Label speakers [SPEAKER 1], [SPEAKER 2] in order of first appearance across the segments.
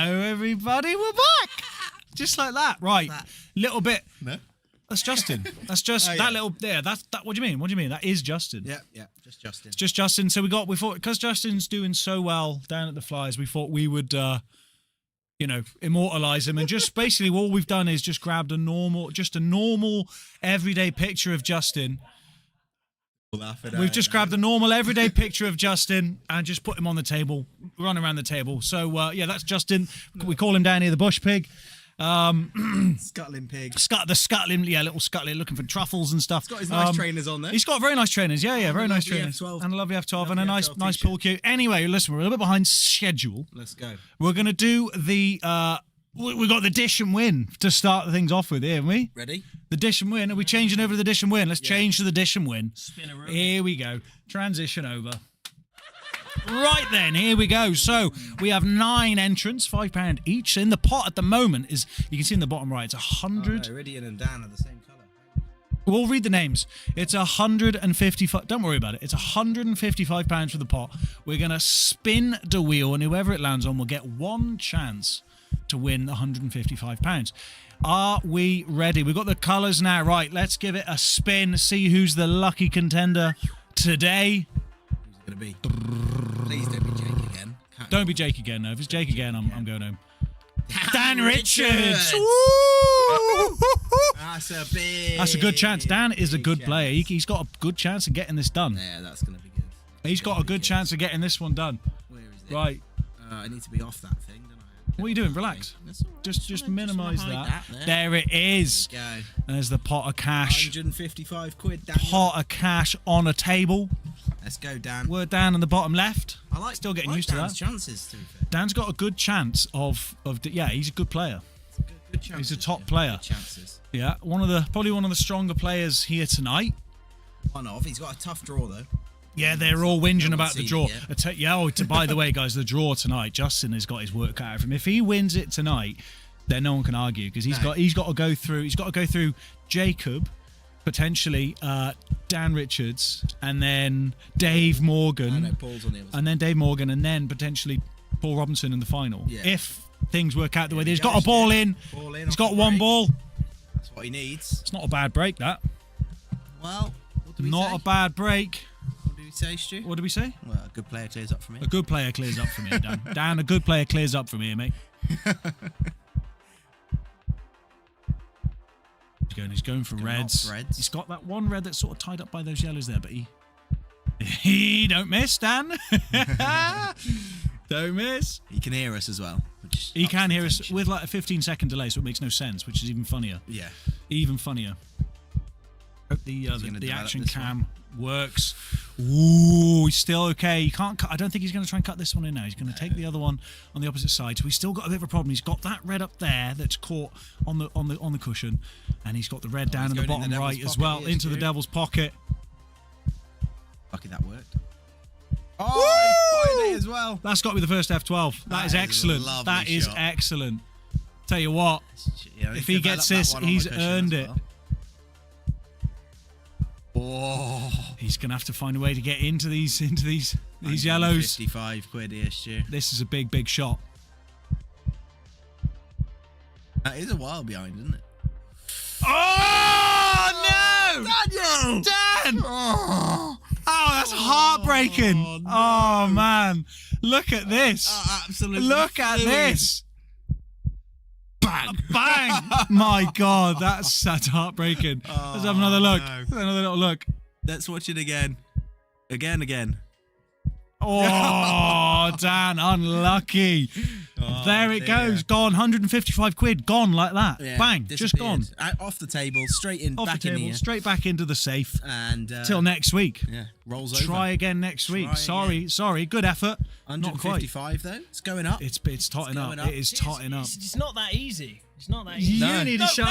[SPEAKER 1] Hello, everybody. We're back. Just like that. Right. Little bit.
[SPEAKER 2] No.
[SPEAKER 1] That's Justin. That's just that little. Yeah. That's that. What do you mean? What do you mean? That is Justin.
[SPEAKER 2] Yeah. Just Justin.
[SPEAKER 1] It's just Justin. So we thought because Justin's doing so well down at the Flyers, we thought we would, immortalize him, and just basically all we've done is just grabbed a normal everyday picture of Justin. We've just grabbed a normal everyday picture of Justin and just put him on the table, run around the table. So that's Justin. We call him down here the Bush Pig.
[SPEAKER 2] Scuttling pig.
[SPEAKER 1] The scuttling, little scuttling, looking for truffles and stuff.
[SPEAKER 2] He's got his nice trainers on there.
[SPEAKER 1] He's got very nice trainers, very nice trainers.
[SPEAKER 2] F12.
[SPEAKER 1] And a lovely F12 and a nice pool cue. Anyway, listen, we're a little bit behind schedule.
[SPEAKER 2] Let's go.
[SPEAKER 1] We're going to do the, we got the dish and win to start things off with here, haven't we?
[SPEAKER 2] Ready?
[SPEAKER 1] The dish and win. Are we changing over to the dish and win? Let's change to the dish and win.
[SPEAKER 2] Spin around.
[SPEAKER 1] Here we go. Transition over. Right then, here we go. So we have 9 entrants, £5 each. In the pot at the moment is, you can see in the bottom right, it's 100.
[SPEAKER 2] Iridian and Dan are the same colour.
[SPEAKER 1] We'll read the names. It's 155. Don't worry about it. It's £155 for the pot. We're going to spin the wheel, and whoever it lands on will get one chance to win £155. Are we ready? We've got the colours now. Right, let's give it a spin. See who's the lucky contender today.
[SPEAKER 2] Who's it going to be? Please don't be Jake again.
[SPEAKER 1] Don't be Jake again, no. If it's Jake again, I'm going home. Dan Richards! That's a good chance. Dan is a good player. He's got a good chance of getting this done.
[SPEAKER 2] Yeah, that's going to be good.
[SPEAKER 1] He's got a good chance of getting this one done.
[SPEAKER 2] Where is it?
[SPEAKER 1] Right.
[SPEAKER 2] I need to be off that thing, don't I?
[SPEAKER 1] What are you doing? Relax. Just minimise that. There it is.
[SPEAKER 2] There we go.
[SPEAKER 1] There's the pot of cash.
[SPEAKER 2] 155 quid, Dan.
[SPEAKER 1] Pot of cash on a table.
[SPEAKER 2] Let's go, Dan.
[SPEAKER 1] We're down in the bottom left.
[SPEAKER 2] I like
[SPEAKER 1] still getting used
[SPEAKER 2] Dan's
[SPEAKER 1] to that.
[SPEAKER 2] chances, to be fair.
[SPEAKER 1] Dan's got a good chance of he's a good player.
[SPEAKER 2] Good chances,
[SPEAKER 1] He's a top player.
[SPEAKER 2] Good chances.
[SPEAKER 1] Yeah, probably one of the stronger players here tonight.
[SPEAKER 2] One of. He's got a tough draw though.
[SPEAKER 1] Yeah, they're all whinging about the draw.
[SPEAKER 2] Yeah.
[SPEAKER 1] By the way, guys, the draw tonight, Justin has got his work cut out for him. If he wins it tonight, then no one can argue because he's got to go through Jacob, potentially Dan Richards, and then Dave Morgan,
[SPEAKER 2] Paul's on the other side.
[SPEAKER 1] and then Dave Morgan, and then potentially Paul Robinson in the final.
[SPEAKER 2] Yeah.
[SPEAKER 1] If things work out the way he's got a ball in. He's got one ball.
[SPEAKER 2] That's what he needs.
[SPEAKER 1] It's not a bad break, that.
[SPEAKER 2] Well, what do we
[SPEAKER 1] Not
[SPEAKER 2] say?
[SPEAKER 1] a bad break.
[SPEAKER 2] What do we say, Stu?
[SPEAKER 1] What did we say?
[SPEAKER 2] Well, a good player clears up for me.
[SPEAKER 1] A good player clears up for me, Dan. Dan, a good player clears up for me, mate. He's going for reds. He's got that one red that's sort of tied up by those yellows there, but he don't miss, Dan. Don't miss.
[SPEAKER 2] He can hear us as well.
[SPEAKER 1] He can hear us with like a 15-second delay, so it makes no sense, which is even funnier.
[SPEAKER 2] Yeah.
[SPEAKER 1] Even funnier. Hope the action cam works. Ooh, he's still okay. He can't cut. I don't think he's going to try and cut this one in now. He's going to take the other one on the opposite side. So he's still got a bit of a problem. He's got that red up there that's caught on the cushion, and he's got the red down in the bottom right as well into the devil's pocket.
[SPEAKER 2] Lucky that worked. Oh, he's it as well.
[SPEAKER 1] That's got to be the first F12. That is excellent. That is excellent. Tell you what, if he gets this, he's earned it.
[SPEAKER 2] Oh,
[SPEAKER 1] he's gonna have to find a way to get into these yellows.
[SPEAKER 2] 55 quid here, Stu.
[SPEAKER 1] This is a big shot.
[SPEAKER 2] That is a while behind, isn't it?
[SPEAKER 1] Oh no!
[SPEAKER 2] Daniel!
[SPEAKER 1] Dan!
[SPEAKER 2] Oh,
[SPEAKER 1] that's heartbreaking.
[SPEAKER 2] Oh, no.
[SPEAKER 1] Oh man, look at this.
[SPEAKER 2] Absolutely.
[SPEAKER 1] Look at this. Bang! Bang! My God, that's heartbreaking. Let's have another look.
[SPEAKER 2] No.
[SPEAKER 1] Another little look.
[SPEAKER 2] Let's watch it again. Again.
[SPEAKER 1] Oh, Dan, unlucky. There it goes. Gone. 155 quid. Gone like that.
[SPEAKER 2] Yeah,
[SPEAKER 1] Bang. Just gone.
[SPEAKER 2] Off the table, straight in,
[SPEAKER 1] Off
[SPEAKER 2] back
[SPEAKER 1] the
[SPEAKER 2] in
[SPEAKER 1] table,
[SPEAKER 2] here.
[SPEAKER 1] straight back into the safe.
[SPEAKER 2] And
[SPEAKER 1] till next week.
[SPEAKER 2] Yeah, rolls over.
[SPEAKER 1] Try again next week. Sorry. Good effort. Not quite.
[SPEAKER 2] 155 though. It's going up.
[SPEAKER 1] It's totting up. It is totting up.
[SPEAKER 3] It's not that easy. It's not that easy.
[SPEAKER 1] You need a shot.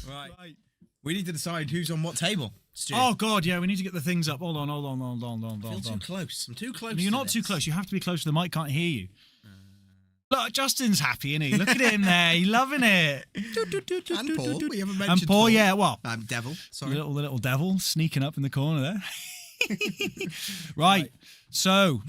[SPEAKER 2] Right. We need to decide who's on what table. Stu.
[SPEAKER 1] Oh God, yeah. We need to get the things up. Hold on.
[SPEAKER 2] I feel too close. I'm too close.
[SPEAKER 1] You're not too close. You have to be close to the mic. Can't hear you. Look, Justin's happy, isn't he? Look at him there. He's loving it.
[SPEAKER 2] And Paul. We haven't mentioned
[SPEAKER 1] And Paul, yeah. Well,
[SPEAKER 2] Devil. Sorry.
[SPEAKER 1] the little devil sneaking up in the corner there. Right. So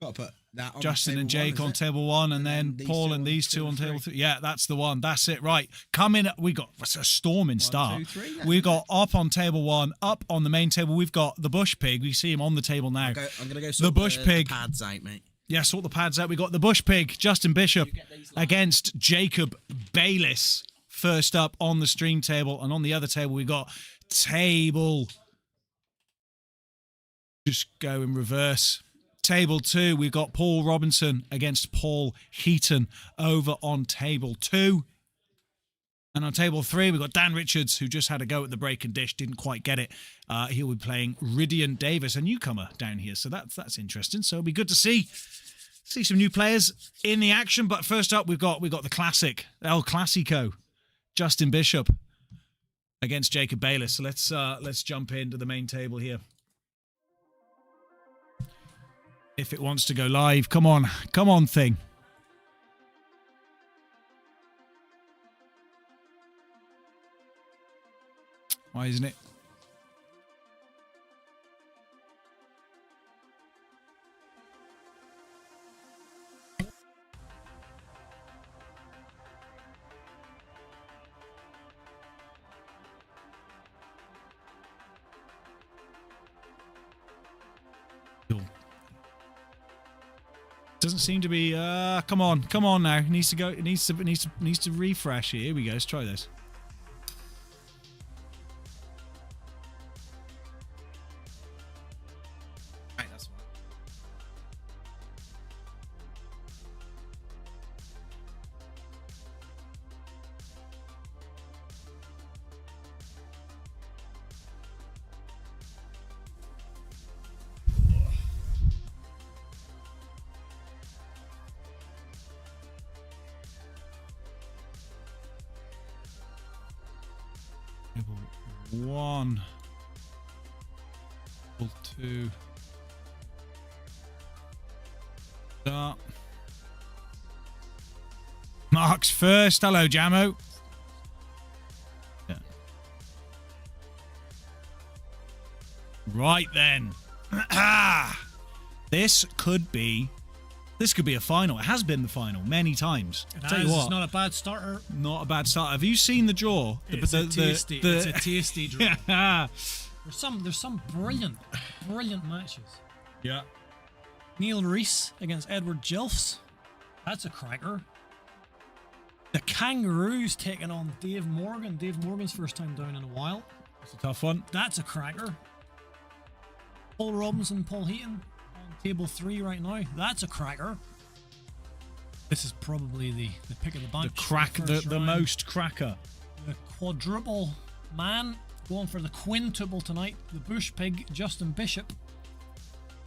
[SPEAKER 2] Got to put that on
[SPEAKER 1] Justin and
[SPEAKER 2] table
[SPEAKER 1] Jake
[SPEAKER 2] one,
[SPEAKER 1] on
[SPEAKER 2] is it?
[SPEAKER 1] table 1, and then
[SPEAKER 2] these
[SPEAKER 1] Paul
[SPEAKER 2] two
[SPEAKER 1] and
[SPEAKER 2] on
[SPEAKER 1] these two
[SPEAKER 2] table
[SPEAKER 1] on table
[SPEAKER 2] three.
[SPEAKER 1] 3. Yeah, that's the one. That's it. Right. Coming up, we got a storming start.
[SPEAKER 2] 2, 3, yeah.
[SPEAKER 1] We got up on table 1, up on the main table. We've got the Bush Pig. We see him on the table now.
[SPEAKER 2] I'm going to go
[SPEAKER 1] The
[SPEAKER 2] sort
[SPEAKER 1] Bush Pig.
[SPEAKER 2] pads out, mate.
[SPEAKER 1] Yeah, sort the pads out. We got the Bush Pig, Justin Bishop, against Jacob Bayliss. First up on the stream table, and on the other table we got table. Just go in reverse. Table 2, we've got Paul Robinson against Paul Heaton over on table 2. And on table 3, we've got Dan Richards, who just had a go at the break and dish, didn't quite get it. He'll be playing Rydian Davis, a newcomer down here. So that's interesting. So it'll be good to see some new players in the action. But first up, we've got the classic, El Clasico, Justin Bishop against Jacob Bayliss. So let's jump into the main table here. If it wants to go live, come on thing. Why isn't it? Cool. Doesn't seem to be. Come on now. It needs to go. It needs to refresh here. Here we go. Let's try this.
[SPEAKER 2] Right, that's fine.
[SPEAKER 1] Table 1. Table 2. Start. Mark's first. Hello, Jamo. Yeah. Right then. This could be a final. It has been the final many times. I'll tell you what.
[SPEAKER 3] It's not a bad starter.
[SPEAKER 1] Not a bad start. Have you seen the draw?
[SPEAKER 3] It's a tasty draw. There's some brilliant matches.
[SPEAKER 1] Yeah.
[SPEAKER 3] Neil Reese against Edward Jilfs. That's a cracker. The Kangaroos taking on Dave Morgan. Dave Morgan's first time down in a while.
[SPEAKER 1] It's a tough one.
[SPEAKER 3] That's a cracker. Paul Robinson, Paul Heaton on table 3 right now. That's a cracker. This is probably the pick of the bunch.
[SPEAKER 1] The most cracker.
[SPEAKER 3] The quadruple man going for the quintuple tonight. The Bush Pig, Justin Bishop.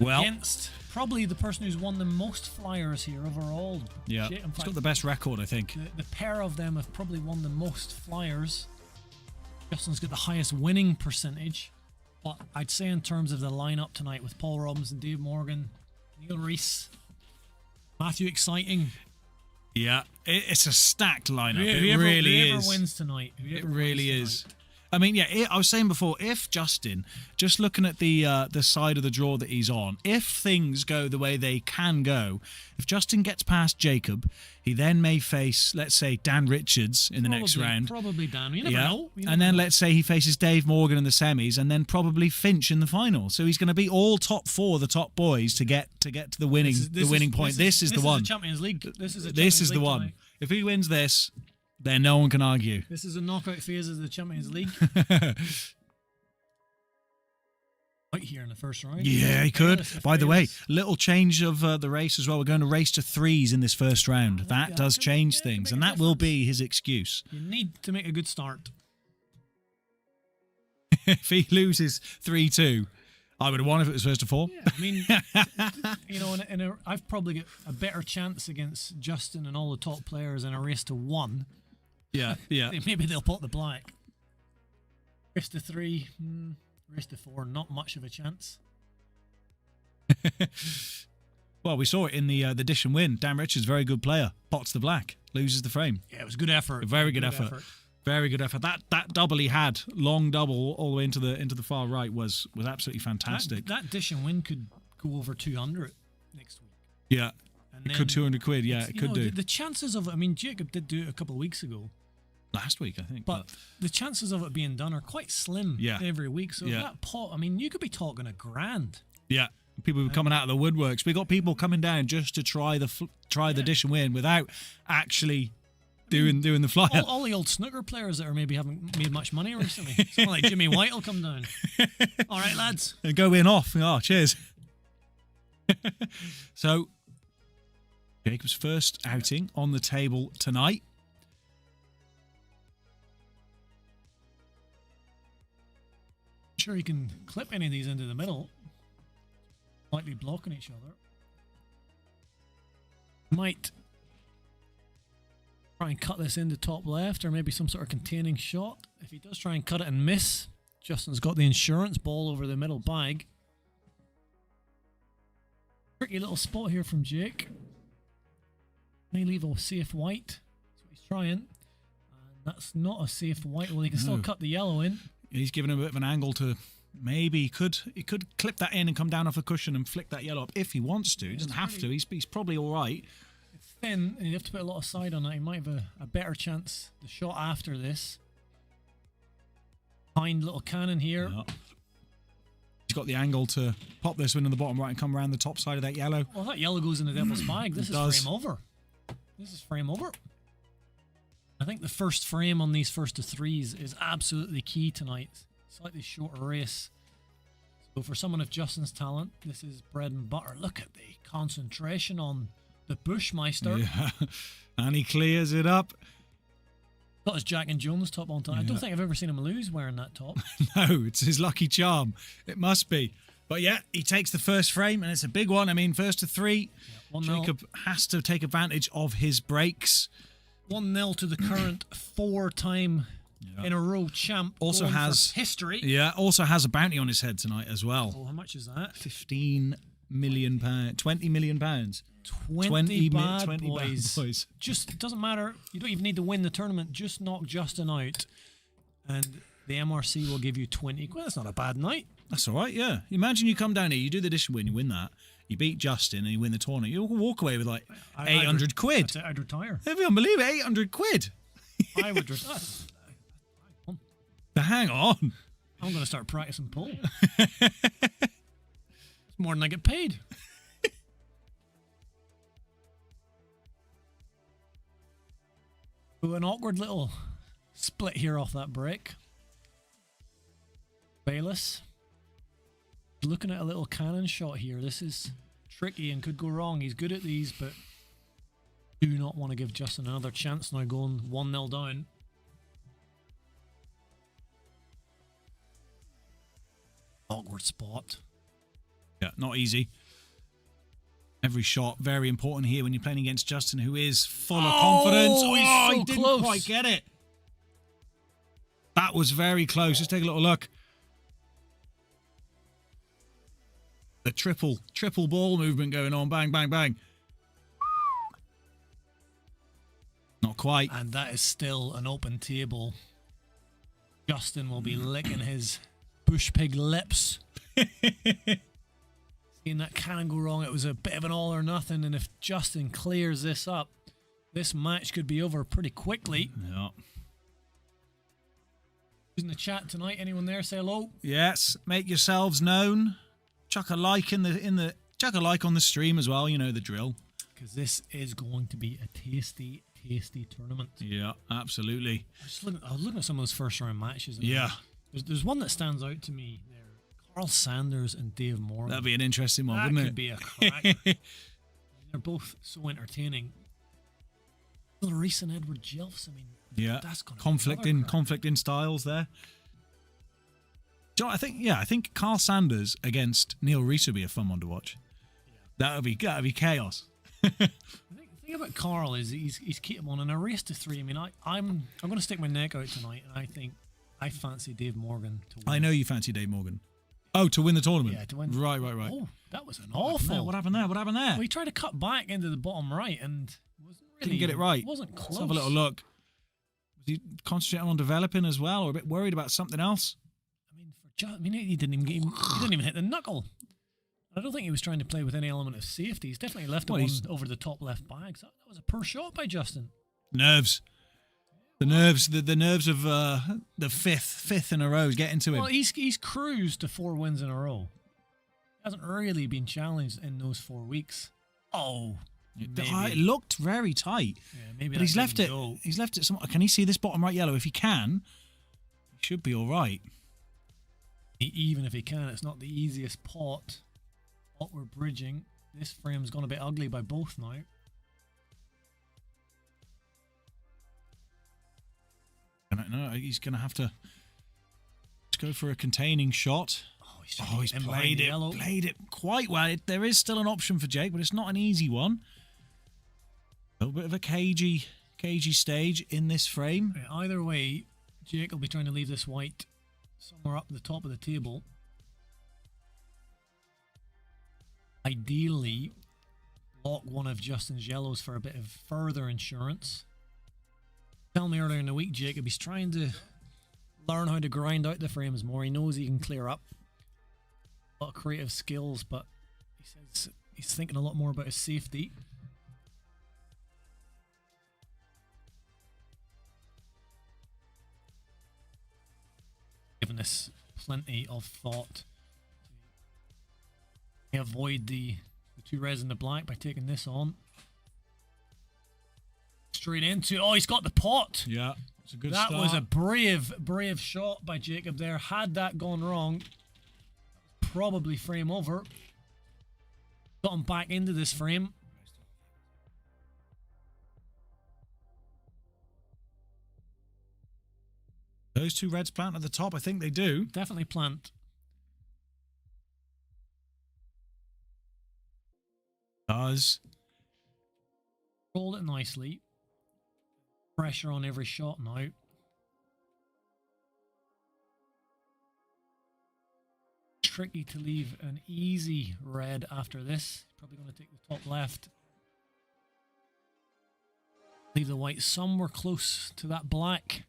[SPEAKER 1] Well,
[SPEAKER 3] Against probably the person who's won the most flyers here overall.
[SPEAKER 1] yeah,
[SPEAKER 3] In
[SPEAKER 1] it's
[SPEAKER 3] fact,
[SPEAKER 1] got the best record, I think.
[SPEAKER 3] the pair of them have probably won the most flyers. Justin's got the highest winning percentage. But I'd say in terms of the lineup tonight with Paul Robinson, Dave Morgan, Neil Reese, Matthew Exciting.
[SPEAKER 1] Yeah, it's a stacked lineup.
[SPEAKER 3] Whoever
[SPEAKER 1] is.
[SPEAKER 3] wins tonight.
[SPEAKER 1] It really is. I mean, yeah, I was saying before, if Justin, just looking at the side of the draw that he's on, if things go the way they can go, if Justin gets past Jacob, he then may face, let's say, Dan Richards in the next round.
[SPEAKER 3] Probably Dan. You never know.
[SPEAKER 1] And then let's say he faces Dave Morgan in the semis, and then probably Finch in the final. So he's going to be all top 4, the top boys, to get to the winning point. This is the one.
[SPEAKER 3] Champions League. This is
[SPEAKER 1] the one.
[SPEAKER 3] tonight.
[SPEAKER 1] If he wins this, then no one can argue.
[SPEAKER 3] This is a knockout phase of the Champions League. Right here in the first round.
[SPEAKER 1] Yeah, he could. By the way, little change of the race as well. We're going to race to 3s in this first round. That does change things, and that will be his excuse.
[SPEAKER 3] You need to make a good start.
[SPEAKER 1] If he loses 3-2, I would have won if it was first to 4.
[SPEAKER 3] Yeah, I mean, you know, I've probably got a better chance against Justin and all the top players in a race to 1.
[SPEAKER 1] Yeah.
[SPEAKER 3] Maybe they'll pot the black. Race to 3, race to 4, not much of a chance.
[SPEAKER 1] Well, we saw it in the dish and win. Dan Richards, very good player, pots the black, loses the frame.
[SPEAKER 3] Yeah, it was good effort.
[SPEAKER 1] A very good effort. Very good effort. That double he had, long double all the way into the far right, was absolutely fantastic.
[SPEAKER 3] That dish and win could go over 200 next week.
[SPEAKER 1] Yeah.
[SPEAKER 3] And
[SPEAKER 1] It could
[SPEAKER 3] then
[SPEAKER 1] 200 quid. Yeah,
[SPEAKER 3] it's-
[SPEAKER 1] it
[SPEAKER 3] you
[SPEAKER 1] could
[SPEAKER 3] know,
[SPEAKER 1] do.
[SPEAKER 3] The chances of it, I mean, Jacob did do it a couple of weeks ago,
[SPEAKER 1] Last week, I think.
[SPEAKER 3] but the chances of it being done are quite slim
[SPEAKER 1] Yeah.
[SPEAKER 3] every week. So
[SPEAKER 1] Yeah.
[SPEAKER 3] that pot, I mean, you could be talking $1,000.
[SPEAKER 1] Yeah, people were coming out of the woodworks. We got people coming down just to try the dish and win without actually doing the flyer.
[SPEAKER 3] All the old snooker players that are maybe haven't made much money recently. Someone like Jimmy White will come down. All right, lads.
[SPEAKER 1] And go in off. Oh, cheers. So, Jacob's first outing on the table tonight.
[SPEAKER 3] Sure, you can clip any of these into the middle. Slightly blocking each other. Might try and cut this into top left, or maybe some sort of containing shot. If he does try and cut it and miss, Justin's got the insurance ball over the middle bag. Tricky little spot here from Jake. May leave a safe white. That's what he's trying. And that's not a safe white. Well, he can still
[SPEAKER 1] No.
[SPEAKER 3] cut the yellow in.
[SPEAKER 1] He's given him a bit of an angle to maybe he could clip that in and come down off a cushion and flick that yellow up if he wants to. He doesn't have to. He's probably all right.
[SPEAKER 3] It's thin, and you have to put a lot of side on it. He might have a better chance. The shot after this. Behind little cannon here.
[SPEAKER 1] Yeah. He's got the angle to pop this one in the bottom right and come around the top side of that yellow.
[SPEAKER 3] Well, that yellow goes in the devil's bag. This
[SPEAKER 1] It
[SPEAKER 3] is
[SPEAKER 1] does.
[SPEAKER 3] frame over. This is frame over. I think the first frame on these first to threes is absolutely key tonight. Slightly shorter race. So for someone of Justin's talent, this is bread and butter. Look at the concentration on the Bushmeister.
[SPEAKER 1] Yeah. And he clears it up.
[SPEAKER 3] Got his Jack and Jones top on tonight. I don't
[SPEAKER 1] Yeah.
[SPEAKER 3] think I've ever seen him lose wearing that top.
[SPEAKER 1] No, it's his lucky charm. It must be. But yeah, he takes the first frame, and it's a big one. I mean, first to three.
[SPEAKER 3] 1-0.
[SPEAKER 1] Jacob has to take advantage of his breaks.
[SPEAKER 3] 1-0 to the current four-time in a row champ.
[SPEAKER 1] Also
[SPEAKER 3] going for
[SPEAKER 1] has
[SPEAKER 3] history.
[SPEAKER 1] Yeah, also has a bounty on his head tonight as well.
[SPEAKER 3] Oh, how much is that?
[SPEAKER 1] £15 million, £20 million.
[SPEAKER 3] 20 bad
[SPEAKER 1] 20 bad
[SPEAKER 3] boys.
[SPEAKER 1] boys.
[SPEAKER 3] Just it doesn't matter. You don't even need to win the tournament. Just knock Justin out, and the MRC will give you 20. Well, that's not a bad night.
[SPEAKER 1] That's all right, yeah. Imagine you come down here, you do the dish and win, you win that. You beat Justin and you win the tournament. You'll walk away with like 800 quid.
[SPEAKER 3] I'd say I'd retire.
[SPEAKER 1] It'd be unbelievable, 800 quid.
[SPEAKER 3] I would retire.
[SPEAKER 1] Hang on.
[SPEAKER 3] I'm going to start practicing pull. It's more than I get paid. Ooh, an awkward little split here off that break. Bayless looking at a little cannon shot here. This is tricky and could go wrong. He's good at these, but do not want to give Justin another chance now, going 1-0 down. Awkward spot.
[SPEAKER 1] Yeah, not easy. Every shot very important here when you're playing against Justin, who is full of confidence.
[SPEAKER 3] He's
[SPEAKER 1] Oh,
[SPEAKER 3] so
[SPEAKER 1] he didn't
[SPEAKER 3] close.
[SPEAKER 1] quite get it. That was very close. Let's take a little look. The triple ball movement going on. Bang, bang, bang. Not quite.
[SPEAKER 3] And that is still an open table. Justin will be licking his bush pig lips. Seeing that cannon go wrong, it was a bit of an all or nothing. And if Justin clears this up, this match could be over pretty quickly.
[SPEAKER 1] Yeah.
[SPEAKER 3] Who's in the chat tonight? Anyone there? Say hello.
[SPEAKER 1] Yes, make yourselves known. Chuck a like chuck a like on the stream as well. You know the drill.
[SPEAKER 3] Because this is going to be a tasty, tasty tournament.
[SPEAKER 1] Yeah, absolutely.
[SPEAKER 3] I was looking at some of those first round matches. And
[SPEAKER 1] Yeah.
[SPEAKER 3] There's one that stands out to me there. Carl Sanders and Dave Morgan.
[SPEAKER 1] That'd be an interesting one,
[SPEAKER 3] That
[SPEAKER 1] wouldn't
[SPEAKER 3] could
[SPEAKER 1] it?
[SPEAKER 3] be a cracker. They're both so entertaining. Bill Reese and Edward Jelfs. I mean,
[SPEAKER 1] Yeah,
[SPEAKER 3] that's gonna be
[SPEAKER 1] conflict in styles there. Do you know, I think Carl Sanders against Neil Reese would be a fun one to watch. That'd be chaos.
[SPEAKER 3] The thing about Carl is he's keeping on in a race to three. I mean, I'm going to stick my neck out tonight, and I think I fancy Dave Morgan to win.
[SPEAKER 1] I know you fancy Dave Morgan. Oh, to win the tournament.
[SPEAKER 3] Yeah, to win.
[SPEAKER 1] Right.
[SPEAKER 3] Oh, that was an awful.
[SPEAKER 1] What happened there?
[SPEAKER 3] Well, he tried to cut back into the bottom right and wasn't really,
[SPEAKER 1] Didn't get it right.
[SPEAKER 3] Wasn't close.
[SPEAKER 1] Let's have a little look. Was he concentrating on developing as well, or a bit worried about something else?
[SPEAKER 3] I mean, he didn't even hit the knuckle. I don't think he was trying to play with any element of safety. He's definitely left one over the top left bag. That was a poor shot by Justin.
[SPEAKER 1] Nerves. The nerves of the fifth in a row is getting to him.
[SPEAKER 3] Well, he's cruised to 4 wins in a row. He hasn't really been challenged in those 4 weeks. Oh,
[SPEAKER 1] It looked very tight.
[SPEAKER 3] Yeah, maybe.
[SPEAKER 1] But he's left it. He's left it. Can he see this bottom right yellow? If he can, he should be all right.
[SPEAKER 3] Even if he can, it's not the easiest pot. What we're bridging. This frame's gone a bit ugly by both now.
[SPEAKER 1] No, he's going to have to go for a containing shot.
[SPEAKER 3] Oh, he's
[SPEAKER 1] played it quite well. There is still an option for Jake, but it's not an easy one. A little bit of a cagey stage in this frame.
[SPEAKER 3] Yeah, either way, Jake will be trying to leave this white somewhere up the top of the table. Ideally, block one of Justin's yellows for a bit of further insurance. Tell me earlier in the week, Jacob, he's trying to learn how to grind out the frames more. He knows he can clear up. A lot of creative skills, but he says he's thinking a lot more about his safety. Giving this plenty of thought. To avoid the 2 reds and the black by taking this on. Straight into, oh, he's got the pot.
[SPEAKER 1] Yeah, it's a good
[SPEAKER 3] start. That was a brave shot by Jacob there. Had that gone wrong, probably frame over. Got him back into this frame.
[SPEAKER 1] Those 2 reds plant at the top. I think they do.
[SPEAKER 3] Definitely plant.
[SPEAKER 1] Does.
[SPEAKER 3] Rolled it nicely. Pressure on every shot now. Tricky to leave an easy red after this. Probably going to take the top left. Leave the white somewhere close to that black.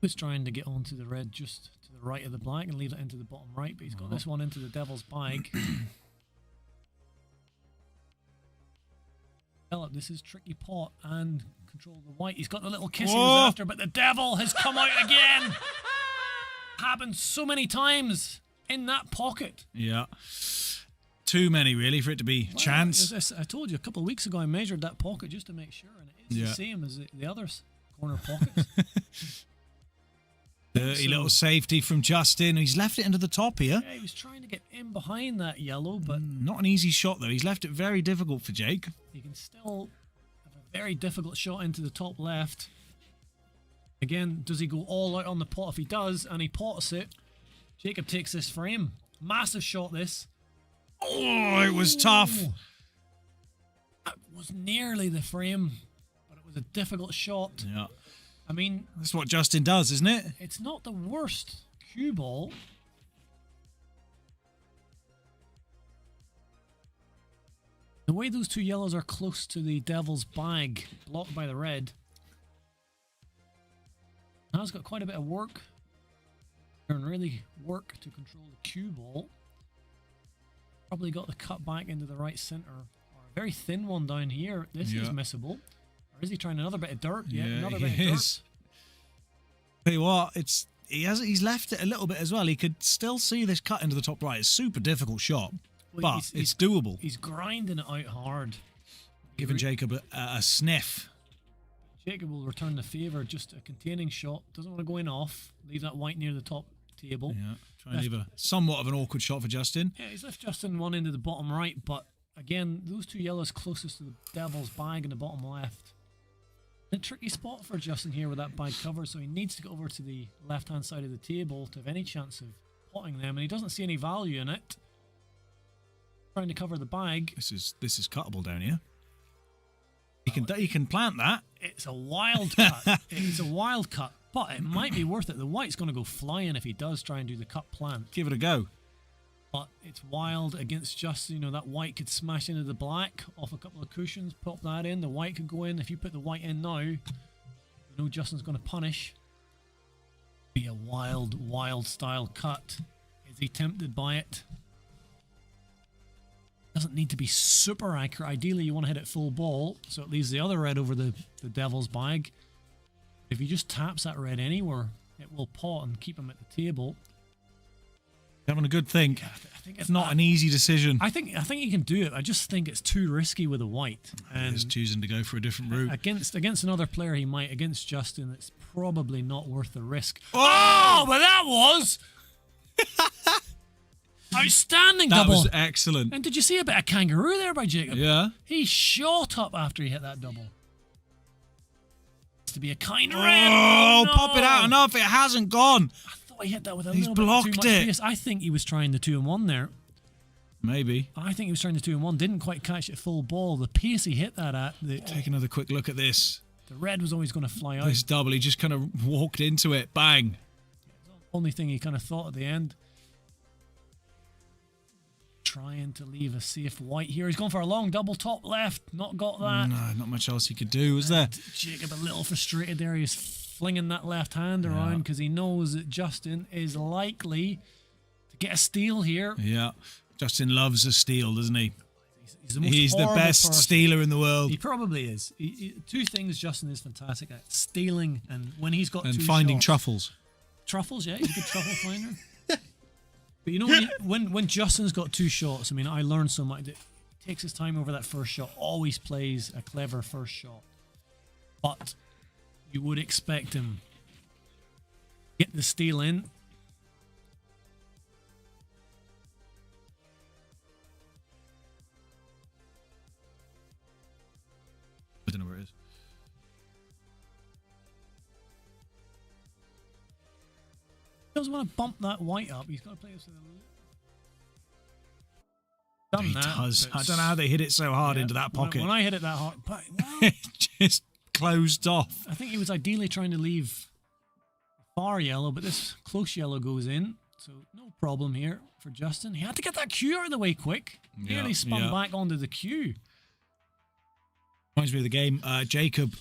[SPEAKER 3] Was trying to get onto the red just to the right of the black and leave it into the bottom right, but he's got this one into the devil's bag. This is tricky pot and control the white. He's got the little kiss he was after, but the devil has come out again. Happened so many times in that pocket.
[SPEAKER 1] Yeah. Too many, really, for it to be chance.
[SPEAKER 3] I told you a couple of weeks ago I measured that pocket just to make sure, and it is the same as the others corner pockets.
[SPEAKER 1] Dirty little safety from Justin. He's left it into the top here.
[SPEAKER 3] Yeah, he was trying to get in behind that yellow, but...
[SPEAKER 1] Not an easy shot, though. He's left it very difficult for Jake.
[SPEAKER 3] He can still have a very difficult shot into the top left. Again, does he go all out on the pot? If he does, and he pots it, Jacob takes this frame. Massive shot, this.
[SPEAKER 1] Oh, it was tough.
[SPEAKER 3] That was nearly the frame, but it was a difficult shot.
[SPEAKER 1] Yeah.
[SPEAKER 3] I mean...
[SPEAKER 1] That's what Justin does, isn't it?
[SPEAKER 3] It's not the worst cue ball. The way those 2 yellows are close to the devil's bag, blocked by the red. Now it's got quite a bit of work. And really work to control the cue ball. Probably got the cut back into the right center. Or a very thin one down here. This is missable. Or is he trying another bit of dirt? Yeah, another bit of dirt.
[SPEAKER 1] Tell you what, he's left it a little bit as well. He could still see this cut into the top right. It's a super difficult shot, but it's doable.
[SPEAKER 3] He's grinding it out hard.
[SPEAKER 1] Giving Jacob a sniff.
[SPEAKER 3] Jacob will return the favour. Just a containing shot. Doesn't want to go in off. Leave that white near the top table.
[SPEAKER 1] Yeah, try and leave a somewhat of an awkward shot for Justin.
[SPEAKER 3] Yeah, he's left Justin one into the bottom right, but again, those 2 yellows closest to the devil's bag in the bottom left. A tricky spot for Justin here with that bag cover, so he needs to go over to the left-hand side of the table to have any chance of potting them, and he doesn't see any value in it. Trying to cover the bag.
[SPEAKER 1] This is cuttable down here. He can plant that.
[SPEAKER 3] It's a wild cut. It's a wild cut, but it might be worth it. The white's going to go flying if he does try and do the cut plant.
[SPEAKER 1] Give it a go.
[SPEAKER 3] But it's wild against Justin. You know, that white could smash into the black off a couple of cushions, pop that in. The white could go in. If you put the white in now, you know Justin's going to punish. Be a wild, wild style cut. Is he tempted by it? Doesn't need to be super accurate. Ideally, you want to hit it full ball, so it leaves the other red over the devil's bag. If he just taps that red anywhere, it will pot and keep him at the table.
[SPEAKER 1] Having a good think.
[SPEAKER 3] Yeah, I think
[SPEAKER 1] It's not an easy decision.
[SPEAKER 3] I think he can do it. I just think it's too risky with a white. And
[SPEAKER 1] He's choosing to go for a different route.
[SPEAKER 3] against another player, he might. Against Justin, it's probably not worth the risk.
[SPEAKER 1] Oh,
[SPEAKER 3] but that was outstanding
[SPEAKER 1] that
[SPEAKER 3] double.
[SPEAKER 1] was excellent.
[SPEAKER 3] And did you see a bit of kangaroo there by Jacob?
[SPEAKER 1] Yeah.
[SPEAKER 3] He shot up after he hit that double. To be a kind red.
[SPEAKER 1] Oh,
[SPEAKER 3] no.
[SPEAKER 1] pop it out enough. It hasn't gone.
[SPEAKER 3] I thought he hit that with a
[SPEAKER 1] He's
[SPEAKER 3] little bit
[SPEAKER 1] blocked
[SPEAKER 3] too much
[SPEAKER 1] it.
[SPEAKER 3] pace. I think he was trying the 2-1 there.
[SPEAKER 1] Maybe.
[SPEAKER 3] I think he was trying the 2-1. Didn't quite catch it full ball. The pace he hit that at,
[SPEAKER 1] Take another quick look at this.
[SPEAKER 3] the red was always going to fly out.
[SPEAKER 1] This double, he just kind of walked into it. Bang.
[SPEAKER 3] Only thing he kind of thought at the end. Trying to leave a safe white here. He's gone for a long double top left. Not got that.
[SPEAKER 1] No, not much else he could do, was there?
[SPEAKER 3] Jacob a little frustrated there. He's flinging that left hand around because he knows that Justin is likely to get a steal here.
[SPEAKER 1] Yeah. Justin loves a steal, doesn't he?
[SPEAKER 3] He's
[SPEAKER 1] the best
[SPEAKER 3] person.
[SPEAKER 1] stealer in the world.
[SPEAKER 3] He probably is. Two things Justin is fantastic at: stealing and when he's got
[SPEAKER 1] And
[SPEAKER 3] two
[SPEAKER 1] finding
[SPEAKER 3] shots.
[SPEAKER 1] truffles.
[SPEAKER 3] Truffles, yeah, he's a good truffle finder. But you know, when Justin's got two shots, I mean, I learned so much. It takes his time over that first shot. Always plays a clever first shot, but you would expect him get the steal in.
[SPEAKER 1] I don't know where it is.
[SPEAKER 3] He doesn't want to bump that white up. He's got to play this with a done
[SPEAKER 1] He
[SPEAKER 3] that.
[SPEAKER 1] does.
[SPEAKER 3] but
[SPEAKER 1] I don't know how they hit it so hard
[SPEAKER 3] yeah,
[SPEAKER 1] into that pocket.
[SPEAKER 3] When I hit it that hard, but well,
[SPEAKER 1] Just closed off.
[SPEAKER 3] I think he was ideally trying to leave far yellow, but this close yellow goes in, so no problem here for Justin. He had to get that cue out of the way quick. Nearly spun back onto the cue.
[SPEAKER 1] Reminds me of the game Jacob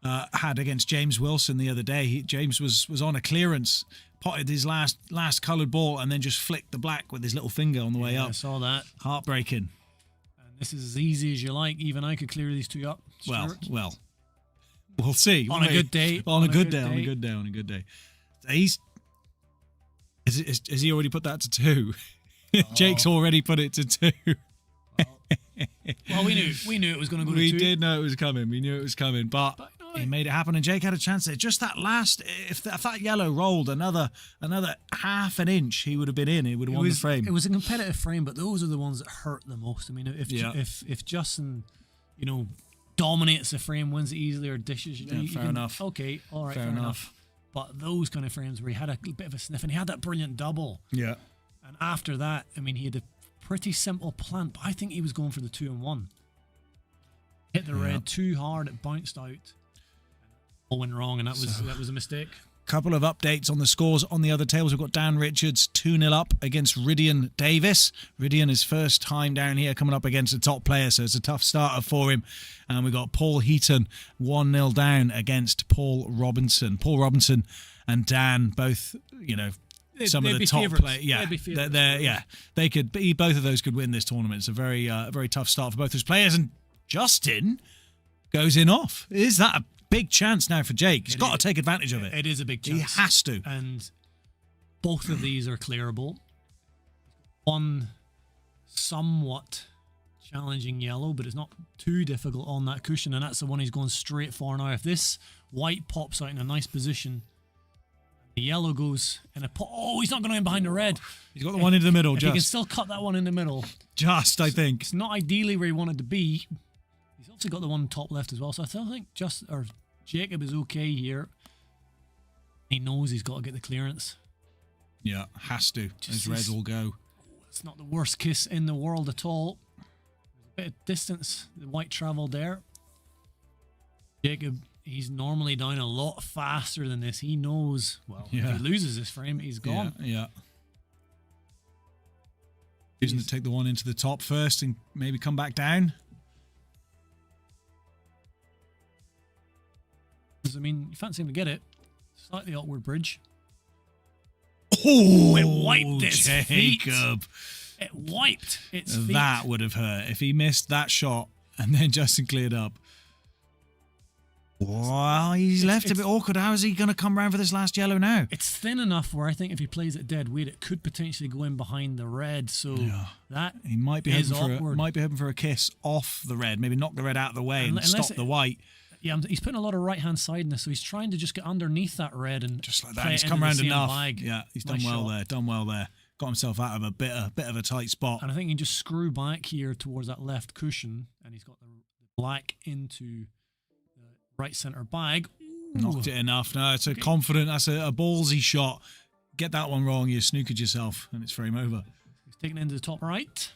[SPEAKER 1] had against James Wilson the other day. James was on a clearance, potted his last coloured ball, and then just flicked the black with his little finger on the way up.
[SPEAKER 3] I saw that.
[SPEAKER 1] Heartbreaking.
[SPEAKER 3] And this is as easy as you like. Even I could clear these two up. Stuart.
[SPEAKER 1] Well, we'll see.
[SPEAKER 3] On a good day.
[SPEAKER 1] On a good day. Has he already put that to 2? Jake's already put it to 2.
[SPEAKER 3] Well, we knew it was going to go to 2.
[SPEAKER 1] We did know it was coming. We knew it was coming, but
[SPEAKER 3] no,
[SPEAKER 1] he made it happen, and Jake had a chance there. Just that last, if that yellow rolled another half an inch, he would have been in. He would have won the frame.
[SPEAKER 3] It was a competitive frame, but those are the ones that hurt the most. I mean, if Justin, dominates the frame, wins it easily, or dishes,
[SPEAKER 1] fair enough.
[SPEAKER 3] Okay, all right, fair enough. But those kind of frames where he had a bit of a sniff, and he had that brilliant double.
[SPEAKER 1] Yeah.
[SPEAKER 3] And after that, I mean, he had a pretty simple plan, but I think he was going for the 2-1. Hit the red too hard, it bounced out. All went wrong, and that was a mistake.
[SPEAKER 1] Couple of updates on the scores on the other tables. We've got Dan Richards 2-0 up against Ridian Davis. Ridian is first time down here coming up against a top player, so it's a tough starter for him. And we've got Paul Heaton 1-0 down against Paul Robinson. Paul Robinson and Dan both, some of the top players. Yeah, they could. Both of those could win this tournament. It's a very tough start for both those players. And Justin goes in off. Is that a big chance now for Jake? He's got to take advantage of it.
[SPEAKER 3] It is a big chance.
[SPEAKER 1] He has to.
[SPEAKER 3] And both of these are clearable. One somewhat challenging yellow, but it's not too difficult on that cushion, and that's the one he's going straight for now. If this white pops out in a nice position, the yellow goes in a pot. Oh, he's not going in behind the red.
[SPEAKER 1] He's got the one into the middle.
[SPEAKER 3] If he can still cut that one in the middle.
[SPEAKER 1] I think.
[SPEAKER 3] It's not ideally where he wanted to be. He's also got the one top left as well, so I still think Jacob is okay here. He knows he's got to get the clearance.
[SPEAKER 1] Yeah, has to. His reds will go.
[SPEAKER 3] It's not the worst kiss in the world at all. There's a bit of distance. The white travelled there. Jacob, he's normally down a lot faster than this. He knows, if he loses this frame, he's gone.
[SPEAKER 1] Yeah. Choosing to take the one into the top first and maybe come back down.
[SPEAKER 3] I mean, you fancy him to get it. Slightly awkward bridge.
[SPEAKER 1] Oh,
[SPEAKER 3] it wiped its feet.
[SPEAKER 1] Jacob.
[SPEAKER 3] It wiped its feet.
[SPEAKER 1] That would have hurt if he missed that shot and then Justin cleared up. Well, he's left a bit awkward. How is he going to come round for this last yellow now?
[SPEAKER 3] It's thin enough where I think if he plays it dead weight, it could potentially go in behind the red. So that
[SPEAKER 1] he might be
[SPEAKER 3] is
[SPEAKER 1] hoping
[SPEAKER 3] awkward.
[SPEAKER 1] might be hoping for a kiss off the red, maybe knock the red out of the way and stop the white.
[SPEAKER 3] Yeah, he's putting a lot of right-hand sideness, so he's trying to just get underneath that red and
[SPEAKER 1] just like that. He's come round enough.
[SPEAKER 3] Bag.
[SPEAKER 1] Yeah, he's done well there. Done well there. Got himself out of a bit of a tight spot.
[SPEAKER 3] And I think he can just screw back here towards that left cushion, and he's got the black into the right center bag. Ooh.
[SPEAKER 1] Knocked it enough. No, it's a confident. That's a ballsy shot. Get that one wrong, you snookered yourself, and it's frame over.
[SPEAKER 3] He's taking it into the top right.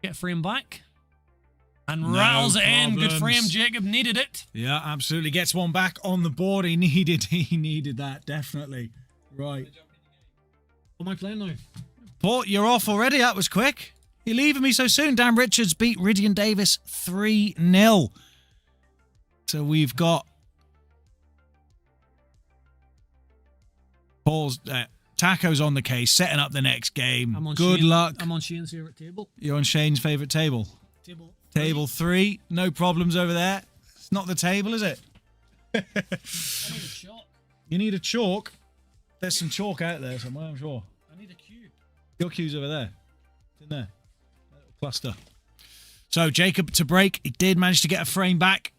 [SPEAKER 3] Get frame back. And
[SPEAKER 1] No
[SPEAKER 3] rattles it in. Good
[SPEAKER 1] problems.
[SPEAKER 3] frame. Jacob needed it.
[SPEAKER 1] Yeah, absolutely. Gets one back on the board. He needed that, definitely. Right.
[SPEAKER 3] What am I playing now?
[SPEAKER 1] Paul, you're off already. That was quick. You're leaving me so soon. Dan Richards beat Rydian Davis 3-0. So we've got Paul's Taco's on the case, setting up the next game. Good luck.
[SPEAKER 3] I'm on Shane's favourite table.
[SPEAKER 1] You're on Shane's favourite table. Table 3. No problems over there. It's not the table, is it?
[SPEAKER 3] I need a chalk.
[SPEAKER 1] You need a chalk. There's some chalk out there somewhere, I'm sure.
[SPEAKER 3] I need a cube.
[SPEAKER 1] Your cue's over there. It's in there. That little cluster. So Jacob to break. He did manage to get a frame back.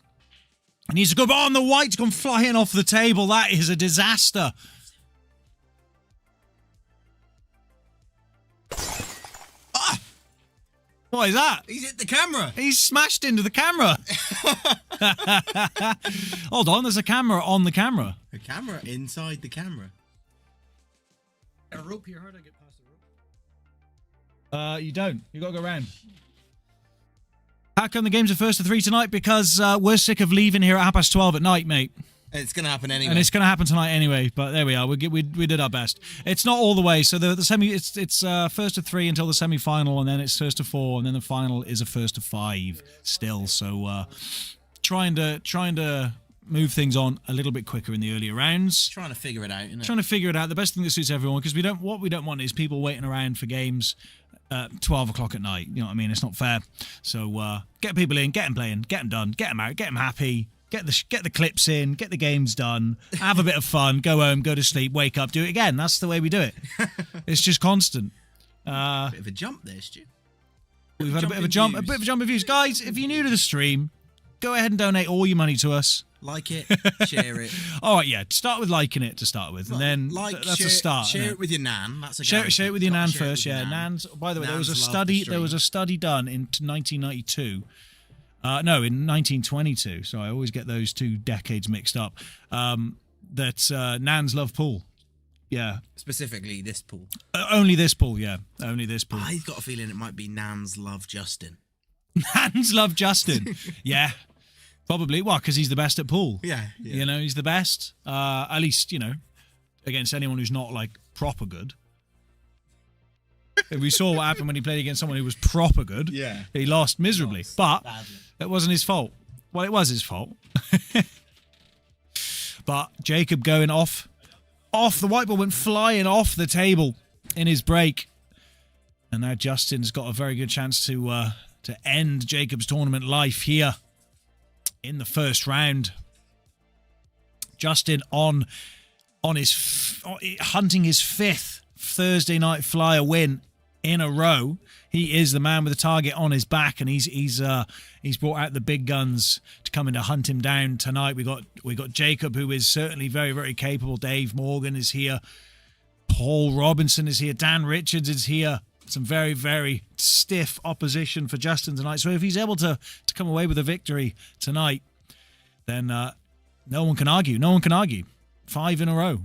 [SPEAKER 1] He needs to go on. The white's gone flying off the table. That is a disaster. What is that?
[SPEAKER 2] He's hit the camera.
[SPEAKER 1] He's smashed into the camera. Hold on, there's a camera on the camera.
[SPEAKER 2] A camera inside the camera.
[SPEAKER 3] A rope here. How do I get past the rope?
[SPEAKER 1] You don't. You got to go round. How come the games are first to 3 tonight? Because we're sick of leaving here at 12:30 at night, mate.
[SPEAKER 2] It's going to happen anyway.
[SPEAKER 1] And it's going to happen tonight anyway. But there we are. We did our best. It's not all the way. So the semi, it's first to 3 until the semi-final, and then it's first to 4, and then the final is a first to 5 still. So trying to move things on a little bit quicker in the earlier rounds.
[SPEAKER 2] Trying to figure it out, isn't it?
[SPEAKER 1] Trying to figure it out. The best thing that suits everyone, because what we don't want is people waiting around for games 12 o'clock at night. You know what I mean? It's not fair. So get people in, get them playing, get them done, get them out, get them happy. Get the clips in, get the games done, have a bit of fun, go home, go to sleep, wake up, do it again. That's the way we do it. It's just constant.
[SPEAKER 2] Bit of a jump there, Stu.
[SPEAKER 1] We've had a bit of a jump in views. Guys, if you're new to the stream, go ahead and donate all your money to us.
[SPEAKER 2] Like it, share it.
[SPEAKER 1] All right, yeah. Start with liking it to start with, and then that's
[SPEAKER 2] share,
[SPEAKER 1] a start.
[SPEAKER 2] Share it with your nan. That's a
[SPEAKER 1] share it with your nan first.
[SPEAKER 2] Yeah,
[SPEAKER 1] Nan's. By the way,
[SPEAKER 2] Nans
[SPEAKER 1] there
[SPEAKER 2] love
[SPEAKER 1] was
[SPEAKER 2] the
[SPEAKER 1] a study done in 1992. No, in 1922. So I always get those two decades mixed up. That Nans love pool. Yeah.
[SPEAKER 2] Specifically this pool.
[SPEAKER 1] Only this pool, yeah. Only this pool.
[SPEAKER 2] I've got a feeling it might be Nans love Justin.
[SPEAKER 1] Nans love Justin. Yeah. Probably. Well, because he's the best at pool.
[SPEAKER 2] Yeah.
[SPEAKER 1] You know, he's the best. At least, against anyone who's not, like, proper good. We saw what happened when he played against someone who was proper good.
[SPEAKER 2] Yeah.
[SPEAKER 1] He lost miserably. But
[SPEAKER 2] badly.
[SPEAKER 1] it wasn't his fault. Well, it was his fault. But Jacob going off the white ball, went flying off the table in his break. And now Justin's got a very good chance to end Jacob's tournament life here in the first round. Justin on his hunting his 5th Thursday night flyer win in a row. He is the man with the target on his back, and he's brought out the big guns to come in to hunt him down tonight. We got Jacob, who is certainly very, very capable. Dave Morgan is here. Paul Robinson is here. Dan Richards is here. Some very, very stiff opposition for Justin tonight. So if he's able to come away with a victory tonight, then no one can argue. No one can argue. 5 in a row.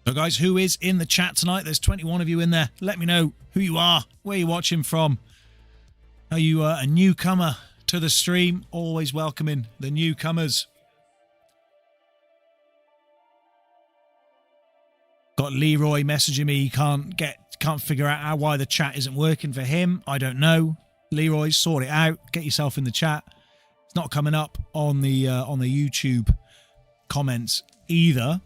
[SPEAKER 1] So guys, who is in the chat tonight? There's 21 of you in there. Let me know who you are, where you're watching from. Are you a newcomer to the stream? Always welcoming the newcomers. Got Leroy messaging me. He can't figure out why the chat isn't working for him. I don't know. Leroy, sort it out. Get yourself in the chat. It's not coming up on the YouTube comments either.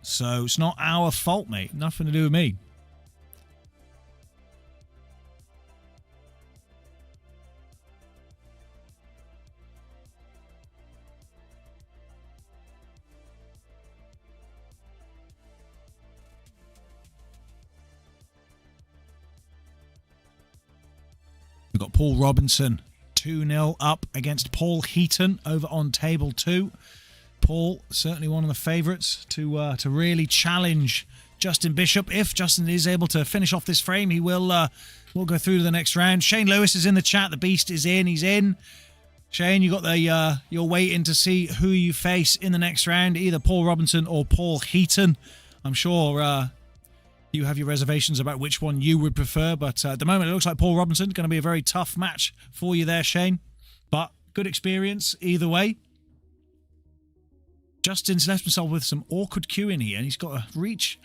[SPEAKER 1] So it's not our fault, mate. Nothing to do with me. We've got Paul Robinson 2-0 up against Paul Heaton over on table 2. Paul, certainly one of the favourites to really challenge Justin Bishop. If Justin is able to finish off this frame, he will go through to the next round. Shane Lewis is in the chat. The Beast is in. He's in. Shane, you got the you're waiting to see who you face in the next round, either Paul Robinson or Paul Heaton. I'm sure you have your reservations about which one you would prefer, but at the moment it looks like Paul Robinson going to be a very tough match for you there, Shane. But good experience either way. Justin's left himself with some awkward queuing here, and he's got to reach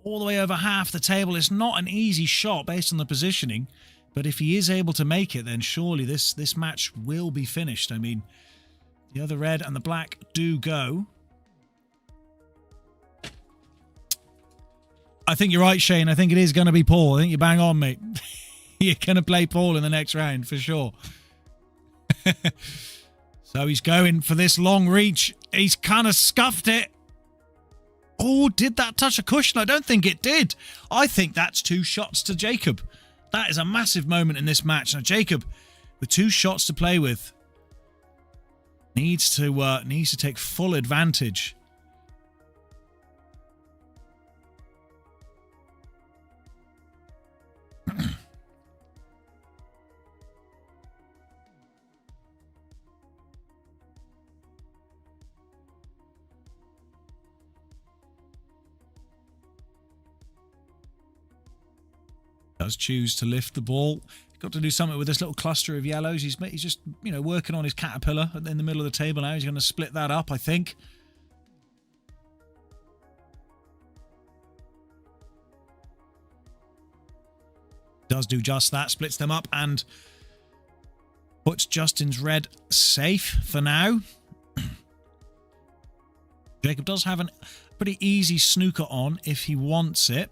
[SPEAKER 1] all the way over half the table. It's not an easy shot based on the positioning, but if he is able to make it, then surely this match will be finished. I mean, the other red and the black do go. I think you're right, Shane. I think it is going to be Paul. I think you're bang on, mate. You're going to play Paul in the next round for sure. So he's going for this long reach. He's kind of scuffed it. Oh, did that touch a cushion? I don't think it did. I think that's 2 shots to Jacob. That is a massive moment in this match. Now, Jacob, with 2 shots to play with, needs to take full advantage. Does choose to lift the ball. Got to do something with this little cluster of yellows. He's just, working on his caterpillar in the middle of the table now. He's going to split that up, I think. Does do just that. Splits them up and puts Justin's red safe for now. Jacob does have a pretty easy snooker on if he wants it.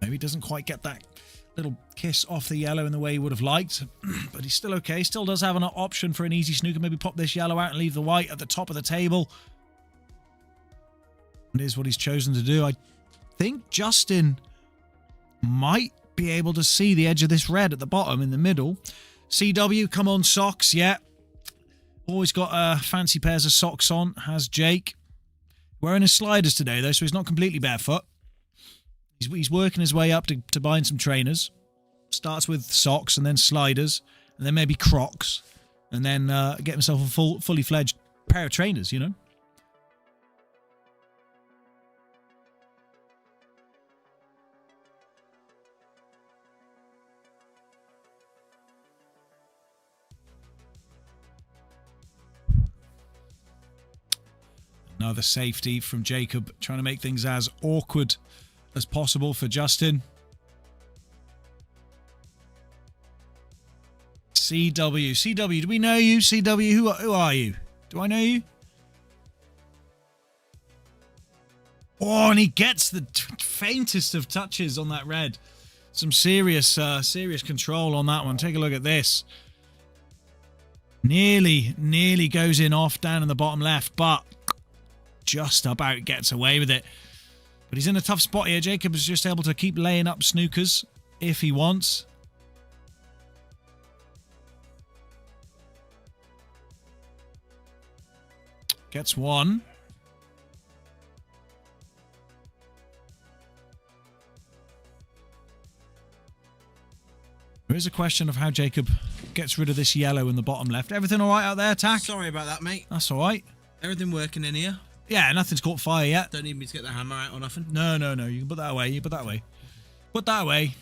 [SPEAKER 1] Maybe he doesn't quite get that little kiss off the yellow in the way he would have liked, but he's still okay. Still does have an option for an easy snooker. Maybe pop this yellow out and leave the white at the top of the table. And is what he's chosen to do. I think Justin might be able to see the edge of this red at the bottom in the middle. CW, come on, socks, yeah. Always got fancy pairs of socks on, has Jake. Wearing his sliders today, though, so he's not completely barefoot. He's working his way up to buying some trainers. Starts with socks and then sliders and then maybe Crocs and then get himself a fully fledged pair of trainers, Another safety from Jacob, trying to make things as awkward as possible for Justin. CW, do we know you? CW, who are you? Do I know you? Oh, and he gets the faintest of touches on that red. Some serious control on that one. Take a look at this. Nearly goes in off down in the bottom left, but just about gets away with it. But he's in a tough spot here. Jacob is just able to keep laying up snookers if he wants. Gets one. There is a question of how Jacob gets rid of this yellow in the bottom left. Everything all right out there, Tack?
[SPEAKER 2] Sorry about that, mate.
[SPEAKER 1] That's all right.
[SPEAKER 2] Everything working in here?
[SPEAKER 1] Yeah, nothing's caught fire yet.
[SPEAKER 2] Don't need me to get the hammer out or nothing?
[SPEAKER 1] No. You can put that away. You put that away. Put that away.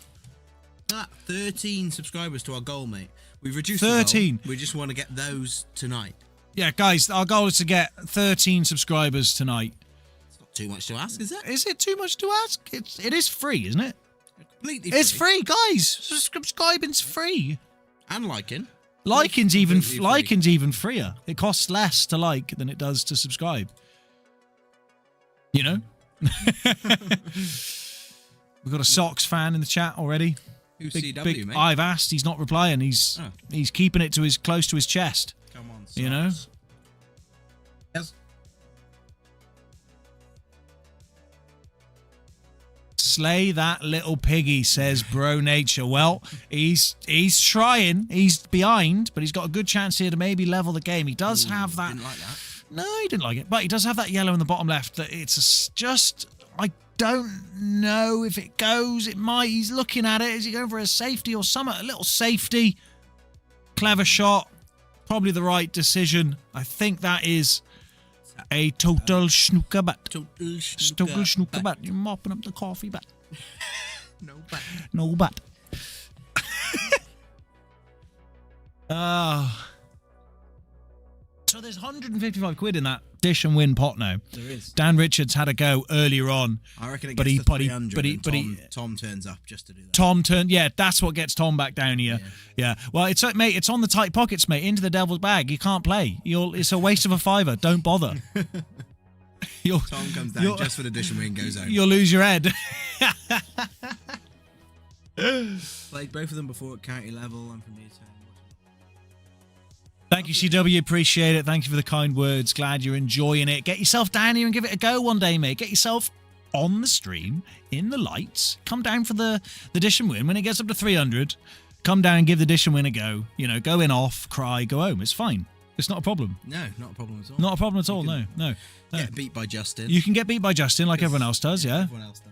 [SPEAKER 2] 13 subscribers to our goal, mate. We've reduced
[SPEAKER 1] 13.
[SPEAKER 2] The goal. We just want to get those tonight.
[SPEAKER 1] Yeah, guys, our goal is to get 13 subscribers tonight.
[SPEAKER 2] It's not too much to ask, is it?
[SPEAKER 1] Is it too much to ask? It is free, isn't it?
[SPEAKER 2] Completely free.
[SPEAKER 1] It's free, guys. Subscribing's free.
[SPEAKER 2] And liking.
[SPEAKER 1] Liking's even
[SPEAKER 2] Completely free.
[SPEAKER 1] freer. It costs less to like than it does to subscribe. You know? We've got a Sox fan in the chat already.
[SPEAKER 2] Who's CW, mate?
[SPEAKER 1] I've asked. He's not replying. He's keeping it close to his chest.
[SPEAKER 2] Come on, Sox.
[SPEAKER 1] You know?
[SPEAKER 2] Yes.
[SPEAKER 1] Slay that little piggy, says Bro Nature. Well, he's trying. He's behind, but he's got a good chance here to maybe level the game. He does have that.
[SPEAKER 2] Didn't like that.
[SPEAKER 1] No, he didn't like it. But he does have that yellow in the bottom left. That I don't know if it goes. It might. He's looking at it. Is he going for a safety or something? A little safety. Clever shot. Probably the right decision. I think that is a total snooker bat. Total snooker bat. You're mopping up the coffee bat.
[SPEAKER 2] No bat.
[SPEAKER 1] No bat. So there's 155 quid in that dish and win pot now.
[SPEAKER 2] There is.
[SPEAKER 1] Dan Richards had a go earlier on.
[SPEAKER 2] I reckon it
[SPEAKER 1] But
[SPEAKER 2] gets
[SPEAKER 1] he-
[SPEAKER 2] to
[SPEAKER 1] but he-
[SPEAKER 2] 300
[SPEAKER 1] but he-
[SPEAKER 2] and
[SPEAKER 1] but he-
[SPEAKER 2] Tom turns up just to do that.
[SPEAKER 1] Tom turned, yeah, that's what gets Tom back down here. Yeah. Well, it's like, mate, it's on the tight pockets, mate. Into the devil's bag. You can't play. It's a waste of a fiver. Don't bother.
[SPEAKER 2] Tom comes down just for the dish and win, goes home.
[SPEAKER 1] You'll lose your head.
[SPEAKER 2] Played both of them before at county level. I'm from Newtown.
[SPEAKER 1] Thank you, CW. Appreciate it. Thank you for the kind words. Glad you're enjoying it. Get yourself down here and give it a go one day, mate. Get yourself on the stream, in the lights. Come down for the dish and win. When it gets up to 300, come down and give the dish and win a go. You know, go in off, cry, go home. It's fine. It's not a problem.
[SPEAKER 2] No, not a problem at all.
[SPEAKER 1] Not a problem at all. No.
[SPEAKER 2] Get beat by Justin.
[SPEAKER 1] You can get beat by Justin like everyone else does, yeah?
[SPEAKER 2] Everyone else does.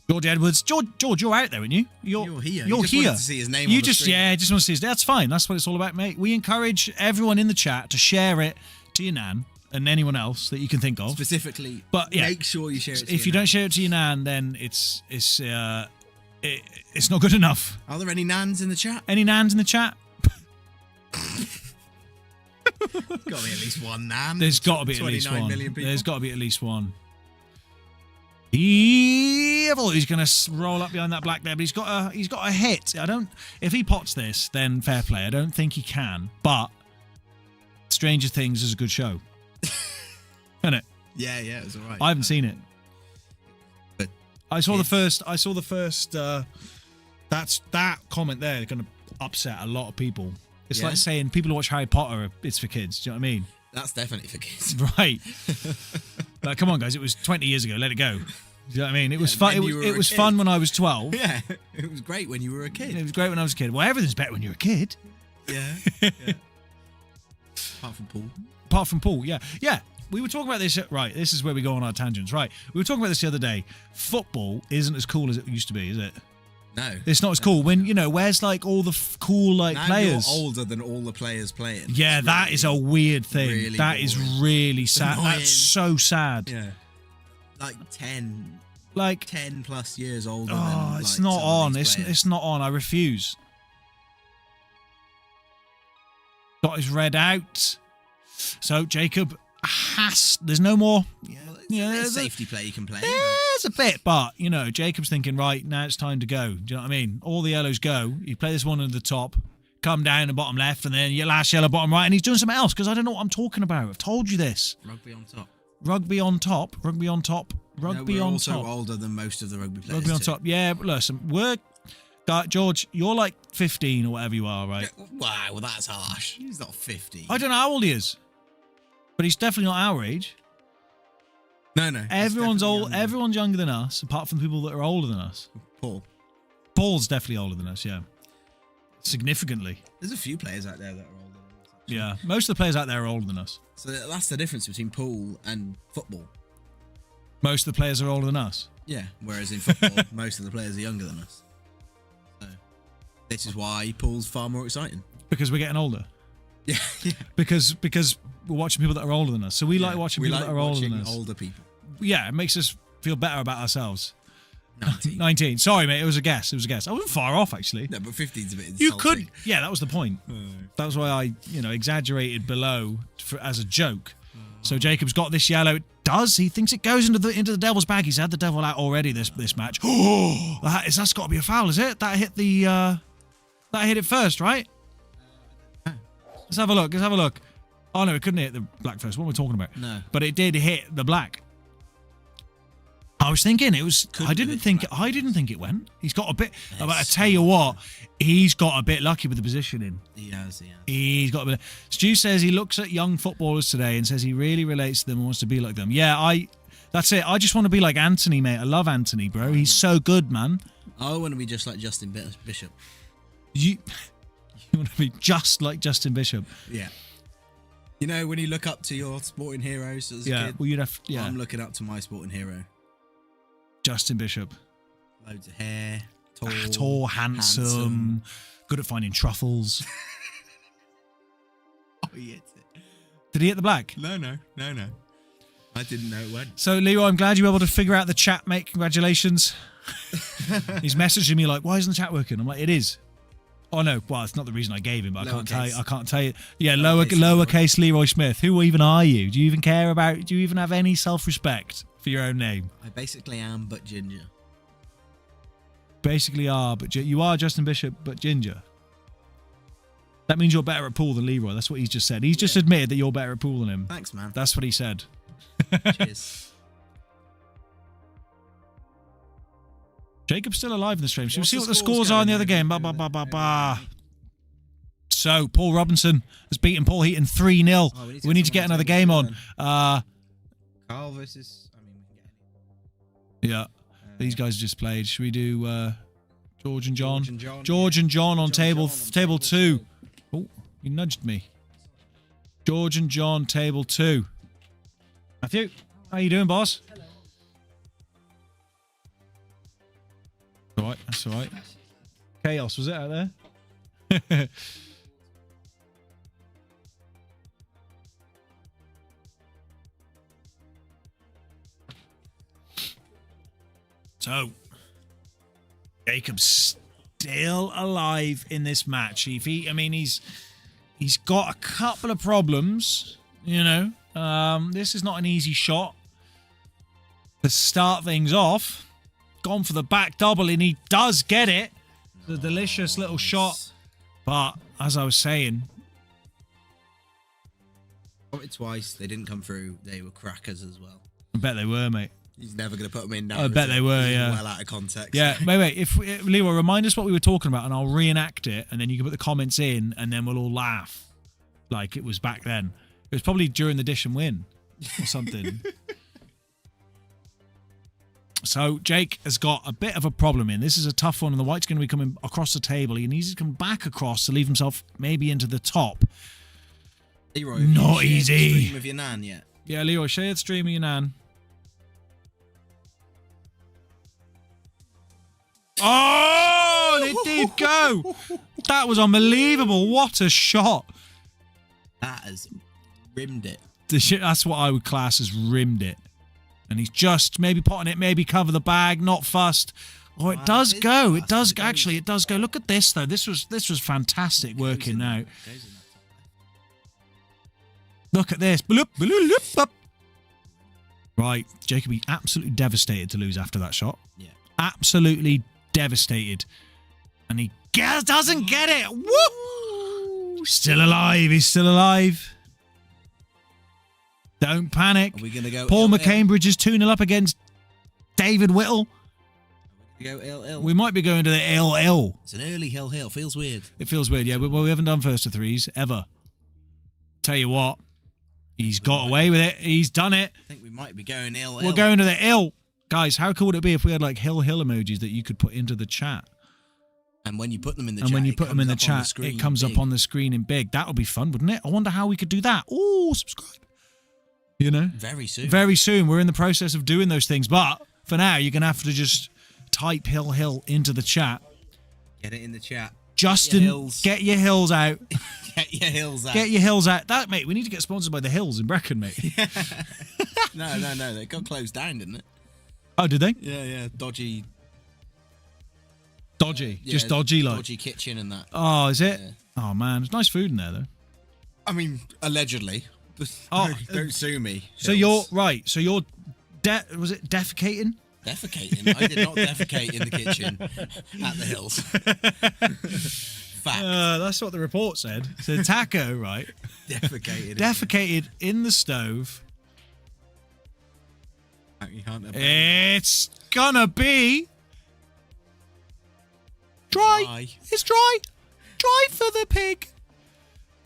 [SPEAKER 1] George Edwards. George, you're out there, aren't you?
[SPEAKER 2] You're here.
[SPEAKER 1] You're
[SPEAKER 2] You just
[SPEAKER 1] here.
[SPEAKER 2] wanted to see his name on the
[SPEAKER 1] just
[SPEAKER 2] screen.
[SPEAKER 1] just want to see his. That's fine. That's what it's all about, mate. We encourage everyone in the chat to share it to your nan and anyone else that you can think of.
[SPEAKER 2] Specifically,
[SPEAKER 1] But yeah,
[SPEAKER 2] make sure you share it to
[SPEAKER 1] if you don't share it to your nan, then it's not good enough.
[SPEAKER 2] Are there any nans in the chat?
[SPEAKER 1] Any nans in the chat?
[SPEAKER 2] Got to be at least one nan.
[SPEAKER 1] There's got to be at least
[SPEAKER 2] 29
[SPEAKER 1] one.
[SPEAKER 2] million people.
[SPEAKER 1] There's got to be at least one. Evil. He's going to roll up behind that black there, but he's got a hit. If he pots this, then fair play. I don't think he can. But Stranger Things is a good show, isn't it?
[SPEAKER 2] Yeah, it was alright.
[SPEAKER 1] I haven't seen it.
[SPEAKER 2] But
[SPEAKER 1] I saw the first. That comment there is going to upset a lot of people. It's
[SPEAKER 2] Yeah.
[SPEAKER 1] like saying people who watch Harry Potter, it's for kids. Do you know what I mean?
[SPEAKER 2] That's definitely for kids.
[SPEAKER 1] Right. Like, come on, guys. It was 20 years ago. Let it go. Do you know what I mean? It was fun.
[SPEAKER 2] when you were
[SPEAKER 1] It
[SPEAKER 2] a
[SPEAKER 1] was
[SPEAKER 2] kid.
[SPEAKER 1] fun when I was 12.
[SPEAKER 2] Yeah, it was great when you were a kid.
[SPEAKER 1] It was great when I was a kid. Well, everything's better when you're a kid.
[SPEAKER 2] Yeah. Apart from Paul.
[SPEAKER 1] Apart from Paul, yeah. Yeah. We were talking about this. Right. This is where we go on our tangents. Right. We were talking about this the other day. Football isn't as cool as it used to be, is it?
[SPEAKER 2] No.
[SPEAKER 1] It's not as cool. When, where's like all the cool like
[SPEAKER 2] Now
[SPEAKER 1] players?
[SPEAKER 2] you're older than all the players playing.
[SPEAKER 1] Yeah,
[SPEAKER 2] It's
[SPEAKER 1] that
[SPEAKER 2] really-
[SPEAKER 1] is a weird thing.
[SPEAKER 2] really
[SPEAKER 1] That is
[SPEAKER 2] boring.
[SPEAKER 1] really sad.
[SPEAKER 2] Annoying.
[SPEAKER 1] That's so sad.
[SPEAKER 2] Yeah. Like 10
[SPEAKER 1] Like,
[SPEAKER 2] plus years older
[SPEAKER 1] oh,
[SPEAKER 2] than
[SPEAKER 1] it's
[SPEAKER 2] like,
[SPEAKER 1] not
[SPEAKER 2] some of
[SPEAKER 1] on.
[SPEAKER 2] these players.
[SPEAKER 1] It's not on. I refuse. Got his red out. So Jacob has. There's no more. Yeah,
[SPEAKER 2] There's
[SPEAKER 1] there's a,
[SPEAKER 2] safety play you can play.
[SPEAKER 1] there's a bit, but Jacob's thinking, right, now it's time to go. Do you know what I mean? All the yellows go. You play this one at the top, come down the bottom left, and then your last yellow bottom right, and he's doing something else because I don't know what I'm talking about. I've told you this.
[SPEAKER 2] Rugby on top.
[SPEAKER 1] Rugby on top. Rugby on top. Rugby
[SPEAKER 2] we're
[SPEAKER 1] on
[SPEAKER 2] also
[SPEAKER 1] top.
[SPEAKER 2] older than most of the rugby players.
[SPEAKER 1] Rugby on
[SPEAKER 2] too.
[SPEAKER 1] top. Yeah, but listen, George, you're like 15 or whatever you are, right?
[SPEAKER 2] Wow, well that's harsh. He's not 50.
[SPEAKER 1] I don't know how old he is, but he's definitely not our age.
[SPEAKER 2] No. he's
[SPEAKER 1] Everyone's
[SPEAKER 2] definitely
[SPEAKER 1] old.
[SPEAKER 2] younger.
[SPEAKER 1] Everyone's younger than us, apart from the people that are older than us.
[SPEAKER 2] Paul.
[SPEAKER 1] Paul's definitely older than us. Yeah, significantly.
[SPEAKER 2] There's a few players out there that are older than us. actually.
[SPEAKER 1] Yeah, most of the players out there are older than us.
[SPEAKER 2] So that's the difference between pool and football.
[SPEAKER 1] Most of the players are older than us.
[SPEAKER 2] Yeah. Whereas in football, most of the players are younger than us. So this is why pool's far more exciting.
[SPEAKER 1] Because we're getting older.
[SPEAKER 2] Yeah.
[SPEAKER 1] Because we're watching people that are older than us. So we like watching people that are older than us.
[SPEAKER 2] Older people.
[SPEAKER 1] Yeah, it makes us feel better about ourselves. 19. Sorry, mate. It was a guess. It was a guess. I wasn't far off, actually.
[SPEAKER 2] No, but 15's a bit insulting.
[SPEAKER 1] You could. Yeah, that was the point. That was why I, exaggerated below as a joke. So Jacob's got this yellow. It does. He thinks it goes into the devil's bag. He's had the devil out already this match. Oh, that's got to be a foul, is it? That hit that hit it first, right? Let's have a look. Oh no, it couldn't hit the black first. What are we talking about?
[SPEAKER 2] No.
[SPEAKER 1] But it did hit the black. I was thinking it was. I didn't think it went. He's got a bit. But I tell you what, he's got a bit lucky with the positioning.
[SPEAKER 2] He has.
[SPEAKER 1] He's got a bit. Stu says he looks at young footballers today and says he really relates to them and wants to be like them. Yeah, that's it. I just want to be like Anthony, mate. I love Anthony, bro. He's so good, man.
[SPEAKER 2] I want to be just like Justin Bishop.
[SPEAKER 1] You want to be just like Justin Bishop?
[SPEAKER 2] Yeah. You know when you look up to your sporting heroes as a kid?
[SPEAKER 1] Well, you'd have. Yeah.
[SPEAKER 2] I'm looking up to my sporting hero.
[SPEAKER 1] Justin Bishop.
[SPEAKER 2] Loads of hair.
[SPEAKER 1] Tall, handsome, good at finding truffles.
[SPEAKER 2] Oh, he hits it.
[SPEAKER 1] Did he hit the black?
[SPEAKER 2] No. I didn't know it went.
[SPEAKER 1] So, Leroy, I'm glad you were able to figure out the chat, mate. Congratulations. He's messaging me like, why isn't the chat working? I'm like, it is. Oh, no. Well, it's not the reason I gave him, but I can't tell you. Yeah, lowercase Leroy Smith. Who even are you? Do you even care about, do you even have any self-respect for your own name?
[SPEAKER 2] I basically am, but ginger.
[SPEAKER 1] Basically are, but you are Justin Bishop, but ginger. That means you're better at pool than Leroy. That's what he's just said. He's just admitted that you're better at pool than him.
[SPEAKER 2] Thanks, man.
[SPEAKER 1] That's what he said.
[SPEAKER 2] Cheers.
[SPEAKER 1] Jacob's still alive in the stream. Should we see what the scores are in the other game? So, Paul Robinson has beaten Paul Heaton 3-0. We need to get another game on.
[SPEAKER 2] Carl versus...
[SPEAKER 1] Yeah. These guys just played. Should we do George and John? George and John on table 2. Oh, you nudged me. George and John, table 2. Matthew, how you doing, boss? Hello. All right, that's all right. Chaos, was it out there? So, Jacob's still alive in this match. He's got a couple of problems, this is not an easy shot to start things off. Gone for the back double, and he does get it. The delicious little shot. But, as I was saying...
[SPEAKER 2] Twice, they didn't come through. They were crackers as well.
[SPEAKER 1] I bet they were, mate.
[SPEAKER 2] He's never going to put them in now.
[SPEAKER 1] I bet they were, yeah.
[SPEAKER 2] Well out of context.
[SPEAKER 1] Yeah, wait. Leroy, remind us what we were talking about, and I'll reenact it, and then you can put the comments in, and then we'll all laugh like it was back then. It was probably during the dish and win or something. So Jake has got a bit of a problem in. This is a tough one, and the white's going to be coming across the table. He needs to come back across to leave himself maybe into the top.
[SPEAKER 2] Leroy,
[SPEAKER 1] not easy.
[SPEAKER 2] Stream of your nan yet?
[SPEAKER 1] Yeah, Leroy, share the stream of your nan. Oh, it did go. That was unbelievable. What a shot.
[SPEAKER 2] That has rimmed it.
[SPEAKER 1] That's what I would class as rimmed it. And he's just maybe potting it, maybe cover the bag, not fussed. Oh, it does go. It does actually. It does go. Look at this though. This was fantastic working out. Look at this. Right, Jacob, be absolutely devastated to lose after that shot.
[SPEAKER 2] Yeah,
[SPEAKER 1] absolutely devastated, and he doesn't get it. Woo! Still alive. He's still alive. Don't panic.
[SPEAKER 2] Are we gonna go
[SPEAKER 1] Paul McCambridge is 2-0 up against David Whittle.
[SPEAKER 2] Go ill.
[SPEAKER 1] We might be going to the ill.
[SPEAKER 2] It's an early hill. Feels weird.
[SPEAKER 1] It feels weird, yeah. But we haven't done first to threes ever. Tell you what, he's got away with it. He's done it.
[SPEAKER 2] I think we might be going ill.
[SPEAKER 1] We're going to the ill. Guys, how cool would it be if we had like hill emojis that you could put into the chat?
[SPEAKER 2] And when you put them in the
[SPEAKER 1] chat, it comes up on the screen in big. That would be fun, wouldn't it? I wonder how we could do that. Oh, subscribe.
[SPEAKER 2] Very soon.
[SPEAKER 1] Very soon. We're in the process of doing those things. But for now, you're going to have to just type hill into the chat.
[SPEAKER 2] Get it in the chat.
[SPEAKER 1] Justin, get your hills out.
[SPEAKER 2] Get your hills out.
[SPEAKER 1] Get your hills out. That, mate, we need to get sponsored by the Hills in Brecon, mate.
[SPEAKER 2] No. They got closed down, didn't it?
[SPEAKER 1] Oh, did they?
[SPEAKER 2] Yeah. Dodgy
[SPEAKER 1] Dodgy. Just dodgy, like.
[SPEAKER 2] Dodgy kitchen and that.
[SPEAKER 1] Oh, is it?
[SPEAKER 2] Yeah.
[SPEAKER 1] Oh, man. There's nice food in there, though.
[SPEAKER 2] I mean, allegedly.
[SPEAKER 1] Oh,
[SPEAKER 2] don't sue me.
[SPEAKER 1] So you're right. So you're was it defecating?
[SPEAKER 2] Defecating? I did not defecate in the kitchen at the Hills. Fact.
[SPEAKER 1] That's what the report said. So Taco, right?
[SPEAKER 2] Defecated
[SPEAKER 1] in the stove.
[SPEAKER 2] Hunter.
[SPEAKER 1] It's gonna be dry. It's dry. Dry for the pig.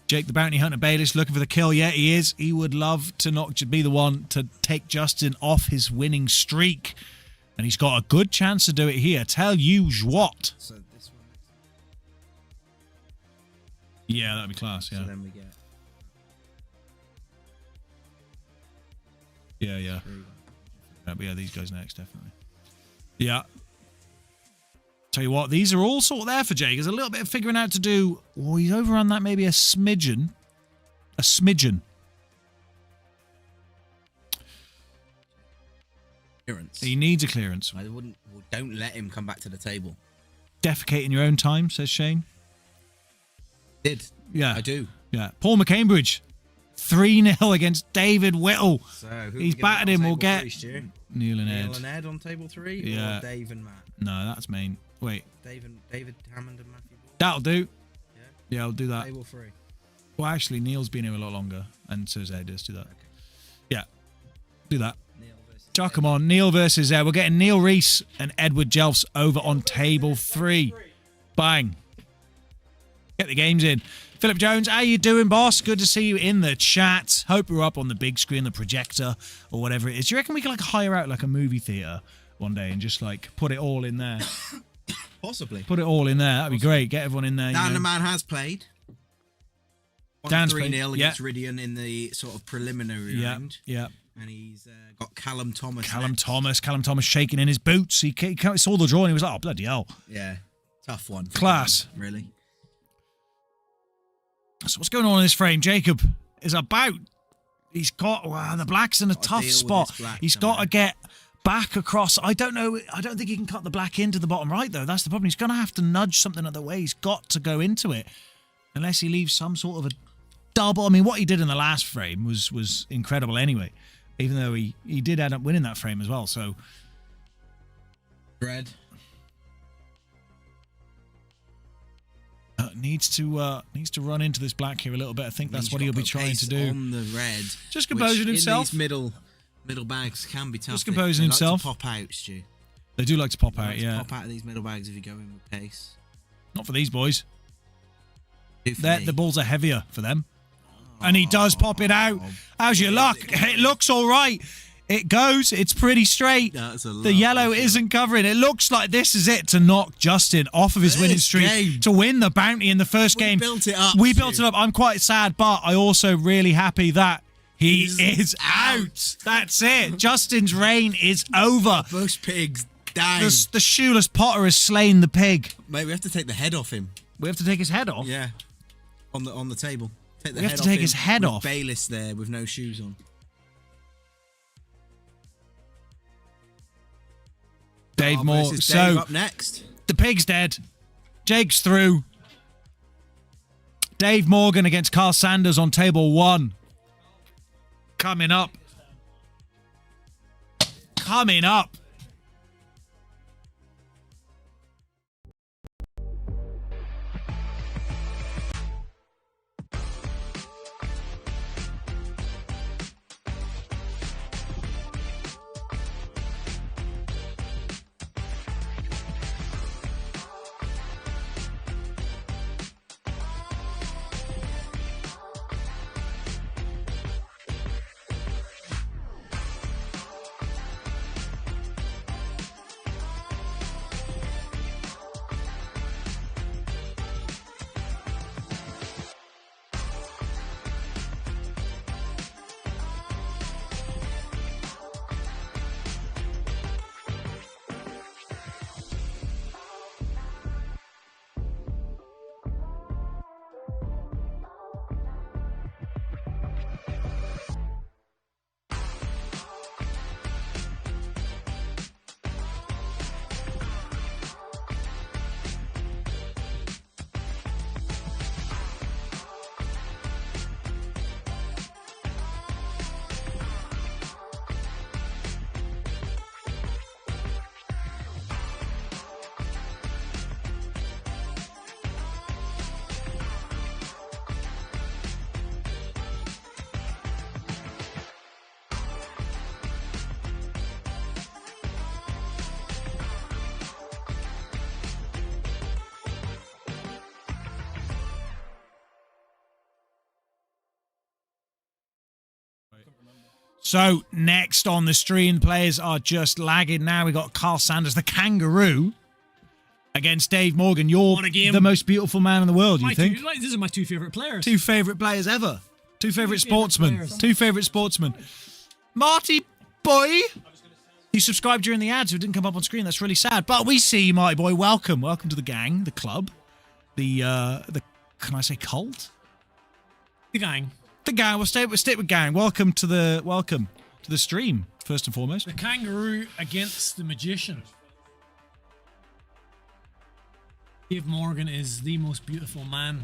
[SPEAKER 1] Jake the Bounty Hunter Baelish looking for the kill. Yeah, he is. He would love to not be the one to take Justin off his winning streak. And he's got a good chance to do it here. Tell you what.
[SPEAKER 2] So this one.
[SPEAKER 1] Yeah, that'd be class. Yeah.
[SPEAKER 2] So then we get.
[SPEAKER 1] Yeah. But yeah, these guys next, definitely. Yeah. Tell you what, these are all sort of there for Jake. There's a little bit of figuring out to do. Oh, he's overrun that maybe a smidgen. A smidgen.
[SPEAKER 2] Clearance.
[SPEAKER 1] He needs a clearance.
[SPEAKER 2] I wouldn't. Well, don't let him come back to the table.
[SPEAKER 1] Defecate in your own time, says Shane. Yeah.
[SPEAKER 2] I do.
[SPEAKER 1] Yeah. Paul McCambridge. 3-0 against David Whittle.
[SPEAKER 2] So
[SPEAKER 1] He's battered him. We'll get Neil and Ed.
[SPEAKER 2] Neil and Ed on table 3?
[SPEAKER 1] Yeah.
[SPEAKER 2] Or Dave and Matt?
[SPEAKER 1] No, that's main. Wait.
[SPEAKER 2] David Hammond and Matthew Ball?
[SPEAKER 1] That'll do.
[SPEAKER 2] Yeah,
[SPEAKER 1] I'll do that.
[SPEAKER 2] Table 3.
[SPEAKER 1] Well, actually, Neil's been here a lot longer, and so's Ed. Let's do that.
[SPEAKER 2] Okay.
[SPEAKER 1] Yeah. Do that.
[SPEAKER 2] Neil versus
[SPEAKER 1] Chuck 'em on. Neil versus Ed. We're getting Neil Reese and Edward Jelfs over on table 3. Bang. Get the games in. Philip Jones, how you doing, boss? Good to see you in the chat. Hope you're up on the big screen, the projector, or whatever it is. Do you reckon we could like hire out like a movie theatre one day and just like put it all in there?
[SPEAKER 2] Possibly.
[SPEAKER 1] Put it all in there. That'd be great. Get everyone in there.
[SPEAKER 2] Dan the man has played.
[SPEAKER 1] Dan's
[SPEAKER 2] 3-0
[SPEAKER 1] played.
[SPEAKER 2] against Ridian in the sort of preliminary round.
[SPEAKER 1] Yeah.
[SPEAKER 2] And he's got Callum Thomas.
[SPEAKER 1] Callum Thomas shaking in his boots. He saw the draw and he was like, oh, bloody hell.
[SPEAKER 2] Yeah. Tough one.
[SPEAKER 1] Class.
[SPEAKER 2] Him, really.
[SPEAKER 1] So what's going on in this frame? Jacob is about. He's got the black's in a tough spot. He's got to get back across. I don't know. I don't think he can cut the black into the bottom right though. That's the problem. He's going to have to nudge something out of the way. He's got to go into it, unless he leaves some sort of a double. I mean, what he did in the last frame was incredible anyway. Even though he did end up winning that frame as well. So,
[SPEAKER 2] Red.
[SPEAKER 1] Needs to run into this black here a little bit. I think that's what he'll be trying to do.
[SPEAKER 2] On the red,
[SPEAKER 1] just composing himself.
[SPEAKER 2] In these middle bags can be tough.
[SPEAKER 1] Just composing himself.
[SPEAKER 2] Like to pop out, Stu.
[SPEAKER 1] They do like to pop out, yeah.
[SPEAKER 2] Pop out of these middle bags if you go in with pace.
[SPEAKER 1] Not for these boys.
[SPEAKER 2] The
[SPEAKER 1] The balls are heavier for them. And he does pop it out. How's your luck? It looks all right. It goes. It's pretty straight. The yellow isn't covering. It looks like this is it to knock Justin off of his winning streak to win the bounty in the first game. We built it up. I'm quite sad, but I also really happy that he is out. That's it. Justin's reign is over.
[SPEAKER 2] Bush pig's down.
[SPEAKER 1] The shoeless Potter has slain the pig.
[SPEAKER 2] Mate, we have to take the head off him.
[SPEAKER 1] We have to take his head off?
[SPEAKER 2] Yeah. On the table.
[SPEAKER 1] We have to take his head off.
[SPEAKER 2] Bayless there with no shoes on.
[SPEAKER 1] Dave Moore.
[SPEAKER 2] Dave
[SPEAKER 1] so
[SPEAKER 2] up next.
[SPEAKER 1] The pig's dead. Jake's through. Dave Morgan against Carl Sanders on table 1. Coming up. So next on the stream, players are just lagging now. We got Carl Sanders, the kangaroo, against Dave Morgan. You're
[SPEAKER 3] What a game.
[SPEAKER 1] the most beautiful man in the world, you think?
[SPEAKER 3] These are my two favourite players.
[SPEAKER 1] Two favourite players ever. Two favourite sportsmen.
[SPEAKER 3] players.
[SPEAKER 1] Two favourite sportsmen. Marty boy. You subscribed during the ads. It didn't come up on screen. That's really sad. But we see you, Marty boy. Welcome. Welcome to the gang, the club, the can I say cult?
[SPEAKER 3] The gang.
[SPEAKER 1] The gang. We'll stick with gang. Welcome to the stream, first and foremost.
[SPEAKER 3] The kangaroo against the magician. Dave Morgan is the most beautiful man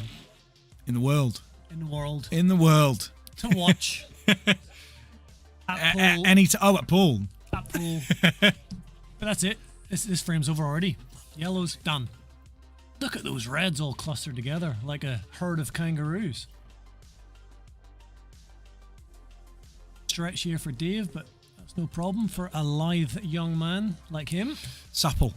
[SPEAKER 1] In the world.
[SPEAKER 3] in the world
[SPEAKER 1] In the world.
[SPEAKER 3] to watch. At pool.
[SPEAKER 1] At pool.
[SPEAKER 3] At pool. But that's it. This frame's over already. Yellow's done. Look at those reds all clustered together like a herd of kangaroos. Stretch here for Dave, but that's no problem for a lithe young man like him.
[SPEAKER 1] Supple.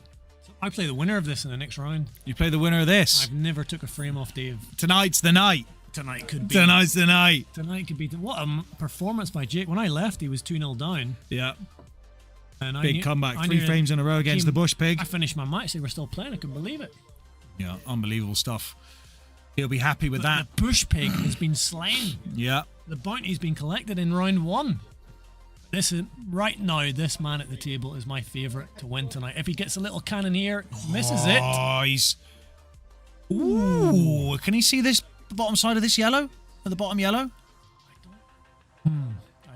[SPEAKER 3] I play the winner of this in the next round.
[SPEAKER 1] You play the winner of this.
[SPEAKER 3] I've never took a frame off Dave.
[SPEAKER 1] Tonight's the night.
[SPEAKER 3] Tonight could be.
[SPEAKER 1] Tonight's the night.
[SPEAKER 3] Tonight could be. What a performance by Jake. When I left, he was 2-0 down.
[SPEAKER 1] Yeah.
[SPEAKER 3] And
[SPEAKER 1] Big comeback. 3 frames in a row against the Bush Pig.
[SPEAKER 3] I finished my match. They were still playing. I couldn't believe it.
[SPEAKER 1] Yeah, unbelievable stuff. He'll be happy with that.
[SPEAKER 3] The Bush Pig has been slain.
[SPEAKER 1] Yeah.
[SPEAKER 3] The bounty's been collected in round 1. This is right now. This man at the table is my favourite to win tonight. If he gets a little cannoneer, misses it.
[SPEAKER 1] Oh, he's. Ooh, can he see this? The bottom side of this yellow? At the bottom yellow?
[SPEAKER 3] I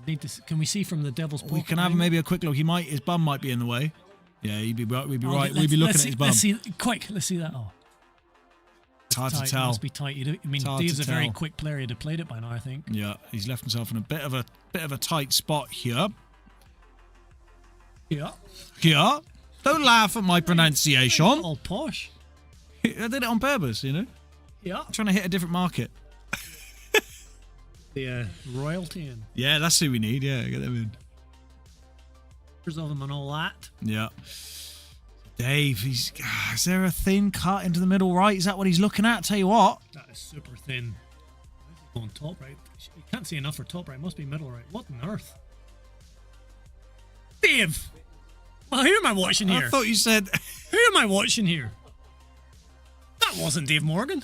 [SPEAKER 3] need to. Can we see from the devil's pocket?
[SPEAKER 1] We can have maybe a quick look. His bum might be in the way. Yeah, we'd be right. We'd be looking at his bum.
[SPEAKER 3] Let's see. Quick, let's see that. Oh,
[SPEAKER 1] It's hard
[SPEAKER 3] tight.
[SPEAKER 1] to tell.
[SPEAKER 3] It must be tight. I mean,
[SPEAKER 1] hard
[SPEAKER 3] Dave's
[SPEAKER 1] to
[SPEAKER 3] a very
[SPEAKER 1] tell.
[SPEAKER 3] quick player. He'd have played it by now, I think.
[SPEAKER 1] Yeah, he's left himself in a bit of a tight spot here.
[SPEAKER 3] Yeah.
[SPEAKER 1] Yeah. Don't laugh at my pronunciation.
[SPEAKER 3] All posh.
[SPEAKER 1] I did it on purpose, you know.
[SPEAKER 3] Yeah.
[SPEAKER 1] Trying to hit a different market.
[SPEAKER 3] The royalty and
[SPEAKER 1] Yeah, that's who we need. Yeah, get them in.
[SPEAKER 3] pictures of them and all that.
[SPEAKER 1] Yeah. Dave, is there a thin cut into the middle right? Is that what he's looking at? Tell you what.
[SPEAKER 3] That is super thin. Going top right. You can't see enough for top right. Must be middle right. What on earth? Dave! Well, who am I watching here?
[SPEAKER 1] I thought you said
[SPEAKER 3] Who am I watching here? That wasn't Dave Morgan.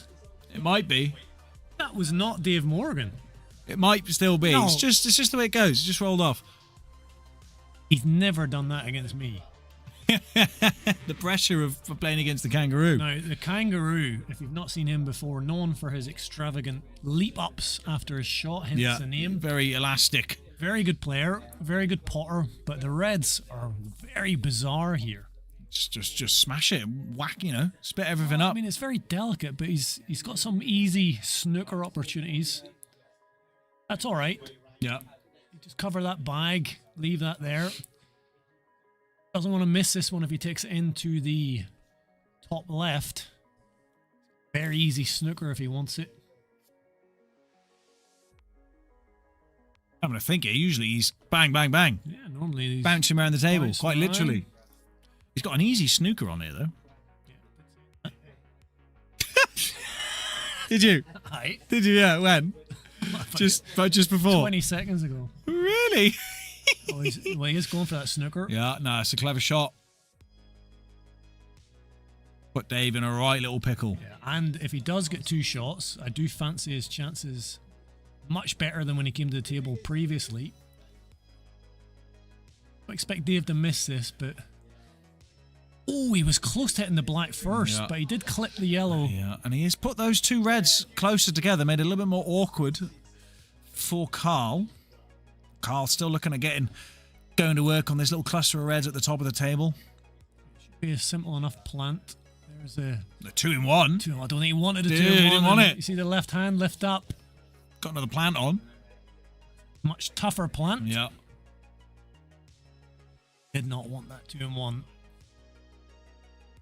[SPEAKER 1] it might be.
[SPEAKER 3] That was not Dave Morgan.
[SPEAKER 1] It might still be.
[SPEAKER 3] No.
[SPEAKER 1] It's just the way it goes. It's just rolled off.
[SPEAKER 3] He's never done that against me.
[SPEAKER 1] The pressure of playing against the kangaroo.
[SPEAKER 3] Now, the kangaroo, if you've not seen him before, known for his extravagant leap-ups after his shot, hence
[SPEAKER 1] Yeah,
[SPEAKER 3] the name.
[SPEAKER 1] very elastic.
[SPEAKER 3] Very good player, very good potter, but the Reds are very bizarre here.
[SPEAKER 1] Just smash it, whack, spit everything
[SPEAKER 3] I
[SPEAKER 1] up.
[SPEAKER 3] mean, it's very delicate, but he's got some easy snooker opportunities. That's all right.
[SPEAKER 1] Yeah.
[SPEAKER 3] Just cover that bag, leave that there. Doesn't want to miss this one if he takes it into the top left. Very easy snooker if he wants it.
[SPEAKER 1] I'm going to think it. Usually he's bang, bang, bang.
[SPEAKER 3] Yeah, normally these
[SPEAKER 1] Bouncing around the table,
[SPEAKER 3] Bounce
[SPEAKER 1] quite
[SPEAKER 3] around.
[SPEAKER 1] literally. He's got an easy snooker on here, though. Did you?
[SPEAKER 3] Aye.
[SPEAKER 1] Did you? Yeah, when? Just before.
[SPEAKER 3] 20 seconds ago.
[SPEAKER 1] Really?
[SPEAKER 3] Oh, he is going for that snooker.
[SPEAKER 1] Yeah, no, it's a clever shot. Put Dave in a right little pickle.
[SPEAKER 3] Yeah, and if he does get 2 shots, I do fancy his chances much better than when he came to the table previously. I expect Dave to miss this, but... Oh, he was close to hitting the black first,
[SPEAKER 1] Yeah.
[SPEAKER 3] but he did clip the yellow.
[SPEAKER 1] Yeah, and he has put those 2 reds closer together, made it a little bit more awkward for Carl. Carl still looking at going to work on this little cluster of reds at the top of the table.
[SPEAKER 3] Should be a simple enough plant. There's a
[SPEAKER 1] The 2-in-1.
[SPEAKER 3] 2. I don't think he wanted a
[SPEAKER 1] Dude,
[SPEAKER 3] 2 in 1.
[SPEAKER 1] he didn't want
[SPEAKER 3] and
[SPEAKER 1] it.
[SPEAKER 3] You see the left hand lift up.
[SPEAKER 1] Got another plant on.
[SPEAKER 3] Much tougher plant.
[SPEAKER 1] Yeah.
[SPEAKER 3] Did not want that 2 in 1.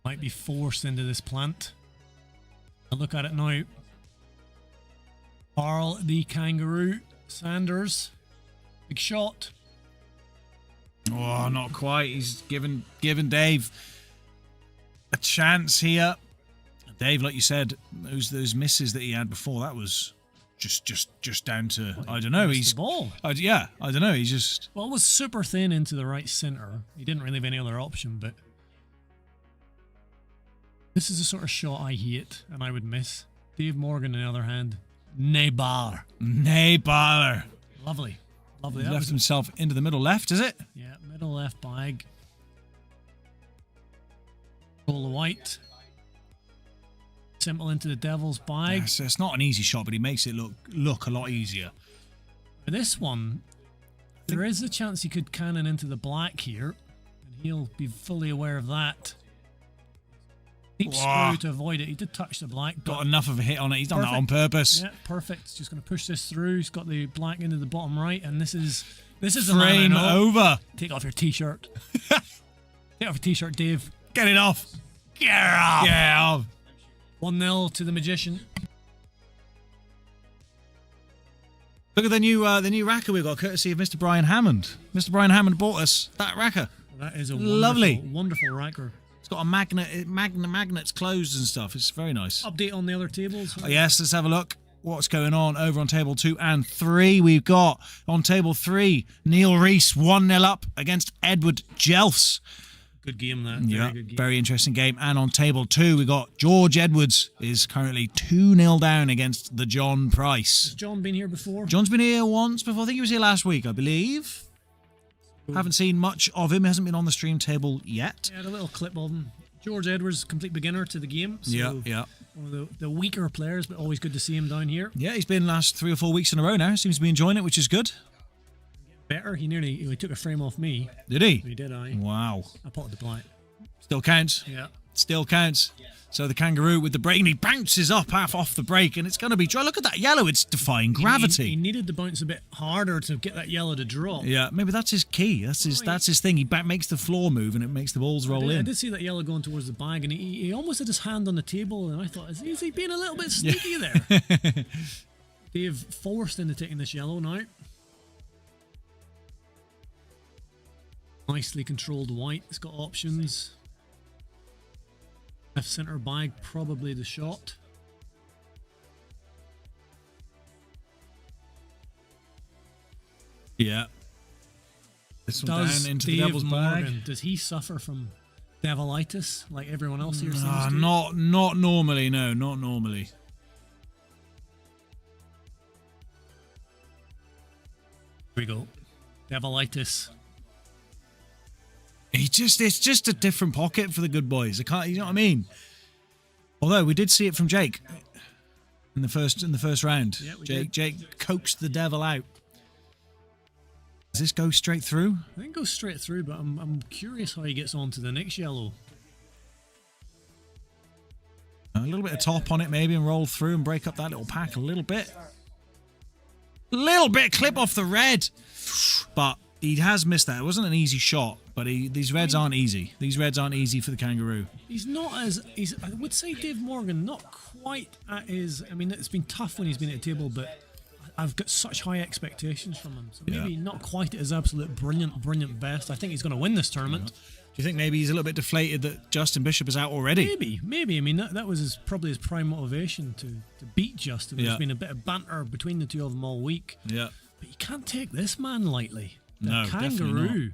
[SPEAKER 3] Might be forced into this plant. And look at it now. Carl the kangaroo. Sanders. Big shot.
[SPEAKER 1] Oh, not quite. He's given Dave a chance here. Dave, like you said, those misses that he had before, that was just down to I don't know.
[SPEAKER 3] Missed
[SPEAKER 1] He's
[SPEAKER 3] the ball.
[SPEAKER 1] I don't know. He's just
[SPEAKER 3] Well, it was super thin into the right centre. He didn't really have any other option, but this is the sort of shot I hate and I would miss. Dave Morgan, on the other hand, Neybar. Lovely.
[SPEAKER 1] He
[SPEAKER 3] That
[SPEAKER 1] left
[SPEAKER 3] was,
[SPEAKER 1] himself into the middle left, is it?
[SPEAKER 3] yeah, middle left bag. Roll the white. Simple into the devil's bag.
[SPEAKER 1] Yeah, so it's not an easy shot, but he makes it look a lot easier.
[SPEAKER 3] For this one, there is a chance he could cannon into the black here, and he'll be fully aware of that. Deep screw to avoid it. He did touch the black.
[SPEAKER 1] Got enough of a hit on it. He's done that on
[SPEAKER 3] Perfect.
[SPEAKER 1] purpose.
[SPEAKER 3] Yeah, perfect. Just going to push this through. He's got the black into the bottom right, and this is the man I
[SPEAKER 1] Frame
[SPEAKER 3] know.
[SPEAKER 1] over.
[SPEAKER 3] Take off your t-shirt. Take off your t-shirt, Dave.
[SPEAKER 1] Get it off.
[SPEAKER 3] Get off.
[SPEAKER 1] Get off.
[SPEAKER 3] 1-0 to the magician.
[SPEAKER 1] Look at the new racker we got, courtesy of Mr. Brian Hammond. Mr. Brian Hammond bought us that racker.
[SPEAKER 3] That is a
[SPEAKER 1] Lovely.
[SPEAKER 3] wonderful racker.
[SPEAKER 1] It's got a magnets closed and stuff. It's very nice.
[SPEAKER 3] Update on the other tables.
[SPEAKER 1] Oh, yes, let's have a look. What's going on over on table 2 and 3? We've got on table 3 Neil Reese 1-0 up against Edward Jelfs.
[SPEAKER 3] Good game, that.
[SPEAKER 1] Yeah,
[SPEAKER 3] Very good game.
[SPEAKER 1] very interesting game. And on table 2, we got George Edwards is currently 2-0 down against the John Price.
[SPEAKER 3] Has John been here before?
[SPEAKER 1] John's been here once before. I think he was here last week, I believe. Haven't seen much of him. Hasn't been on the stream table yet.
[SPEAKER 3] Yeah, had a little clip of him. George Edwards, complete beginner to the game. So
[SPEAKER 1] Yeah.
[SPEAKER 3] one of the weaker players, but always good to see him down here.
[SPEAKER 1] Yeah, he's been last 3 or 4 weeks in a row now. Seems to be enjoying it, which is good.
[SPEAKER 3] Better. He took a frame off me.
[SPEAKER 1] Did he?
[SPEAKER 3] He did, I
[SPEAKER 1] Wow.
[SPEAKER 3] potted the blind.
[SPEAKER 1] Still counts.
[SPEAKER 3] Yeah.
[SPEAKER 1] Still counts. So the kangaroo with the break, and he bounces up half off the break, and it's going to be dry. Look at that yellow. It's defying gravity.
[SPEAKER 3] He needed to bounce a bit harder to get that yellow to drop.
[SPEAKER 1] Yeah, maybe that's his key. That's his thing. He makes the floor move, and it makes the balls roll
[SPEAKER 3] I
[SPEAKER 1] in.
[SPEAKER 3] did see that yellow going towards the bag, and he almost had his hand on the table, and I thought, is he being a little bit sneaky there? Dave forced into taking this yellow now. Nicely controlled white. It's got options. Left centre bag, probably the shot.
[SPEAKER 1] Yeah. This one
[SPEAKER 3] Does
[SPEAKER 1] down into
[SPEAKER 3] Dave
[SPEAKER 1] the devil's bag.
[SPEAKER 3] Morgan, does he suffer from devilitis like everyone else here seems to?
[SPEAKER 1] Not normally. No, not normally.
[SPEAKER 3] Here we go. Devilitis.
[SPEAKER 1] It's just a different pocket for the good boys. You know what I mean? Although we did see it from Jake in the first round.
[SPEAKER 3] Yeah, we did.
[SPEAKER 1] Jake coaxed the devil out. Does this go straight through?
[SPEAKER 3] I think it goes straight through, but I'm curious how he gets on to the next yellow.
[SPEAKER 1] A little bit of top on it maybe, and roll through and break up that little pack a little bit. Little bit clip off the red. But he has missed that. It wasn't an easy shot, but these reds aren't easy. These reds aren't easy for the kangaroo.
[SPEAKER 3] He's not I would say Dave Morgan, not quite at his, I mean, it's been tough when he's been at the table, but I've got such high expectations from him. So maybe not quite at his absolute brilliant best. I think he's going to win this tournament.
[SPEAKER 1] Do you think maybe he's a little bit deflated that Justin Bishop is out already?
[SPEAKER 3] Maybe. I mean, that was probably his prime motivation to beat Justin. There's been a bit of banter between the two of them all week.
[SPEAKER 1] Yeah.
[SPEAKER 3] But you can't take this man lightly. The
[SPEAKER 1] No, definitely
[SPEAKER 3] kangaroo.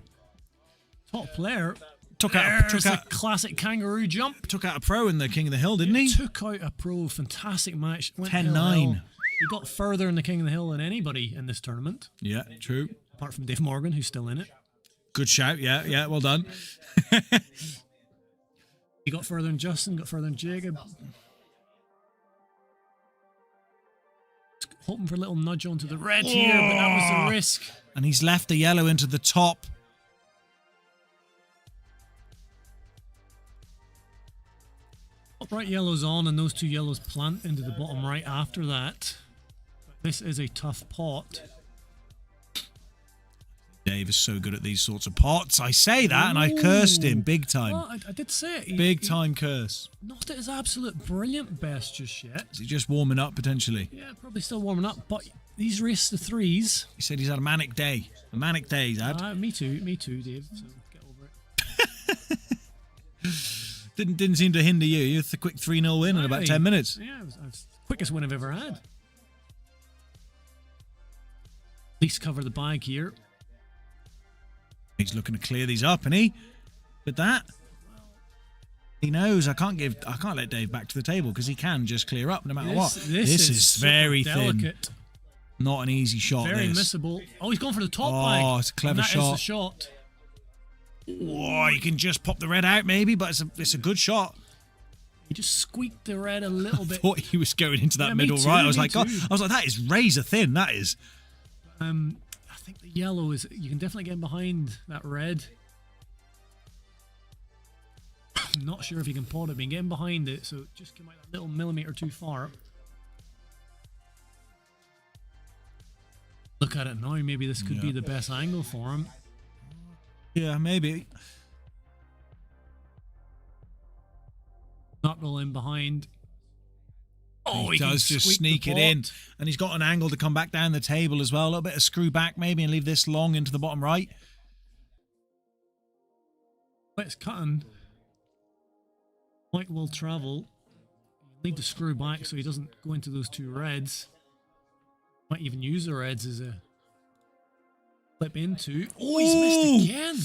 [SPEAKER 3] Top player.
[SPEAKER 1] Took
[SPEAKER 3] There's
[SPEAKER 1] out
[SPEAKER 3] a classic kangaroo jump.
[SPEAKER 1] took out a pro in the King of the Hill, didn't he?
[SPEAKER 3] Took out a pro. Fantastic match. Went
[SPEAKER 1] 10-9.
[SPEAKER 3] hill. He got further in the King of the Hill than anybody in this tournament,
[SPEAKER 1] Yeah, true.
[SPEAKER 3] apart from Dave Morgan, who's still in it.
[SPEAKER 1] Good shout. Yeah, well done.
[SPEAKER 3] He got further than Justin, got further than Jacob. Hoping for a little nudge onto the red here, but that was the risk.
[SPEAKER 1] And he's left the yellow into the top.
[SPEAKER 3] Bright yellow's on, and those two yellows plant into the bottom right after that. But this is a tough pot.
[SPEAKER 1] Dave is so good at these sorts of pots. I say that, and I cursed him big time.
[SPEAKER 3] Well, I did say it.
[SPEAKER 1] Big time curse.
[SPEAKER 3] Not at his absolute brilliant best just yet.
[SPEAKER 1] Is he just warming up potentially?
[SPEAKER 3] Yeah, probably still warming up, but these race the threes.
[SPEAKER 1] He said he's had a manic day. A manic day he's had.
[SPEAKER 3] Me too, Dave. So get over it.
[SPEAKER 1] Didn't seem to hinder you. You're the quick 3-0 win in about 10 minutes.
[SPEAKER 3] Yeah, it was the quickest win I've ever had. least cover the bag here.
[SPEAKER 1] He's looking to clear these up, and he with that. He knows I can't let Dave back to the table because he can just clear up no matter what. This is very
[SPEAKER 3] delicate.
[SPEAKER 1] thin. Not an easy shot.
[SPEAKER 3] Very
[SPEAKER 1] this.
[SPEAKER 3] missable. Oh, he's gone for the top bag.
[SPEAKER 1] Oh, it's a clever shot.
[SPEAKER 3] That is the shot.
[SPEAKER 1] Oh, you can just pop the red out maybe, but it's a good shot.
[SPEAKER 3] He just squeaked the red a little
[SPEAKER 1] I
[SPEAKER 3] bit.
[SPEAKER 1] thought he was going into that
[SPEAKER 3] Yeah,
[SPEAKER 1] middle
[SPEAKER 3] me too,
[SPEAKER 1] right. I was
[SPEAKER 3] me
[SPEAKER 1] like, God,
[SPEAKER 3] too.
[SPEAKER 1] I was like, that is razor thin. That is.
[SPEAKER 3] I think the yellow is. You can definitely get in behind that red. I'm not sure if you can pot it, but you can get in behind it, so just come out a little millimetre too far. Look at it now, maybe this could be the best angle for him.
[SPEAKER 1] Yeah, maybe.
[SPEAKER 3] Knuckle in behind. Oh,
[SPEAKER 1] he does
[SPEAKER 3] can
[SPEAKER 1] just
[SPEAKER 3] squeak
[SPEAKER 1] sneak
[SPEAKER 3] the
[SPEAKER 1] it in.
[SPEAKER 3] pot.
[SPEAKER 1] And he's got an angle to come back down the table as well. A little bit of screw back maybe and leave this long into the bottom right.
[SPEAKER 3] It's cutting. White will travel. Need to screw back so he doesn't go into those two reds. Might even use the reds as a flip into. Oh, he's missed again.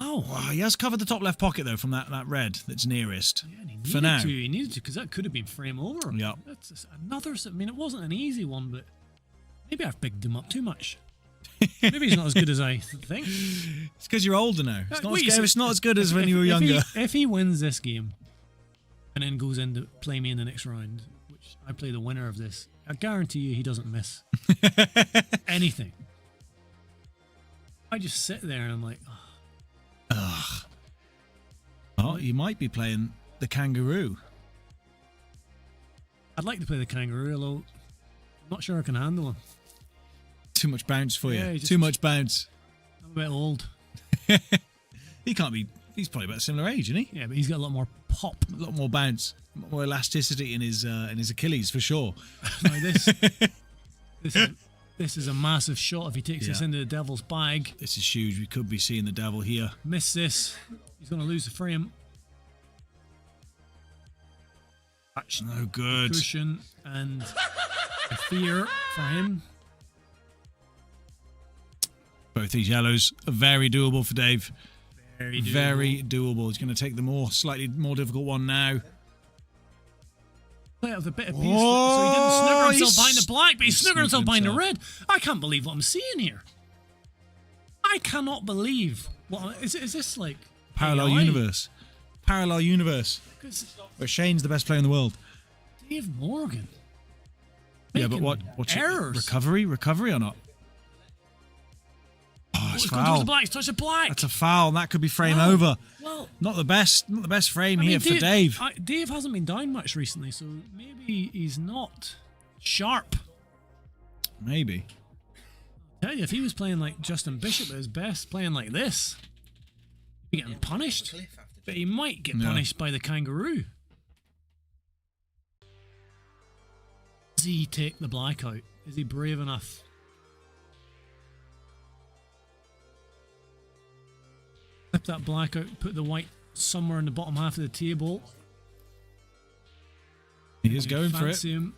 [SPEAKER 3] Wow.
[SPEAKER 1] Wow, he has covered the top left pocket though from that red that's nearest.
[SPEAKER 3] Yeah, and he
[SPEAKER 1] for now.
[SPEAKER 3] He needed to, because that could have been frame over.
[SPEAKER 1] Yeah.
[SPEAKER 3] That's just another. I mean, it wasn't an easy one, but maybe I've bigged him up too much. Maybe he's not as good as I think.
[SPEAKER 1] It's because you're older now. It's not,
[SPEAKER 3] Wait,
[SPEAKER 1] it's not as good as when you were
[SPEAKER 3] if
[SPEAKER 1] younger.
[SPEAKER 3] If he wins this game and then goes in to play me in the next round, which I play the winner of this, I guarantee you he doesn't miss anything. I just sit there and I'm like,
[SPEAKER 1] Ugh. Oh, you might be playing the kangaroo.
[SPEAKER 3] I'd like to play the kangaroo, although I'm not sure I can handle him.
[SPEAKER 1] Too much bounce for
[SPEAKER 3] Yeah,
[SPEAKER 1] you.
[SPEAKER 3] just-
[SPEAKER 1] Too much bounce.
[SPEAKER 3] I'm a bit old.
[SPEAKER 1] He can't be. He's probably about a similar age, isn't he?
[SPEAKER 3] Yeah, but he's got a lot more pop.
[SPEAKER 1] A lot more bounce, a lot more elasticity in his Achilles for sure.
[SPEAKER 3] Now this is a massive shot if he takes this
[SPEAKER 1] Yeah.
[SPEAKER 3] into the devil's bag.
[SPEAKER 1] This is huge. We could be seeing the devil here.
[SPEAKER 3] Miss this, he's going to lose the frame.
[SPEAKER 1] That's no good.
[SPEAKER 3] Cushion and a fear for him.
[SPEAKER 1] Both these yellows are very doable for Dave.
[SPEAKER 3] Very doable.
[SPEAKER 1] Very doable. He's going to take the slightly more difficult one now.
[SPEAKER 3] Play out with a bit of pace,
[SPEAKER 1] Whoa,
[SPEAKER 3] so he didn't snooker himself
[SPEAKER 1] he's-
[SPEAKER 3] behind the black, but he
[SPEAKER 1] he's
[SPEAKER 3] snookered himself
[SPEAKER 1] snookered
[SPEAKER 3] behind the
[SPEAKER 1] himself.
[SPEAKER 3] red. I can't believe what I'm seeing here. I cannot believe what is this like
[SPEAKER 1] Parallel
[SPEAKER 3] AI?
[SPEAKER 1] universe. Parallel universe.
[SPEAKER 3] 'Cause
[SPEAKER 1] Where Shane's the best player in the world.
[SPEAKER 3] Dave Morgan.
[SPEAKER 1] Yeah, but
[SPEAKER 3] making
[SPEAKER 1] what's
[SPEAKER 3] errors?
[SPEAKER 1] Recovery or not? Oh, it's
[SPEAKER 3] He's gone towards
[SPEAKER 1] foul.
[SPEAKER 3] the black. He's touched the black.
[SPEAKER 1] That's a foul. And that could be frame
[SPEAKER 3] Wow.
[SPEAKER 1] over.
[SPEAKER 3] Well,
[SPEAKER 1] Not the best frame
[SPEAKER 3] I mean,
[SPEAKER 1] here for Dave.
[SPEAKER 3] Dave hasn't been down much recently, so maybe he's not sharp.
[SPEAKER 1] Maybe.
[SPEAKER 3] Tell you, if he was playing like Justin Bishop at his best, playing like this, he'd be getting punished. But he might get
[SPEAKER 1] Yeah.
[SPEAKER 3] punished by the kangaroo. Does he take the black out? Is he brave enough? Flip that black out, put the white somewhere in the bottom half of the table.
[SPEAKER 1] He is going for it.
[SPEAKER 3] Fancy him.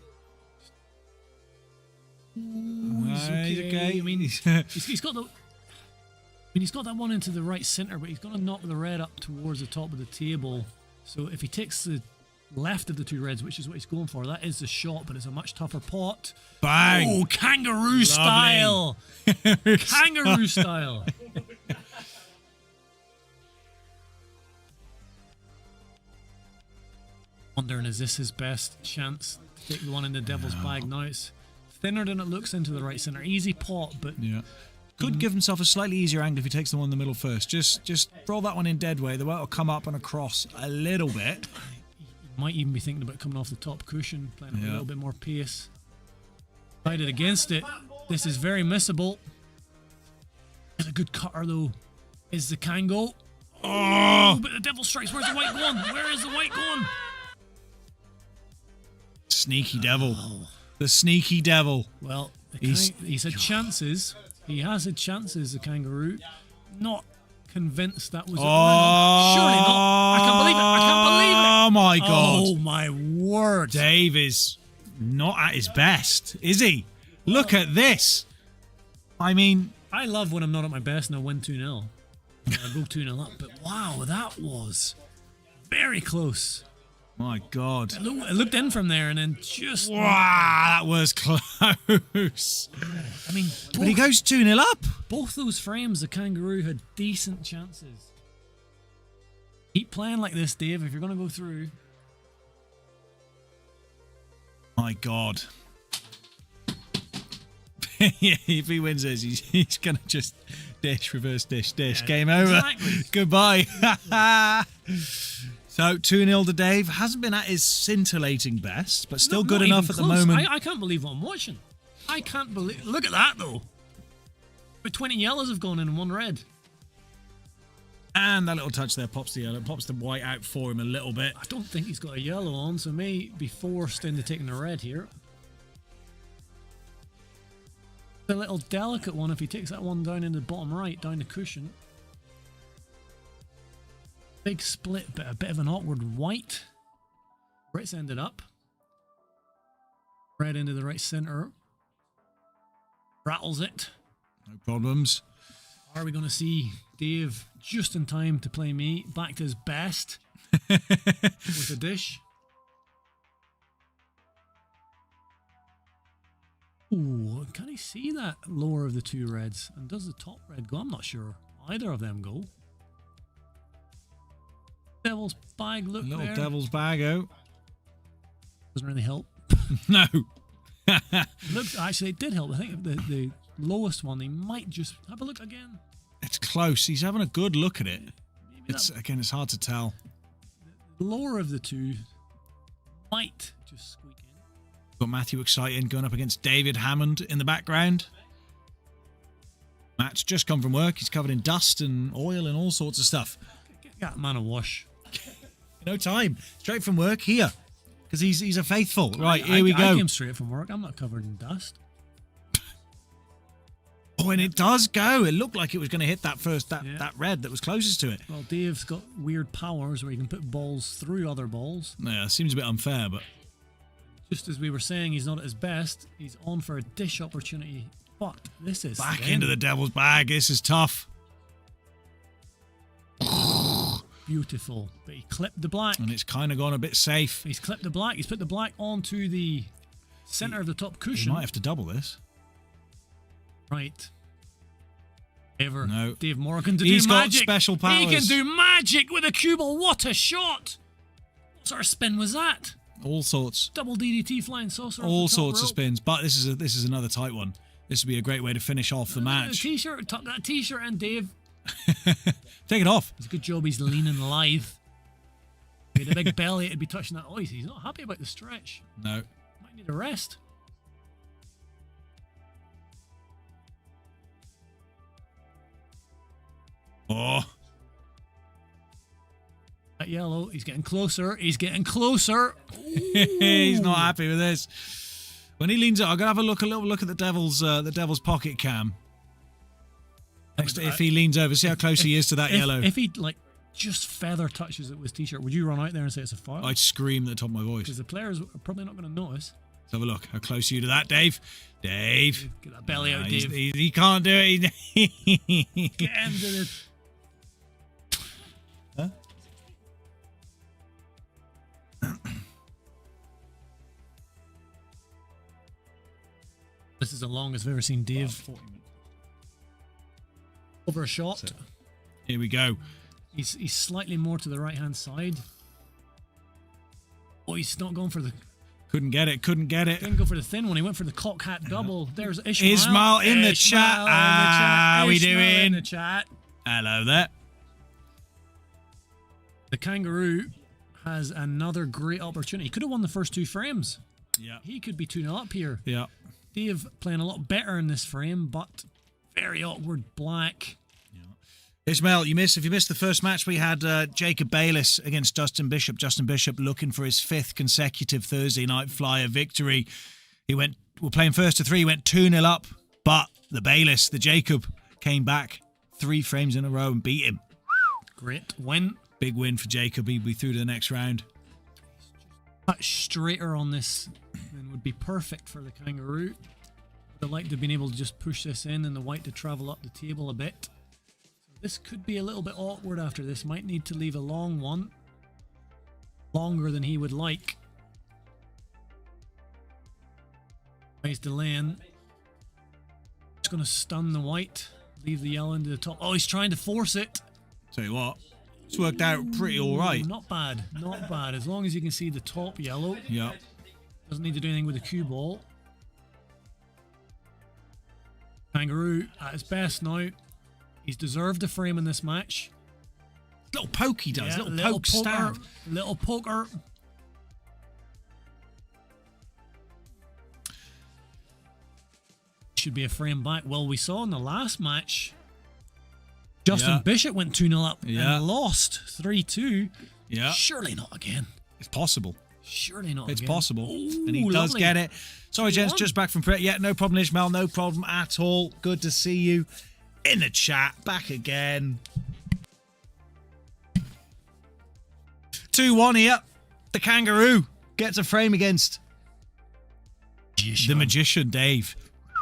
[SPEAKER 3] Ooh, he's
[SPEAKER 1] He's okay.
[SPEAKER 3] I mean,
[SPEAKER 1] He's-
[SPEAKER 3] he's got the. I mean, he's got that one into the right centre, but he's going to knock the red up towards the top of the table. So if he takes the left of the two reds, which is what he's going for, that is the shot, but it's a much tougher pot.
[SPEAKER 1] Bang!
[SPEAKER 3] Oh, kangaroo style! Kangaroo style! Wondering, is this his best chance to take the one in the devil's bag? Now it's thinner than it looks into the right centre. Easy pot, but
[SPEAKER 1] Yeah. Could give himself a slightly easier angle if he takes the one in the middle first. Just roll that one in dead way. The white will come up and across a little bit.
[SPEAKER 3] might even be thinking about coming off the top cushion, playing with a
[SPEAKER 1] Yeah.
[SPEAKER 3] little bit more pace. Decided against it. This is very missable. It's a good cutter though. Is the Kango. Oh, but the devil strikes. Where's the white going? Where is the white going?
[SPEAKER 1] Sneaky devil. The sneaky devil.
[SPEAKER 3] Well,
[SPEAKER 1] He's-
[SPEAKER 3] he's had chances. He has had chances, the kangaroo. Not convinced that was it. Surely not. I can't believe it. I can't believe it.
[SPEAKER 1] Oh my god.
[SPEAKER 3] Oh my word.
[SPEAKER 1] Dave is not at his best, is he? Look at this. I mean,
[SPEAKER 3] I love when I'm not at my best and I win 2-0. I go 2-0 up, but wow, that was very close.
[SPEAKER 1] my God.
[SPEAKER 3] It looked in from there and then just...
[SPEAKER 1] Wow, that was close.
[SPEAKER 3] I mean,
[SPEAKER 1] But he goes 2-0 up.
[SPEAKER 3] both those frames, the Kangaroo had decent chances. Keep playing like this, Dave, if you're going to go through.
[SPEAKER 1] My God. Yeah, if he wins this, he's going to just dish, reverse dish.
[SPEAKER 3] Yeah,
[SPEAKER 1] Game over.
[SPEAKER 3] exactly.
[SPEAKER 1] Goodbye. So 2-0 to Dave. Hasn't been at his scintillating best, but still good
[SPEAKER 3] Not
[SPEAKER 1] enough
[SPEAKER 3] even
[SPEAKER 1] at the
[SPEAKER 3] close.
[SPEAKER 1] moment.
[SPEAKER 3] I can't believe what I'm watching. I can't believe... Look at that, though. But 20 yellows have gone in and 1 red.
[SPEAKER 1] And that little touch there pops the yellow, pops the white out for him a little bit.
[SPEAKER 3] I don't think he's got a yellow on, so may be forced into taking the red here. A little delicate one if he takes that one down in the bottom right, down the cushion. Big split, but a bit of an awkward white. Where it's ended up. Red into the right centre. Rattles it.
[SPEAKER 1] No problems.
[SPEAKER 3] Are we going to see Dave just in time to play me back to his best with a dish? Ooh, can he see that lower of the 2 reds? And does the top red go? I'm not sure. Either of them go. Devil's bag look
[SPEAKER 1] Little
[SPEAKER 3] there.
[SPEAKER 1] devil's bag out.
[SPEAKER 3] Doesn't really help.
[SPEAKER 1] No.
[SPEAKER 3] Looked, actually, it did help. I think the lowest one, they might just have a look again.
[SPEAKER 1] It's close. He's having a good look at it.
[SPEAKER 3] Maybe
[SPEAKER 1] It's again, it's hard to tell.
[SPEAKER 3] the lower of the 2 might just squeak in.
[SPEAKER 1] Got Matthew excited going up against David Hammond in the background. Matt's just come from work. He's covered in dust and oil and all sorts of stuff.
[SPEAKER 3] Get that man a wash.
[SPEAKER 1] No time. Straight from work here. Because he's a faithful. Right,
[SPEAKER 3] I
[SPEAKER 1] here we go.
[SPEAKER 3] I came straight from work. I'm not covered in dust.
[SPEAKER 1] Oh, and it does go. It looked like it was going to hit that first, that red that was closest to it.
[SPEAKER 3] Well, Dave's got weird powers where he can put balls through other balls.
[SPEAKER 1] Yeah, it seems a bit unfair, but
[SPEAKER 3] Just as we were saying, he's not at his best. He's on for a dish opportunity. But this is
[SPEAKER 1] back
[SPEAKER 3] thin.
[SPEAKER 1] into the devil's bag. This is tough.
[SPEAKER 3] Beautiful. But he clipped the black.
[SPEAKER 1] And it's kind of gone a bit safe.
[SPEAKER 3] He's clipped the black. He's put the black onto the centre of the top
[SPEAKER 1] He
[SPEAKER 3] cushion.
[SPEAKER 1] might have to double this.
[SPEAKER 3] Right. Ever.
[SPEAKER 1] No.
[SPEAKER 3] Dave Morgan to
[SPEAKER 1] He's
[SPEAKER 3] do
[SPEAKER 1] got
[SPEAKER 3] magic.
[SPEAKER 1] special
[SPEAKER 3] He can
[SPEAKER 1] powers.
[SPEAKER 3] do magic with a cue ball. What a shot. What sort of spin was that?
[SPEAKER 1] All sorts.
[SPEAKER 3] Double DDT flying saucer. off
[SPEAKER 1] All
[SPEAKER 3] the top
[SPEAKER 1] sorts of
[SPEAKER 3] rope.
[SPEAKER 1] spins. But this is another tight one. This would be a great way to finish off the match.
[SPEAKER 3] T-shirt. Tuck that T-shirt in, Dave.
[SPEAKER 1] Take it off.
[SPEAKER 3] It's a good job he's lean and lithe. He had a big belly, it'd be touching that. Oh, he's not happy about the stretch.
[SPEAKER 1] No.
[SPEAKER 3] Might need a rest.
[SPEAKER 1] Oh.
[SPEAKER 3] That yellow, he's getting closer. He's getting closer.
[SPEAKER 1] He's not happy with this. When he leans out, I'm gonna have a little look at the devil's pocket cam. If he leans over, see how close he is to that yellow.
[SPEAKER 3] If he like just feather touches it with his T-shirt, would you run out there and say it's a foul?
[SPEAKER 1] I'd scream at the top of my voice.
[SPEAKER 3] Because the players are probably not going to notice.
[SPEAKER 1] Let's have a look. How close are you to that, Dave? Dave.
[SPEAKER 3] Get that belly out,
[SPEAKER 1] He's-
[SPEAKER 3] Dave.
[SPEAKER 1] he can't do it.
[SPEAKER 3] Get into the...
[SPEAKER 1] Huh?
[SPEAKER 3] This is the longest I've ever seen Dave. Over a shot.
[SPEAKER 1] Here we go.
[SPEAKER 3] He's slightly more to the right-hand side. Oh, he's not going for the...
[SPEAKER 1] Couldn't get it.
[SPEAKER 3] Didn't go for the thin one. He went for the cock hat double. There's Ishmael.
[SPEAKER 1] Ismail in the chat. How we
[SPEAKER 3] Ishmael
[SPEAKER 1] doing?
[SPEAKER 3] in the chat.
[SPEAKER 1] Hello there.
[SPEAKER 3] The Kangaroo has another great opportunity. He could have won the first 2 frames.
[SPEAKER 1] Yeah.
[SPEAKER 3] He could be 2-0 up here.
[SPEAKER 1] Yeah.
[SPEAKER 3] Dave playing a lot better in this frame, but very awkward black.
[SPEAKER 1] Ismail, if you missed the first match, we had Jacob Bayliss against Justin Bishop. Justin Bishop looking for his 5th consecutive Thursday night flyer victory. We're playing first to 3, went 2-0 up, but the Jacob, came back 3 frames in a row and beat him.
[SPEAKER 3] Great win.
[SPEAKER 1] Big win for Jacob. He'll be through to the next round.
[SPEAKER 3] Much straighter on this and would be perfect for the Kangaroo. I'd like to have been able to just push this in and the white to travel up the table a bit. So this could be a little bit awkward after this. Might need to leave a long one. Longer than he would like. He's delaying. He's going to stun the white. Leave the yellow into the top. Oh, he's trying to force it.
[SPEAKER 1] Tell you what, it's worked out pretty all right.
[SPEAKER 3] Not bad. Not bad. As long as you can see the top yellow.
[SPEAKER 1] Yeah.
[SPEAKER 3] Doesn't need to do anything with the cue ball. Kangaroo at his best now. He's deserved a frame in this match.
[SPEAKER 1] Little poke he does.
[SPEAKER 3] Yeah,
[SPEAKER 1] little poke
[SPEAKER 3] poker,
[SPEAKER 1] stab.
[SPEAKER 3] Little poker. Should be a frame back. Well, we saw in the last match, Justin Bishop went 2-0 up and lost 3-2.
[SPEAKER 1] Yeah.
[SPEAKER 3] Surely not again.
[SPEAKER 1] It's possible.
[SPEAKER 3] Surely not
[SPEAKER 1] It's
[SPEAKER 3] again.
[SPEAKER 1] possible.
[SPEAKER 3] Ooh,
[SPEAKER 1] And he does
[SPEAKER 3] lovely.
[SPEAKER 1] get it. Sorry, gents,
[SPEAKER 3] 2-1.
[SPEAKER 1] just back from prayer. Yeah, no problem, Ishmael. No problem at all. Good to see you in the chat. Back again. 2-1 here. The Kangaroo gets a frame against the Magician, Dave,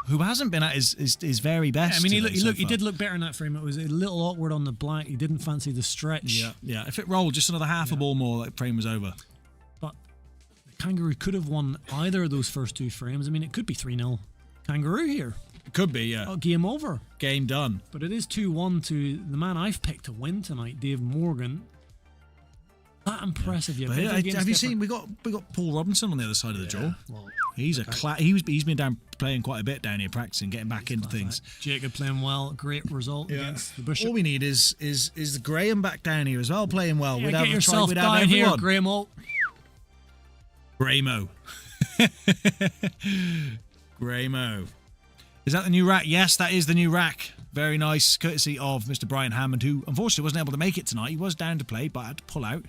[SPEAKER 1] who hasn't been at his very best.
[SPEAKER 3] I mean,
[SPEAKER 1] today
[SPEAKER 3] he did look better in that frame. It was a little awkward on the black. He didn't fancy the stretch.
[SPEAKER 1] Yeah. If it rolled just another half a ball more, that frame was over.
[SPEAKER 3] But the Kangaroo could have won either of those first two frames. I mean, it could be 3-0 Kangaroo here.
[SPEAKER 1] It could be, yeah.
[SPEAKER 3] Oh, game over.
[SPEAKER 1] Game done.
[SPEAKER 3] But it is 2-1 to the man I've picked to win tonight, Dave Morgan. That impressive.
[SPEAKER 1] But have you seen we got Paul Robinson on the other side of the draw?
[SPEAKER 3] Well,
[SPEAKER 1] He's he's been down playing quite a bit down here, practicing, getting back into things.
[SPEAKER 3] Jacob playing well, great result against the Bishop.
[SPEAKER 1] All we need is Graham back down here as well, playing well.
[SPEAKER 3] Yeah,
[SPEAKER 1] we'd
[SPEAKER 3] get
[SPEAKER 1] have
[SPEAKER 3] yourself
[SPEAKER 1] we'd have
[SPEAKER 3] down here,
[SPEAKER 1] everyone.
[SPEAKER 3] Graham.
[SPEAKER 1] Grahamo. Is that the new rack? Yes, that is the new rack. Very nice, courtesy of Mr. Brian Hammond, who unfortunately wasn't able to make it tonight. He was down to play, but had to pull out.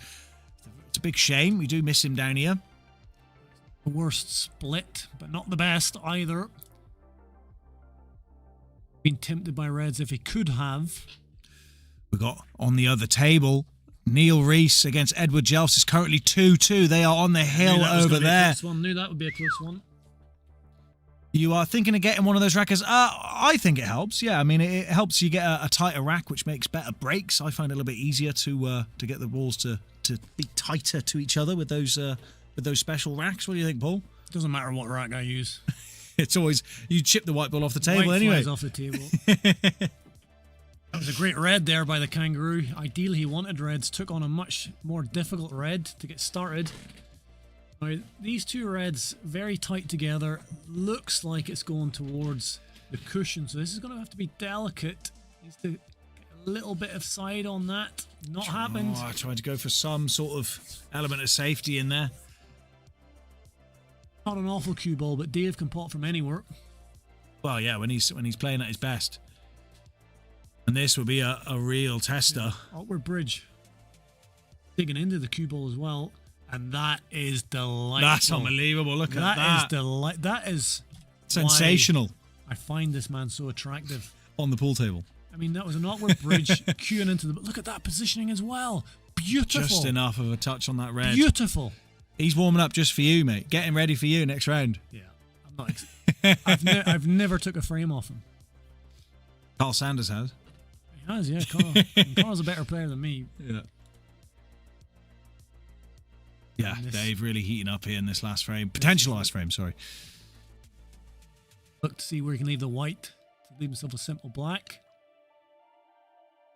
[SPEAKER 1] It's a big shame. We do miss him down here.
[SPEAKER 3] The worst split, but not the best either. Been tempted by Reds if he could have.
[SPEAKER 1] We got on the other table, Neil Reese against Edward Jelfs is currently 2-2. They are on the hill over there.
[SPEAKER 3] Knew that would be a close one.
[SPEAKER 1] You are thinking of getting one of those rackers? I think it helps. Yeah, I mean, it helps you get a tighter rack, which makes better breaks. I find it a little bit easier to get the balls to be tighter to each other with those special racks. What do you think, Paul?
[SPEAKER 3] Doesn't matter what rack I use.
[SPEAKER 1] It's always you chip the white ball off the table
[SPEAKER 3] White
[SPEAKER 1] anyway.
[SPEAKER 3] flies off the table. That was a great red there by the Kangaroo. Ideally, he wanted reds. Took on a much more difficult red to get started. Now, these two reds very tight together. Looks like it's going towards the cushion, so this is going to have to be delicate. Needs to get a little bit of side on that. Not happened.
[SPEAKER 1] I tried to go for some sort of element of safety in there.
[SPEAKER 3] Not an awful cue ball, but Dave can pot from anywhere.
[SPEAKER 1] Well, yeah, when he's playing at his best. And this would be a real tester.
[SPEAKER 3] Upward bridge. Digging into the cue ball as well. And that is delightful.
[SPEAKER 1] That's unbelievable. Look at that.
[SPEAKER 3] That is
[SPEAKER 1] sensational.
[SPEAKER 3] I find this man so attractive.
[SPEAKER 1] On the pool table.
[SPEAKER 3] I mean, that was an awkward bridge queuing into the... But look at that positioning as well. Beautiful.
[SPEAKER 1] Just enough of a touch on that red.
[SPEAKER 3] Beautiful.
[SPEAKER 1] He's warming up just for you, mate. Getting ready for you next round.
[SPEAKER 3] Yeah. I'm not... I've never took a frame off him.
[SPEAKER 1] Carl Sanders has.
[SPEAKER 3] He has, yeah. Carl's a better player than me.
[SPEAKER 1] Yeah. Yeah, Dave really heating up here in this last frame. Potential last frame, sorry.
[SPEAKER 3] Look to see where he can leave the white. To leave himself a simple black.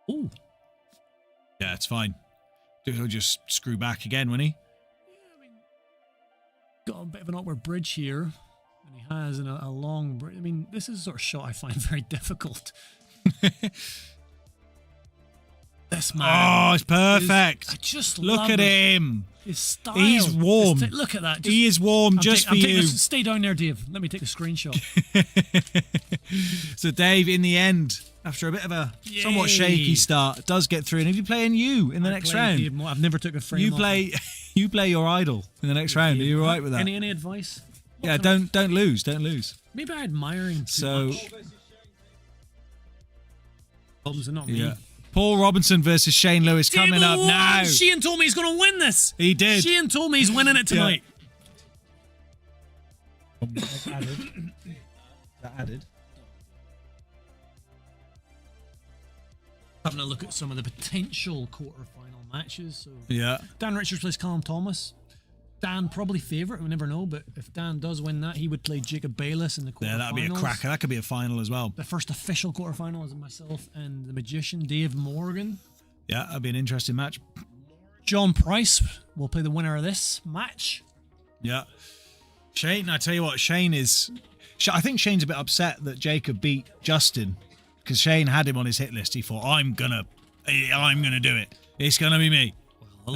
[SPEAKER 3] Ooh.
[SPEAKER 1] Yeah, it's fine. He'll just screw back again, won't he?
[SPEAKER 3] Yeah, I mean, got a bit of an awkward bridge here. And he has a long bridge. I mean, this is the sort of shot I find very difficult. This man.
[SPEAKER 1] Oh, it's perfect.
[SPEAKER 3] I just
[SPEAKER 1] look
[SPEAKER 3] love
[SPEAKER 1] at him.
[SPEAKER 3] His style.
[SPEAKER 1] He's warm.
[SPEAKER 3] Look at that.
[SPEAKER 1] He is warm just for you.
[SPEAKER 3] Stay down there, Dave. Let me take a screenshot.
[SPEAKER 1] So Dave, in the end, after a bit of a somewhat shaky start, does get through. And if you playing you in the next round,
[SPEAKER 3] Dave, I've never took a frame.
[SPEAKER 1] You play your idol in the next round. Are you all right with that?
[SPEAKER 3] Any advice?
[SPEAKER 1] Yeah, don't lose. Don't lose.
[SPEAKER 3] Maybe I admire him too much. Robinson, not me.
[SPEAKER 1] Yeah. Paul Robinson versus Shane Lewis coming up now.
[SPEAKER 3] Sheehan told me he's going to win this.
[SPEAKER 1] He did.
[SPEAKER 3] Sheehan told me he's winning it tonight.
[SPEAKER 1] That added.
[SPEAKER 3] Having a look at some of the potential quarter-final matches. So
[SPEAKER 1] Yeah.
[SPEAKER 3] Dan Richards plays Callum Thomas. Dan probably favourite, we never know, but if Dan does win that, he would play Jacob Bayless in the quarterfinals.
[SPEAKER 1] Yeah, that'd be a cracker. That could be a final as well.
[SPEAKER 3] The first official quarterfinal is myself and the Magician, Dave Morgan.
[SPEAKER 1] Yeah, that'd be an interesting match.
[SPEAKER 3] John Price will play the winner of this match.
[SPEAKER 1] Yeah. Shane, I tell you what, I think Shane's a bit upset that Jacob beat Justin because Shane had him on his hit list. He thought, I'm gonna do it. It's gonna be me.
[SPEAKER 3] A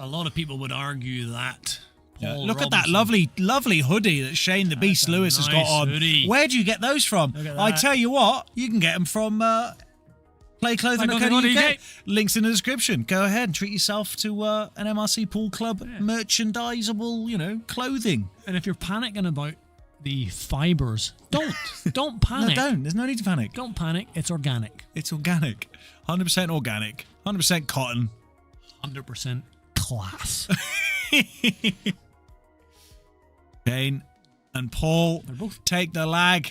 [SPEAKER 3] lot of people would argue that. Paul
[SPEAKER 1] Look at that
[SPEAKER 3] Robinson-
[SPEAKER 1] lovely hoodie that Shane the Beast
[SPEAKER 3] a
[SPEAKER 1] Lewis has got
[SPEAKER 3] nice
[SPEAKER 1] on.
[SPEAKER 3] hoodie.
[SPEAKER 1] Where do you get those from?
[SPEAKER 3] Look at
[SPEAKER 1] I
[SPEAKER 3] that.
[SPEAKER 1] tell you what, you can get them from playclothing.co.uk.
[SPEAKER 3] Playclothing.co.uk.
[SPEAKER 1] Links in the description. Go ahead and treat yourself to an MRC Pool Club merchandisable, clothing.
[SPEAKER 3] And if you're panicking about the fibres, don't
[SPEAKER 1] No,
[SPEAKER 3] panic.
[SPEAKER 1] don't. There's no need to panic.
[SPEAKER 3] Don't panic. It's organic.
[SPEAKER 1] It's organic. 100% organic. 100% cotton.
[SPEAKER 3] 100% class.
[SPEAKER 1] Shane and Paul
[SPEAKER 3] They're both-
[SPEAKER 1] take the lag.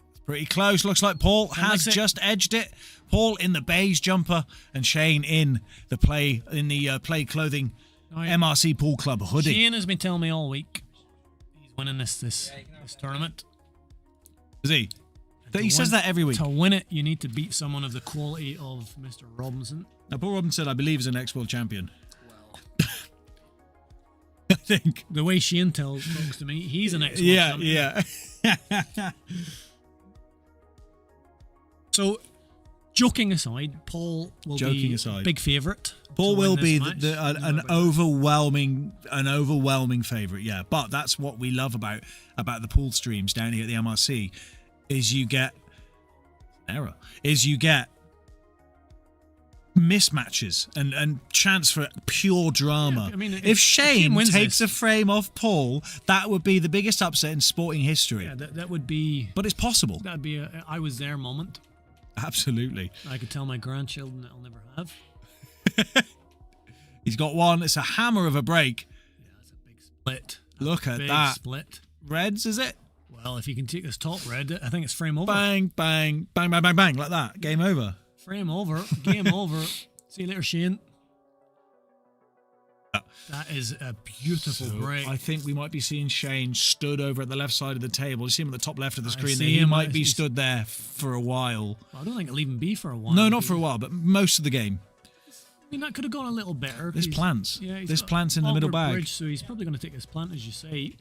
[SPEAKER 1] It's pretty close. Looks like Paul has just edged it. Paul in the beige jumper and Shane in the play clothing
[SPEAKER 3] Right.
[SPEAKER 1] MRC Pool Club hoodie.
[SPEAKER 3] Shane has been telling me all week he's winning this tournament.
[SPEAKER 1] Is he?
[SPEAKER 3] To
[SPEAKER 1] He says
[SPEAKER 3] win-
[SPEAKER 1] that every week.
[SPEAKER 3] To win it, you need to beat someone of the quality of Mr. Robinson.
[SPEAKER 1] Now, Paul Robinson, I believe, is an ex-world champion. I think.
[SPEAKER 3] The way Shane talks to me, he's an ex-world
[SPEAKER 1] Yeah,
[SPEAKER 3] champion.
[SPEAKER 1] yeah.
[SPEAKER 3] So, joking aside, Paul will
[SPEAKER 1] Joking
[SPEAKER 3] be
[SPEAKER 1] aside.
[SPEAKER 3] a big favourite.
[SPEAKER 1] Paul
[SPEAKER 3] to win
[SPEAKER 1] will
[SPEAKER 3] this
[SPEAKER 1] be
[SPEAKER 3] match.
[SPEAKER 1] an overwhelming favourite, yeah. But that's what we love about the pool streams down here at the MRC, is you get mismatches and chance for pure drama.
[SPEAKER 3] Yeah, I mean,
[SPEAKER 1] if Shane
[SPEAKER 3] wins
[SPEAKER 1] takes
[SPEAKER 3] this-
[SPEAKER 1] a frame off Paul, that would be the biggest upset in sporting history.
[SPEAKER 3] Yeah, that would be.
[SPEAKER 1] But it's possible.
[SPEAKER 3] That'd be a I was there moment.
[SPEAKER 1] Absolutely.
[SPEAKER 3] I could tell my grandchildren that I'll never have.
[SPEAKER 1] He's got one. It's a hammer of a break.
[SPEAKER 3] Yeah, that's a big split.
[SPEAKER 1] Look at
[SPEAKER 3] Big
[SPEAKER 1] that.
[SPEAKER 3] split.
[SPEAKER 1] Reds, is it?
[SPEAKER 3] Well, if you can take this top red, I think it's frame over.
[SPEAKER 1] Bang, bang, bang, bang, bang, bang, like that. Game over.
[SPEAKER 3] Frame over. Game over. See you later, Shane. That is a beautiful break.
[SPEAKER 1] I think we might be seeing Shane stood over at the left side of the table. You see him at the top left of the
[SPEAKER 3] I
[SPEAKER 1] screen.
[SPEAKER 3] see
[SPEAKER 1] There. He
[SPEAKER 3] him.
[SPEAKER 1] might be
[SPEAKER 3] He's-
[SPEAKER 1] stood there for a while.
[SPEAKER 3] I don't think it'll even be for a while.
[SPEAKER 1] No, not for a while, but most of the game.
[SPEAKER 3] I mean, that could have gone a little better.
[SPEAKER 1] There's
[SPEAKER 3] He's-
[SPEAKER 1] plants.
[SPEAKER 3] Yeah, he's
[SPEAKER 1] There's
[SPEAKER 3] got
[SPEAKER 1] plants in the middle
[SPEAKER 3] awkward
[SPEAKER 1] bag.
[SPEAKER 3] bridge, so he's probably going to take his plant, as you say.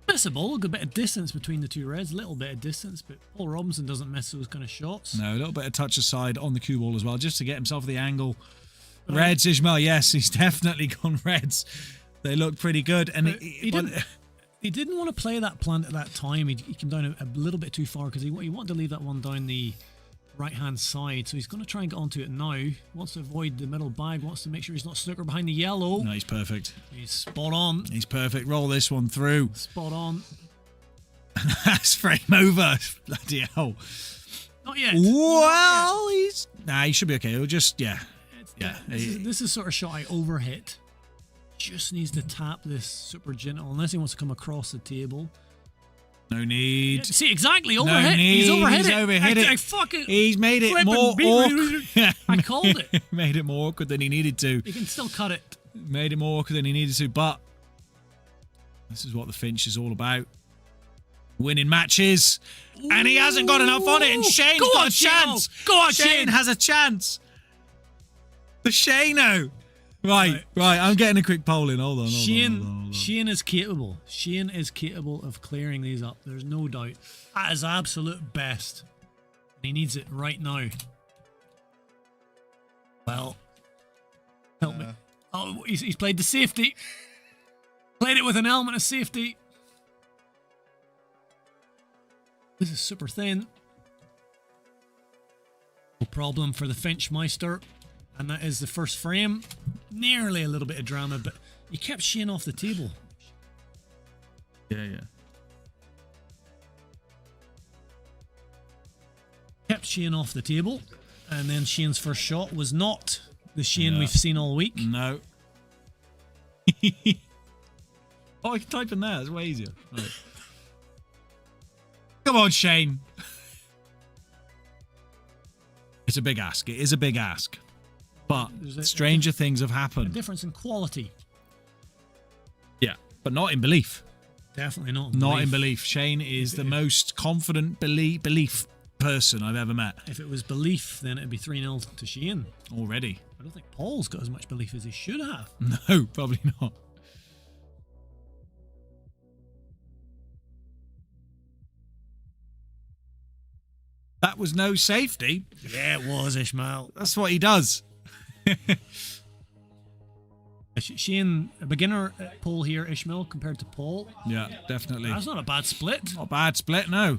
[SPEAKER 3] Missable, a good bit of distance between the two reds, a little bit of distance, but Paul Robinson doesn't miss those kind of shots.
[SPEAKER 1] No, a little bit of touch aside on the cue ball as well, just to get himself the angle. Reds, Ismail, yes, he's definitely gone reds. They look pretty good. And
[SPEAKER 3] But he didn't want to play that plant at that time. He came down a little bit too far because he wanted to leave that one down the right-hand side. So he's going to try and get onto it now. He wants to avoid the middle bag, wants to make sure he's not snooker behind the yellow.
[SPEAKER 1] No, he's perfect.
[SPEAKER 3] He's spot on.
[SPEAKER 1] He's perfect. Roll this one through.
[SPEAKER 3] Spot on.
[SPEAKER 1] That's frame over. Bloody hell.
[SPEAKER 3] Not yet.
[SPEAKER 1] Well, he should be okay. He'll just, yeah. Yeah.
[SPEAKER 3] This is sort of shot I overhit. Just needs to tap this super gentle, unless he wants to come across the table.
[SPEAKER 1] No need.
[SPEAKER 3] See, exactly, overhit.
[SPEAKER 1] No need.
[SPEAKER 3] He's overhit
[SPEAKER 1] He's
[SPEAKER 3] it.
[SPEAKER 1] overhit it.
[SPEAKER 3] I fucking
[SPEAKER 1] He's made it
[SPEAKER 3] flipping
[SPEAKER 1] more
[SPEAKER 3] beat-
[SPEAKER 1] awkward.
[SPEAKER 3] I called it.
[SPEAKER 1] Made it more awkward than he needed to.
[SPEAKER 3] You can still cut it.
[SPEAKER 1] Made it more awkward than he needed to, but this is what the Finch is all about. Winning matches. And he hasn't got enough on it, and Shane's
[SPEAKER 3] Go
[SPEAKER 1] got
[SPEAKER 3] on,
[SPEAKER 1] a chance.
[SPEAKER 3] Shane. Go on,
[SPEAKER 1] Shane
[SPEAKER 3] Shane.
[SPEAKER 1] has a chance. The Shano. Right. I'm getting a quick poll in. Hold on.
[SPEAKER 3] Shane is capable. Shane is capable of clearing these up. There's no doubt. At his absolute best. And he needs it right now. Well, help me. Oh, he's played the safety. Played it with an element of safety. This is super thin. No problem for the Finchmeister. And that is the first frame. Nearly a little bit of drama, but he kept Shane off the table.
[SPEAKER 1] Yeah.
[SPEAKER 3] Kept Shane off the table. And then Shane's first shot was not the Shane
[SPEAKER 1] Yeah.
[SPEAKER 3] we've seen all week.
[SPEAKER 1] No. Oh, I can type in there. It's way easier. Right. Come on, Shane. It's a big ask. It is a big ask. But stranger things have
[SPEAKER 3] A
[SPEAKER 1] happened.
[SPEAKER 3] difference in quality.
[SPEAKER 1] Yeah, but not in belief.
[SPEAKER 3] Definitely not.
[SPEAKER 1] Not in belief. Shane is the most confident belief person I've ever met.
[SPEAKER 3] If it was belief, then it'd be 3-0 to Shane.
[SPEAKER 1] Already.
[SPEAKER 3] I don't think Paul's got as much belief as he should have.
[SPEAKER 1] No, probably not. That was no safety.
[SPEAKER 3] Yeah, it was, Ishmael.
[SPEAKER 1] That's what he does.
[SPEAKER 3] Shane, a beginner at Paul here, Ishmael, compared to Paul.
[SPEAKER 1] Yeah, definitely.
[SPEAKER 3] That's not a bad split.
[SPEAKER 1] Not a bad split, no.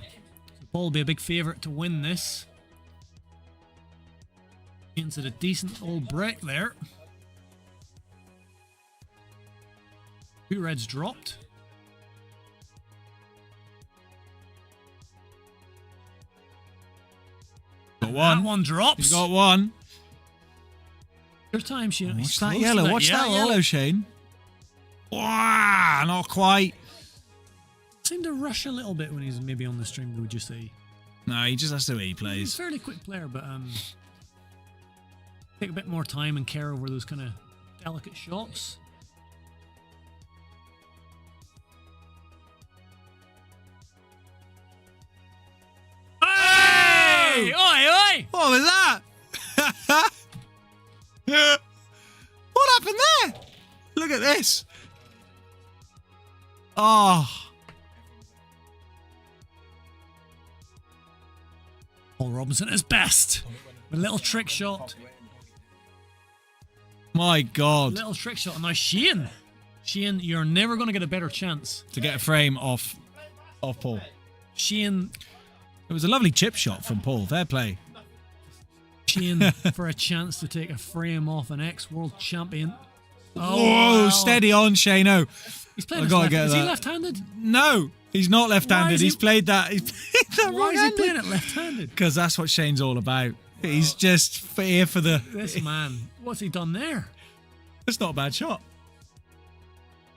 [SPEAKER 3] Paul will be a big favourite to win this. Shane's at a decent old break there. 2 reds dropped.
[SPEAKER 1] Got one.
[SPEAKER 3] That one drops.
[SPEAKER 1] He's got one.
[SPEAKER 3] Your time, Shane.
[SPEAKER 1] Watch that yellow. Watch that yellow, Shane. Wow, not quite.
[SPEAKER 3] Seemed to rush a little bit when he's maybe on the stream, would you say?
[SPEAKER 1] No, he just has to he
[SPEAKER 3] He's a
[SPEAKER 1] plays.
[SPEAKER 3] fairly quick player, but take a bit more time and care over those kind of delicate shots. Hey! Oi, oi!
[SPEAKER 1] What was that? What happened there? Look at this. Oh.
[SPEAKER 3] Paul Robinson is best. A little trick shot.
[SPEAKER 1] My God.
[SPEAKER 3] Little trick shot. And now Shane. Shane, you're never going to get a better chance.
[SPEAKER 1] To get a frame off Paul.
[SPEAKER 3] Shane,
[SPEAKER 1] It was a lovely chip shot from Paul. Fair play.
[SPEAKER 3] Shane for a chance to take a frame off an ex-world champion. Oh,
[SPEAKER 1] Whoa,
[SPEAKER 3] wow.
[SPEAKER 1] steady on, Shano.
[SPEAKER 3] He's playing
[SPEAKER 1] I
[SPEAKER 3] his
[SPEAKER 1] gotta
[SPEAKER 3] left.
[SPEAKER 1] get
[SPEAKER 3] Is he
[SPEAKER 1] that.
[SPEAKER 3] left-handed?
[SPEAKER 1] No, he's not left-handed.
[SPEAKER 3] Why is he-
[SPEAKER 1] He's played that. He's played that
[SPEAKER 3] Why is he
[SPEAKER 1] right-handed.
[SPEAKER 3] playing it left-handed?
[SPEAKER 1] Because that's what Shane's all about. He's just here for the...
[SPEAKER 3] This man, what's he done there?
[SPEAKER 1] It's not a bad shot.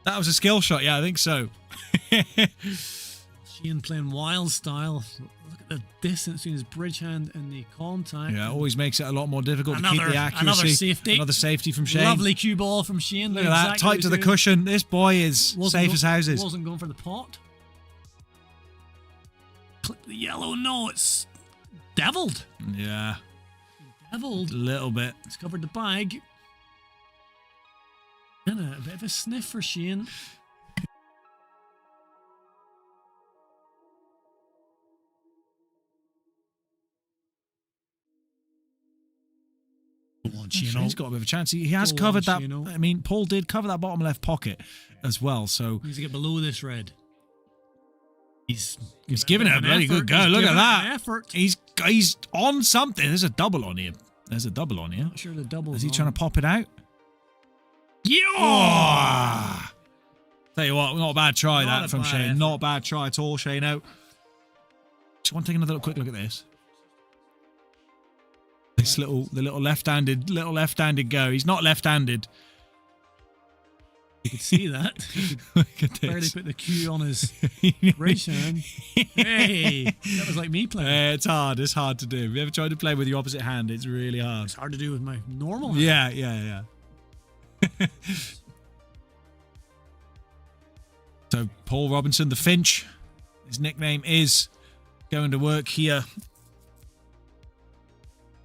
[SPEAKER 1] That was a skill shot. Yeah, I think so.
[SPEAKER 3] Shane playing wild style. Look at the distance between his bridge hand and the contact.
[SPEAKER 1] Yeah, always makes it a lot more difficult to keep
[SPEAKER 3] Another-
[SPEAKER 1] the accuracy.
[SPEAKER 3] another safety.
[SPEAKER 1] Another safety from Shane.
[SPEAKER 3] Lovely cue ball from Shane.
[SPEAKER 1] Look at that. Tight to the cushion. This boy is safe as houses.
[SPEAKER 3] Wasn't going for the pot. Clip the yellow. No, it's deviled.
[SPEAKER 1] Yeah,
[SPEAKER 3] Deviled.
[SPEAKER 1] a little bit.
[SPEAKER 3] It's covered the bag. And a bit of a sniff for Shane. Go on, Shane.
[SPEAKER 1] Shane's got a bit of a chance. He has
[SPEAKER 3] Go
[SPEAKER 1] covered
[SPEAKER 3] on,
[SPEAKER 1] that.
[SPEAKER 3] Shane-o.
[SPEAKER 1] I mean, Paul did cover that bottom left pocket as well. So
[SPEAKER 3] Needs to get below this red. He's
[SPEAKER 1] giving it a bloody good go. Look at that.
[SPEAKER 3] Effort.
[SPEAKER 1] He's on something. There's a double on here. There's a double on here.
[SPEAKER 3] Not sure the double.
[SPEAKER 1] Is he trying to pop it out?
[SPEAKER 3] Yeah.
[SPEAKER 1] Oh! Tell you what, not a bad try
[SPEAKER 3] Not
[SPEAKER 1] that
[SPEAKER 3] a
[SPEAKER 1] from
[SPEAKER 3] bad
[SPEAKER 1] Shane.
[SPEAKER 3] effort.
[SPEAKER 1] Not a bad try at all, Shane. Out. Just want to take another quick look at this. The little left-handed go. He's not left-handed.
[SPEAKER 3] You could see that. He could
[SPEAKER 1] Look at
[SPEAKER 3] barely
[SPEAKER 1] this.
[SPEAKER 3] put the cue on his bridge hand. Hey, that was like me playing.
[SPEAKER 1] It's hard. It's hard to do. Have you ever tried to play with your opposite hand? It's really hard.
[SPEAKER 3] It's hard to do with my normal hand.
[SPEAKER 1] Yeah. So Paul Robinson, the Finch, his nickname is going to work here.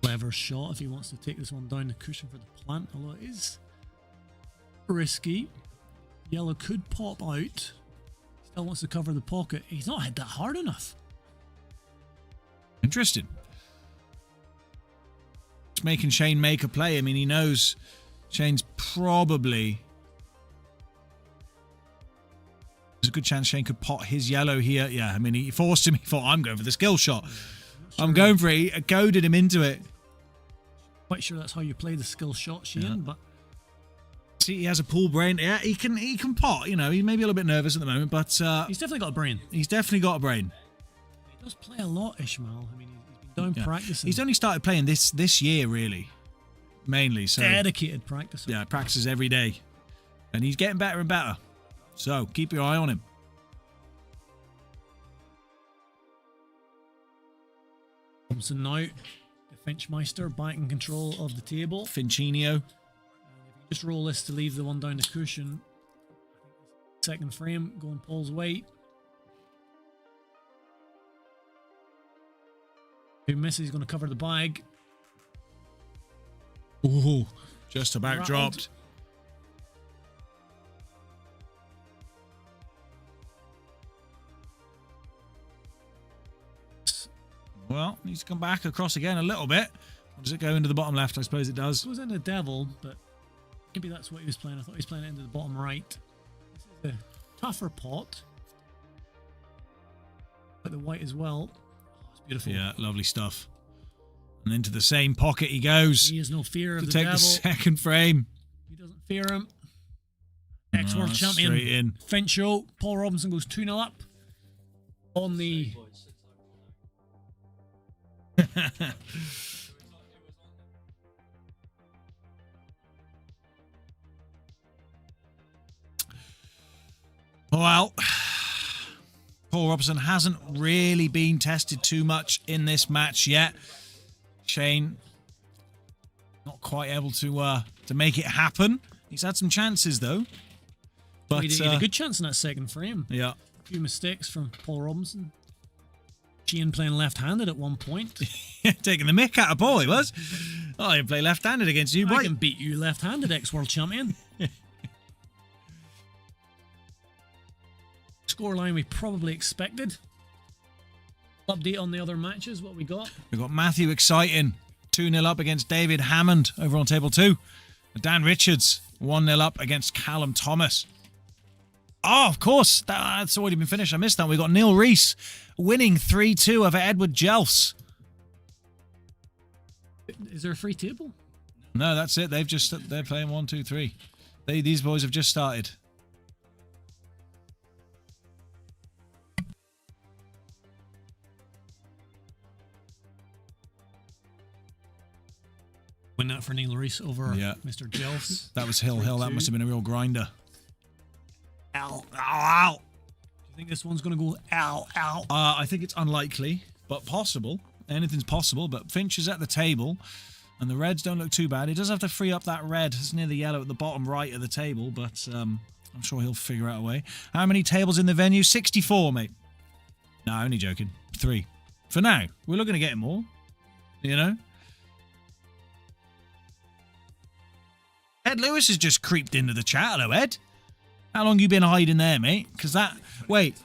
[SPEAKER 3] Clever shot if he wants to take this one down the cushion for the plant, although it is risky. Yellow could pop out. Still wants to cover the pocket. He's not hit that hard enough.
[SPEAKER 1] Interesting. Just making Shane make a play. I mean, he knows Shane's probably... There's a good chance Shane could pot his yellow here. Yeah, I mean, he forced him. He thought, I'm going for the skill shot. I'm going for it. He goaded him into it.
[SPEAKER 3] Quite sure that's how you play the skill shot, Shane,
[SPEAKER 1] Yeah.
[SPEAKER 3] but
[SPEAKER 1] See, he has a pool brain. Yeah, he can pot. You know, he may be a little bit nervous at the moment, but
[SPEAKER 3] he's definitely got a brain.
[SPEAKER 1] he's definitely got a brain.
[SPEAKER 3] He does play a lot, Ishmael. I mean, he's been down
[SPEAKER 1] Yeah.
[SPEAKER 3] practicing.
[SPEAKER 1] He's only started playing this year, really, mainly. So
[SPEAKER 3] dedicated practice.
[SPEAKER 1] yeah, practices every day, and he's getting better and better. So keep your eye on him.
[SPEAKER 3] Thompson now. The Finchmeister back in control of the table.
[SPEAKER 1] Fincinio.
[SPEAKER 3] Just roll this to leave the one down the cushion. Second frame going Paul's way. Who misses? He's going to cover the bag.
[SPEAKER 1] Ooh, just about
[SPEAKER 3] Rattled.
[SPEAKER 1] dropped. Well, needs to come back across again a little bit. Or does it go into the bottom left? I suppose it does.
[SPEAKER 3] It goes into the devil, but maybe that's what he was playing. I thought he was playing it into the bottom right. This is a tougher pot. But the white as well. Oh, it's beautiful.
[SPEAKER 1] Yeah, lovely stuff. And into the same pocket he goes.
[SPEAKER 3] He has no fear of
[SPEAKER 1] to
[SPEAKER 3] the
[SPEAKER 1] take
[SPEAKER 3] devil.
[SPEAKER 1] the second frame.
[SPEAKER 3] He doesn't fear him. Ex-world
[SPEAKER 1] Oh,
[SPEAKER 3] champion
[SPEAKER 1] straight in.
[SPEAKER 3] Fincho. Paul Robinson goes 2-0 up on the...
[SPEAKER 1] Well, Paul Robinson hasn't really been tested too much in this match yet. Shane not quite able to make it happen. He's had some chances though. But
[SPEAKER 3] he had a good chance in that second frame.
[SPEAKER 1] yeah.
[SPEAKER 3] A few mistakes from Paul Robinson. Sheehan playing left-handed at one point.
[SPEAKER 1] Taking the mick out of Paul, he was. Oh, I play left-handed against you, boy.
[SPEAKER 3] I can beat you left-handed, ex-world champion. Scoreline we probably expected. Update on the other matches, what we got.
[SPEAKER 1] We've got Matthew exciting. 2-0 up against David Hammond over on table 2. Dan Richards 1-0 up against Callum Thomas. Oh, of course. That's already been finished. I missed that. We've got Neil Rees winning 3-2 over Edward Jelfs.
[SPEAKER 3] Is there a free table?
[SPEAKER 1] No, that's it. They're playing 1, 2, 3. These boys have just started.
[SPEAKER 3] Win that for Neil Rees over
[SPEAKER 1] Yeah.
[SPEAKER 3] Mr. Jelfs.
[SPEAKER 1] That was Hill. That must have been a real grinder.
[SPEAKER 3] Ow.
[SPEAKER 1] Ow, ow.
[SPEAKER 3] Do you think this one's going to go ow, ow?
[SPEAKER 1] I think it's unlikely, but possible. Anything's possible, but Finch is at the table, and the reds don't look too bad. He does have to free up that red. It's near the yellow at the bottom right of the table, but I'm sure he'll figure out a way. How many tables in the venue? 64, mate. No, only joking. 3. For now. We're looking to get more, you know? Ed Lewis has just creeped into the chat. Hello, Ed. How long you been hiding there, mate? Because that... Wait.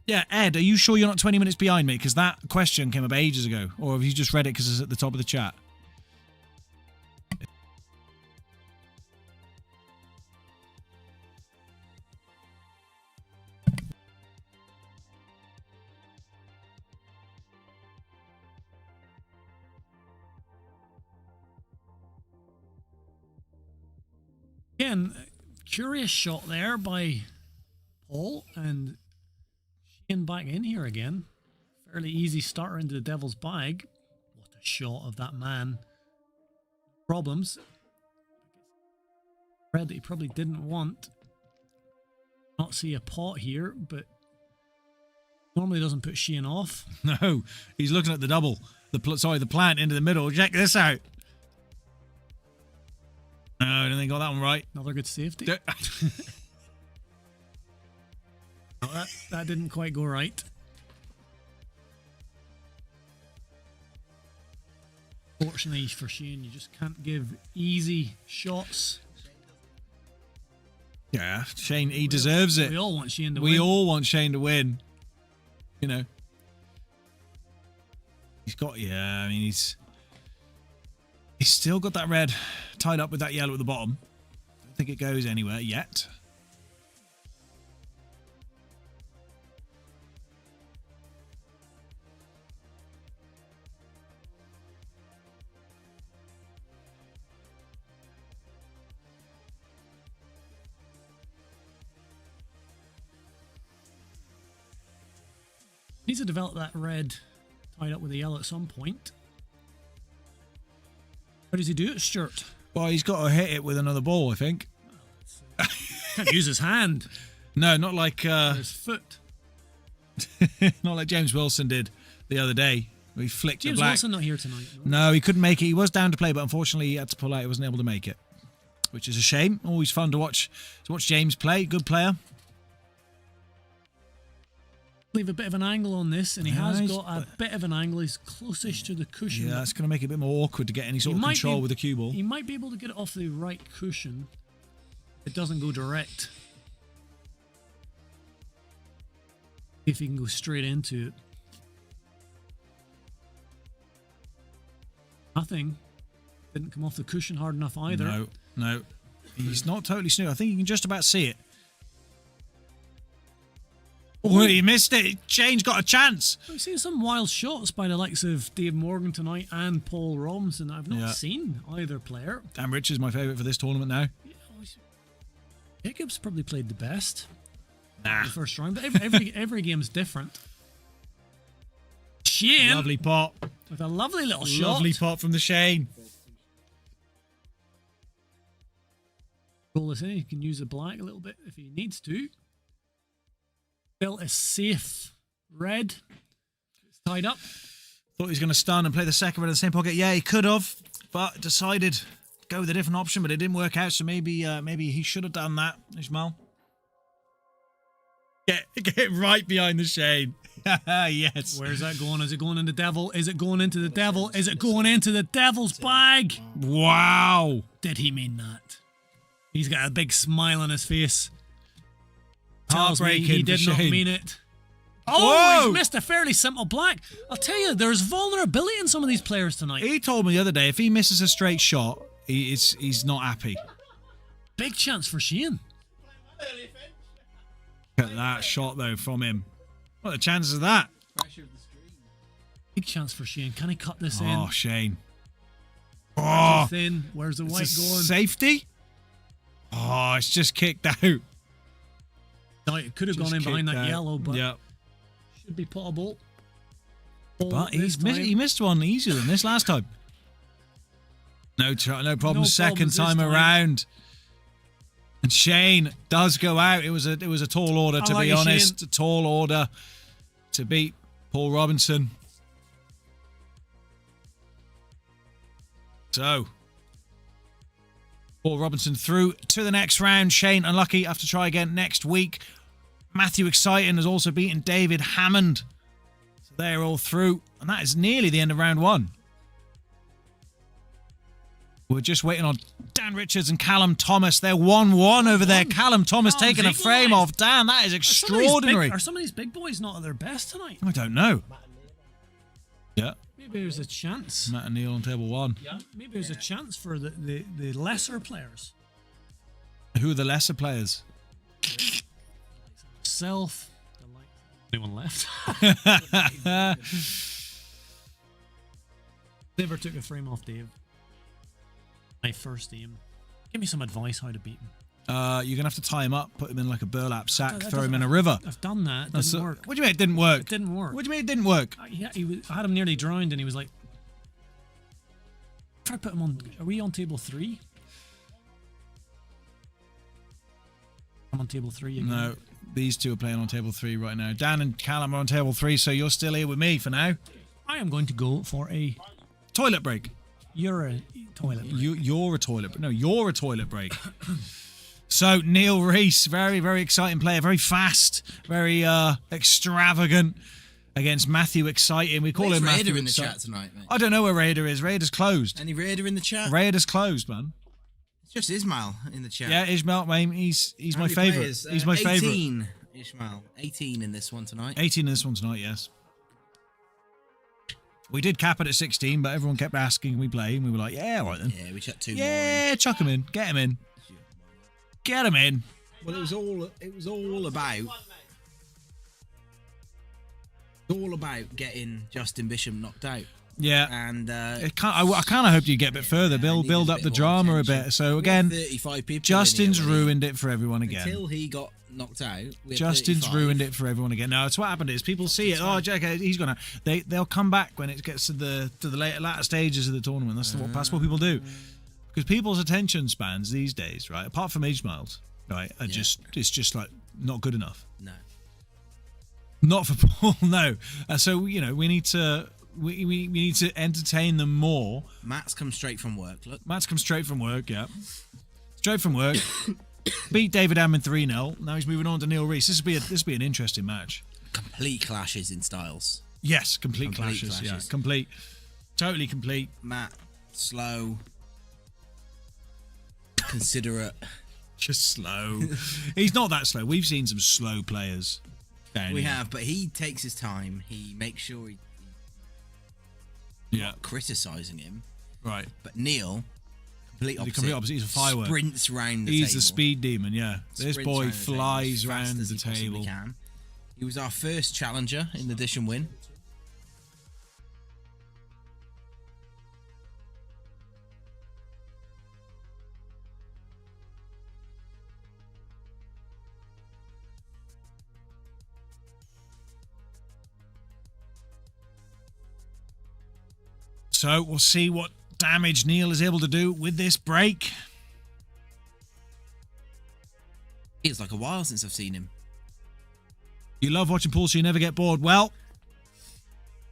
[SPEAKER 1] Yeah, Ed, are you sure you're not 20 minutes behind me? Because that question came up ages ago. Or have you just read it because it's at the top of the chat?
[SPEAKER 3] Again, curious shot there by Paul, and Sheehan back in here again. Fairly easy starter into the devil's bag. What a shot of that man. Problems. Red that he probably didn't want. Not see a pot here, but normally doesn't put Sheehan off.
[SPEAKER 1] No, he's looking at the double. The plant into the middle. Check this out. No, I don't think I got that one right.
[SPEAKER 3] Another good safety. No, that didn't quite go right. Fortunately for Shane, you just can't give easy shots.
[SPEAKER 1] Yeah, Shane, he deserves it.
[SPEAKER 3] We all want Shane to win.
[SPEAKER 1] We all want Shane to win. You know. He's got, yeah, I mean, he's still got that red tied up with that yellow at the bottom. Don't think it goes anywhere yet.
[SPEAKER 3] Needs to develop that red tied up with the yellow at some point. How does he do it, Stuart?
[SPEAKER 1] Well, he's got to hit it with another ball, I think.
[SPEAKER 3] Can't use his hand.
[SPEAKER 1] No, not like
[SPEAKER 3] Or his foot.
[SPEAKER 1] not like James Wilson did the other day. We flicked
[SPEAKER 3] James
[SPEAKER 1] the black.
[SPEAKER 3] Wilson not here tonight.
[SPEAKER 1] No, he couldn't make it. He was down to play, but unfortunately he had to pull out. He wasn't able to make it, which is a shame. Always fun to watch James play. Good player.
[SPEAKER 3] Leave a bit of an angle on this, and he has
[SPEAKER 1] Nice,
[SPEAKER 3] got a bit of an angle. He's closest to the cushion.
[SPEAKER 1] Yeah, that's going to make it a bit more awkward to get any sort of control with the cue ball.
[SPEAKER 3] He might be able to get it off the right cushion. It doesn't go direct. If he can go straight into it. Nothing. Didn't come off the cushion hard enough either.
[SPEAKER 1] No. He's not totally smooth. I think you can just about see it. Oh, he missed it. Shane's got a chance.
[SPEAKER 3] I've seen some wild shots by the likes of Dave Morgan tonight and Paul Robinson. I've not seen either player.
[SPEAKER 1] Dan Richards is my favourite for this tournament now.
[SPEAKER 3] Jacobs probably played the best.
[SPEAKER 1] Nah.
[SPEAKER 3] The first round, but every game's different. Shane
[SPEAKER 1] Lovely pot.
[SPEAKER 3] with a lovely little shot.
[SPEAKER 1] Lovely pot from the Shane.
[SPEAKER 3] Roll this in. He can use the black a little bit if he needs to. Built a safe red. It's tied up.
[SPEAKER 1] Thought he was going to stun and play the second red in the same pocket. Yeah, he could have, but decided to go with a different option, but it didn't work out. So maybe he should have done that, Ishmael. Get right behind the Shane. Yes.
[SPEAKER 3] Where's that going? Is it going in the devil? Is it going into the devil? Is it going into the devil's bag?
[SPEAKER 1] Wow.
[SPEAKER 3] Did he mean that? He's got a big smile on his face. Tells me
[SPEAKER 1] Heartbreaking
[SPEAKER 3] he did
[SPEAKER 1] for
[SPEAKER 3] not
[SPEAKER 1] Shane.
[SPEAKER 3] mean it. Oh, he's missed a fairly simple black. I'll tell you, there's vulnerability in some of these players tonight.
[SPEAKER 1] He told me the other day if he misses a straight shot, he's not happy.
[SPEAKER 3] Big chance for Shane.
[SPEAKER 1] Look at that shot though from him. What are the chances of that?
[SPEAKER 3] Big chance for Shane. Can he cut this in?
[SPEAKER 1] Oh, Shane.
[SPEAKER 3] Where's
[SPEAKER 1] Oh,
[SPEAKER 3] the thin? Where's the white
[SPEAKER 1] it's a
[SPEAKER 3] going?
[SPEAKER 1] safety? Oh, it's just kicked out.
[SPEAKER 3] No, it could have gone in behind that yellow, but
[SPEAKER 1] yeah.
[SPEAKER 3] should be puttable.
[SPEAKER 1] But he missed one easier than this last time. No problem. Second time around. And Shane does go out. It was a tall order, to be honest. A tall order to beat Paul Robinson. So, Paul Robinson through to the next round. Shane unlucky. Have to try again next week. Matthew Exciting has also beaten David Hammond. So they're all through. And that is nearly the end of round one. We're just waiting on Dan Richards and Callum Thomas. They're 1-1 over there. Callum Thomas taking a frame off Dan. That is extraordinary.
[SPEAKER 3] Are some of these big boys not at their best tonight?
[SPEAKER 1] I don't know. Yeah.
[SPEAKER 3] Maybe there's a chance.
[SPEAKER 1] Matt and Neil on table one.
[SPEAKER 3] Yeah. Maybe there's a chance for the lesser players.
[SPEAKER 1] Who are the lesser players?
[SPEAKER 3] Self. Anyone left? Never took a frame off Dave. My first aim. Give me some advice how to beat him.
[SPEAKER 1] You're going to have to tie him up, put him in like a burlap sack, throw him in a river.
[SPEAKER 3] I've done that. It didn't work.
[SPEAKER 1] What do you mean it didn't work?
[SPEAKER 3] It didn't work.
[SPEAKER 1] What do you mean it didn't work?
[SPEAKER 3] I had him nearly drowned and he was like... Try to put him on... Are we on table 3? I'm on table 3 again.
[SPEAKER 1] No, these two are playing on table 3 right now. Dan and Callum are on table 3, so you're still here with me for now.
[SPEAKER 3] I am going to go for a...
[SPEAKER 1] Toilet break.
[SPEAKER 3] You're a toilet break.
[SPEAKER 1] You're a toilet break. No, you're a toilet break. So, Neil Reese, very, very exciting player. Very fast. Very extravagant against Matthew Exciting. We call him Matthew
[SPEAKER 2] Raider in the chat tonight, mate?
[SPEAKER 1] I don't know where Raider is. Raider's closed.
[SPEAKER 2] Any Raider in the chat?
[SPEAKER 1] Raider's closed, man.
[SPEAKER 2] It's just Ismail in the chat.
[SPEAKER 1] Yeah, Ishmael, mate. He's my favourite. He's my favourite.
[SPEAKER 2] 18, Ishmael. 18 in this one tonight.
[SPEAKER 1] 18 in this one tonight, yes. We did cap it at 16, but everyone kept asking, can we play? And we were like, yeah, all right then.
[SPEAKER 2] Yeah, we chucked 2 more
[SPEAKER 1] Yeah, chuck him in. Get him in. Get him in.
[SPEAKER 2] Well, it was all about getting Justin Bishop knocked out.
[SPEAKER 1] Yeah.
[SPEAKER 2] And
[SPEAKER 1] I kind of hoped you'd get a bit further. Build up the drama a bit. So again,
[SPEAKER 2] 35 people
[SPEAKER 1] Justin's ruined it for everyone again.
[SPEAKER 2] Until he got knocked out.
[SPEAKER 1] Justin's ruined it for everyone again. No, it's what happened is people see it. Oh, Jack, he's gonna. They'll come back when it gets to the latter stages of the tournament. That's what people do. Because people's attention spans these days, right? Apart from Ishmael's, right, it's just like not good enough.
[SPEAKER 2] No.
[SPEAKER 1] Not for Paul, no. So we need to we need to entertain them more.
[SPEAKER 2] Matt's come straight from work. Look,
[SPEAKER 1] Matt's come straight from work, yeah. Straight from work. Beat David Hammond 3-0. Now he's moving on to Neil Reese. This will be an interesting match.
[SPEAKER 2] complete clashes in styles.
[SPEAKER 1] Yes, complete clashes. Yeah, complete. Totally complete.
[SPEAKER 2] Matt, slow, considerate.
[SPEAKER 1] Just slow. He's not that slow. We've seen some slow players.
[SPEAKER 2] We have, but he takes his time. He makes sure not criticising him.
[SPEAKER 1] Right.
[SPEAKER 2] But Neil, complete opposite.
[SPEAKER 1] The complete opposite. He's a firework.
[SPEAKER 2] Sprints round the table.
[SPEAKER 1] He's the speed demon, yeah. This boy flies round the table.
[SPEAKER 2] He was our first challenger in the Dish and Win.
[SPEAKER 1] So we'll see what damage Neil is able to do with this break.
[SPEAKER 2] Feels like a while since I've seen him.
[SPEAKER 1] You love watching Paul, so you never get bored. Well,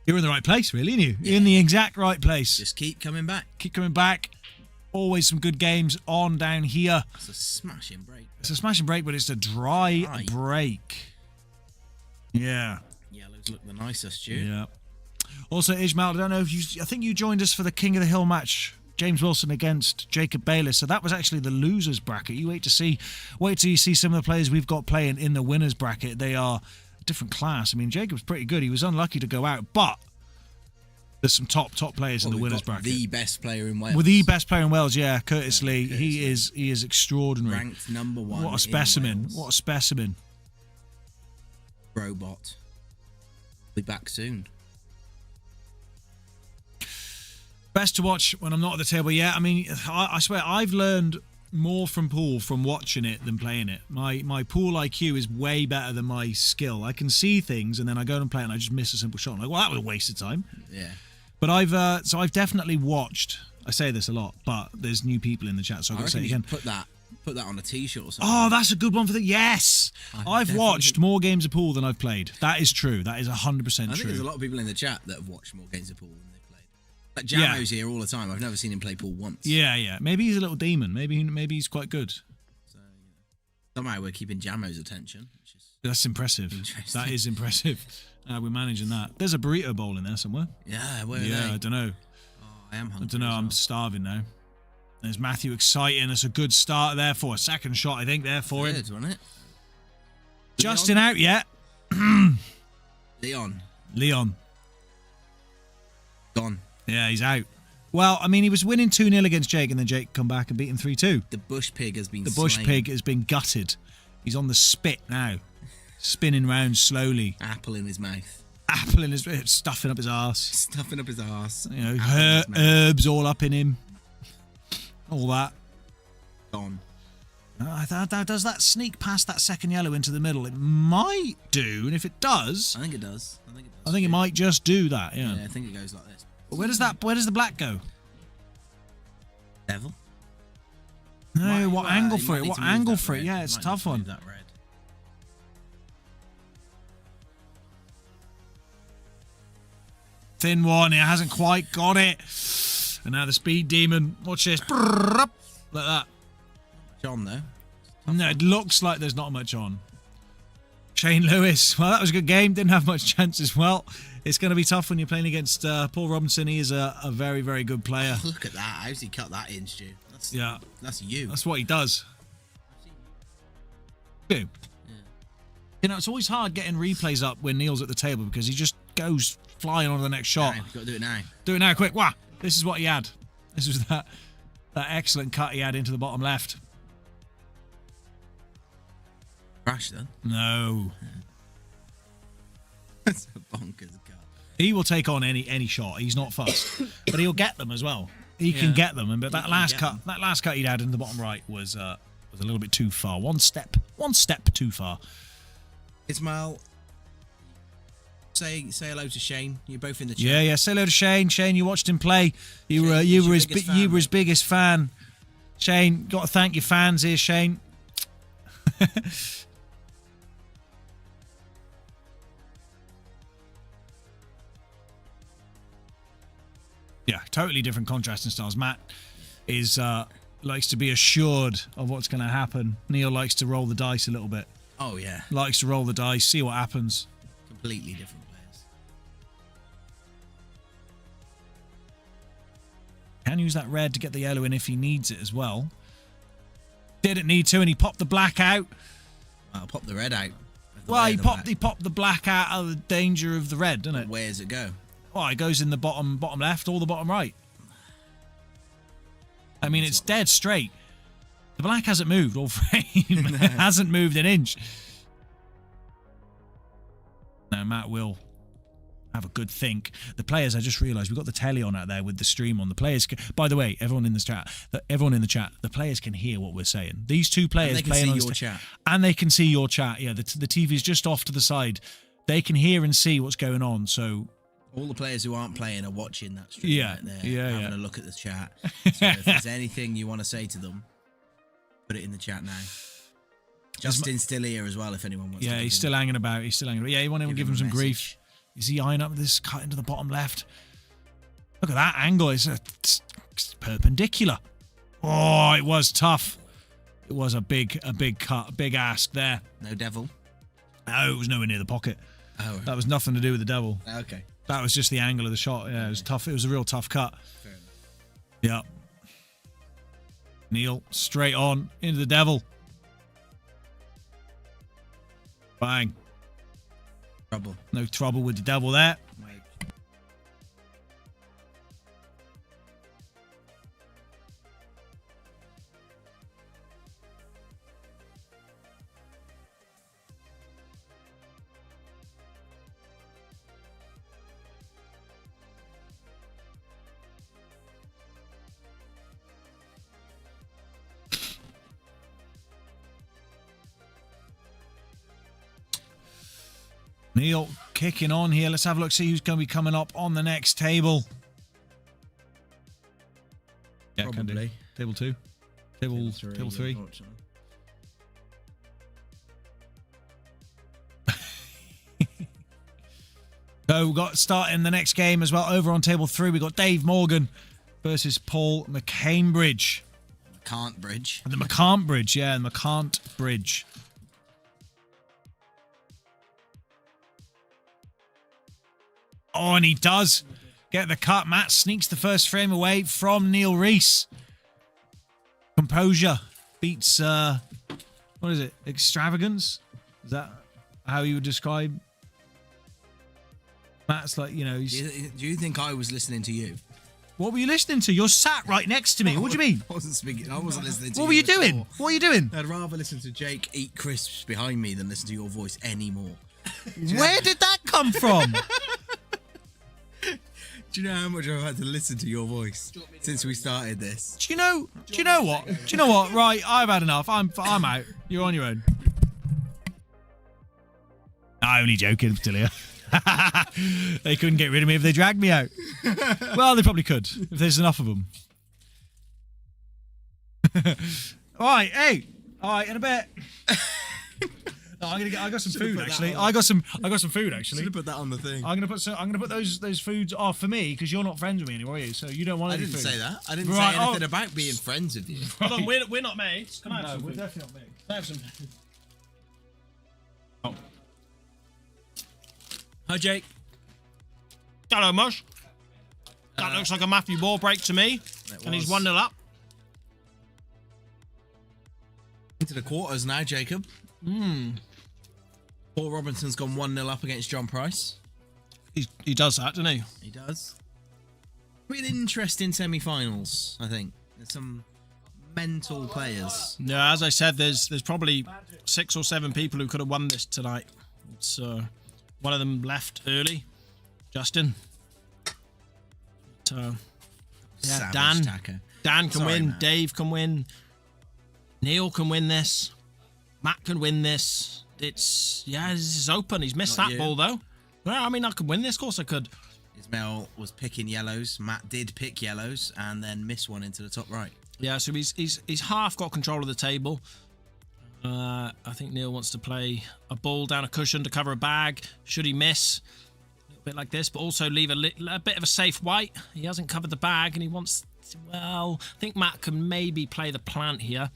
[SPEAKER 1] you're in the right place, really, aren't you? You're in the exact right place.
[SPEAKER 2] Just keep coming back.
[SPEAKER 1] Keep coming back. Always some good games on down here.
[SPEAKER 2] It's a smashing break.
[SPEAKER 1] It's a smashing break, but it's a dry break. Yeah.
[SPEAKER 2] Yellows look the nicest, Stu.
[SPEAKER 1] Yeah. Also, Ishmael, I don't know if I think you joined us for the King of the Hill match, James Wilson against Jacob Bayliss. So that was actually the losers bracket. You wait till you see some of the players we've got playing in the winners bracket. They are a different class. I mean, Jacob's pretty good. He was unlucky to go out, but there's some top players in the winners bracket.
[SPEAKER 2] The best player in Wales.
[SPEAKER 1] Well, the best player in Wales, yeah, Curtis Lee. He is extraordinary.
[SPEAKER 2] Ranked number 1.
[SPEAKER 1] What a specimen!
[SPEAKER 2] In Wales.
[SPEAKER 1] What a specimen!
[SPEAKER 2] Robot. Be back soon.
[SPEAKER 1] Best to watch when I'm not at the table. Yeah, I mean, I swear I've learned more from pool from watching it than playing it. My pool IQ is way better than my skill. I can see things and then I go and play and I just miss a simple shot. I'm like, well, that was a waste of time.
[SPEAKER 2] Yeah.
[SPEAKER 1] But I've definitely watched. I say this a lot, but there's new people in the chat, so I've got to say it again.
[SPEAKER 2] Put that on a t-shirt or something.
[SPEAKER 1] Oh, that's a good one for the yes. I've watched more games of pool than I've played. That is true. That is 100% true.
[SPEAKER 2] I think there's a lot of people in the chat that have watched more games of pool than they've played. Like Jamo's here all the time. I've never seen him play pool once.
[SPEAKER 1] Yeah. Maybe he's a little demon. Maybe he's quite good.
[SPEAKER 2] So somehow we're keeping Jamo's attention. Which is
[SPEAKER 1] that's impressive. That is impressive. We're managing that. There's a burrito bowl in there somewhere.
[SPEAKER 2] Yeah, where are they?
[SPEAKER 1] Yeah, I don't know.
[SPEAKER 2] Oh, I am hungry.
[SPEAKER 1] I don't know. I'm starving now. There's Matthew exciting. It's a good start there for a second shot, I think, there for him.
[SPEAKER 2] Good, wasn't it?
[SPEAKER 1] Justin out yet?
[SPEAKER 2] Leon. Gone.
[SPEAKER 1] Yeah, he's out. Well, I mean, he was winning 2-0 against Jake, and then Jake come back and beat him 3-2.
[SPEAKER 2] The bush pig has been
[SPEAKER 1] gutted. He's on the spit now, spinning round slowly.
[SPEAKER 2] Apple in his mouth.
[SPEAKER 1] Stuffing up his arse. You know, herbs all up in him. All that.
[SPEAKER 2] Gone.
[SPEAKER 1] Does that sneak past that second yellow into the middle? It might do, and if it does...
[SPEAKER 2] I think it does.
[SPEAKER 1] I think it might just do that, yeah.
[SPEAKER 2] Yeah, I think it goes like this.
[SPEAKER 1] But where does the black go?
[SPEAKER 2] Devil?
[SPEAKER 1] No, what angle for it? What angle for it? Yeah, it's a tough one.
[SPEAKER 2] That red.
[SPEAKER 1] Thin one, it hasn't quite got it. And now the speed demon. Watch this. Like that.
[SPEAKER 2] John, though.
[SPEAKER 1] No, it looks like there's not much on. Shane Lewis. Well, that was a good game. Didn't have much chance as well. It's going to be tough when you're playing against Paul Robinson. He is a very, very good player.
[SPEAKER 2] Oh, look at that. How's he cut that in, Stu? That's you.
[SPEAKER 1] That's what he does. Yeah. You know, it's always hard getting replays up when Neil's at the table because he just goes flying on to the next shot.
[SPEAKER 2] You've got to do it now.
[SPEAKER 1] Do it now, quick. Wow. This is what he had. This was that excellent cut he had into the bottom left.
[SPEAKER 2] Crash, then?
[SPEAKER 1] No.
[SPEAKER 2] That's a bonkers cut.
[SPEAKER 1] He will take on any shot. He's not fussed. But he'll get them as well. He can get them. But that last cut he'd had in the bottom right was a little bit too far. One step too far.
[SPEAKER 2] Ismail, say hello to Shane. You're both in the chat.
[SPEAKER 1] Yeah. Say hello to Shane. Shane, you watched him play. You were his biggest fan. Shane, got to thank your fans here, Shane. Yeah, totally different contrasting styles. Matt is likes to be assured of what's going to happen. Neil likes to roll the dice a little bit.
[SPEAKER 2] Oh, yeah.
[SPEAKER 1] Likes to roll the dice, see what happens.
[SPEAKER 2] Completely different players.
[SPEAKER 1] Can use that red to get the yellow in if he needs it as well. Didn't need to, and he popped the black out.
[SPEAKER 2] I'll pop the red out.
[SPEAKER 1] Well, he popped the black out of the danger of the red, didn't it?
[SPEAKER 2] Where does it go?
[SPEAKER 1] Oh, it goes in the bottom left or the bottom right. I mean, it's dead straight. The black hasn't moved all frame. It hasn't moved an inch. Now, Matt will have a good think. The players, I just realised, we've got the telly on out there with the stream on. The players, by the way, everyone in the chat, the players can hear what we're saying. These two players
[SPEAKER 2] and they
[SPEAKER 1] playing
[SPEAKER 2] can
[SPEAKER 1] on
[SPEAKER 2] see your chat.
[SPEAKER 1] And they can see your chat. Yeah, the TV's just off to the side. They can hear and see what's going on. So
[SPEAKER 2] all the players who aren't playing are watching that stream right there, having a look at the chat. So if there's anything you want to say to them, put it in the chat now. Justin's still here as well if anyone wants to.
[SPEAKER 1] Yeah, he's still hanging about. Yeah, you want to give him some grief. Is he eyeing up this cut into the bottom left? Look at that angle. It's perpendicular. Oh, it was tough. It was a big cut, a big ask there.
[SPEAKER 2] No devil?
[SPEAKER 1] No, it was nowhere near the pocket.
[SPEAKER 2] Oh, right.
[SPEAKER 1] That was nothing to do with the devil.
[SPEAKER 2] Okay.
[SPEAKER 1] That was just the angle of the shot. Yeah, it was tough. It was a real tough cut.
[SPEAKER 2] Fair enough.
[SPEAKER 1] Yeah. Neil, straight on into the devil. Bang.
[SPEAKER 2] Trouble.
[SPEAKER 1] No trouble with the devil there.
[SPEAKER 2] Wait.
[SPEAKER 1] Neil kicking on here. Let's have a look, see who's going to be coming up on the next table. Yeah, can do.
[SPEAKER 2] Probably.
[SPEAKER 1] Table 2. Table 3. So we've got starting the next game as well. Over on table 3, we've got Dave Morgan versus Paul McCambridge.
[SPEAKER 2] Can't bridge.
[SPEAKER 1] The McCant Bridge, yeah, the McCant Bridge. Oh, and he does get the cut. Matt sneaks the first frame away from Neil Reese. Composure beats, what is it? Extravagance? Is that how you would describe? Matt's like, you know...
[SPEAKER 2] Do you think I was listening to you?
[SPEAKER 1] What were you listening to? You're sat right next to me. What do you mean?
[SPEAKER 2] I wasn't speaking. I wasn't listening to you.
[SPEAKER 1] What were you doing? What were you doing?
[SPEAKER 2] I'd rather listen to Jake eat crisps behind me than listen to your voice anymore.
[SPEAKER 1] Where did that come from?
[SPEAKER 2] Do you know how much I've had to listen to your voice since we started this?
[SPEAKER 1] Do you know what? Right, I've had enough. I'm out. You're on your own. I'm only joking, Tilia. They couldn't get rid of me if they dragged me out. Well, they probably could if there's enough of them. All right, hey. All right, in a bit. No, I got some food actually. I got some food actually.
[SPEAKER 2] Should have put that on the thing.
[SPEAKER 1] I'm gonna put those foods off for me because you're not friends with me anymore, are you? So you don't want any food.
[SPEAKER 2] I didn't say that. I didn't say anything about being friends with you.
[SPEAKER 3] Hold on, we're not mates. Can I have some
[SPEAKER 1] we're
[SPEAKER 3] food?
[SPEAKER 1] definitely not mates.
[SPEAKER 3] Can I have some food?
[SPEAKER 1] Oh.
[SPEAKER 2] Hi, Jake.
[SPEAKER 3] Hello, Mush. That looks like a Matthew Ball break to me. And he's 1-0 up.
[SPEAKER 2] Into the quarters now, Jacob. Paul Robinson's gone 1-0 up against John Price.
[SPEAKER 3] He does that, doesn't he?
[SPEAKER 2] He does. Really interesting semi-finals, I think. There's some mental players.
[SPEAKER 3] Yeah, as I said, there's probably 6 or 7 people who could have won this tonight. It's one of them left early, Justin. But, yeah, Dan can win.
[SPEAKER 2] Man.
[SPEAKER 3] Dave can win. Neil can win this. Matt can win this. This is open. He's missed that ball though. Well, I mean, I could win this. Of course I could.
[SPEAKER 2] Ismail was picking yellows. Matt did pick yellows and then miss one into the top right.
[SPEAKER 3] Yeah, so he's half got control of the table. I think Neil wants to play a ball down a cushion to cover a bag. Should he miss? A
[SPEAKER 4] bit like this, but also leave a bit of a safe white. He hasn't covered the bag, and he wants to, well, I think Matt can maybe play the plant here,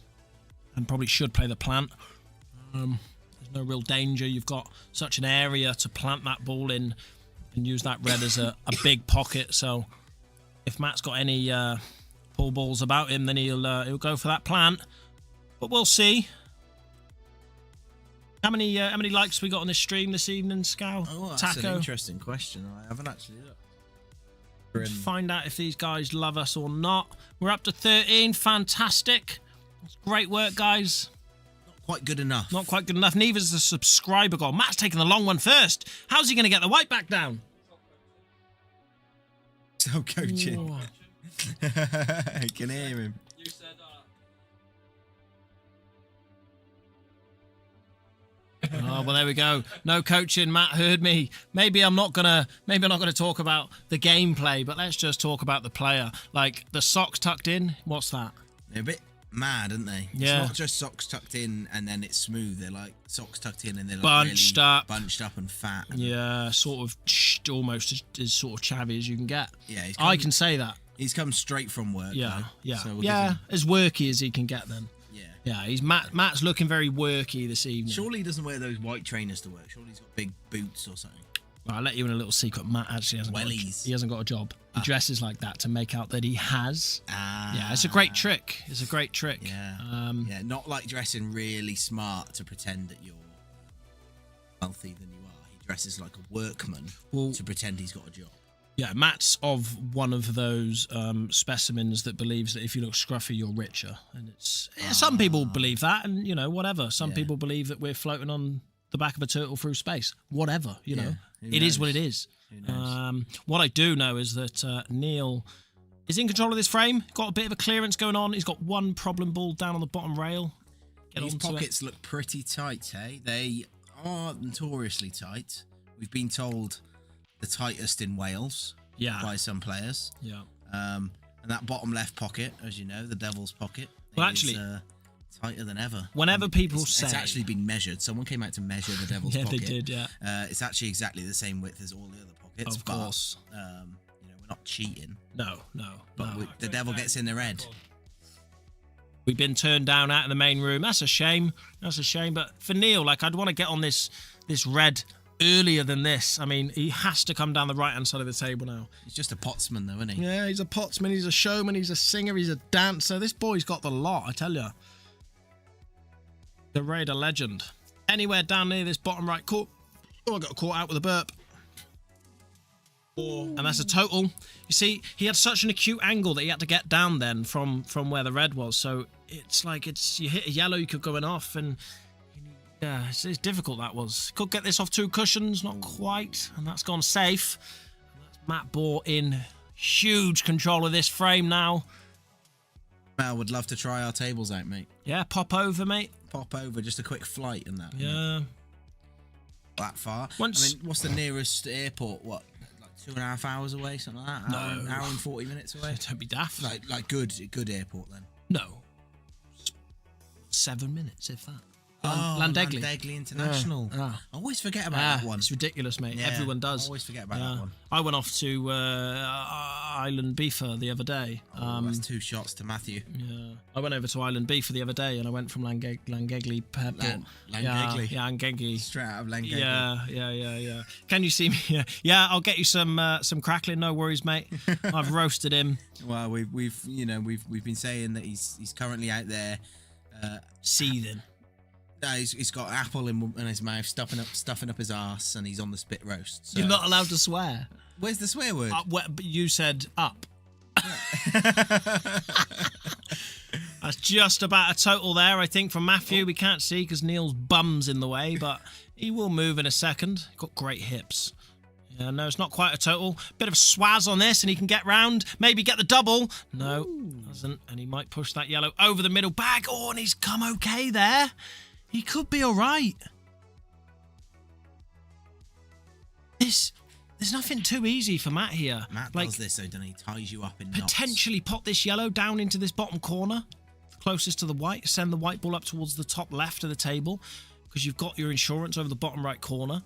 [SPEAKER 4] and probably should play the plant. There's no real danger. You've got such an area to plant that ball in and use that red as a big pocket. So if Matt's got any pull balls about him, then he'll go for that plant. But we'll see. How many likes we got on this stream this evening, Scow?
[SPEAKER 2] Oh, that's
[SPEAKER 4] Taco?
[SPEAKER 2] an interesting question. I haven't actually looked.
[SPEAKER 4] Find out if these guys love us or not. We're up to 13. Fantastic. That's great work, guys.
[SPEAKER 2] Not quite good enough.
[SPEAKER 4] Not quite good enough. Neither's the subscriber goal. Matt's taking the long one first. How's he going to get the white back down?
[SPEAKER 2] So coaching. I can hear him.
[SPEAKER 4] You said, oh, well, there we go. No coaching. Matt heard me. Maybe I'm not gonna talk about the gameplay, but let's just talk about the player. Like the socks tucked in. What's that?
[SPEAKER 2] They're a bit mad, aren't they?
[SPEAKER 4] Yeah.
[SPEAKER 2] It's not just socks tucked in and then it's smooth. They're like socks tucked in and they're like
[SPEAKER 4] Bunched
[SPEAKER 2] really
[SPEAKER 4] up.
[SPEAKER 2] bunched up and fat.
[SPEAKER 4] Yeah, sort of almost as sort of chavvy as you can get.
[SPEAKER 2] Yeah,
[SPEAKER 4] I can say that.
[SPEAKER 2] He's come straight from work.
[SPEAKER 4] Yeah,
[SPEAKER 2] though,
[SPEAKER 4] yeah,
[SPEAKER 2] so we'll
[SPEAKER 4] yeah.
[SPEAKER 2] give him-
[SPEAKER 4] As worky as he can get then.
[SPEAKER 2] yeah.
[SPEAKER 4] Yeah, he's Matt's looking very worky this evening.
[SPEAKER 2] Surely he doesn't wear those white trainers to work. Surely he's got big boots or something.
[SPEAKER 4] Well, I'll let you in a little secret. Matt actually he hasn't got a job. He dresses like that to make out that he has. Yeah, it's a great trick. It's a great trick.
[SPEAKER 2] Yeah. Yeah, not like dressing really smart to pretend that you're wealthy than you are. He dresses like a workman to pretend he's got a job.
[SPEAKER 4] Yeah, Matt's of one of those specimens that believes that if you look scruffy, you're richer. And it's some people believe that, and whatever. Some people believe that we're floating on the back of a turtle through space. Whatever, you know. It is what it is. What I do know is that Neil is in control of this frame. Got a bit of a clearance going on. He's got one problem ball down on the bottom rail.
[SPEAKER 2] These pockets look pretty tight, hey? They are notoriously tight. We've been told the tightest in Wales by some players.
[SPEAKER 4] Yeah.
[SPEAKER 2] And that bottom left pocket, as you know, the devil's pocket,
[SPEAKER 4] well, actually,
[SPEAKER 2] tighter than ever.
[SPEAKER 4] Whenever people say...
[SPEAKER 2] It's actually been measured. Someone came out to measure the devil's pocket.
[SPEAKER 4] Yeah, they did, yeah.
[SPEAKER 2] It's actually exactly the same width as all the other pockets.
[SPEAKER 4] Of course.
[SPEAKER 2] We're not cheating.
[SPEAKER 4] No.
[SPEAKER 2] But the devil gets in the red.
[SPEAKER 4] We've been turned down out of the main room. That's a shame. But for Neil, I'd want to get on this red earlier than this. I mean, he has to come down the right-hand side of the table now.
[SPEAKER 2] He's just a potsman, though, isn't he?
[SPEAKER 4] Yeah, he's a potsman, he's a showman, he's a singer, he's a dancer. This boy's got the lot, I tell you. The Raider legend. Anywhere down near this bottom right court. Oh, I got caught out with a burp. And that's a total. You see, he had such an acute angle that he had to get down then from where the red was. So it's like you hit a yellow, you could go in off, and yeah, it's difficult that was. Could get this off 2 cushions, not quite, and that's gone safe. And that's Matt Bohr in huge control of this frame now.
[SPEAKER 2] I would love to try our tables out, mate.
[SPEAKER 4] Yeah, pop over, mate.
[SPEAKER 2] Pop over, just a quick flight and that.
[SPEAKER 4] Yeah.
[SPEAKER 2] That far. I mean, what's the nearest airport? What, like 2.5 hours away, something like that?
[SPEAKER 4] No.
[SPEAKER 2] Hour and 40 minutes away?
[SPEAKER 4] Don't be daft.
[SPEAKER 2] Like good airport then?
[SPEAKER 4] No. 7 minutes, if that.
[SPEAKER 2] Llandegley International.
[SPEAKER 4] Yeah.
[SPEAKER 2] I always forget about that one.
[SPEAKER 4] It's ridiculous, mate.
[SPEAKER 2] Yeah,
[SPEAKER 4] Everyone does.
[SPEAKER 2] I always forget about that one.
[SPEAKER 4] I went off to Island Beefer the other day.
[SPEAKER 2] That's 2 shots to Matthew.
[SPEAKER 4] Yeah, I went over to Island Beefer the other day, and I went from Llangegley Airport.
[SPEAKER 2] Llangegley.
[SPEAKER 4] Yeah, Llangegley.
[SPEAKER 2] Straight out of Llangegley.
[SPEAKER 4] Yeah. Can you see me? Yeah, I'll get you some crackling. No worries, mate. I've roasted him.
[SPEAKER 2] Well, we've been saying that he's currently out there
[SPEAKER 4] seething.
[SPEAKER 2] No, he's got an apple in his mouth, stuffing up his arse, and he's on the spit roast. So.
[SPEAKER 4] You're not allowed to swear.
[SPEAKER 2] Where's the swear word?
[SPEAKER 4] But you said up. That's just about a total there, I think, from Matthew. We can't see because Neil's bum's in the way, but he will move in a second. Got great hips. Yeah, no, it's not quite a total. Bit of a swaz on this, and he can get round. Maybe get the double. No, doesn't. And he might push that yellow over the middle bag. Oh, and he's come okay there. He could be all right. There's nothing too easy for Matt here.
[SPEAKER 2] Matt does this, though, doesn't he? Ties you up in knots.
[SPEAKER 4] Potentially pop this yellow down into this bottom corner, closest to the white. Send the white ball up towards the top left of the table, because you've got your insurance over the bottom right corner.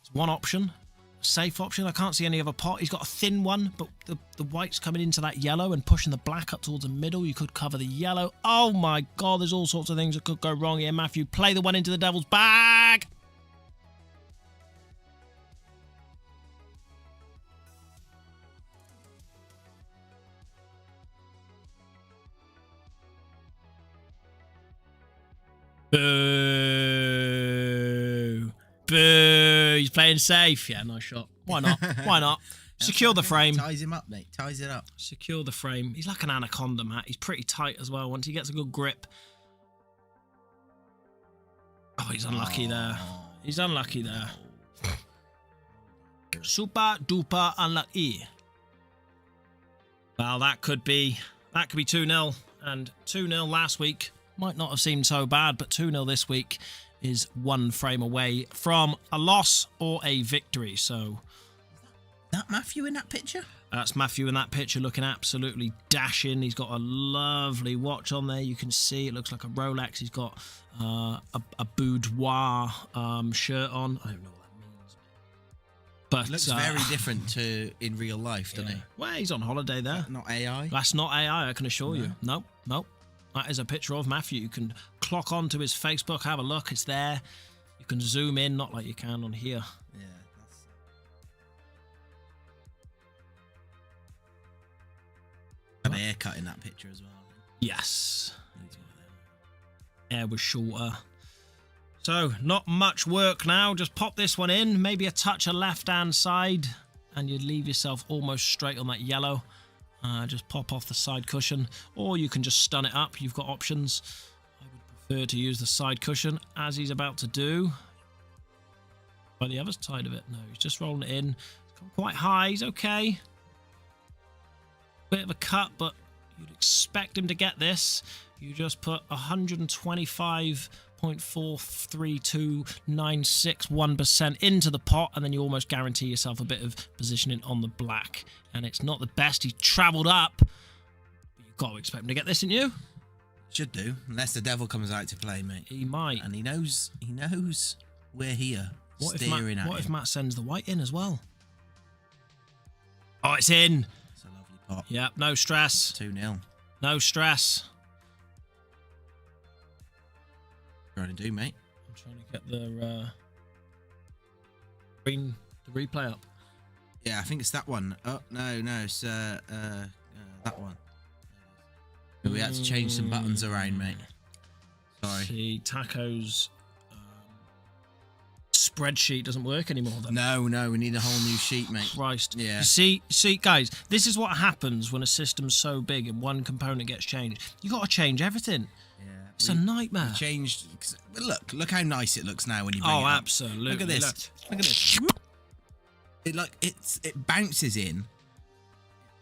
[SPEAKER 4] It's one option. safe option. I can't see any other pot. He's got a thin one, but the white's coming into that yellow and pushing the black up towards the middle. You could cover the yellow. Oh my God, there's all sorts of things that could go wrong here. Matthew, play the one into the devil's bag. Boo. Boo. He's playing safe. Yeah, nice shot. Why not? Why not? Secure the frame.
[SPEAKER 2] Ties him up, mate. Ties it up.
[SPEAKER 4] Secure the frame. He's like an anaconda, Matt. He's pretty tight as well once he gets a good grip. Oh, he's unlucky there. He's unlucky there. Super duper unlucky. Well, that could be 2-0. And 2-0 last week might not have seemed so bad, but 2-0 this week is one frame away from a loss or a victory. So
[SPEAKER 2] that Matthew in that picture?
[SPEAKER 4] That's Matthew in that picture, looking absolutely dashing. He's got a lovely watch on there. You can see it looks like a Rolex. He's got a boudoir shirt on. I don't know what that means, but
[SPEAKER 2] it looks very different to in real life, doesn't it?
[SPEAKER 4] Well, he's on holiday there.
[SPEAKER 2] Not AI.
[SPEAKER 4] That's not AI, I can assure you. Nope. That is a picture of Matthew. You can clock onto his Facebook, have a look. It's there. You can zoom in, not like you can on here.
[SPEAKER 2] Yeah. Had a haircut in that picture as well.
[SPEAKER 4] Yes. Hair was shorter. So, not much work now. Just pop this one in. Maybe a touch of left-hand side. And you'd leave yourself almost straight on that yellow. Just pop off the side cushion. Or you can just stun it up. You've got options. I would prefer to use the side cushion, as he's about to do. By the other side of it. No, he's just rolling it in. It's gone quite high. He's okay. Bit of a cut, but you'd expect him to get this. You just put 125.43296.1% into the pot, and then you almost guarantee yourself a bit of positioning on the black. And it's not the best. He's travelled up. But you've got to expect him to get this, didn't you?
[SPEAKER 2] Should do, unless the devil comes out to play, mate.
[SPEAKER 4] He might.
[SPEAKER 2] And he knows we're here.
[SPEAKER 4] What
[SPEAKER 2] if
[SPEAKER 4] Matt sends the white in as well? Oh, it's in.
[SPEAKER 2] It's a lovely pot.
[SPEAKER 4] Yep, no stress.
[SPEAKER 2] 2-0.
[SPEAKER 4] No stress.
[SPEAKER 2] Trying to do, mate.
[SPEAKER 4] I'm trying to get the replay up.
[SPEAKER 2] Yeah, I think it's that one. Oh no, it's that one. We had to change some buttons around, mate. Sorry.
[SPEAKER 4] See, Taco's spreadsheet doesn't work anymore. Then.
[SPEAKER 2] No, we need a whole new sheet, mate.
[SPEAKER 4] Christ.
[SPEAKER 2] Yeah.
[SPEAKER 4] See, guys, this is what happens when a system's so big and one component gets changed. You got to change everything.
[SPEAKER 2] Yeah.
[SPEAKER 4] It's a nightmare.
[SPEAKER 2] We changed. Look how nice it looks now when you bring it up.
[SPEAKER 4] Absolutely.
[SPEAKER 2] Look at this. Look at this. It bounces in